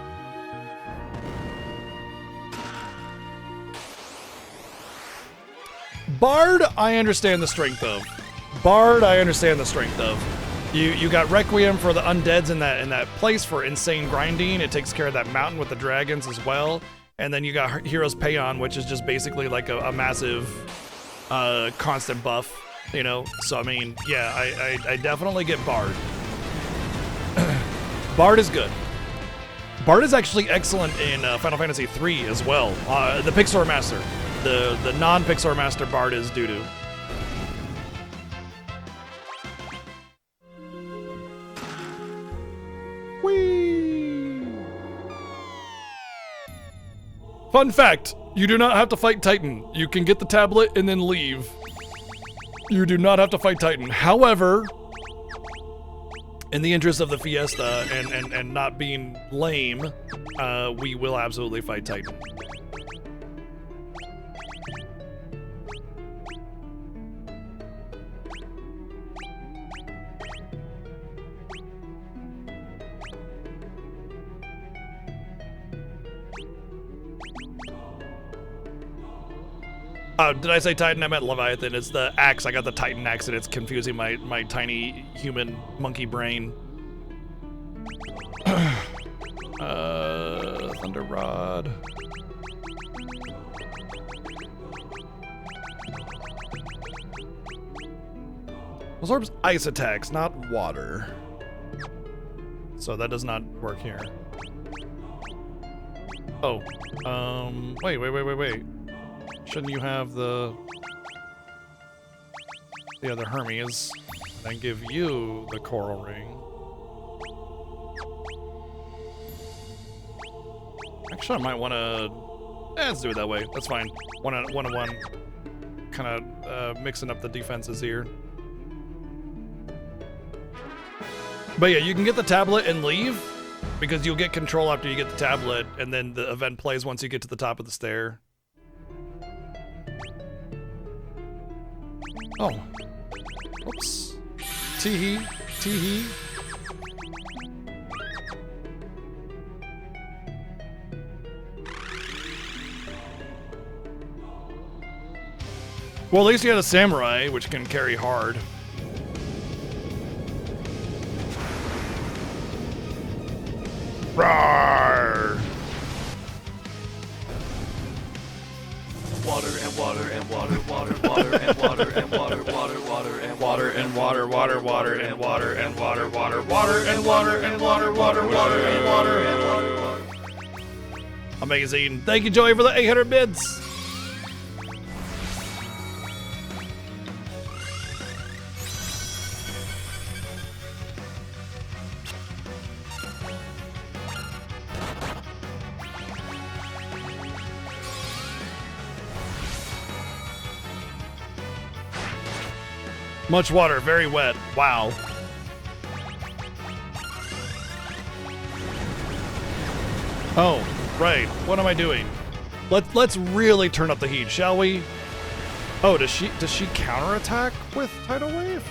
[SPEAKER 1] Bard, I understand the strength of. You got Requiem for the undeads in that place for insane grinding. It takes care of that mountain with the dragons as well. And then you got Heroes Payon, which is just basically like a massive constant buff, you know? So, I mean, yeah, I definitely get Bard. Bard is good. Bard is actually excellent in Final Fantasy III as well. The Pixar Master. The non-Pixar Master Bard is doo-doo. Fun fact, you do not have to fight Titan. You can get the tablet and then leave. You do not have to fight Titan. However, in the interest of the Fiesta and not being lame, we will absolutely fight Titan. Did I say Titan? I meant Leviathan. It's the axe. I got the Titan axe and it's confusing my tiny human monkey brain. Thunder Rod. Those orbs ice attacks, not water. So that does not work here. Oh, wait. Shouldn't you have the other Hermes and then give you the coral ring? Actually, I might want to. Let's do it that way. That's fine. One on one. Kind of mixing up the defenses here. But yeah, you can get the tablet and leave because you'll get control after you get the tablet, and then the event plays once you get to the top of the stair. Oh. Oops. Tee-hee. Tee-hee. Well, at least you had a samurai, which can carry hard. Rawr!
[SPEAKER 2] Water and water and water, water, water and water and water, water, water and water and water, water, water and water and water, water, water and water and water, water, water and water and water.
[SPEAKER 1] Amazing. Thank you, Joey, for the 800 bits. Much water, very wet. Wow. Oh, right. What am I doing? Let's really turn up the heat, shall we? Oh, does she counterattack with Tidal Wave?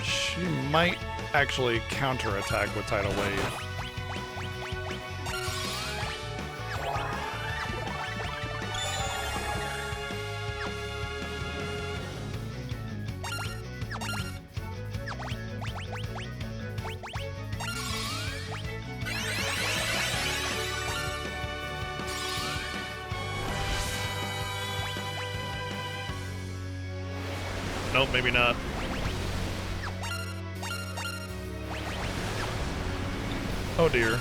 [SPEAKER 1] She might actually counterattack with Tidal Wave. Nope, maybe not. Oh dear.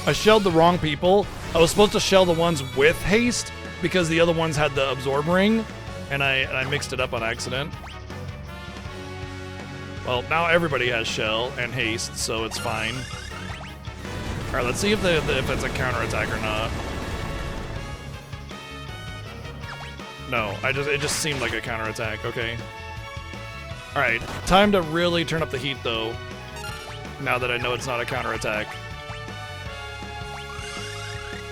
[SPEAKER 1] I shelled the wrong people. I was supposed to shell the ones with haste because the other ones had the absorb ring, and I mixed it up on accident. Well, now everybody has shell and haste, so it's fine. All right, let's see if if it's a counterattack or not. No, it just seemed like a counterattack. Okay. All right, time to really turn up the heat though. Now that I know it's not a counterattack.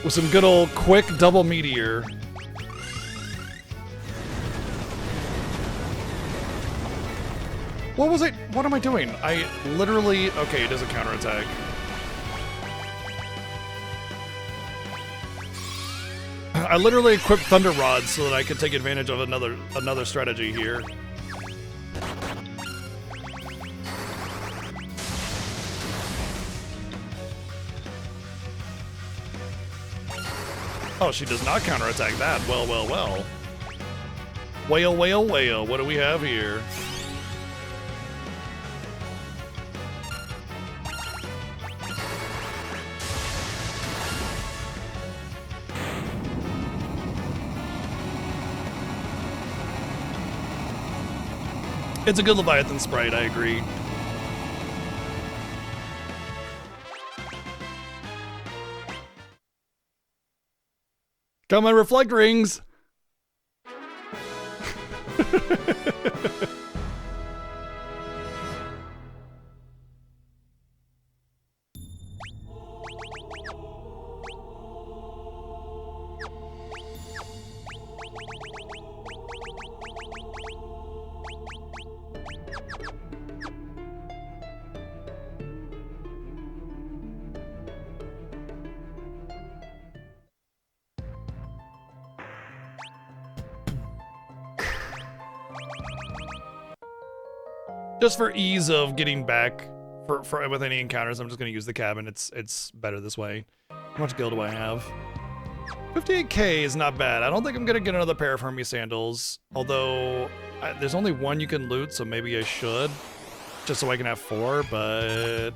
[SPEAKER 1] With some good old quick double meteor. What was it? What am I doing? I literally... Okay, it is a counterattack. I literally equipped Thunder Rods so that I could take advantage of another strategy here. Oh, she does not counterattack that. Well, well, well. Whale, whale, whale. What do we have here? It's a good Leviathan sprite, I agree. Got my reflect rings! Just for ease of getting back for with any encounters, I'm just gonna use the cabin. It's better this way. How much gil do I have? 58k is not bad. I don't think I'm gonna get another pair of Hermes sandals. Although there's only one you can loot, so maybe I should, just so I can have 4. But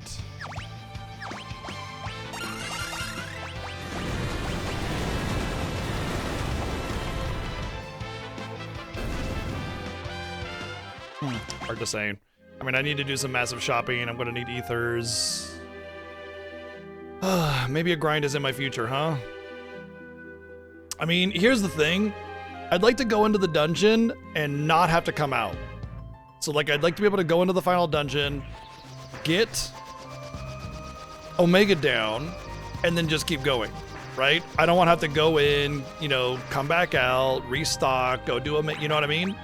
[SPEAKER 1] hard to say. I mean, I need to do some massive shopping. I'm gonna need ethers. Maybe a grind is in my future, huh? I mean, here's the thing. I'd like to go into the dungeon and not have to come out. So, like, I'd like to be able to go into the final dungeon, get Omega down, and then just keep going, right? I don't want to have to go in, you know, come back out, restock, go do you know what I mean?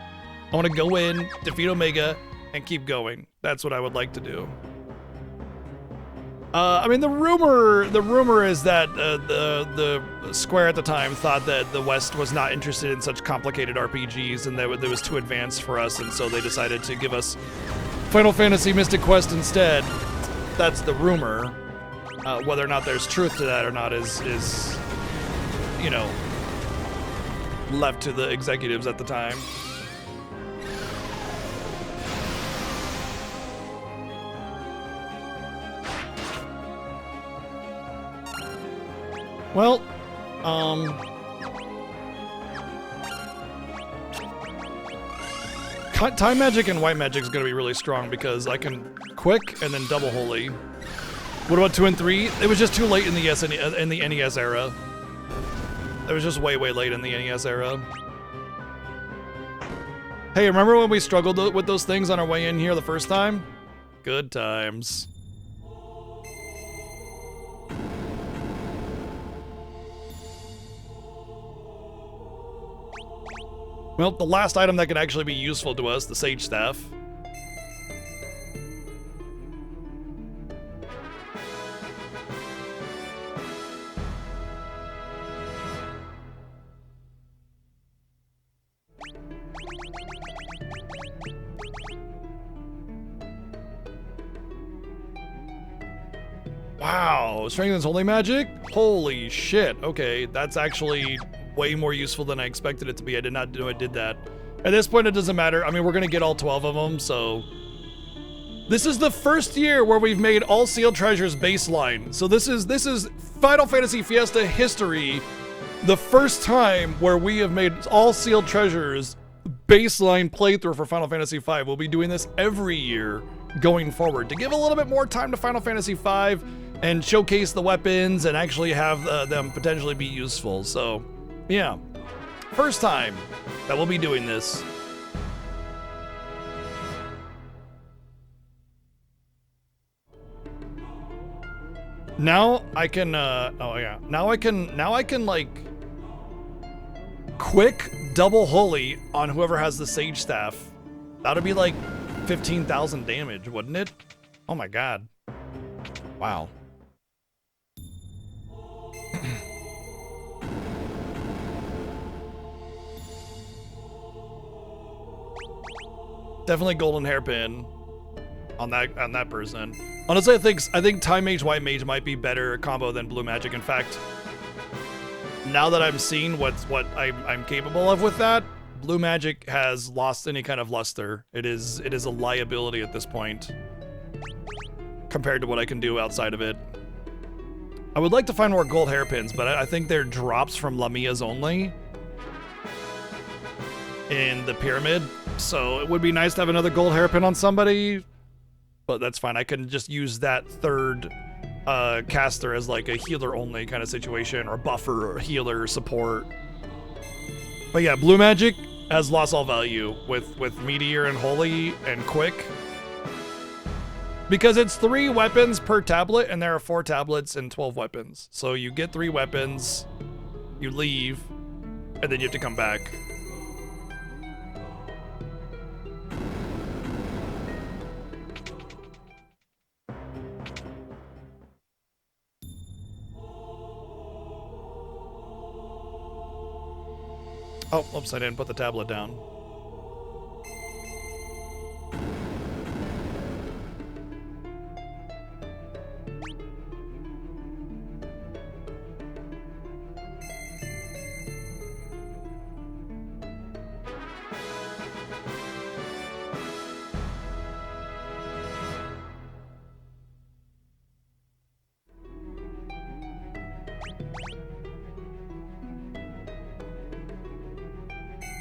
[SPEAKER 1] I want to go in, defeat Omega, and keep going. That's what I would like to do. I mean, the rumor is that the Square at the time thought that the West was not interested in such complicated RPGs and that it was too advanced for us, and so they decided to give us Final Fantasy Mystic Quest instead. That's the rumor. Whether or not there's truth to that or not is you know, left to the executives at the time. Well, Time Magic and White Magic is going to be really strong because I can quick and then double holy. What about 2 and 3? It was just too late in the NES era. It was just way late in the NES era. Hey, remember when we struggled with those things on our way in here the first time? Good times. Well, the last item that can actually be useful to us, the Sage Staff. Wow, strengthens holy magic? Holy shit. Okay, that's actually way more useful than I expected it to be. I did not know it did that. At this point, it doesn't matter. I mean, we're gonna get all 12 of them, so. This is the first year where we've made all sealed treasures baseline. So this is Final Fantasy Fiesta history. The first time where we have made all sealed treasures baseline playthrough for Final Fantasy V. We'll be doing this every year going forward to give a little bit more time to Final Fantasy V and showcase the weapons and actually have them potentially be useful. So, yeah, first time that we'll be doing this. Now I can, oh yeah, now I can like quick double holy on whoever has the Sage Staff. That'd be like 15,000 damage, wouldn't it? Oh my god. Wow. Definitely golden hairpin on that person. Honestly, I think Time Mage White Mage might be better combo than Blue Magic. In fact, now that I'm seeing what I'm capable of with that, Blue Magic has lost any kind of luster. It is a liability at this point compared to what I can do outside of it. I would like to find more gold hairpins, but I think they're drops from Lamia's only in the pyramid. So it would be nice to have another gold hairpin on somebody, but that's fine. I can just use that third caster as like a healer only kind of situation, or buffer or healer support. But yeah, Blue Magic has lost all value with Meteor and Holy and Quick. Because it's 3 weapons per tablet, and there are 4 tablets and 12 weapons. So you get 3 weapons, you leave, and then you have to come back. Oh, oops, I didn't put the tablet down.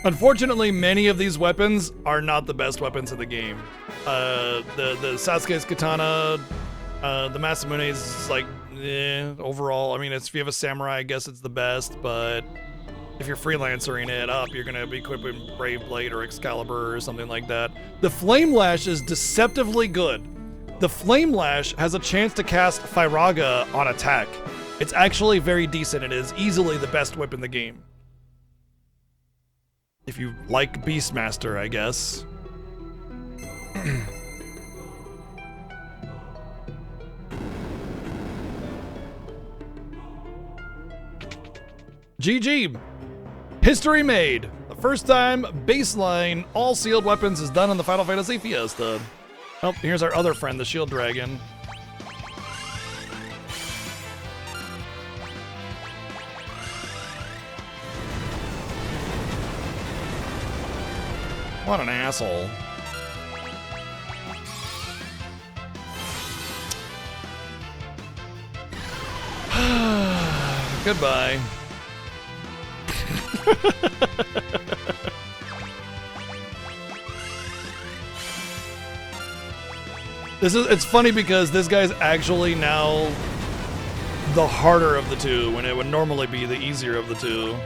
[SPEAKER 1] Unfortunately, many of these weapons are not the best weapons in the game. The Sasuke's katana, the Masamune's like, overall. I mean, if you have a samurai, I guess it's the best, but if you're freelancering it up, you're gonna be equipping Brave Blade or Excalibur or something like that. The Flame Lash is deceptively good. The Flame Lash has a chance to cast Firaga on attack. It's actually very decent. It is easily the best whip in the game. If you like Beastmaster, I guess. GG. History made. The first time baseline all sealed weapons is done in the Final Fantasy Fiesta. Oh, here's our other friend, the Shield Dragon. What an asshole. Goodbye. It's funny because this guy's actually now the harder of the two when it would normally be the easier of the two.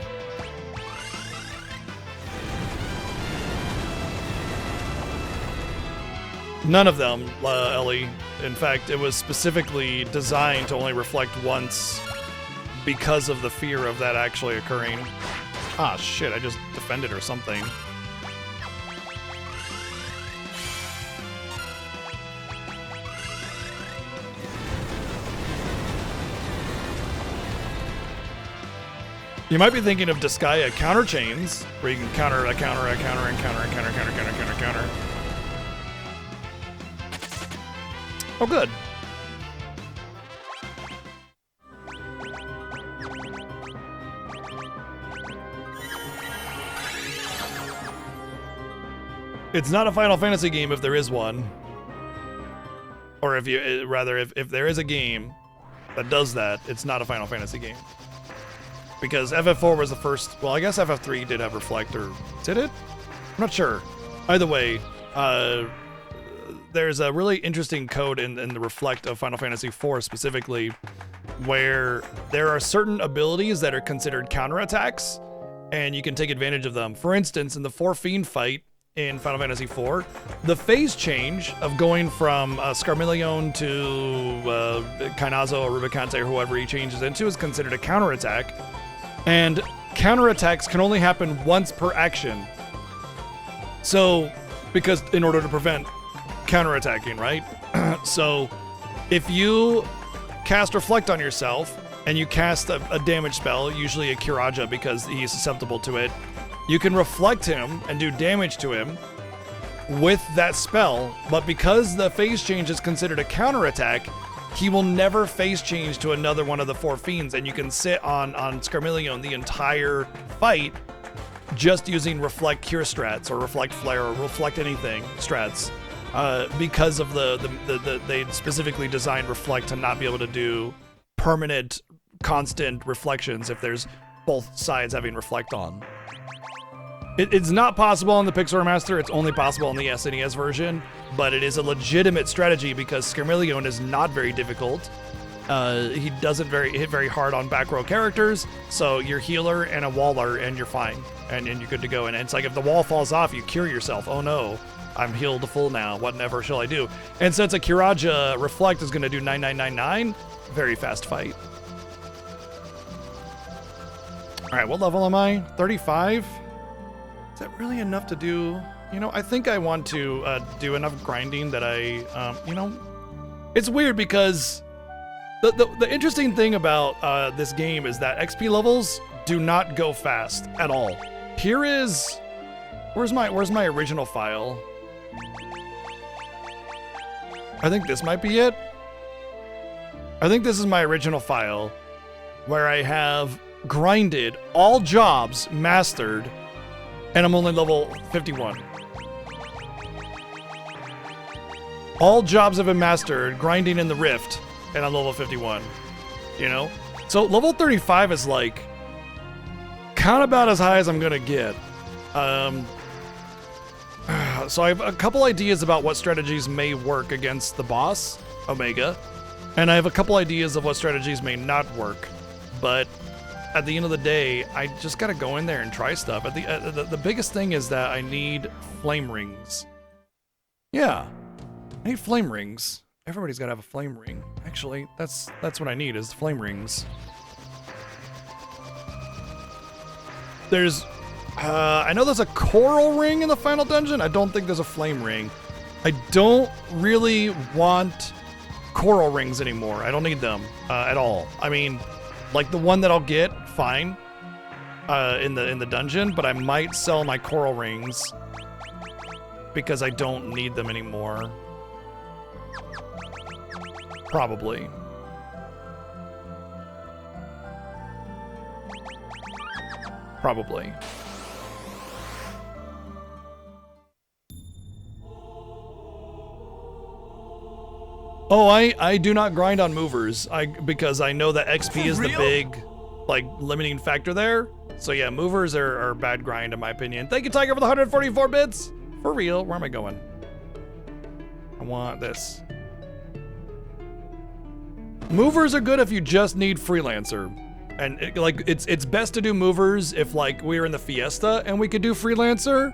[SPEAKER 1] None of them, Ellie. In fact, it was specifically designed to only reflect once because of the fear of that actually occurring. Ah, shit, I just defended or something. You might be thinking of Disgaea counter chains, where you can counter a counter, a counter, and counter, and counter, counter, counter, counter, counter. Oh, good. It's not a Final Fantasy game if there is one. Or if you, rather, if there is a game that does that, it's not a Final Fantasy game. Because FF4 was the first, well, I guess FF3 did have Reflector. Did it? I'm not sure. Either way, there's a really interesting code in the Reflect of Final Fantasy IV specifically, where there are certain abilities that are considered counterattacks, and you can take advantage of them. For instance, in the 4 Fiend fight in Final Fantasy IV, the phase change of going from Scarmillion to Kainazo or Rubicante or whoever he changes into is considered a counterattack, and counterattacks can only happen once per action. So, because in order to prevent counterattacking, right? So, if you cast Reflect on yourself and you cast a damage spell, usually a Kiraja because he's susceptible to it, you can reflect him and do damage to him with that spell, but because the phase change is considered a counterattack, he will never phase change to another one of the 4 Fiends, and you can sit on Scarmillion the entire fight just using Reflect Cure strats or Reflect Flare or Reflect anything strats. Because of they specifically designed Reflect to not be able to do permanent, constant reflections if there's both sides having Reflect on. It's not possible on the Pixel Remaster, it's only possible on the SNES version, but it is a legitimate strategy because Scarmillion is not very difficult. He doesn't hit very hard on back row characters, so you're healer and a waller and you're fine, and you're good to go. And it's like if the wall falls off, you cure yourself. Oh no, I'm healed to full now, whatever shall I do? And since a Kiraja Reflect is going to do 9999, very fast fight. Alright, what level am I? 35? Is that really enough to do? You know, I think I want to do enough grinding that I, you know, it's weird because the interesting thing about this game is that XP levels do not go fast at all. Here is, where's my original file? I think this might be it. I think this is my original file where I have grinded all jobs mastered and I'm only level 51. All jobs have been mastered, grinding in the Rift, and I'm level 51. You know? So level 35 is like kind of about as high as I'm gonna get. So I have a couple ideas about what strategies may work against the boss, Omega, and I have a couple ideas of what strategies may not work. But at the end of the day, I just gotta go in there and try stuff. The biggest thing is that I need flame rings. Yeah, I need flame rings. Everybody's gotta have a flame ring. Actually, that's what I need is flame rings. There's, I know there's a coral ring in the final dungeon. I don't think there's a flame ring. I don't really want coral rings anymore. I don't need them at all. I mean, like the one that I'll get, fine, in the dungeon, but I might sell my coral rings because I don't need them anymore. Probably. Probably. Oh, I do not grind on movers. Because I know that XP is the big, like, limiting factor there. So yeah, movers are bad grind in my opinion. Thank you, Tiger, for the 144 bits. For real, where am I going? I want this. Movers are good if you just need freelancer. And it's best to do movers if like we were in the Fiesta and we could do freelancer.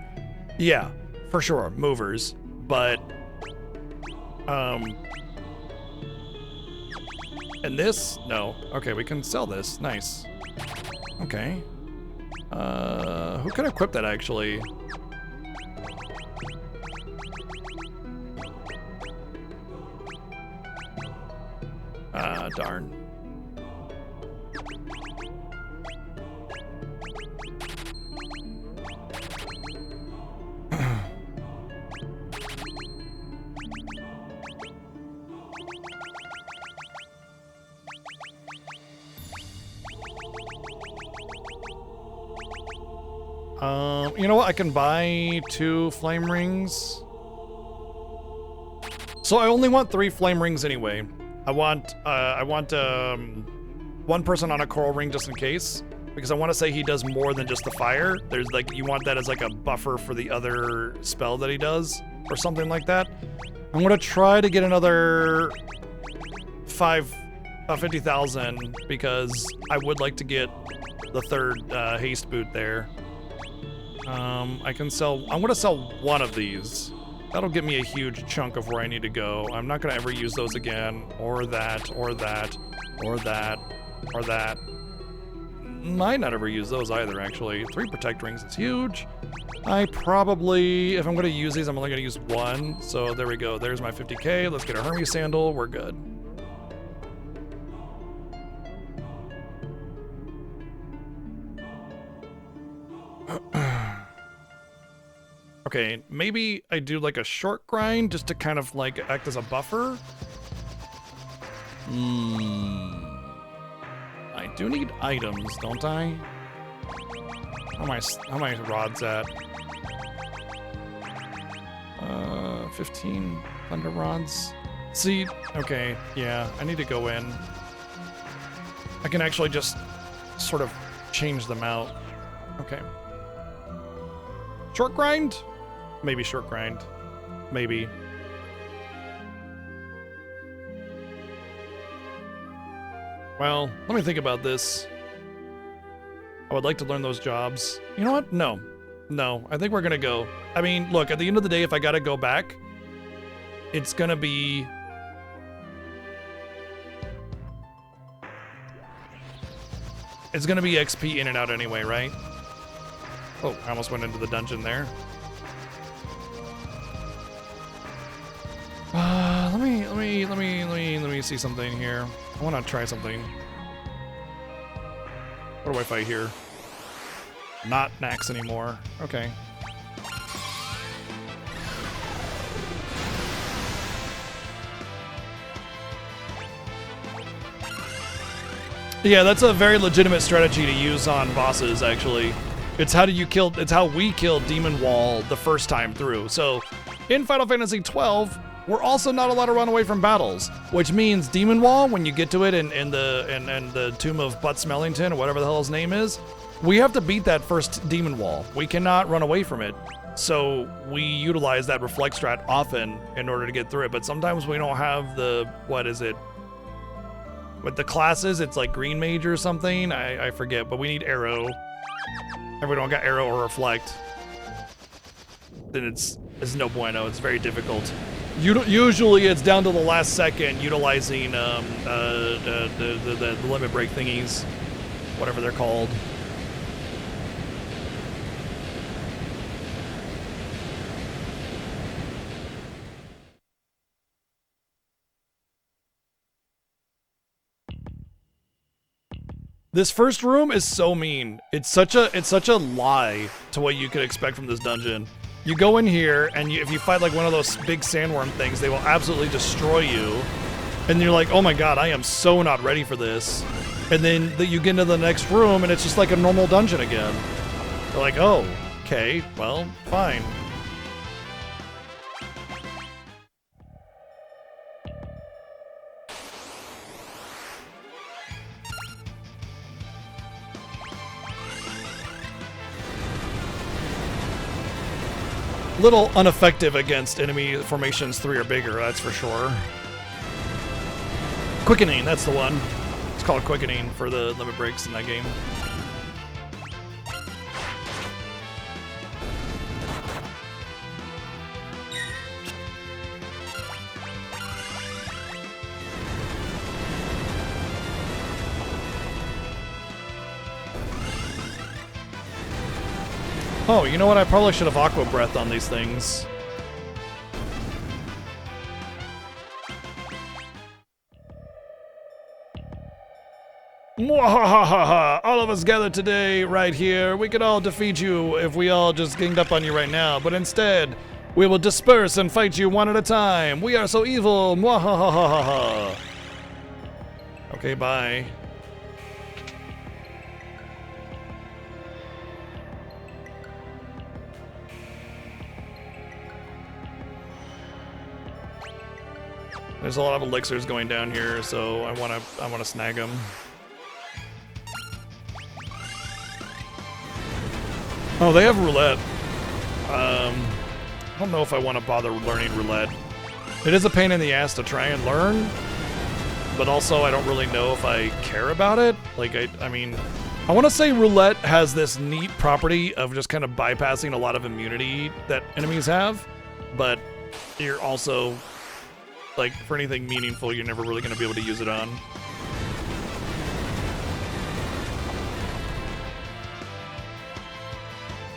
[SPEAKER 1] Yeah, for sure, movers. But and this? No. Okay, we can sell this. Nice. Okay. Who can equip that actually? Darn. You know what? I can buy 2 flame rings. So I only want 3 flame rings anyway. I want one person on a coral ring just in case, because I want to say he does more than just the fire. There's like, you want that as like a buffer for the other spell that he does or something like that. I'm gonna try to get another 50,000 because I would like to get the 3rd haste boot there. I'm gonna sell one of these. That'll give me a huge chunk of where I need to go. I'm not gonna ever use those again, or that, or that, or that, or that. Might not ever use those either, actually. 3 protect rings is huge. I probably, if I'm gonna use these, I'm only gonna use 1. So there we go, there's my 50K. Let's get a Hermes sandal, we're good. Okay, maybe I do like a short grind just to kind of like act as a buffer. I do need items, don't I? How my rods at? 15 thunder rods. See, okay, yeah, I need to go in. I can actually just sort of change them out. Okay. Short grind? Maybe short grind. Maybe. Well, let me think about this. I would like to learn those jobs. You know what? No. No, I think we're gonna go. I mean, look, at the end of the day, if I gotta go back, it's gonna be... It's gonna be XP in and out anyway, right? Oh, I almost went into the dungeon there. Let me see something here. I want to try something. What do I fight here? Not Nax anymore. Okay. Yeah, that's a very legitimate strategy to use on bosses, actually. It's how we killed Demon Wall the first time through. So, in Final Fantasy XII, we're also not allowed to run away from battles, which means Demon Wall, when you get to it in the Tomb of Butt Smellington, or whatever the hell his name is, we have to beat that first Demon Wall. We cannot run away from it. So we utilize that reflect strat often in order to get through it, but sometimes we don't have the, what is it? With the classes, it's like Green Mage or something, I forget, but we need Arrow. If we don't got Arrow or Reflect, then it's no bueno, it's very difficult. Usually it's down to the last second utilizing the limit break thingies, whatever they're called. This first room is so mean. It's such a lie to what you could expect from this dungeon. You go in here, and if you fight like one of those big sandworm things, they will absolutely destroy you. And you're like, oh my god, I am so not ready for this. And then you get into the next room, and it's just like a normal dungeon again. You're like, oh, okay, well, fine. Little ineffective against enemy formations 3 or bigger, that's for sure. Quickening, that's the one. It's called Quickening for the limit breaks in that game. Oh, you know what? I probably should have Aqua Breath on these things. Mwahahaha! All of us gathered today, right here. We could all defeat you if we all just ganged up on you right now, but instead, we will disperse and fight you one at a time. We are so evil! Mwahahaha! Okay, bye. There's a lot of elixirs going down here, so I wanna snag them. Oh, they have roulette. I don't know if I want to bother learning roulette. It is a pain in the ass to try and learn, but also I don't really know if I care about it. Like, I mean, I want to say roulette has this neat property of just kind of bypassing a lot of immunity that enemies have, but you're also, like, for anything meaningful, you're never really going to be able to use it on.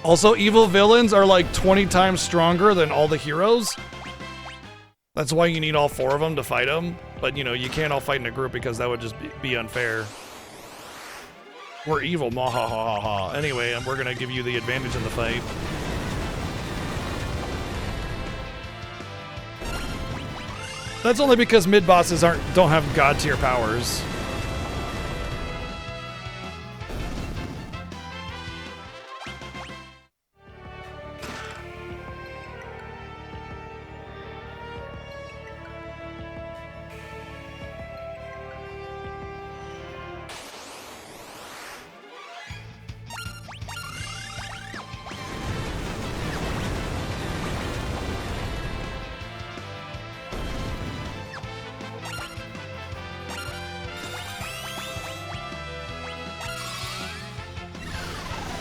[SPEAKER 1] Also, evil villains are like 20 times stronger than all the heroes. That's why you need all 4 of them to fight them. But, you know, you can't all fight in a group because that would just be unfair. We're evil, mahahaha. Anyway, we're going to give you the advantage in the fight. That's only because mid-bosses don't have god-tier powers.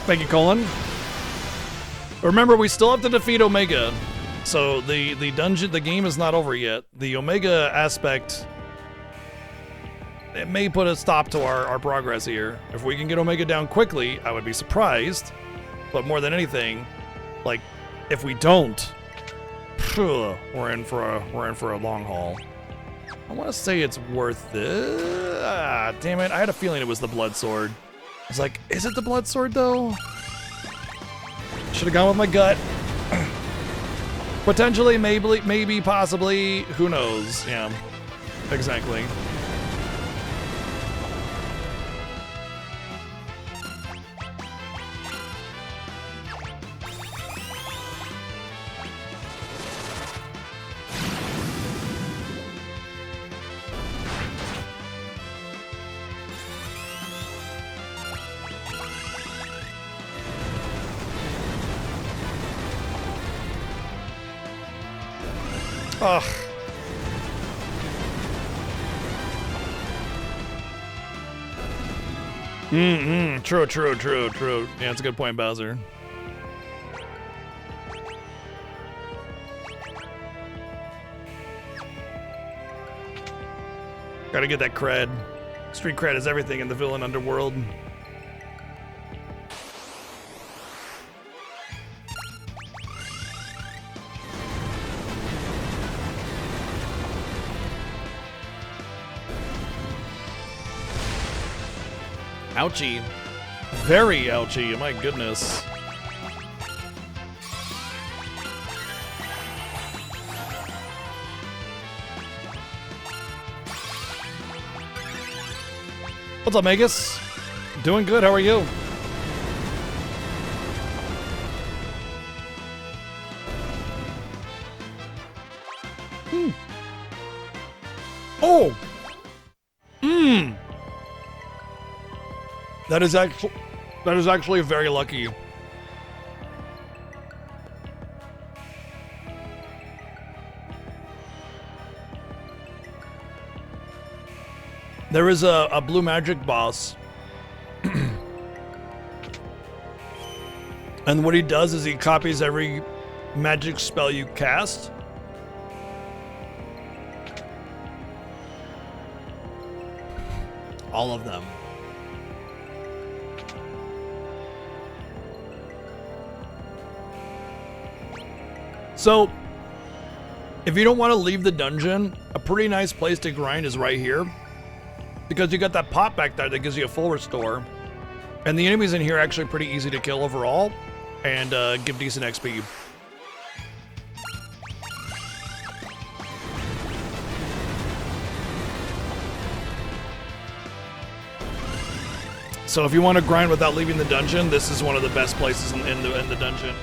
[SPEAKER 1] Thank you, Colin. Remember, we still have to defeat Omega, so the game is not over yet. The Omega aspect, it may put a stop to our progress here. If we can get Omega down quickly, I would be surprised. But more than anything, like, if we don't, we're in for a long haul. I want to say it's worth it. Ah, damn it! I had a feeling it was the Blood Sword. I was like, is it the Blood Sword, though? Should have gone with my gut. Potentially, maybe, possibly, who knows? Yeah, exactly. Ugh. True. Yeah, that's a good point, Bowser. Gotta get that cred. Street cred is everything in the villain underworld. Ouchie. Very ouchie, my goodness. What's up, Magus? Doing good, how are you? Oh! That is actually very lucky. There is a blue magic boss. And what he does is he copies every magic spell you cast. All of them. So, if you don't want to leave the dungeon, a pretty nice place to grind is right here. Because you got that pot back there that gives you a full restore. And the enemies in here are actually pretty easy to kill overall. And give decent XP. So if you want to grind without leaving the dungeon, this is one of the best places in the dungeon.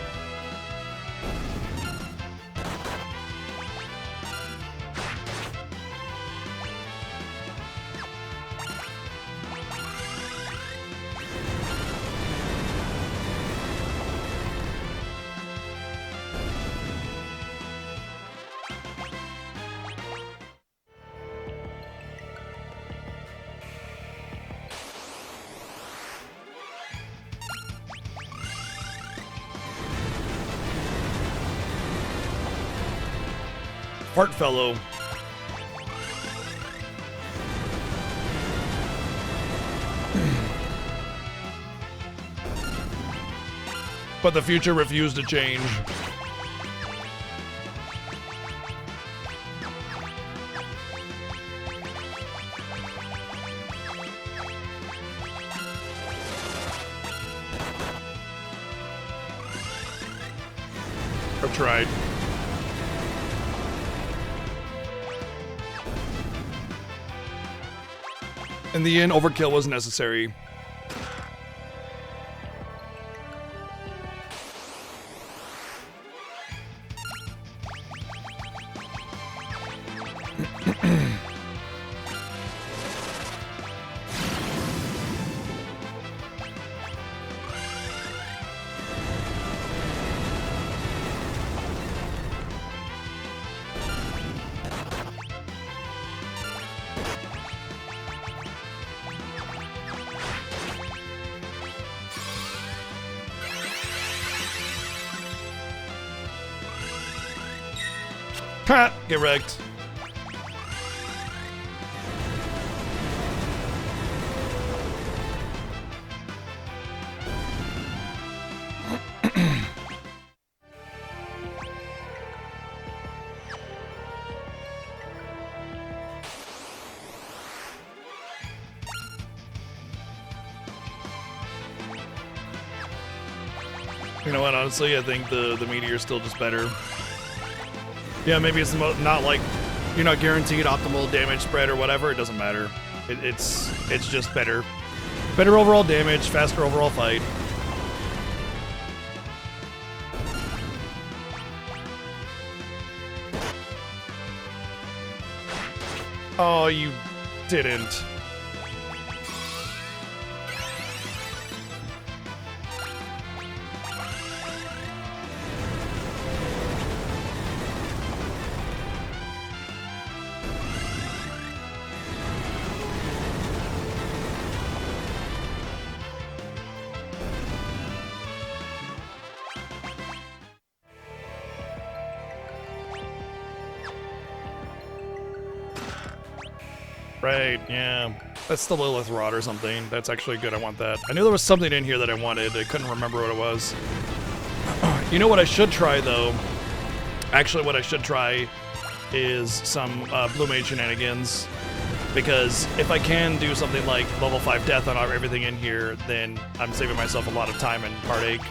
[SPEAKER 1] Fart fellow. But the future refused to change. I've tried. In the end, overkill was necessary. Ha! Get wrecked. You know what, honestly, I think the Meteor's still just better. Yeah, maybe it's not like you're not guaranteed optimal damage spread or whatever. It doesn't matter. It's just better. Better overall damage, faster overall fight. Oh, you didn't. Right, yeah. That's the Lilith Rod or something. That's actually good, I want that. I knew there was something in here that I wanted. I couldn't remember what it was. You know what I should try, though? Actually, what I should try is some Blue Mage shenanigans. Because if I can do something like level 5 death on everything in here, then I'm saving myself a lot of time and heartache.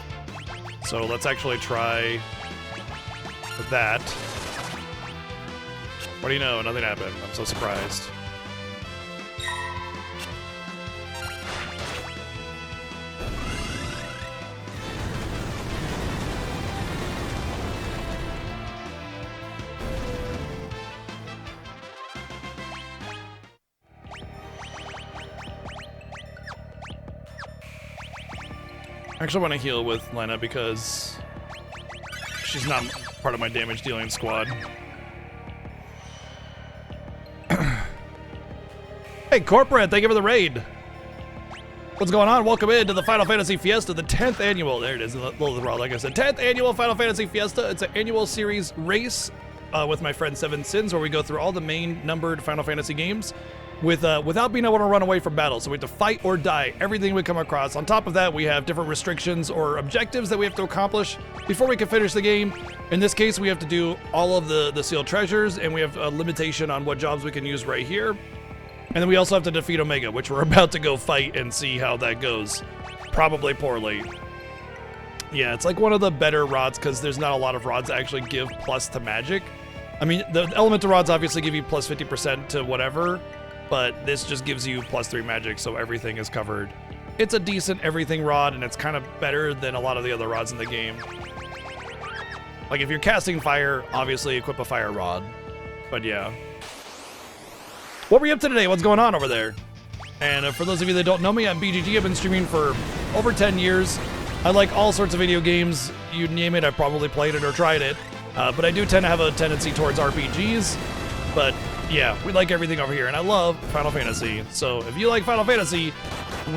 [SPEAKER 1] So let's actually try that. What do you know? Nothing happened. I'm so surprised. I actually want to heal with Lena because she's not part of my damage dealing squad. Hey, Corporate, thank you for the raid. What's going on? Welcome in to the Final Fantasy Fiesta, the 10th annual. There it is, Lilith Rod, like I said. 10th annual Final Fantasy Fiesta. It's an annual series race with my friend Seven Sins, where we go through all the main numbered Final Fantasy games without being able to run away from battle. So we have to fight or die everything we come across. On top of that, we have different restrictions or objectives that we have to accomplish before we can finish the game. In this case, we have to do all of the sealed treasures, and we have a limitation on what jobs we can use right here. And then we also have to defeat Omega, which we're about to go fight and see how that goes. Probably poorly. Yeah, it's like one of the better rods because there's not a lot of rods that actually give plus to magic. I mean, the elemental rods obviously give you plus 50% to whatever, but this just gives you plus 3 magic, so everything is covered. It's a decent everything rod, and it's kind of better than a lot of the other rods in the game. Like, if you're casting fire, obviously equip a fire rod. But yeah. What were you up to today? What's going on over there? And for those of you that don't know me, I'm BGG. I've been streaming for over 10 years. I like all sorts of video games. You name it, I've probably played it or tried it. But I do tend to have a tendency towards RPGs. But yeah, we like everything over here, and I love Final Fantasy. So if you like Final Fantasy,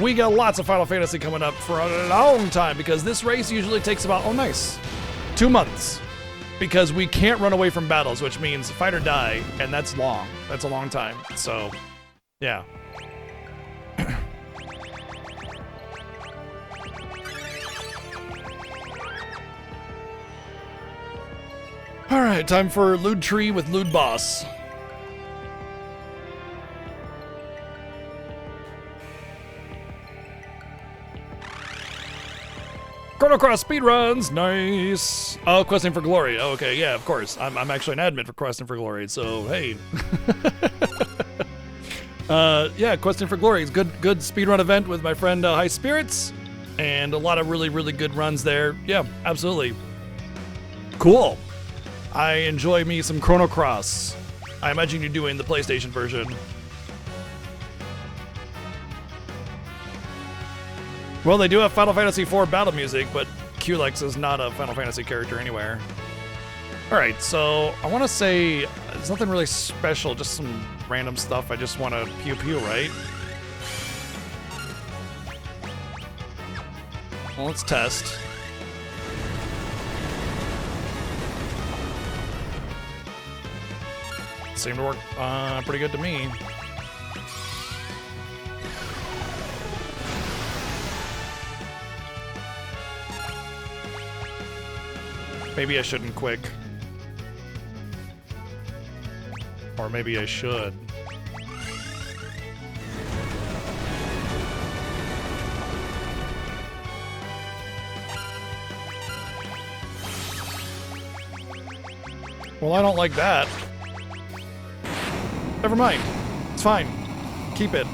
[SPEAKER 1] we got lots of Final Fantasy coming up for a long time, because this race usually takes about, 2 months. Because we can't run away from battles, which means fight or die, and that's long. That's a long time. So, yeah. All right, time for Loot Tree with Loot Boss. Chrono Cross speedruns, nice. Oh, Questing for Glory. Oh, okay, yeah, of course. I'm actually an admin for Questing for Glory, so hey. Yeah, Questing for Glory is good speedrun event with my friend High Spirits, and a lot of really, really good runs there. Yeah, absolutely. Cool. I enjoy me some Chrono Cross. I imagine you're doing the PlayStation version. Well, they do have Final Fantasy IV battle music, but Culex is not a Final Fantasy character anywhere. Alright, so I want to say there's nothing really special, just some random stuff. I just want to pew-pew, right? Well, let's test. Seemed to work pretty good to me. Maybe I shouldn't quick. Or maybe I should. Well, I don't like that. Never mind. It's fine. Keep it.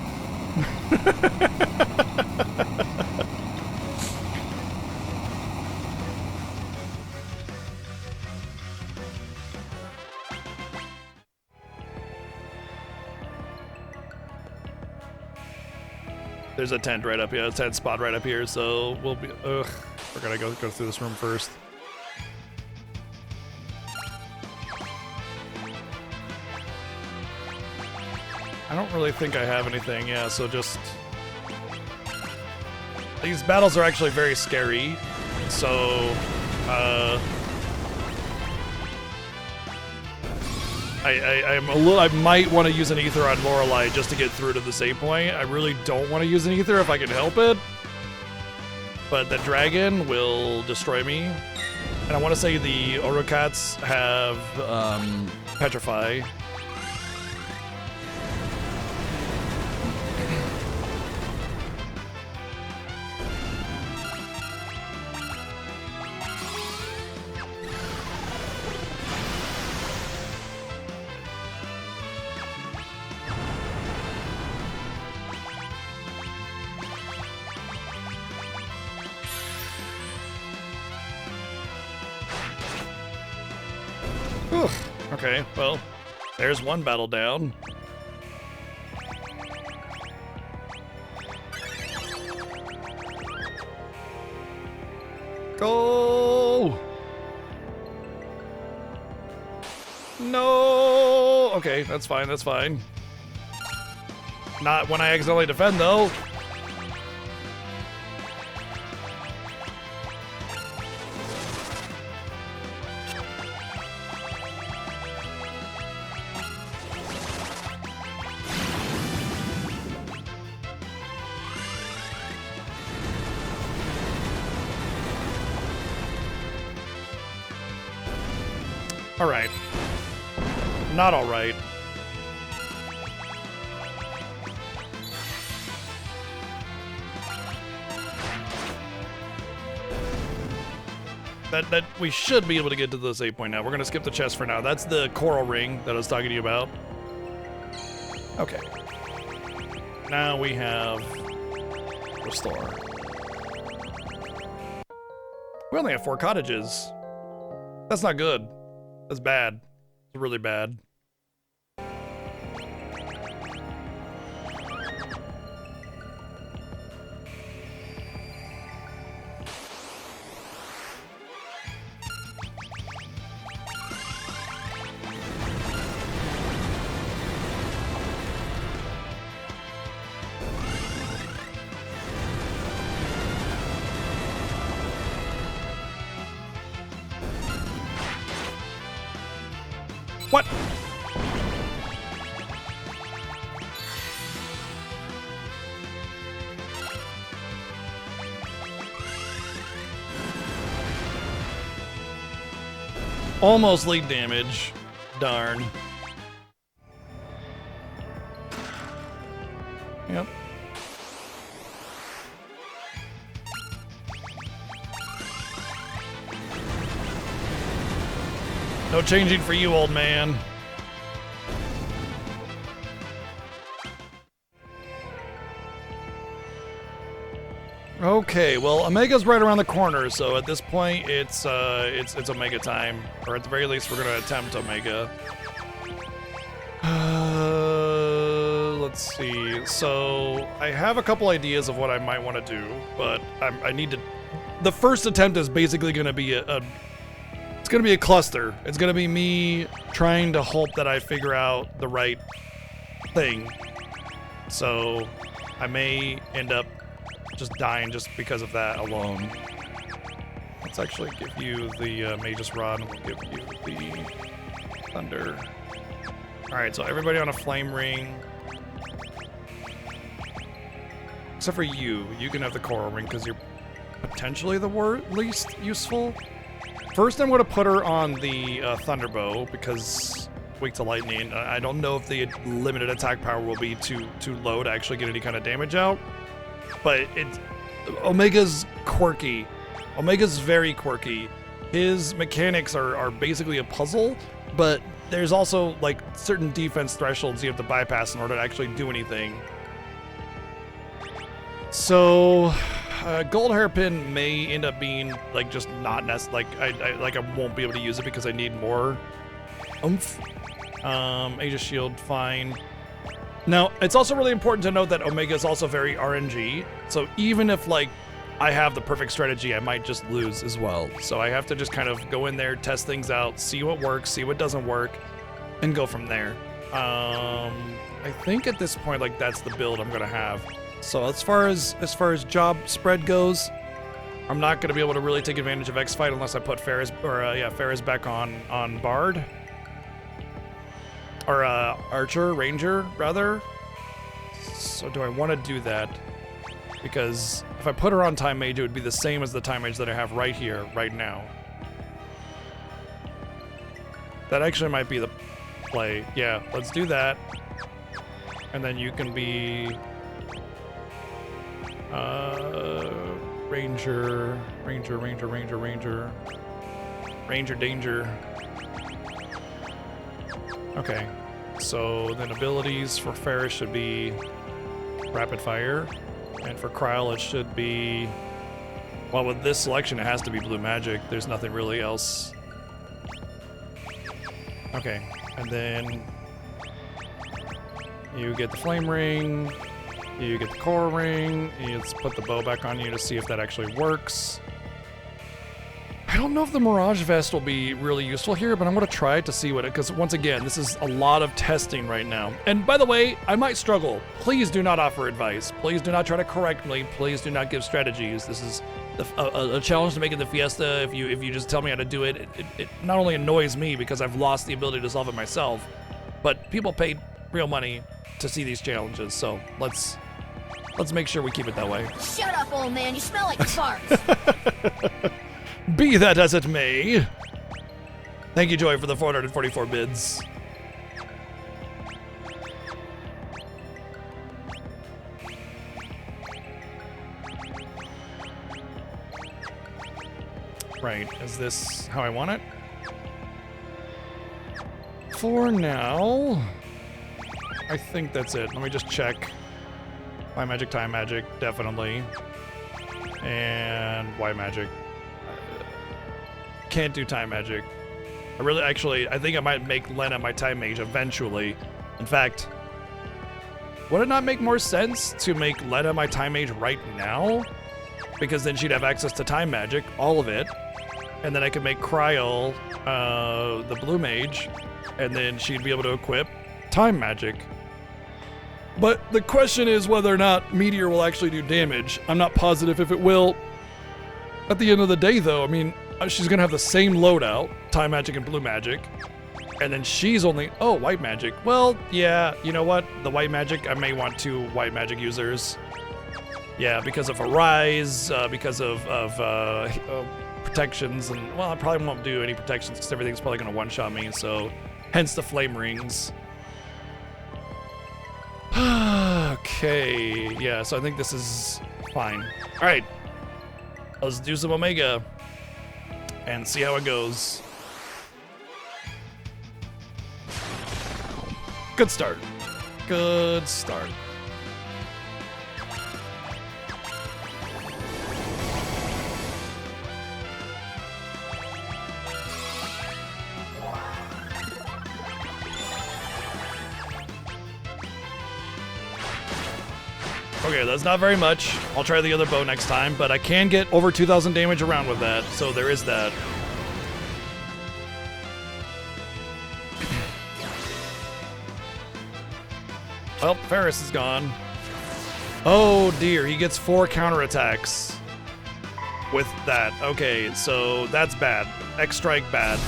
[SPEAKER 1] There's a tent right up here, a tent spot right up here, so we'll be, we're gonna go through this room first. I don't really think I have anything, yeah, so just... These battles are actually very scary, so, I'm a little. I might want to use an ether on Lorelei just to get through to the save point. I really don't want to use an ether if I can help it. But the dragon will destroy me. And I want to say the Orocats have Petrify. Whew. Okay, well, there's one battle down. Go! No! Okay, that's fine, that's fine. Not when I accidentally defend, though. All right. Not all right. That we should be able to get to the save point now. We're gonna skip the chest for now. That's the coral ring that I was talking to you about. Okay. Now we have restore. We only have 4 cottages. That's not good. That's bad. It's really bad. What? Almost lead damage. Darn. Yep. No changing for you, old man. Okay, well, Omega's right around the corner, so at this point, it's Omega time, or at the very least, we're gonna attempt Omega. Let's see. So I have a couple ideas of what I might want to do, but I need to. The first attempt is basically gonna be it's gonna be a cluster. It's gonna be me trying to hope that I figure out the right thing. So I may end up just dying just because of that alone. Let's actually give you the Magus Rod, and we'll give you the Thunder. Alright, so everybody on a Flame Ring. Except for you. You can have the Coral Ring because you're potentially the least useful. First, I'm going to put her on the Thunderbow because weak to lightning. I don't know if the limited attack power will be too low to actually get any kind of damage out. But Omega's quirky. Omega's very quirky. His mechanics are basically a puzzle, but there's also like certain defense thresholds you have to bypass in order to actually do anything. So Gold Hairpin may end up being like just not necessary. Like I won't be able to use it because I need more oomph. Aegis Shield, fine. Now, it's also really important to note that Omega is also very RNG, so even if, like, I have the perfect strategy, I might just lose as well. So I have to just kind of go in there, test things out, see what works, see what doesn't work, and go from there. I think at this point, like, that's the build I'm gonna have. So as far as job spread goes, I'm not gonna be able to really take advantage of X-Fight unless I put Ferris back on Bard. Or archer, ranger, rather. So do I want to do that? Because if I put her on time mage, it would be the same as the time mage that I have right here, right now. That actually might be the play. Yeah, let's do that. And then you can be ranger, danger. Okay, so then abilities for Ferris should be rapid fire, and for Kryl it should be, well, with this selection it has to be blue magic. There's nothing really else. Okay, and then you get the flame ring, you get the core ring, let's put the bow back on you to see if that actually works. I don't know if the Mirage Vest will be really useful here, but I'm going to try it to see what it, because once again, this is a lot of testing right now. And by the way, I might struggle. Please do not offer advice. Please do not try to correct me. Please do not give strategies. This is a challenge to make in the Fiesta. If you just tell me how to do it, it not only annoys me because I've lost the ability to solve it myself, but people paid real money to see these challenges. So let's make sure we keep it that way.
[SPEAKER 3] Shut up, old man. You smell like farts.
[SPEAKER 1] Be that as it may. Thank you, Joy, for the 444 bids. Right, is this how I want it? For now, I think that's it. Let me just check. Time magic, definitely. And Y magic. Can't do time magic. I think I might make Lena my time mage eventually. In fact, would it not make more sense to make Lena my time mage right now? Because then she'd have access to time magic, all of it. And then I could make Kryl the blue mage, and then she'd be able to equip time magic. But the question is whether or not Meteor will actually do damage. I'm not positive if it will. At the end of the day, though, I mean, she's gonna have the same loadout, time magic and blue magic, and then she's only, oh, white magic. Well, yeah, you know what? The white magic, I may want 2 white magic users. Yeah, because of Arise, because of protections, and, well, I probably won't do any protections because everything's probably gonna one-shot me, so hence the flame rings. Okay, yeah, so I think this is fine. All right, let's do some Omega and see how it goes. Good start. Good start. Okay, that's not very much. I'll try the other bow next time, but I can get over 2,000 damage around with that, so there is that. Well, Ferris is gone. Oh dear, he gets 4 counterattacks with that. Okay, so that's bad. X-Strike bad.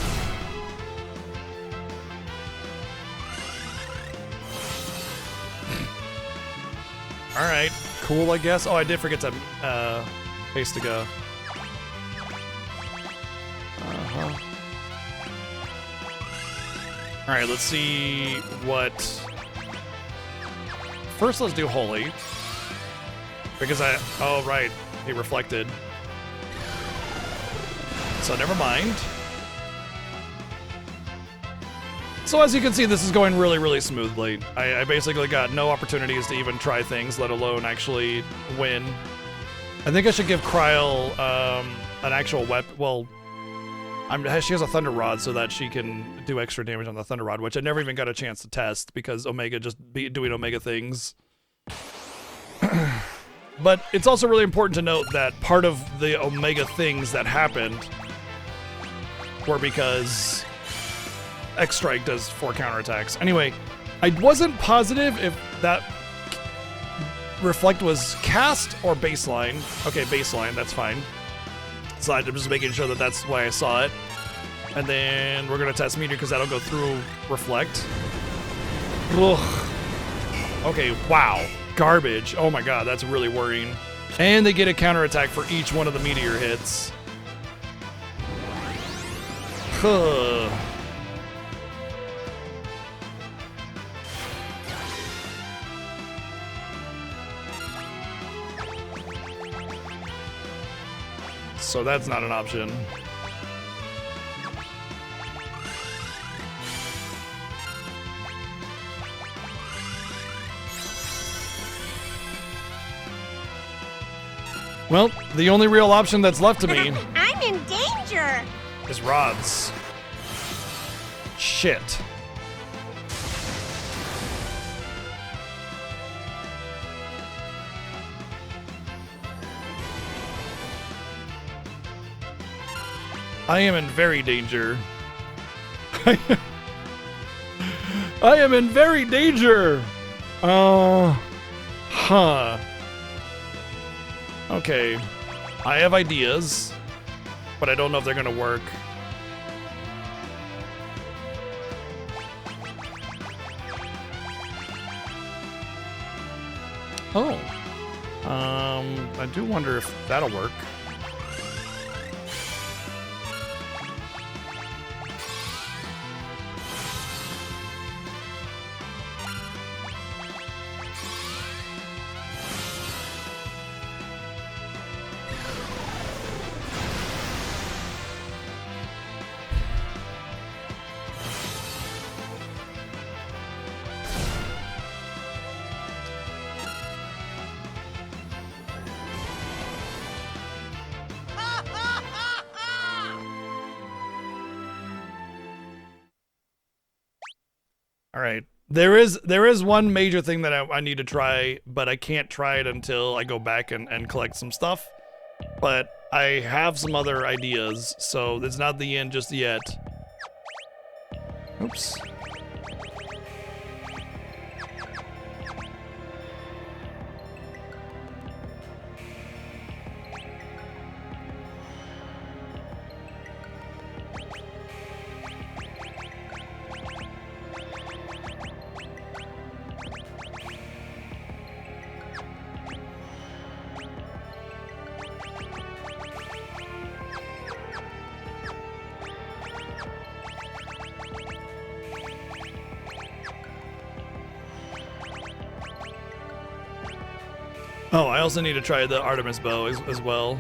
[SPEAKER 1] All right, cool, I guess. Oh, I did forget to paste to go. All right, let's see what. First, let's do Holy, because oh right, he reflected. So never mind. So as you can see, this is going really, really smoothly. I basically got no opportunities to even try things, let alone actually win. I think I should give Kryl an actual weapon. Well, she has a Thunder Rod so that she can do extra damage on the Thunder Rod, which I never even got a chance to test because Omega just be doing Omega things. But it's also really important to note that part of the Omega things that happened were because X-Strike does 4 counterattacks. Anyway, I wasn't positive if that Reflect was cast or baseline. Okay, baseline, that's fine. So I'm just making sure that that's why I saw it. And then we're gonna test Meteor because that'll go through Reflect. Ugh. Okay, wow. Garbage. Oh my god, that's really worrying. And they get a counterattack for each one of the meteor hits. Huh. So that's not an option. Well, the only real option that's left to me
[SPEAKER 3] I'm in danger.
[SPEAKER 1] is rods. Shit. I am in very danger. I am in very danger. Huh. Okay. I have ideas, but I don't know if they're gonna work. Oh. I do wonder if that'll work. All right. There is one major thing that I need to try, but I can't try it until I go back and collect some stuff. But I have some other ideas, so it's not the end just yet. Oops. Oh, I also need to try the Artemis bow as well.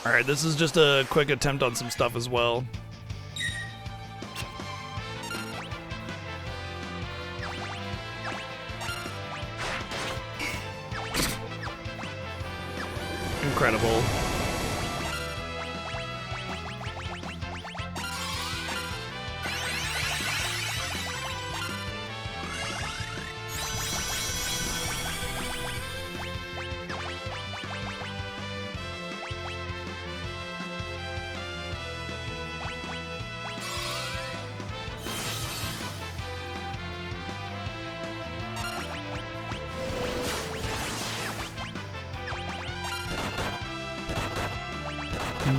[SPEAKER 1] Alright, this is just a quick attempt on some stuff as well. Incredible.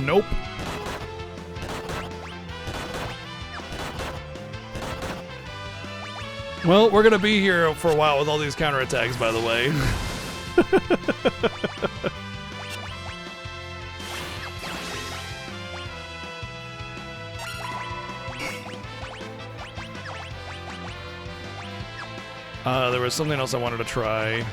[SPEAKER 1] Nope. Well, we're gonna be here for a while with all these counterattacks, by the way. There was something else I wanted to try.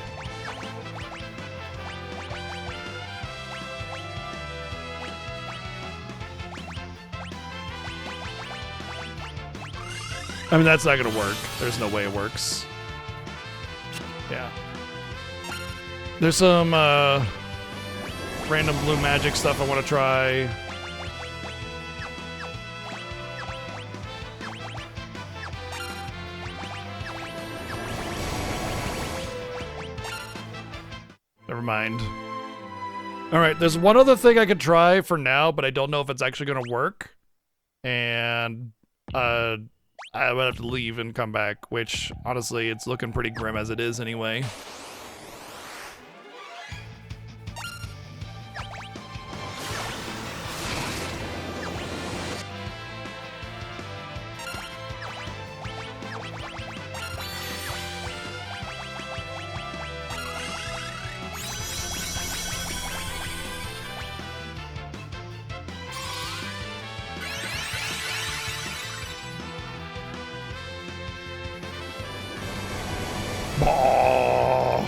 [SPEAKER 1] I mean, that's not gonna work. There's no way it works. Yeah. There's some random blue magic stuff I want to try. Never mind. Alright, there's one other thing I could try for now, but I don't know if it's actually gonna work. And, I would have to leave and come back, which, honestly, it's looking pretty grim as it is anyway. Oh.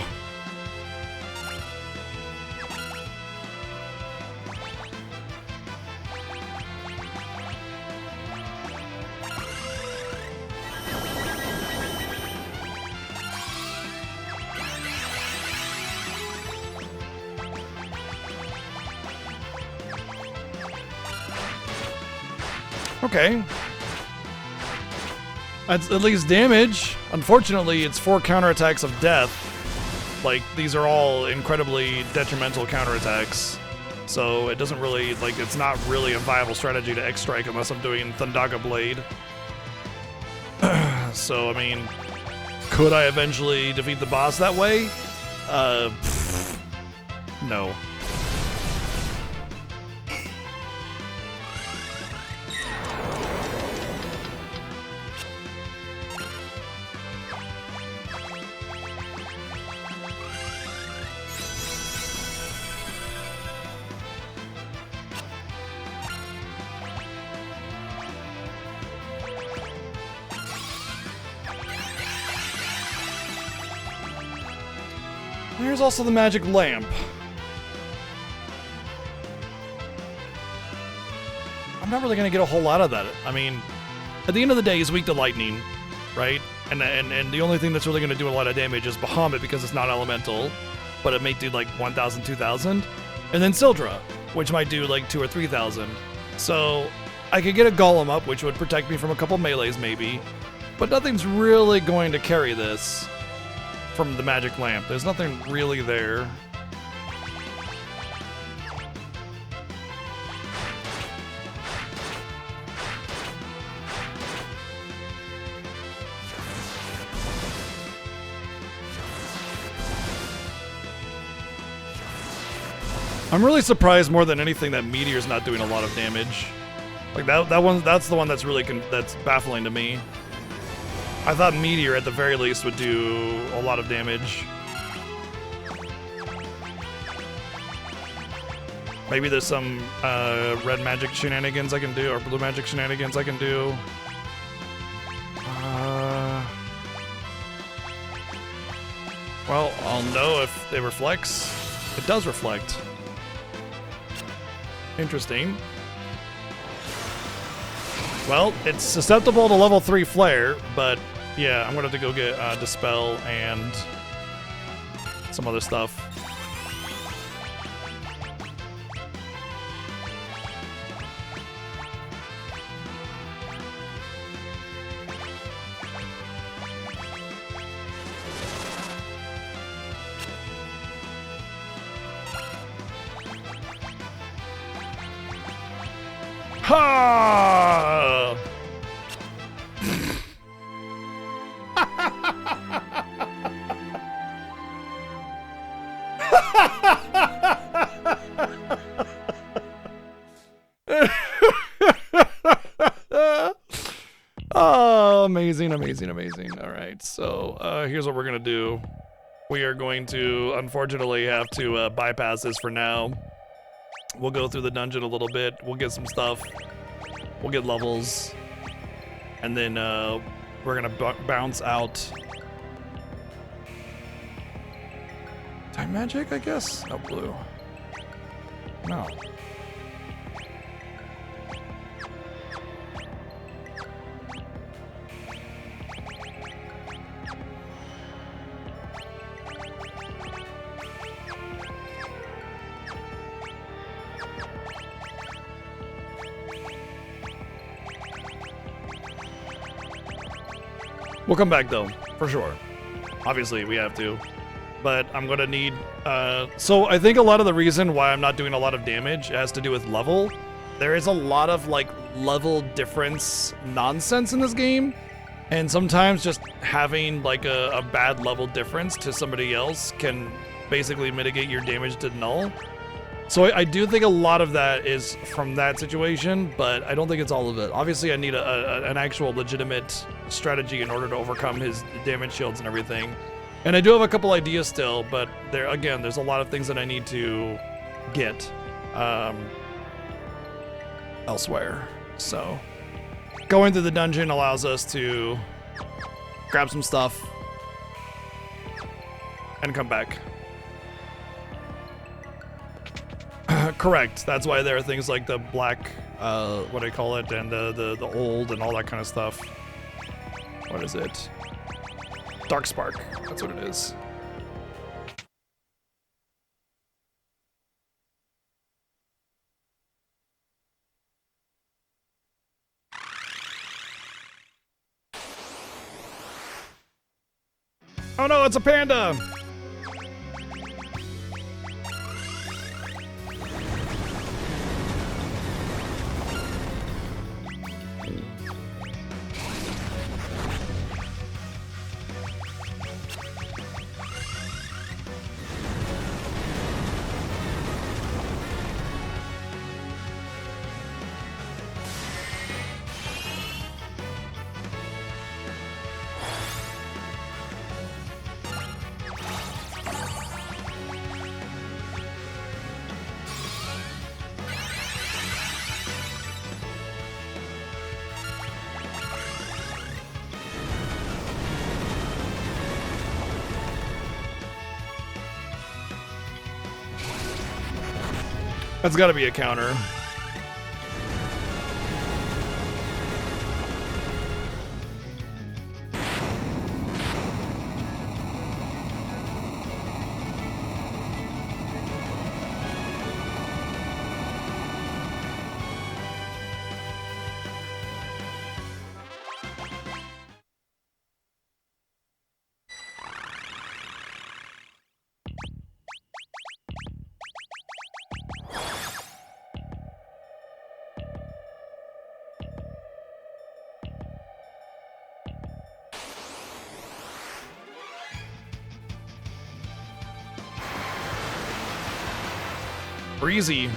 [SPEAKER 1] Okay. That's at least damage. Unfortunately, it's 4 counterattacks of death. Like, these are all incredibly detrimental counterattacks. So it doesn't really, like, it's not really a viable strategy to X-Strike unless I'm doing Thundaga Blade. So, I mean, could I eventually defeat the boss that way? No. There's also the magic lamp. I'm not really gonna get a whole lot of that. I mean, at the end of the day, he's weak to lightning, right? And the only thing that's really gonna do a lot of damage is Bahamut because it's not elemental, but it may do like 1,000, 2,000. And then Sildra, which might do like 2,000 or 3,000. So I could get a Golem up, which would protect me from a couple melees maybe, but nothing's really going to carry this. From the magic lamp. There's nothing really there. I'm really surprised more than anything that Meteor's not doing a lot of damage. Like that's the one that's really that's baffling to me. I thought Meteor, at the very least, would do a lot of damage. Maybe there's some red magic shenanigans I can do, or blue magic shenanigans I can do. Well, I'll know if it reflects. It does reflect. Interesting. Well, it's susceptible to level 3 flare, but yeah, I'm gonna have to go get Dispel and some other stuff. Ha! Oh, amazing, amazing, amazing. All right, so here's what we're gonna do. We are going to, unfortunately, have to bypass this for now. We'll go through the dungeon a little bit. We'll get some stuff. We'll get levels. And then we're gonna bounce out. Time magic, I guess? Oh, blue. No. We'll come back though, for sure. Obviously, we have to. But I'm gonna need, so I think a lot of the reason why I'm not doing a lot of damage has to do with level. There is a lot of like level difference nonsense in this game. And sometimes just having like a bad level difference to somebody else can basically mitigate your damage to null. So I do think a lot of that is from that situation, but I don't think it's all of it. Obviously, I need an actual legitimate strategy in order to overcome his damage shields and everything. And I do have a couple ideas still, but there's a lot of things that I need to get elsewhere. So going through the dungeon allows us to grab some stuff, and come back. Correct. That's why there are things like the black, what do I call it, and the old and all that kind of stuff. What is it? Dark Spark. That's what it is. Oh no, it's a panda! That's gotta be a counter. Breezy.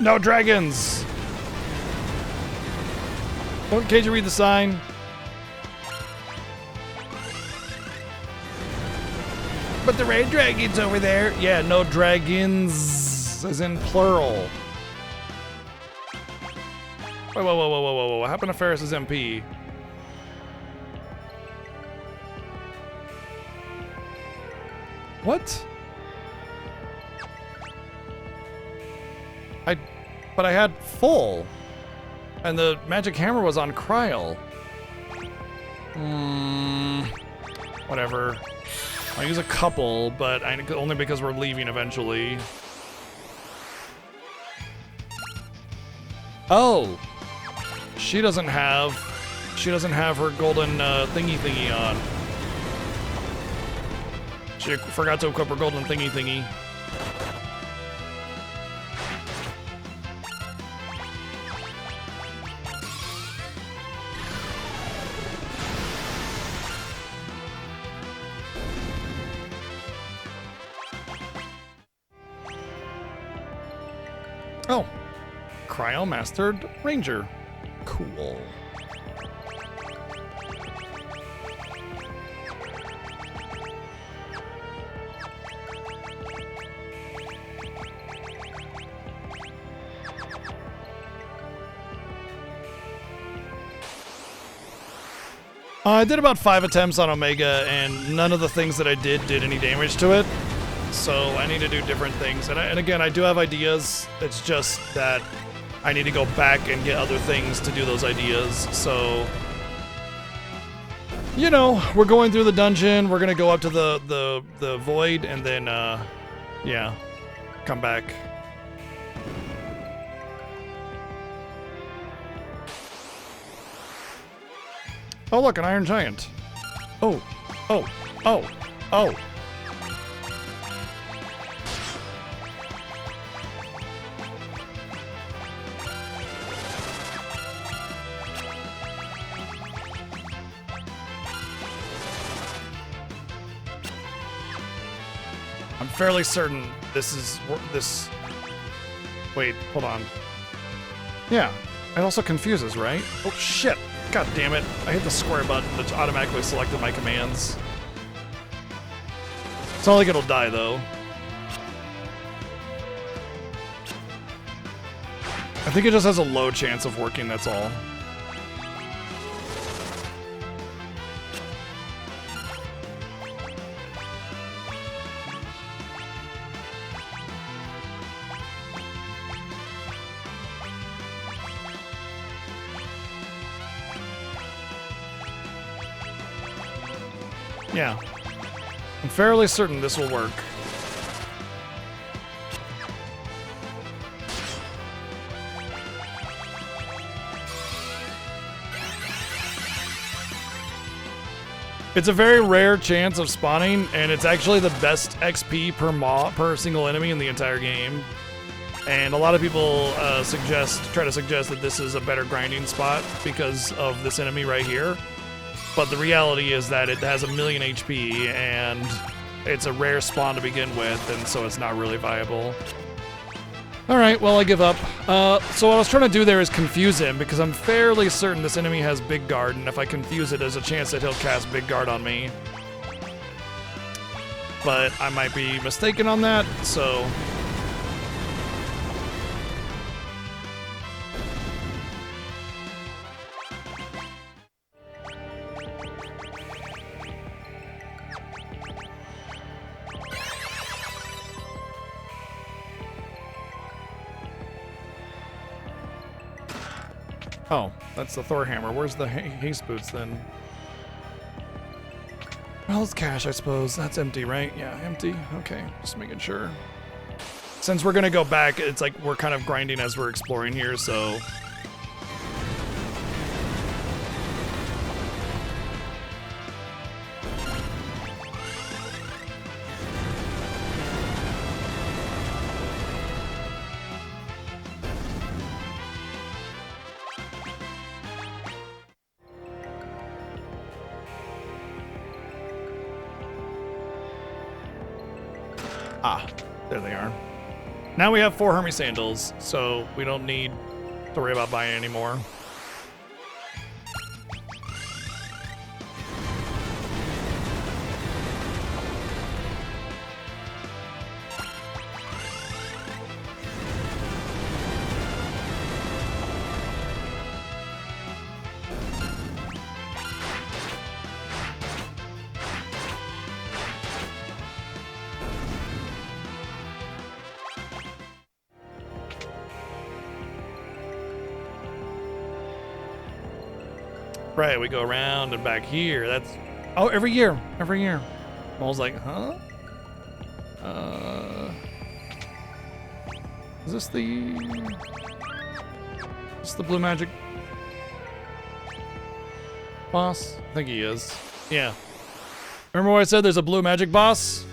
[SPEAKER 1] No dragons! Oh, can't you read the sign? But the red dragon's over there. Yeah, no dragons, as in plural. Whoa, whoa, whoa, whoa, whoa, whoa. What happened to Ferris's MP? What? But I had full, and the magic hammer was on Kryl. Whatever. I'll use a couple, but only because we're leaving eventually. Oh, she doesn't have her golden thingy on. She forgot to equip her golden thingy. Oh, Cryo Mastered Ranger. Cool. I did about 5 attempts on Omega, and none of the things that I did any damage to it. So I need to do different things. And again, I do have ideas. It's just that I need to go back and get other things to do those ideas. So, you know, we're going through the dungeon. We're gonna go up to the void, and then, yeah, come back. Oh, look, an Iron Giant. Oh, oh, oh, oh. I'm fairly certain this is this. Wait, hold on. Yeah, it also confuses, right? Oh shit! God damn it! I hit the square button, which automatically selected my commands. It's not like it'll die though. I think it just has a low chance of working, that's all. Yeah. I'm fairly certain this will work. It's a very rare chance of spawning, and it's actually the best XP per single enemy in the entire game. And a lot of people try to suggest that this is a better grinding spot because of this enemy right here. But the reality is that it has 1,000,000 HP, and it's a rare spawn to begin with, and so it's not really viable. Alright, well, I give up. So what I was trying to do there is confuse him, because I'm fairly certain this enemy has Big Guard, and if I confuse it, there's a chance that he'll cast Big Guard on me. But I might be mistaken on that, so... Oh, that's the Thor hammer. Where's the haste boots then? Well, it's cash, I suppose. That's empty, right? Yeah, empty. Okay, just making sure. Since we're gonna go back, it's like we're kind of grinding as we're exploring here, so... Ah, there they are. Now we have 4 Hermes sandals, so we don't need to worry about buying anymore. Right, we go around and back here. That's... Oh, every year. Every year. I was like, huh? Is this the... Is this the blue magic boss? I think he is. Yeah. Remember what I said? There's a blue magic boss?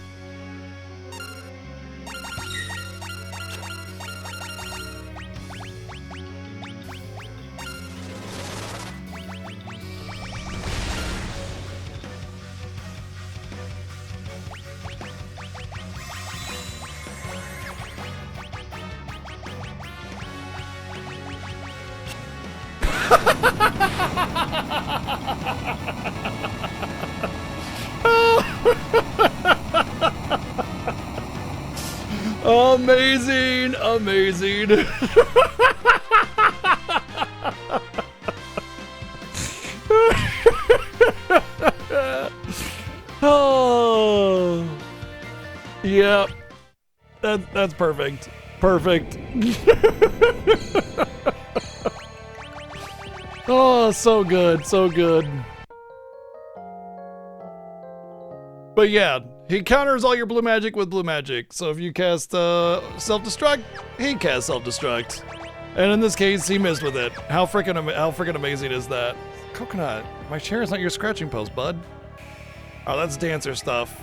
[SPEAKER 1] Amazing, amazing. Oh, yeah, that's perfect. Perfect. Oh, so good, so good. But yeah, he counters all your blue magic with blue magic. So if you cast self-destruct, he casts self-destruct. And in this case, he missed with it. How freaking amazing is that? Coconut, my chair is not your scratching post, bud. Oh, that's dancer stuff.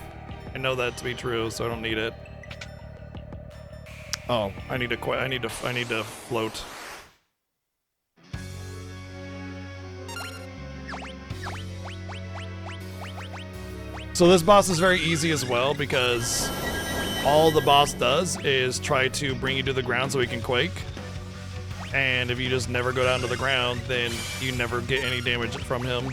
[SPEAKER 1] I know that to be true, so I don't need it. Oh, I need to float. So this boss is very easy as well because all the boss does is try to bring you to the ground so he can quake. And if you just never go down to the ground, then you never get any damage from him.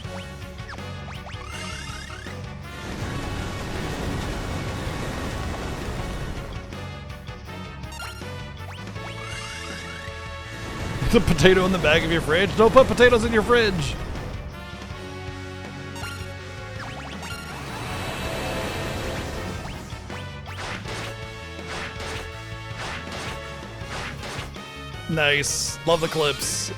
[SPEAKER 1] The potato in the back of your fridge? Don't put potatoes in your fridge! Nice. Love the clips.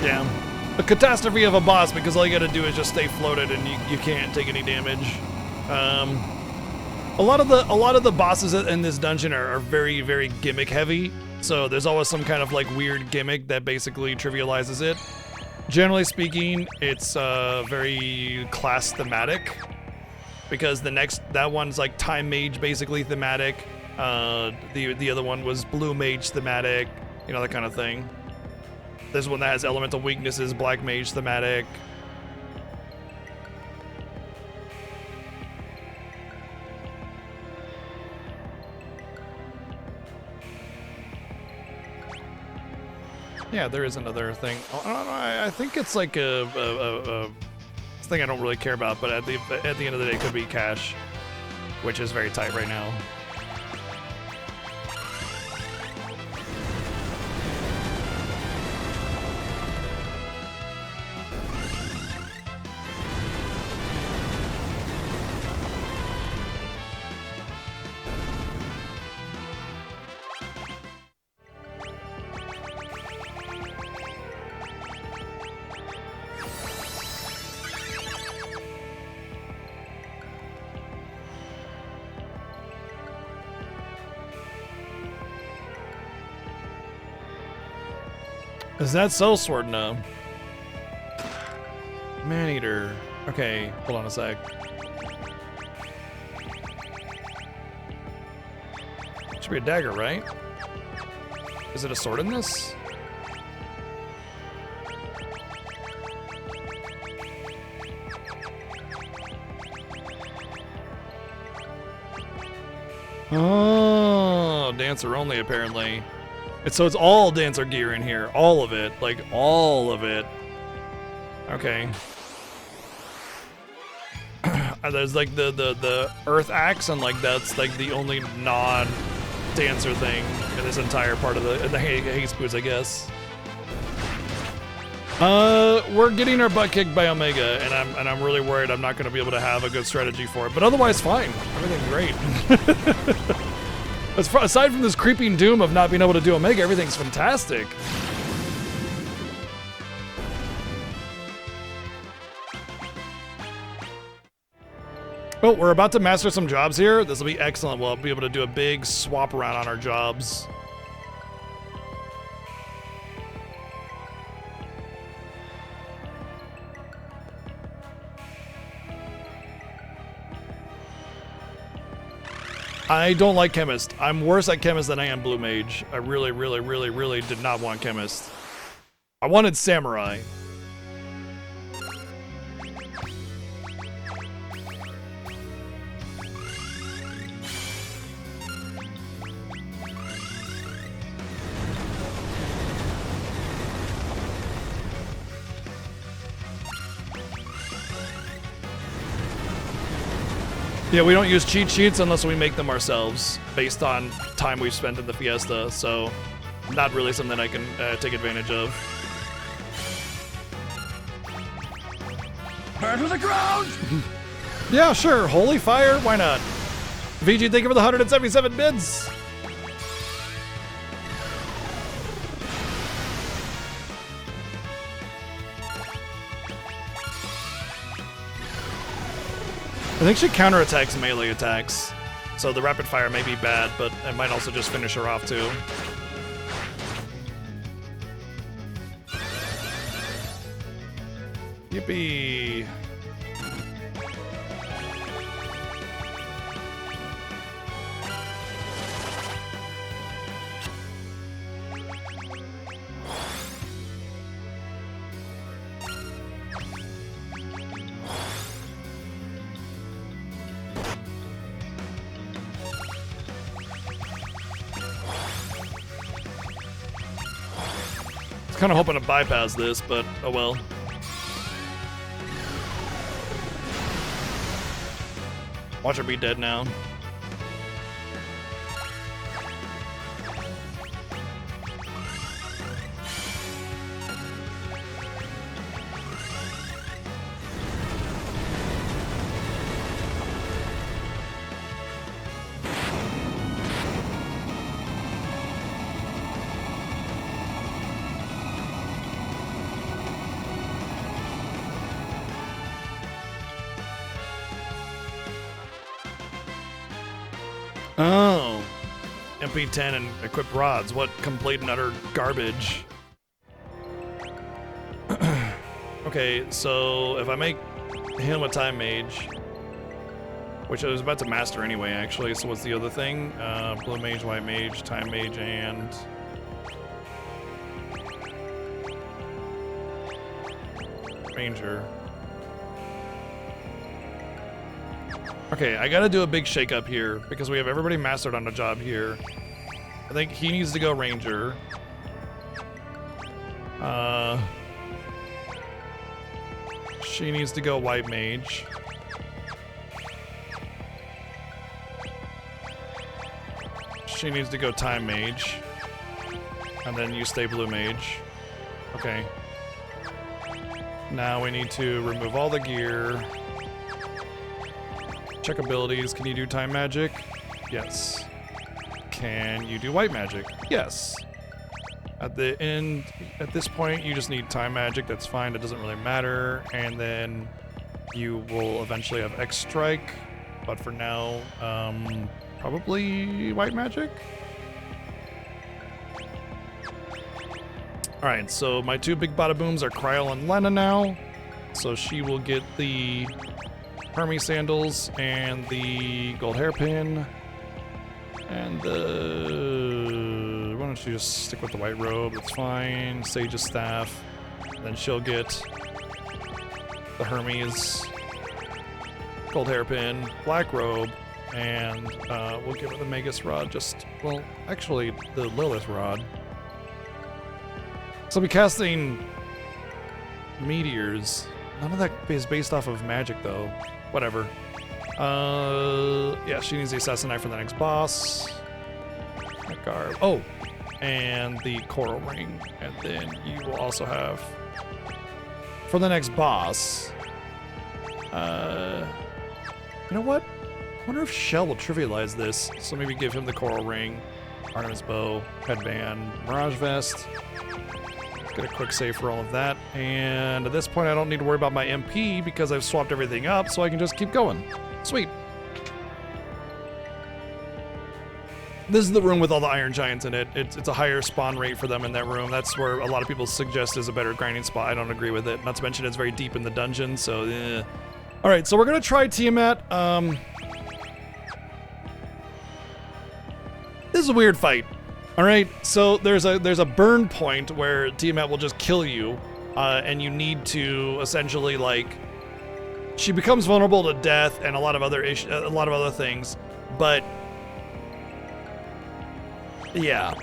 [SPEAKER 1] Yeah. A catastrophe of a boss because all you gotta do is just stay floated and you can't take any damage. A lot of the bosses in this dungeon are very, very gimmick heavy. So there's always some kind of like weird gimmick that basically trivializes it. Generally speaking, it's very class thematic because that one's like time mage basically thematic. The other one was blue mage thematic, you know, that kind of thing. This one that has elemental weaknesses, black mage thematic. Yeah, there is another thing. I think it's like a thing I don't really care about, but at the end of the day, it could be cash, which is very tight right now. Is that so, Sword? No. Man-eater. Okay, hold on a sec. Should be a dagger, right? Is it a sword in this? Oh, dancer only apparently. So it's all dancer gear in here, all of it, like all of it. Okay. There's like the earth axe, and like that's like the only non-dancer thing in this entire part of the haste boots, I guess. We're getting our butt kicked by Omega, and I'm really worried I'm not going to be able to have a good strategy for it. But otherwise, fine. Everything's great. Aside from this creeping doom of not being able to do Omega, everything's fantastic. Oh, we're about to master some jobs here. This will be excellent. We'll be able to do a big swap around on our jobs. I don't like Chemist. I'm worse at Chemist than I am Blue Mage. I really, really, really, really did not want Chemist. I wanted Samurai. Yeah, we don't use cheat sheets unless we make them ourselves, based on time we've spent in the Fiesta, so not really something I can take advantage of.
[SPEAKER 4] Burn to the ground!
[SPEAKER 1] Yeah, sure, holy fire, why not? VG, thank you for the 177 bids! I think she counterattacks melee attacks, so the rapid fire may be bad, but it might also just finish her off too. Yippee. Kind of hoping to bypass this, but oh well. Watch her be dead now. Oh. MP10 and equipped rods. What complete and utter garbage. Okay, so if I make him a time mage, which I was about to master anyway, actually, so what's the other thing? Blue mage, white mage, time mage, and... ranger. Okay, I gotta do a big shake-up here, because we have everybody mastered on the job here. I think he needs to go ranger. She needs to go white mage. She needs to go time mage. And then you stay blue mage. Okay. Now we need to remove all the gear. Check abilities. Can you do time magic? Yes. Can you do white magic? Yes. At the end, at this point, you just need time magic. That's fine. It doesn't really matter. And then you will eventually have X strike. But for now, probably white magic. All right. So my two big bada booms are Kryl and Lena now. So she will get the Hermes sandals and the gold hairpin. And why don't you just stick with the white robe? That's fine. Sage's staff. Then she'll get the Hermes, gold hairpin, black robe, and we'll give her the Magus rod. Well, actually, the Lilith rod. So I'll be casting meteors. None of that is based off of magic, though. Whatever. Yeah, she needs the assassin knife for the next boss. That garb. Oh, and the coral ring. And then you will also have, for the next boss, you know what? I wonder if Shell will trivialize this. So maybe give him the coral ring, Artemis bow, headband, mirage vest. Get a quick save for all of that. And at this point, I don't need to worry about my MP because I've swapped everything up, so I can just keep going. Sweet. This is the room with all the Iron Giants in it. It's a higher spawn rate for them in that room. That's where a lot of people suggest is a better grinding spot. I don't agree with it. Not to mention it's very deep in the dungeon, so All right, so we're gonna try Tiamat. This is a weird fight. All right, so there's a burn point where Tiamat will just kill you, and you need to essentially she becomes vulnerable to death and a lot of other things, but yeah,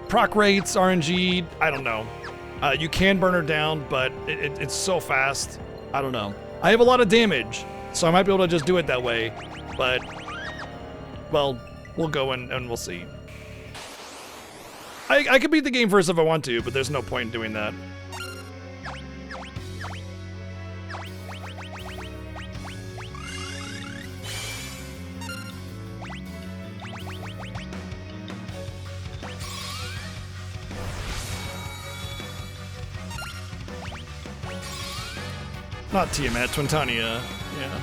[SPEAKER 1] proc rates, RNG, I don't know. You can burn her down, but it's so fast. I don't know. I have a lot of damage, so I might be able to just do it that way, but well, we'll go and we'll see. I could beat the game first if I want to, but there's no point in doing that. Not Tiamat, Twintania. Yeah.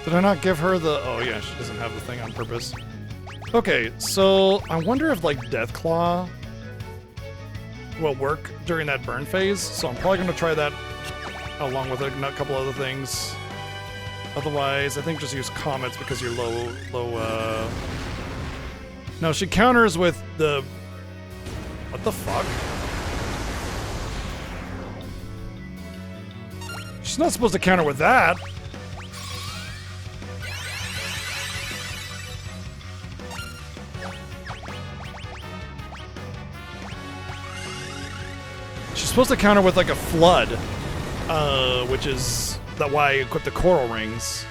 [SPEAKER 1] Did I not give her the... Oh, yeah, she doesn't have the thing on purpose. Okay, so I wonder if, like, Deathclaw will work during that burn phase. So I'm probably going to try that along with a couple other things. Otherwise, I think just use Comets because you're low... No, she counters with the... What the fuck? She's not supposed to counter with that. She's supposed to counter with like a flood, which is why I equip the coral rings.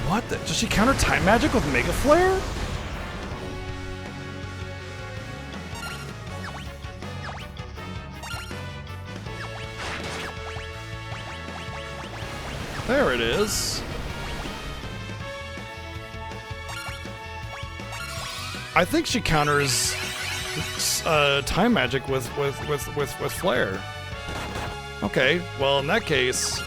[SPEAKER 1] What? Does she counter time magic with Mega Flare? There it is. I think she counters time magic with flare. Okay, well in that case,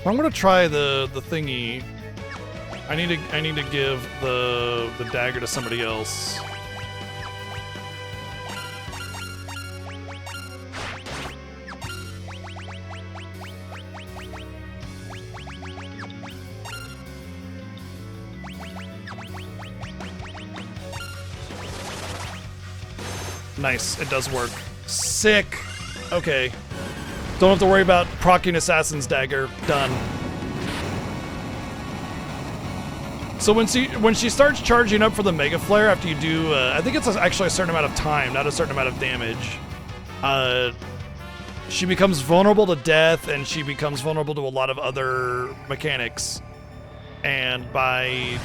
[SPEAKER 1] I'm gonna try the thingy. I need to give the dagger to somebody else. Nice, it does work. Sick. Okay. Don't have to worry about proccing Assassin's Dagger. Done. So when she starts charging up for the Mega Flare after you do, I think it's actually a certain amount of time, not a certain amount of damage. She becomes vulnerable to death, and she becomes vulnerable to a lot of other mechanics. And by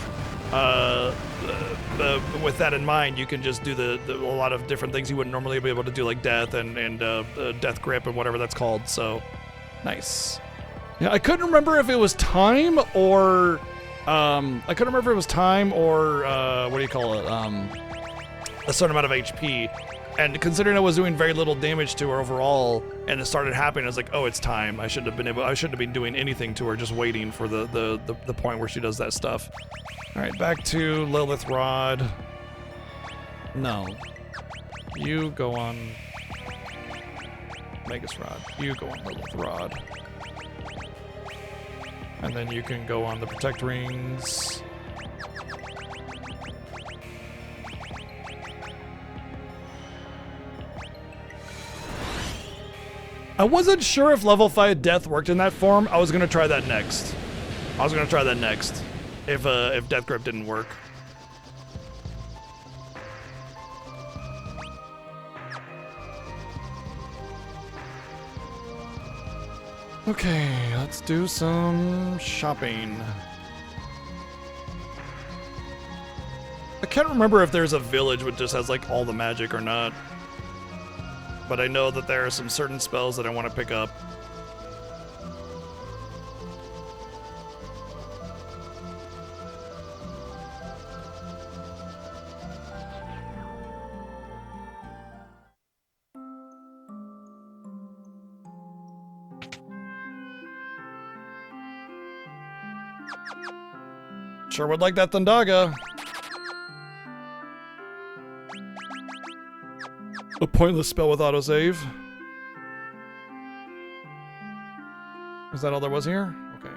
[SPEAKER 1] with that in mind, you can just do a lot of different things you wouldn't normally be able to do, like death and death grip and whatever that's called. So, nice. Yeah, I couldn't remember if it was time or what do you call it? A certain amount of HP. And considering I was doing very little damage to her overall, and it started happening, I was like, oh, it's time. I shouldn't have been doing anything to her, just waiting for the point where she does that stuff. All right, back to Lilith Rod. No. You go on Magus Rod. You go on Lilith Rod. And then you can go on the Protect Rings. I wasn't sure if level 5 Death worked in that form. I was gonna try that next. If Death Grip didn't work. Okay, let's do some shopping. I can't remember if there's a village which just has like all the magic or not. But I know that there are some certain spells that I want to pick up. Sure would like that Thundaga. A pointless spell with autosave. Is that all there was here? Okay.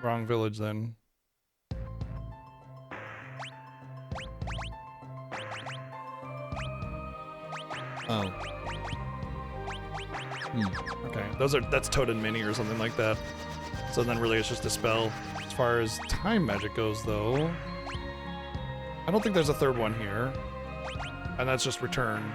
[SPEAKER 1] Wrong village then. Oh. Okay. That's Toad Mini or something like that. So then really it's just a spell. As far as time magic goes though, I don't think there's a third one here. And that's just return.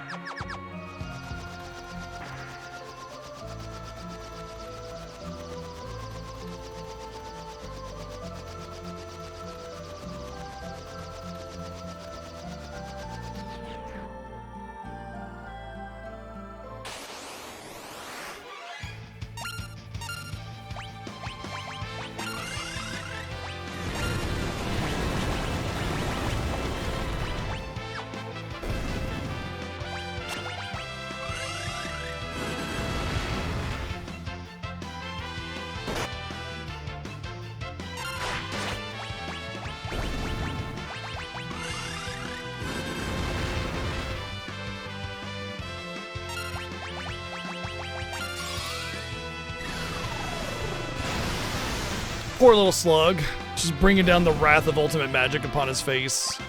[SPEAKER 1] Poor little slug, just bringing down the wrath of ultimate magic upon his face.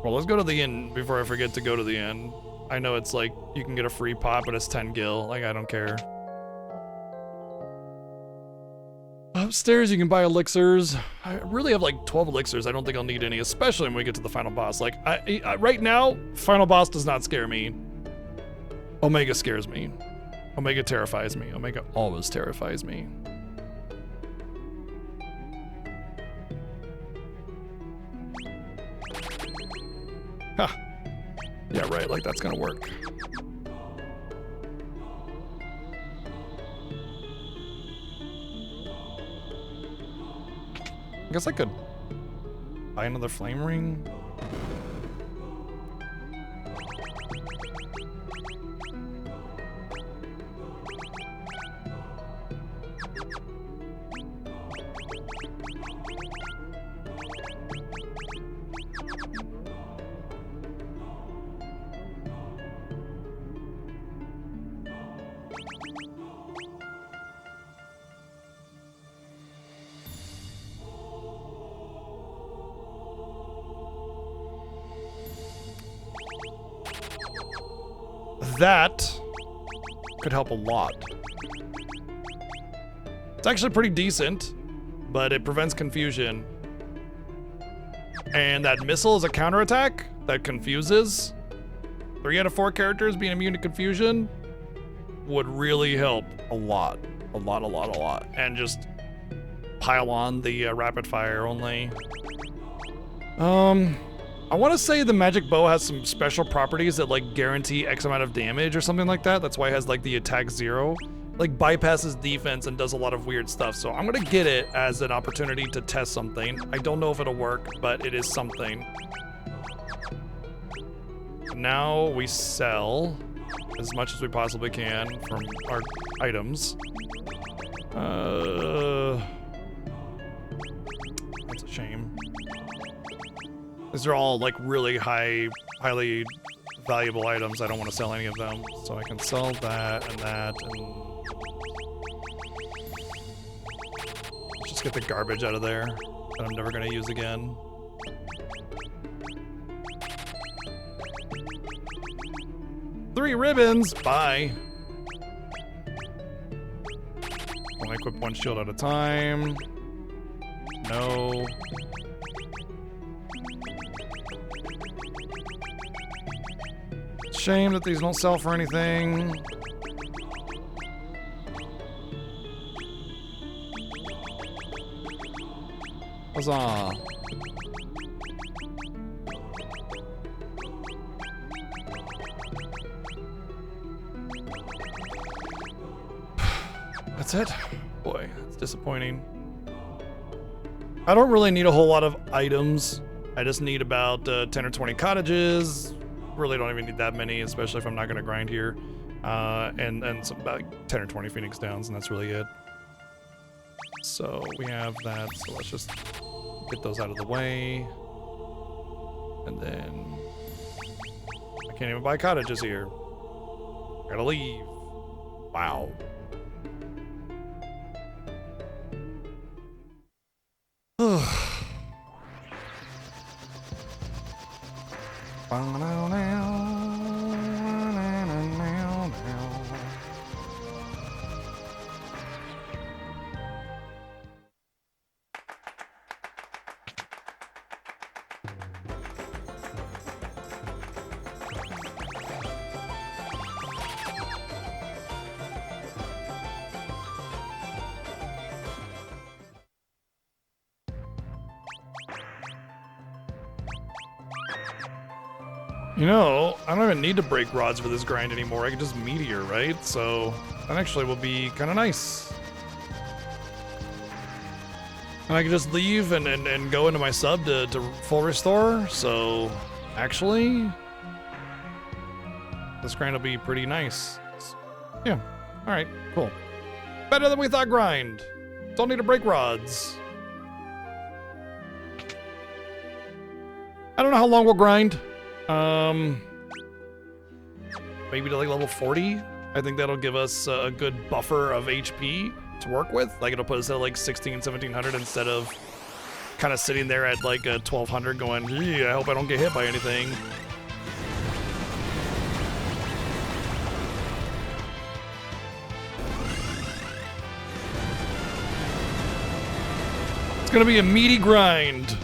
[SPEAKER 1] Well, let's go to the inn before I forget to go to the inn. I know it's like, you can get a free pot, but it's 10 gil. Like, I don't care. Upstairs, you can buy elixirs. I really have like 12 elixirs. I don't think I'll need any, especially when we get to the final boss. Like, right now, final boss does not scare me. Omega scares me. Omega terrifies me. Omega always terrifies me. Huh. Yeah, right, like that's gonna work. I guess I could buy another flame ring. That could help a lot. It's actually pretty decent, but it prevents confusion. And that missile is a counterattack that confuses. 3 out of 4 characters being immune to confusion would really help a lot. A lot. And just pile on the rapid fire only. I want to say the magic bow has some special properties that like guarantee X amount of damage or something like that. That's why it has like the attack 0. Like bypasses defense and does a lot of weird stuff. So I'm gonna get it as an opportunity to test something. I don't know if it'll work, but it is something. Now we sell as much as we possibly can from our items. That's a shame. These are all like really highly valuable items. I don't want to sell any of them. So I can sell that and that and just get the garbage out of there that I'm never gonna use again. Three ribbons, bye. Only equip 1 shield at a time. No. Shame that these don't sell for anything. Huzzah. That's it? Boy, it's disappointing. I don't really need a whole lot of items. I just need about 10 or 20 cottages, really don't even need that many, especially if I'm not gonna grind here. And some about 10 or 20 Phoenix Downs, and that's really it. So we have that, so let's just get those out of the way. And then I can't even buy cottages here. Gotta leave. Wow. You know, I don't even need to break rods for this grind anymore. I can just meteor, right? So that actually will be kind of nice. And I can just leave and go into my sub to full restore. So actually, this grind will be pretty nice. Yeah. All right. Cool. Better than we thought. Grind. Don't need to break rods. I don't know how long we'll grind. Maybe to like level 40. I think that'll give us a good buffer of HP to work with. Like it'll put us at like 1700 instead of kind of sitting there at like 1200 going, gee, I hope I don't get hit by anything. It's gonna be a meaty grind.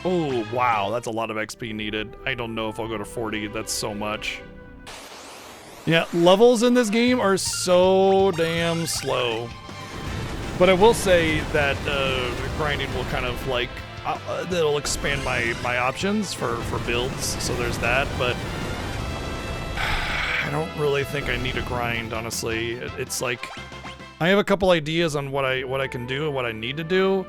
[SPEAKER 1] Oh, wow, that's a lot of XP needed. I don't know if I'll go to 40, that's so much. Yeah, levels in this game are so damn slow. But I will say that grinding will kind of like, it'll expand my options for builds, so there's that, but I don't really think I need to grind, honestly. It's like, I have a couple ideas on what I can do and what I need to do,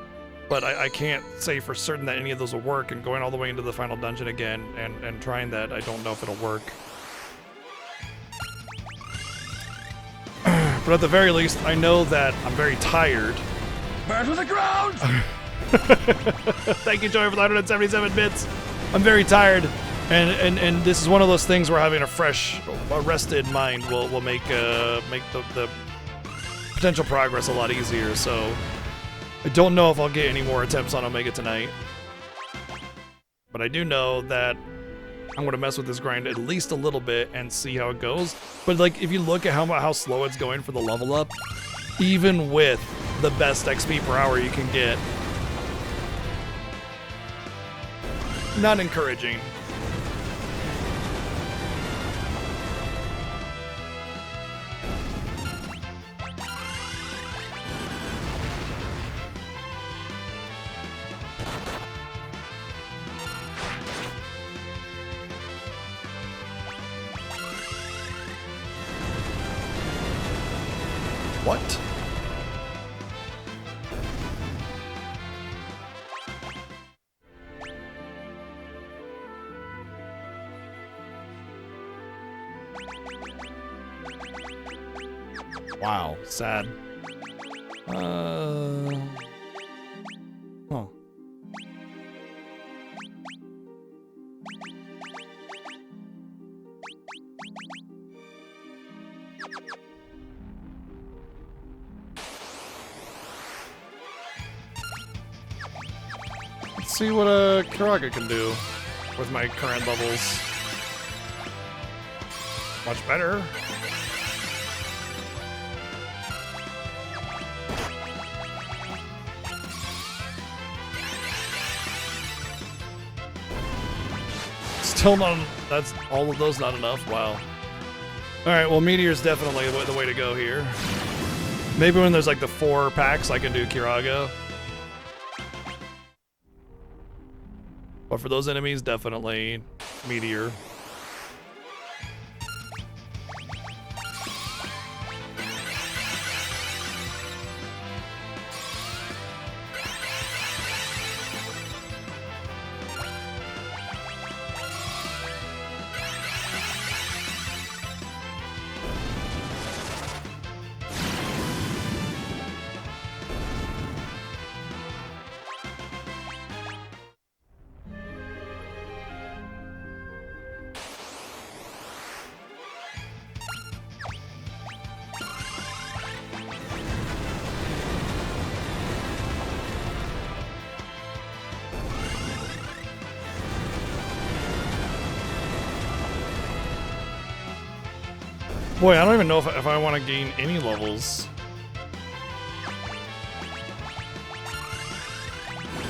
[SPEAKER 1] but I can't say for certain that any of those will work, and going all the way into the final dungeon again and trying that, I don't know if it'll work. But at the very least, I know that I'm very tired.
[SPEAKER 4] Burn to the ground!
[SPEAKER 1] Thank you, Joey, for the 177 bits. I'm very tired, and this is one of those things where having a rested mind will make the potential progress a lot easier, so I don't know if I'll get any more attempts on Omega tonight. But I do know that I'm gonna mess with this grind at least a little bit and see how it goes. But like, if you look at how slow it's going for the level up, even with the best XP per hour you can get, not encouraging. What? Wow, sad. Huh. Let's see what Kiraga can do with my current levels. Much better. Still not, that's all of those not enough, wow. Alright, well Meteor's definitely the way to go here. Maybe when there's like the 4 packs I can do Kiraga. But for those enemies, definitely Meteor. Boy, I don't even know if I want to gain any levels.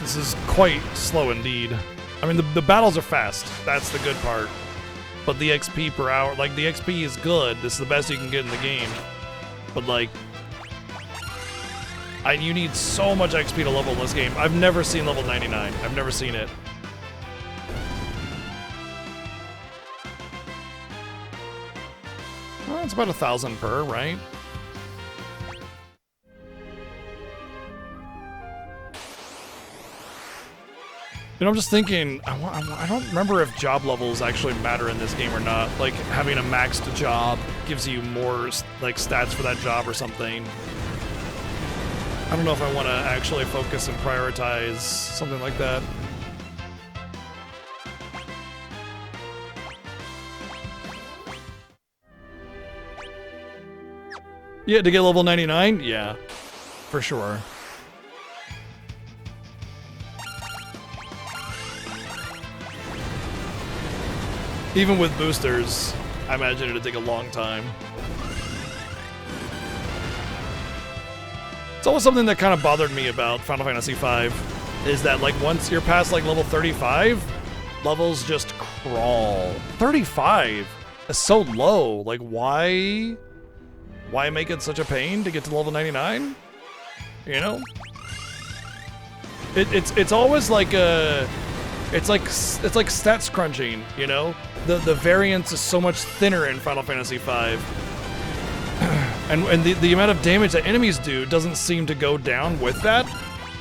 [SPEAKER 1] This is quite slow indeed. I mean, the battles are fast. That's the good part. But the XP per hour, like, the XP is good. This is the best you can get in the game. But, like, you need so much XP to level in this game. I've never seen level 99. I've never seen it. Well, it's about 1,000 per, right? You know, I'm just thinking, I don't remember if job levels actually matter in this game or not. Like, having a maxed job gives you more, like, stats for that job or something. I don't know if I want to actually focus and prioritize something like that. Yeah, to get level 99? Yeah, for sure. Even with boosters, I imagine it'd take a long time. It's always something that kind of bothered me about Final Fantasy V, is that, like, once you're past, like, level 35, levels just crawl. 35 is so low. Like, why make it such a pain to get to level 99? You know? It's always like a... It's like stats crunching, you know? The variance is so much thinner in Final Fantasy V. And the amount of damage that enemies do doesn't seem to go down with that.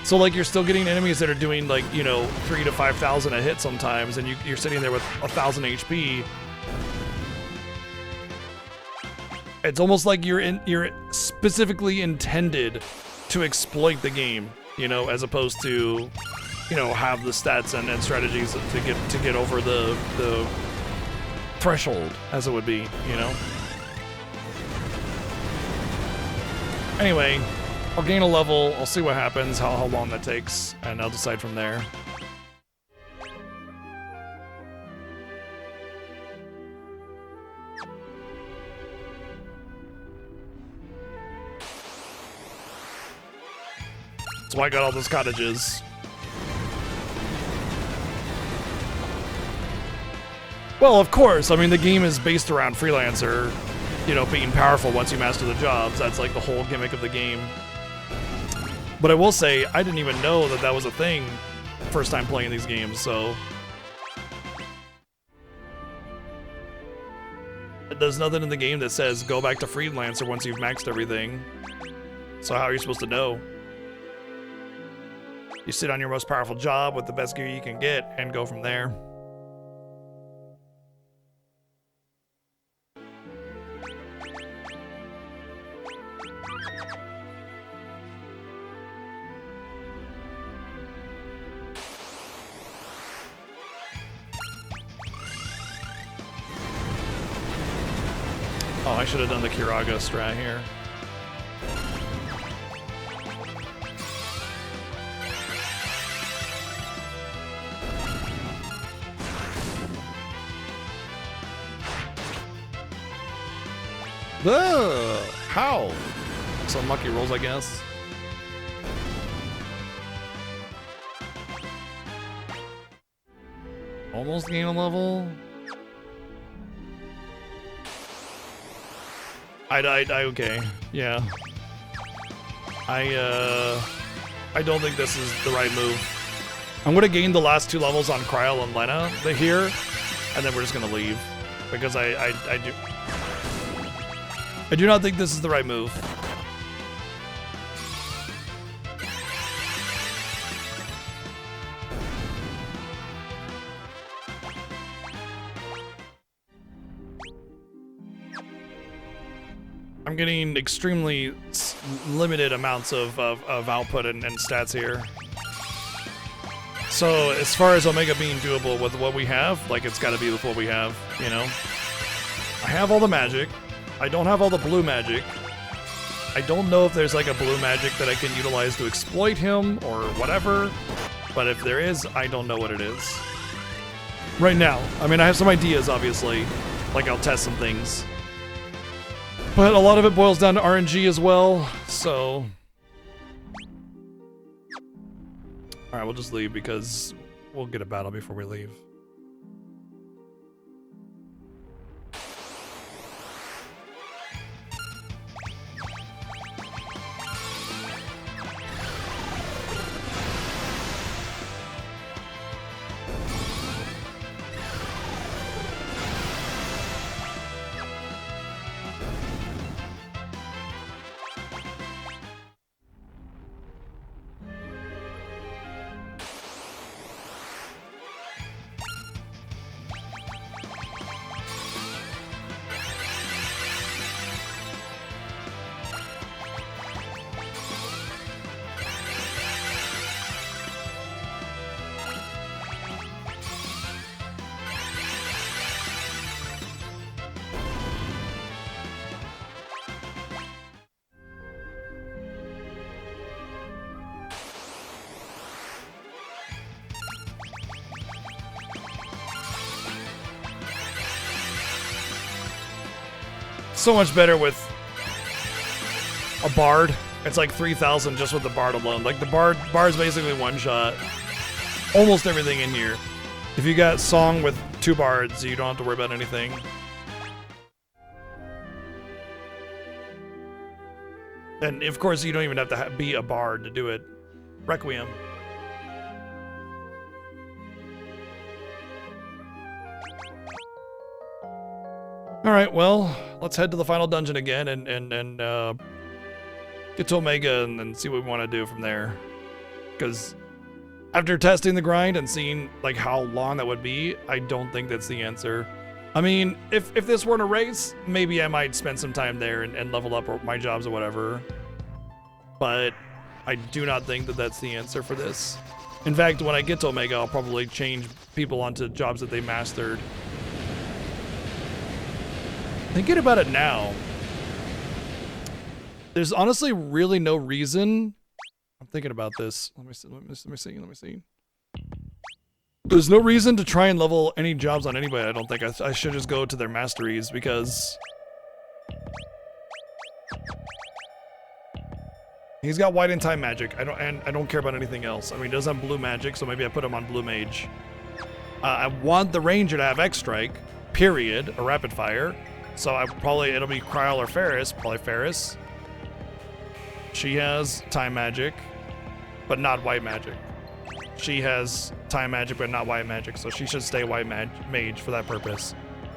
[SPEAKER 1] So, like, you're still getting enemies that are doing, like, you know, 3,000 to 5,000 a hit sometimes, and you're sitting there with 1,000 HP. It's almost like you're specifically intended to exploit the game, you know, as opposed to, you know, have the stats and strategies to get over the threshold, as it would be, you know. Anyway, I'll gain a level, I'll see what happens, how long that takes, and I'll decide from there. That's why I got all those cottages. Well, of course, I mean, the game is based around Freelancer, you know, being powerful once you master the jobs. That's like the whole gimmick of the game. But I will say, I didn't even know that was a thing first time playing these games, so... There's nothing in the game that says go back to Freelancer once you've maxed everything. So how are you supposed to know? You sit on your most powerful job with the best gear you can get and go from there. Oh, I should have done the Kiraga strat here. How? Some lucky rolls, I guess. Almost gain a level. Okay, yeah. I don't think this is the right move. I'm gonna gain the last 2 levels on Kryl and Lena here, and then we're just gonna leave. Because I do not think this is the right move. I'm getting extremely limited amounts of output and stats here. So as far as Omega being doable with what we have, like, it's gotta be with what we have, you know? I have all the magic. I don't have all the blue magic. I don't know if there's like a blue magic that I can utilize to exploit him or whatever, but if there is, I don't know what it is. Right now. I mean, I have some ideas, obviously. Like, I'll test some things. But a lot of it boils down to RNG as well, so... Alright, we'll just leave because we'll get a battle before we leave. So much better with a bard. It's like 3,000 just with the bard alone. Like the bard's basically one shot. Almost everything in here. If you got song with 2 bards, you don't have to worry about anything. And of course, you don't even have to be a bard to do it. Requiem. All right, well, let's head to the final dungeon again and get to Omega and see what we want to do from there. Because after testing the grind and seeing like how long that would be, I don't think that's the answer. I mean, if this weren't a race, maybe I might spend some time there and level up my jobs or whatever. But I do not think that that's the answer for this. In fact, when I get to Omega, I'll probably change people onto jobs that they mastered. Thinking about it now, there's honestly really no reason. I'm thinking about this. Let me see. There's no reason to try and level any jobs on anybody. I don't think I should just go to their masteries because he's got white and time magic. I don't care about anything else. I mean, he does have blue magic, so maybe I put him on blue mage. I want the ranger to have X strike, period, or rapid fire. So it'll be Kryl or Ferris, probably Ferris. She has time magic, but not white magic. She has time magic, but not white magic, so she should stay white mage for that purpose.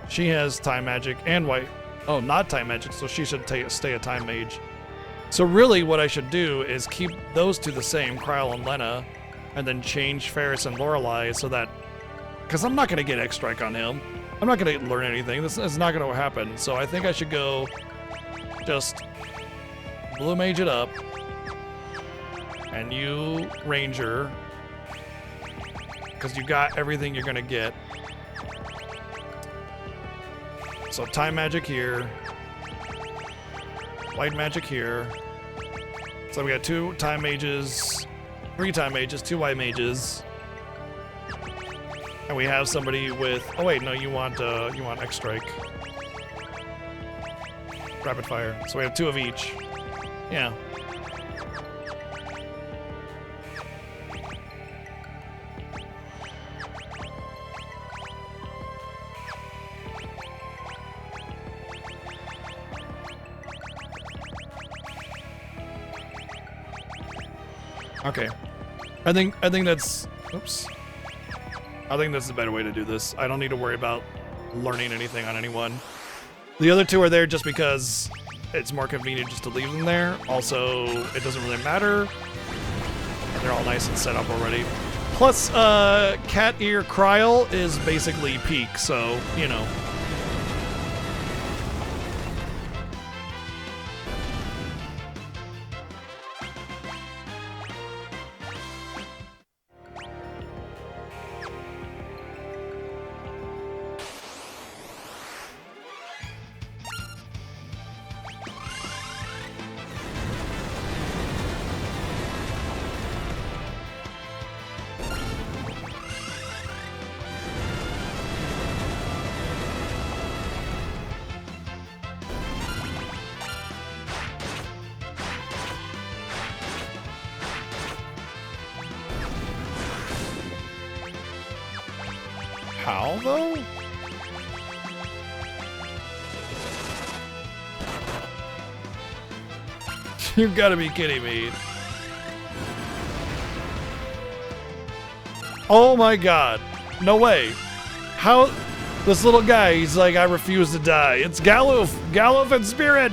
[SPEAKER 1] She has time magic and white, not time magic, so she should stay a time mage. So really what I should do is keep those two the same, Kryl and Lena, and then change Ferris and Lorelei so that, because I'm not gonna get X strike on him. I'm not going to learn anything. This is not going to happen. So I think I should go just blue mage it up. And you ranger. Because you got everything you're going to get. So time magic here. White magic here. So we got 2 time mages. 3 time mages, 2 white mages. And we have somebody with, oh wait, no, you want X strike. Rapid fire. So we have 2 of each. Yeah. Okay. I think that's, oops. I think that's the better way to do this. I don't need to worry about learning anything on anyone. The other 2 are there just because it's more convenient just to leave them there. Also, it doesn't really matter. And they're all nice and set up already. Plus, Cat Ear Kryl is basically peak, so, you know. How, though? You've got to be kidding me. Oh my god. No way. How? This little guy, he's like, I refuse to die. It's Galoof! Galoof and Spirit!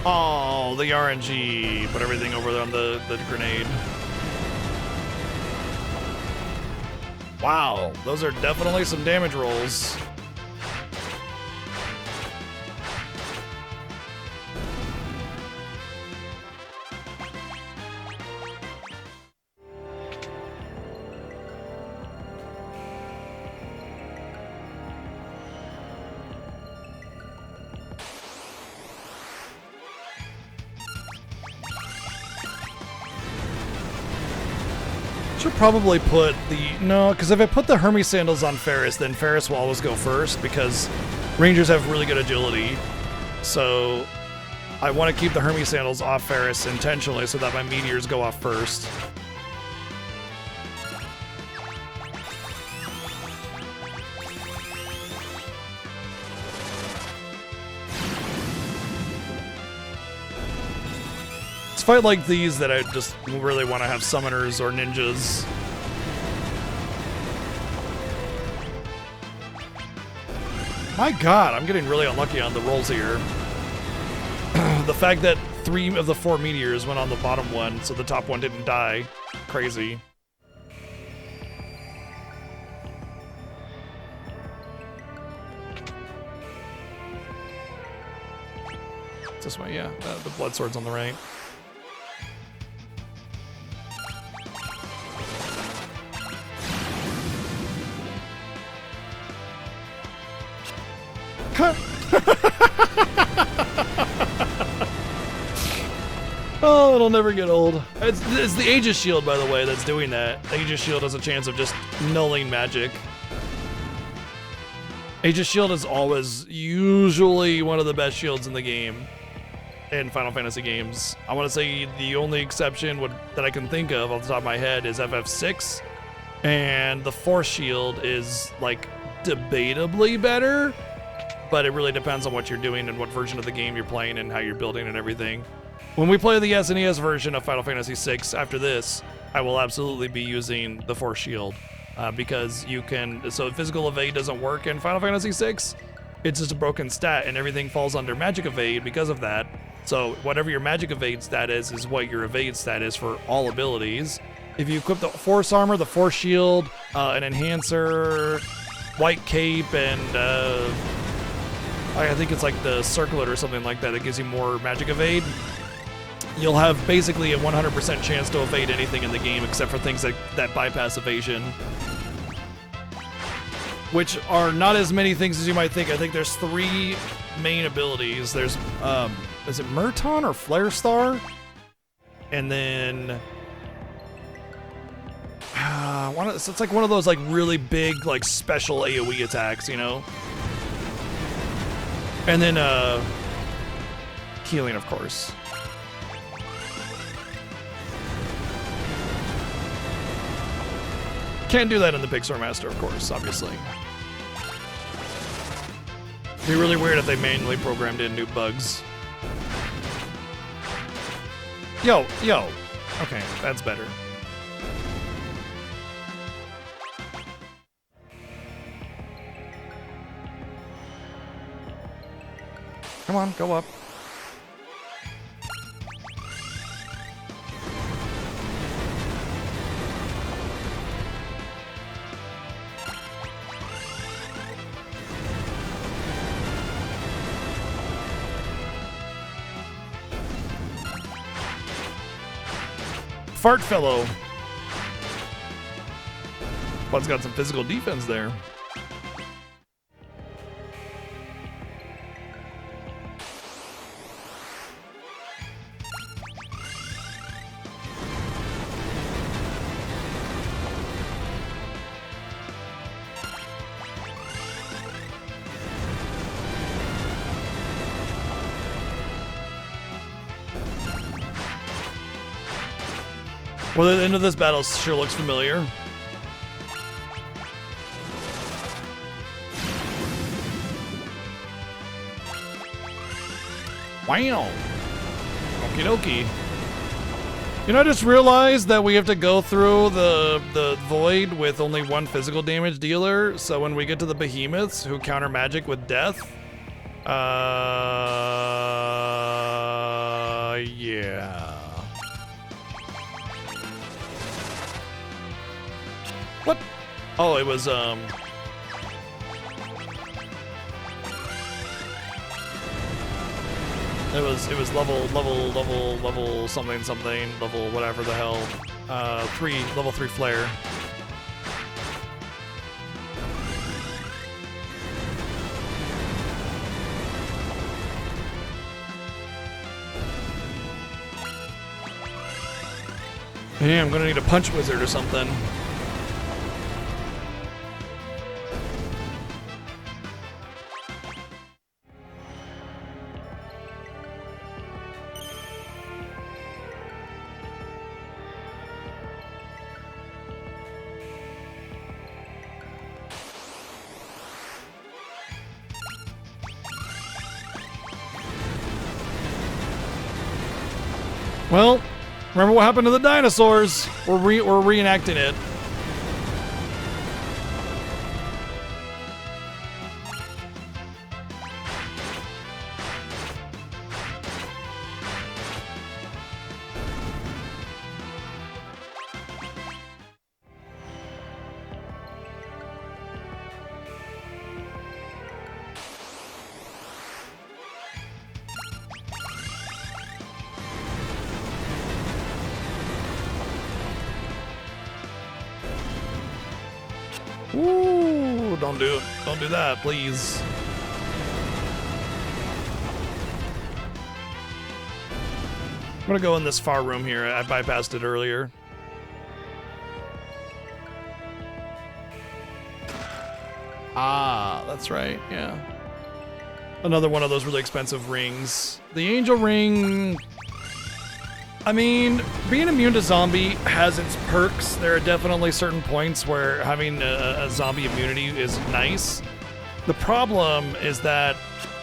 [SPEAKER 1] Oh, the RNG. Put everything over there on the grenade. Wow, those are definitely some damage rolls. Should probably put the... No, because if I put the Hermes sandals on Ferris, then Ferris will always go first, because Rangers have really good agility. So I want to keep the Hermes sandals off Ferris intentionally so that my meteors go off first. Fight like these that I just really want to have summoners or ninjas. My god, I'm getting really unlucky on the rolls here. The fact that 3 of the 4 meteors went on the bottom one, so the top one didn't die. Crazy. It's this way, yeah. The blood sword's on the right. Oh, it'll never get old. It's the Aegis Shield, by the way, that's doing that. Aegis Shield has a chance of just nulling magic. Aegis Shield is always usually one of the best shields in the game. In Final Fantasy games. I want to say the only exception that I can think of off the top of my head is FF6. And the Force Shield is, like, debatably better. But it really depends on what you're doing and what version of the game you're playing and how you're building and everything. When we play the SNES version of Final Fantasy VI after this, I will absolutely be using the Force Shield. Because you can... So physical evade doesn't work in Final Fantasy VI. It's just a broken stat, and everything falls under magic evade because of that. So whatever your magic evade stat is what your evade stat is for all abilities. If you equip the Force Armor, the Force Shield, an Enhancer, White Cape, and... I think it's like the Circlet or something like that that gives you more magic evade. You'll have basically a 100% chance to evade anything in the game except for things that bypass evasion. Which are not as many things as you might think. I think there's 3 main abilities. There's, is it Merton or Flare Star? And then... it's like one of those like really big like special AoE attacks, you know? And then, healing, of course. Can't do that in the Pixar Master, of course, obviously. It'd be really weird if they manually programmed in new bugs. Yo. Okay, that's better. Come on, go up. Fart fellow. Bud's got some physical defense there. Well, the end of this battle sure looks familiar. Wow. Okie dokie. You know, I just realized that we have to go through the void with only one physical damage dealer, so when we get to the behemoths who counter magic with death, yeah. What? Oh, it was, It was level something, level whatever the hell. Level 3 flare. Yeah, I'm gonna need a punch wizard or something. Well, remember what happened to the dinosaurs? We're reenacting it. Ooh, don't do it. Don't do that, please. I'm gonna go in this far room here. I bypassed it earlier. Ah, that's right, yeah. Another one of those really expensive rings. The angel ring... I mean, being immune to zombie has its perks. There are definitely certain points where having a zombie immunity is nice. The problem is that,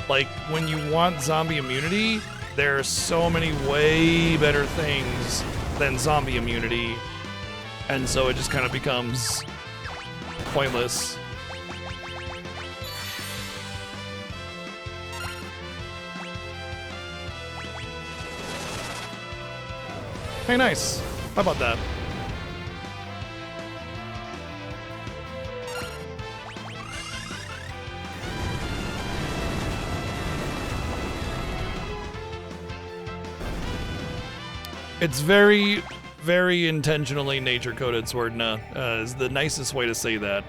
[SPEAKER 1] like, when you want zombie immunity, there are so many way better things than zombie immunity, and so it just kind of becomes pointless. Hey, nice. How about that? It's very, very intentionally nature-coded, Swordna. Is the nicest way to say that.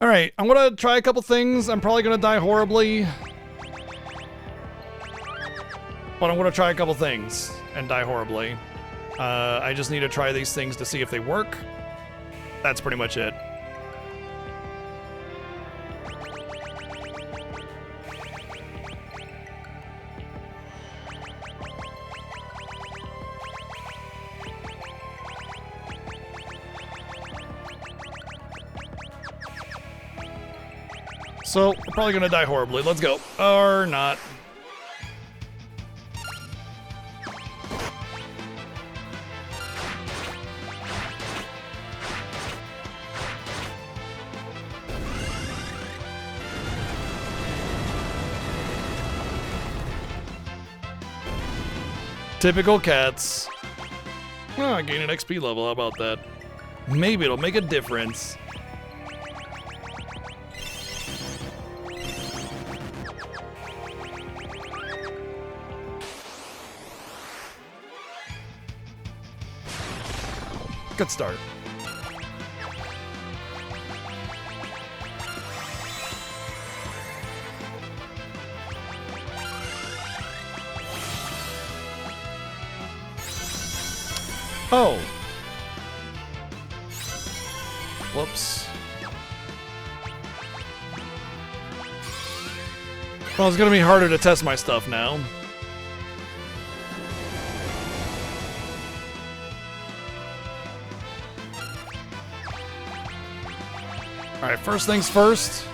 [SPEAKER 1] Alright, I'm gonna try a couple things. I'm probably gonna die horribly. But I'm gonna try a couple things and die horribly. I just need to try these things to see if they work. That's pretty much it. So, we're probably gonna die horribly. Let's go. Or not. Typical cats. Oh, I gained an XP level. How about that? Maybe it'll make a difference. Good start. Oh. Whoops. Well, it's gonna be harder to test my stuff now. Alright, first things first.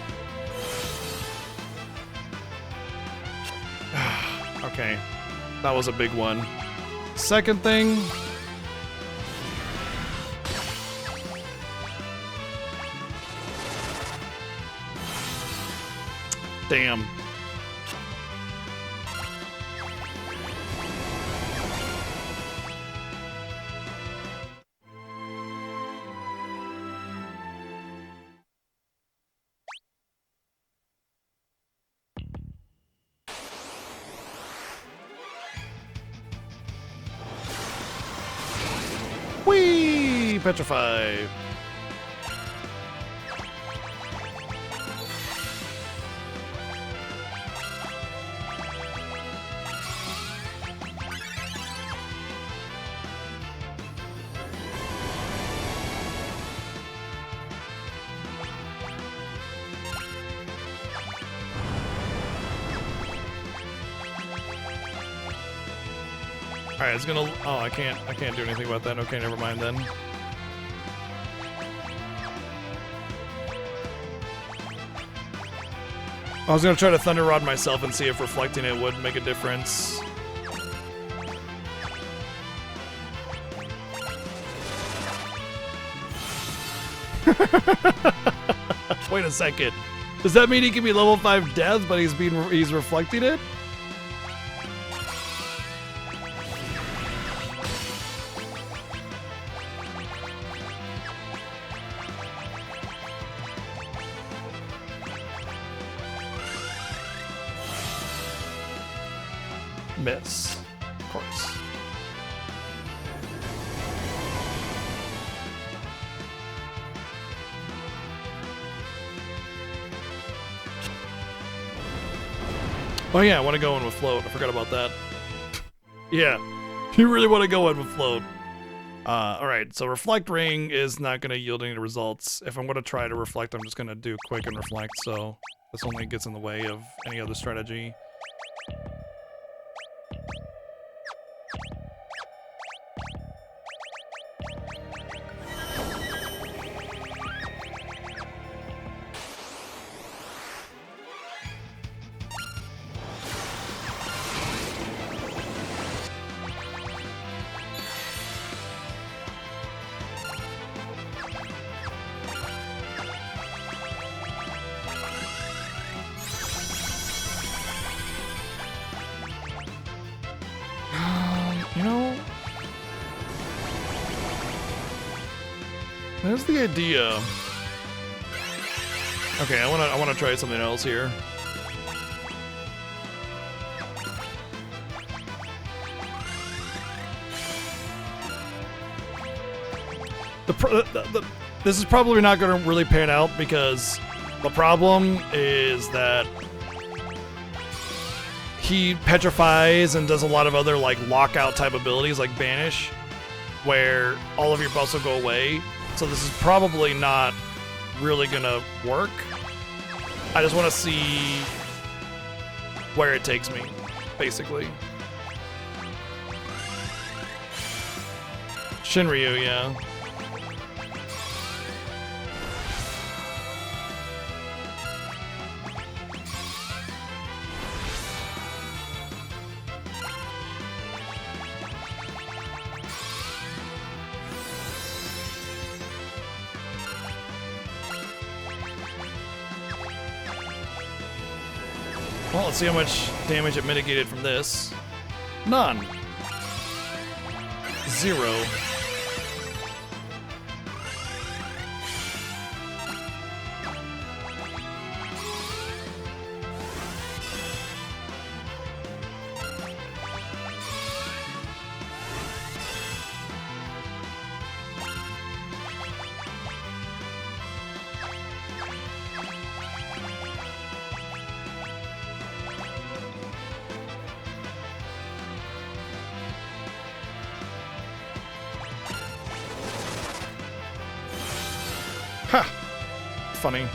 [SPEAKER 1] Okay, that was a big one. Second thing. Damn. Whee! Petrify. Alright, it's gonna. Oh, I can't do anything about that. Okay, never mind then. I was gonna try to Thunder Rod myself and see if reflecting it would make a difference. Wait a second. Does that mean he can be level 5 death, but he's reflecting it? Miss, of course. Oh yeah, I want to go in with float. I forgot about that. Yeah, you really want to go in with float. Alright, so reflect ring is not going to yield any results. If I'm going to try to reflect, I'm just going to do quick and reflect, so this only gets in the way of any other strategy. You know, there's the idea. Okay, I wanna try something else here. This is probably not gonna really pan out because the problem is that he petrifies and does a lot of other like lockout type abilities like banish, where all of your buffs will go away. So this is probably not really gonna work. I just want to see where it takes me, basically. Shinryu, yeah. Well, let's see how much damage it mitigated from this. None. 0. Ha! Funny.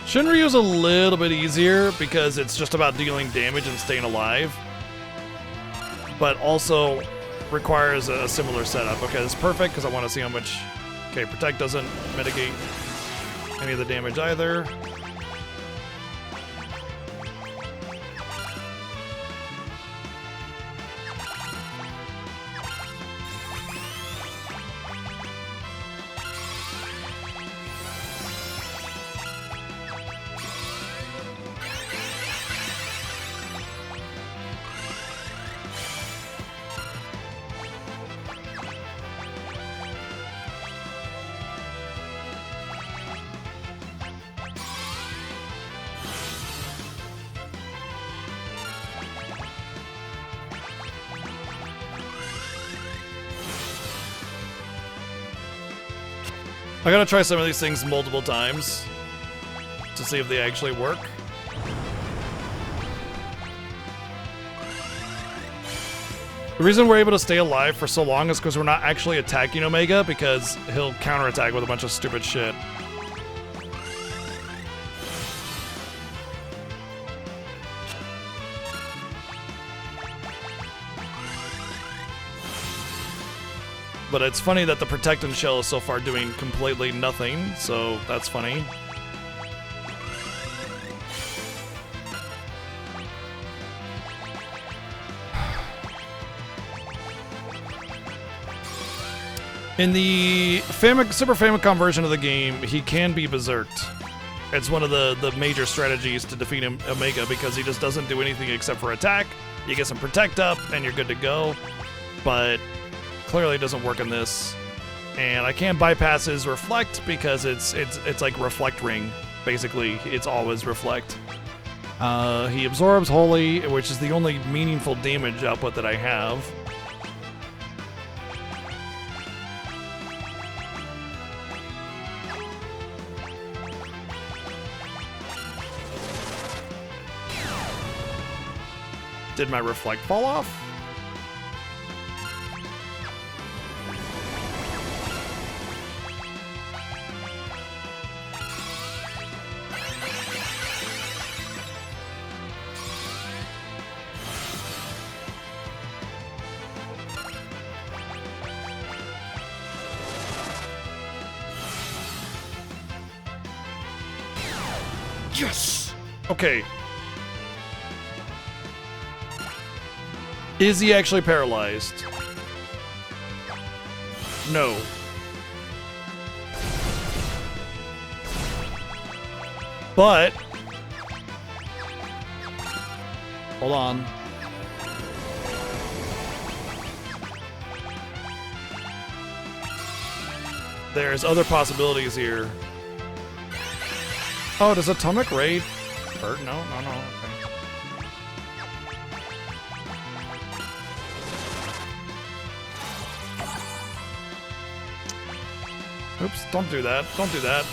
[SPEAKER 1] Shinryu's a little bit easier because it's just about dealing damage and staying alive, but also requires a similar setup. Okay, it's perfect because I want to see how much... Okay, Protect doesn't mitigate any of the damage either. I gotta try some of these things multiple times to see if they actually work. The reason we're able to stay alive for so long is because we're not actually attacking Omega, because he'll counterattack with a bunch of stupid shit. But it's funny that the Protect and Shell is so far doing completely nothing, so that's funny. In the Super Famicom version of the game, he can be berserked. It's one of the major strategies to defeat Omega, because he just doesn't do anything except for attack. You get some Protect up, and you're good to go. But clearly it doesn't work in this. And I can't bypass his Reflect because it's like Reflect Ring. Basically, it's always Reflect. He absorbs Holy, which is the only meaningful damage output that I have. Did my Reflect fall off? Yes! Okay. Is he actually paralyzed? No. But... hold on. There's other possibilities here. Oh, does Atomic Ray hurt? No, okay. Oops, don't do that. Don't do that.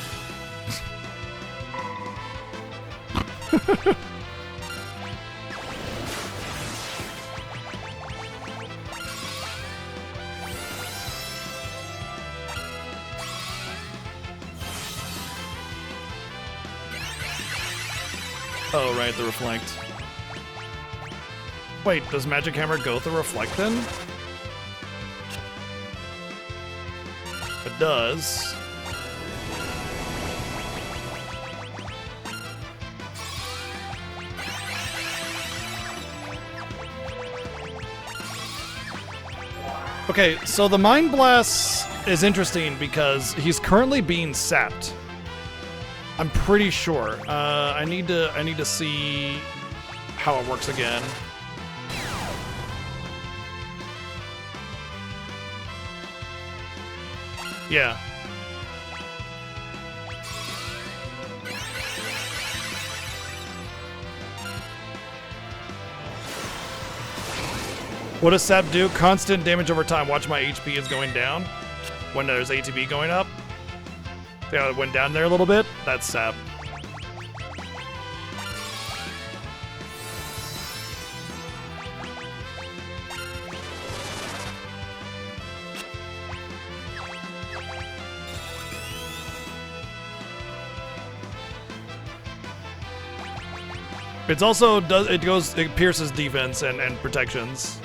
[SPEAKER 1] Oh, right, the Reflect. Wait, does Magic Hammer go through Reflect then? It does. Okay, so the Mind Blast is interesting because he's currently being sapped. I'm pretty sure. I need to see how it works again. Yeah. What does sap do? Constant damage over time. Watch, my HP is going down. when there's ATB going up. Yeah, it went down there a little bit. That's sap. It's also it pierces defense and protections.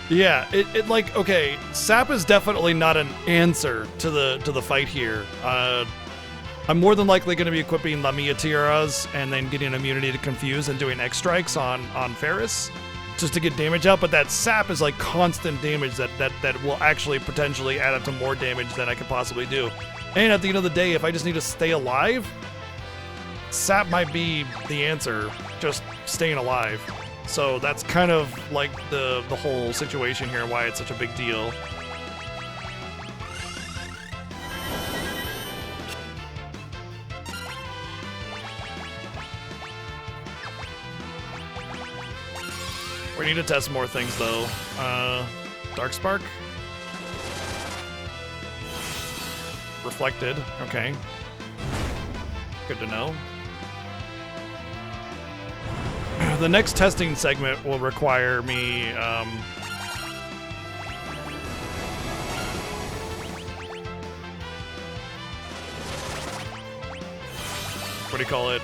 [SPEAKER 1] Yeah, it like, okay, sap is definitely not an answer to the fight here. I'm more than likely going to be equipping Lamia Tiaras and then getting immunity to confuse and doing X strikes on Ferris just to get damage out, but that sap is like constant damage that will actually potentially add up to more damage than I could possibly do. And at the end of the day, if I just need to stay alive, sap might be the answer, just staying alive. So that's kind of like the whole situation here, why it's such a big deal. We need to test more things though. Dark Spark? Reflected, okay. Good to know. The next testing segment will require me, what do you call it?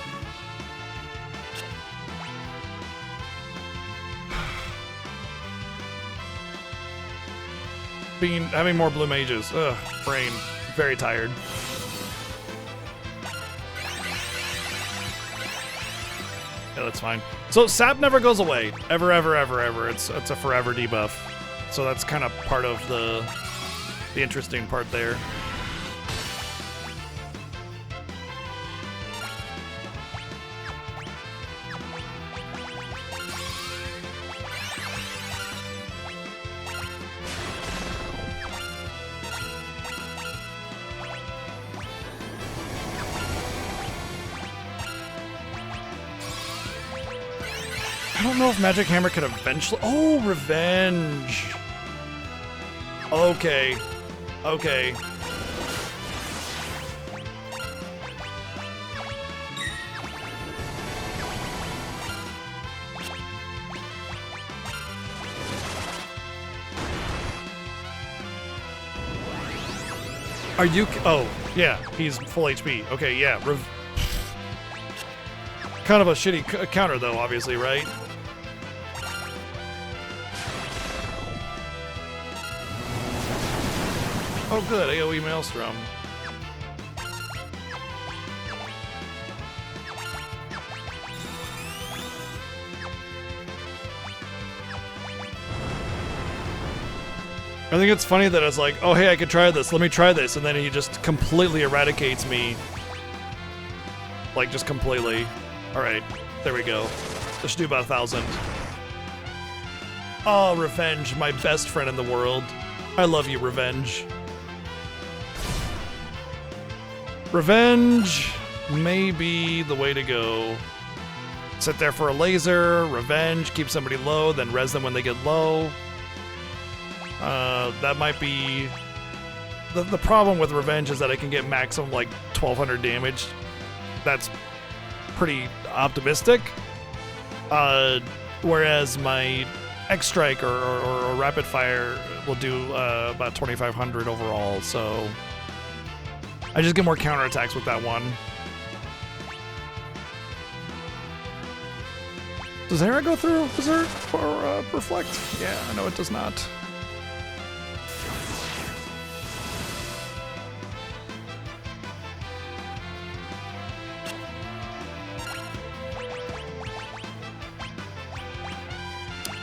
[SPEAKER 1] Having more blue mages. Ugh, brain. Very tired. Yeah, that's fine. So sap never goes away. Ever, ever, ever, ever. It's a forever debuff. So that's kind of part of the interesting part there. I don't know if Magic Hammer could eventually... Oh, Revenge! Okay. Okay. Are you... Oh, yeah, he's full HP. Okay, yeah. Kind of a shitty counter, though, obviously, right? Oh, good. AoE Maelstrom. I think it's funny that it's like, oh, hey, I could try this. Let me try this. And then he just completely eradicates me. Like, just completely. All right. There we go. This should do about 1,000. Oh, Revenge. My best friend in the world. I love you, Revenge. Revenge may be the way to go. Sit there for a laser, Revenge, keep somebody low, then res them when they get low. That might be... The problem with Revenge is that I can get maximum like 1,200 damage. That's pretty optimistic. Whereas my X-Strike or Rapid Fire will do about 2,500 overall, so... I just get more counterattacks with that one. Does Hera go through Berserk or Reflect? Yeah, I know it does not.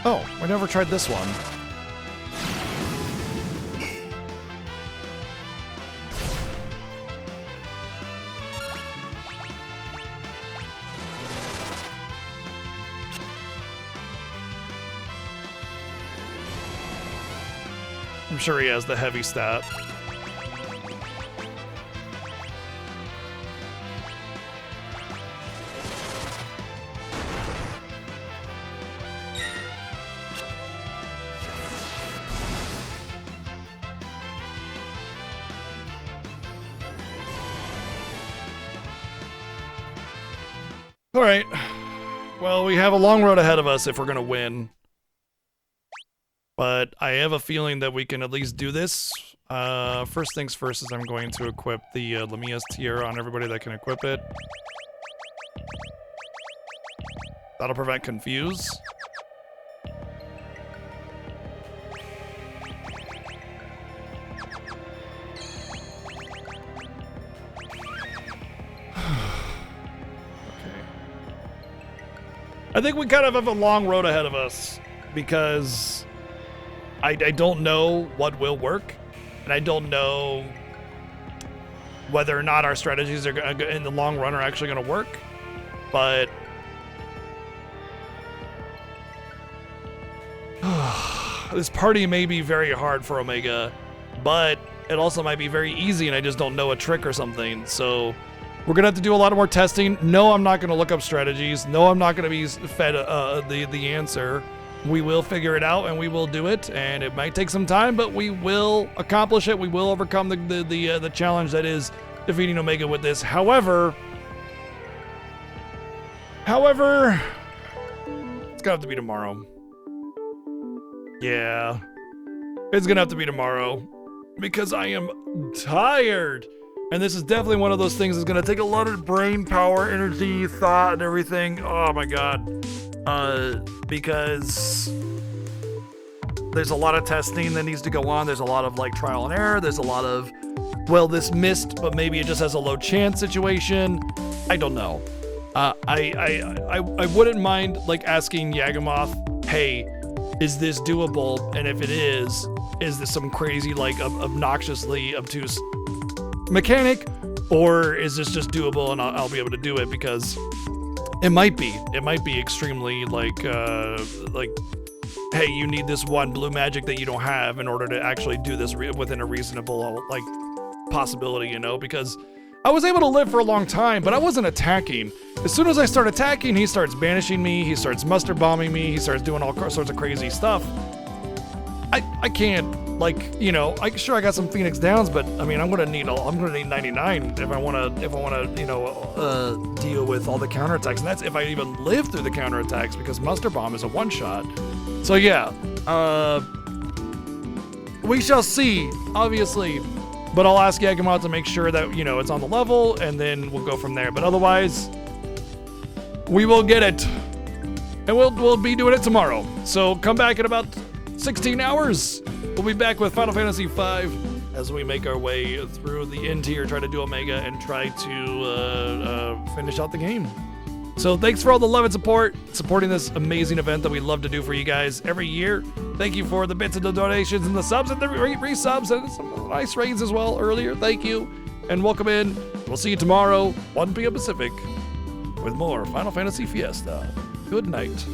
[SPEAKER 1] Oh, I never tried this one. I'm sure he has the heavy stat. All right. Well, we have a long road ahead of us if we're going to win. But I have a feeling that we can at least do this. First things first is I'm going to equip the Lamia's tier on everybody that can equip it. That'll prevent confuse. I think we kind of have a long road ahead of us because I don't know what will work, and I don't know whether or not our strategies are in the long run are actually going to work. But this party may be very hard for Omega, but it also might be very easy, and I just don't know a trick or something. So we're gonna have to do a lot more testing. No, I'm not gonna look up strategies. No, I'm not gonna be fed the answer. We will figure it out, and we will do it. And it might take some time, but we will accomplish it. We will overcome the challenge that is defeating Omega with this. However, it's gonna have to be tomorrow. Yeah, it's gonna have to be tomorrow because I am tired. And this is definitely one of those things that's gonna take a lot of brain power, energy, thought, and everything. Oh my god. Because there's a lot of testing that needs to go on. There's a lot of like trial and error. There's a lot of, well, this missed, but maybe it just has a low chance situation. I don't know. I wouldn't mind like asking Yagamoth, hey, is this doable? And if it is this some crazy like obnoxiously obtuse mechanic, or is this just doable and I'll be able to do it? Because it might be extremely like hey, you need this one blue magic that you don't have in order to actually do this within a reasonable like possibility, you know? Because I was able to live for a long time, but I wasn't attacking. As soon as I start attacking, he starts banishing me, he starts muster bombing me, he starts doing all sorts of crazy stuff. I can't, like, you know, I got some Phoenix Downs, but I mean, I'm gonna need 99 if I wanna, you know, deal with all the counterattacks, and that's if I even live through the counterattacks, because Muster Bomb is a one-shot. So yeah, we shall see, obviously, but I'll ask Yagamoth to make sure that, you know, it's on the level, and then we'll go from there. But otherwise, we will get it, and we'll be doing it tomorrow. So come back in about 16 hours. We'll be back with Final Fantasy V as we make our way through the end tier, try to do Omega, and try to finish out the game. So thanks for all the love and supporting this amazing event that we love to do for you guys every year. Thank you for the bits and the donations and the subs and the resubs and some nice raids as well earlier. Thank you, and welcome in. We'll see you tomorrow, 1 p.m. Pacific, with more Final Fantasy Fiesta. Good night.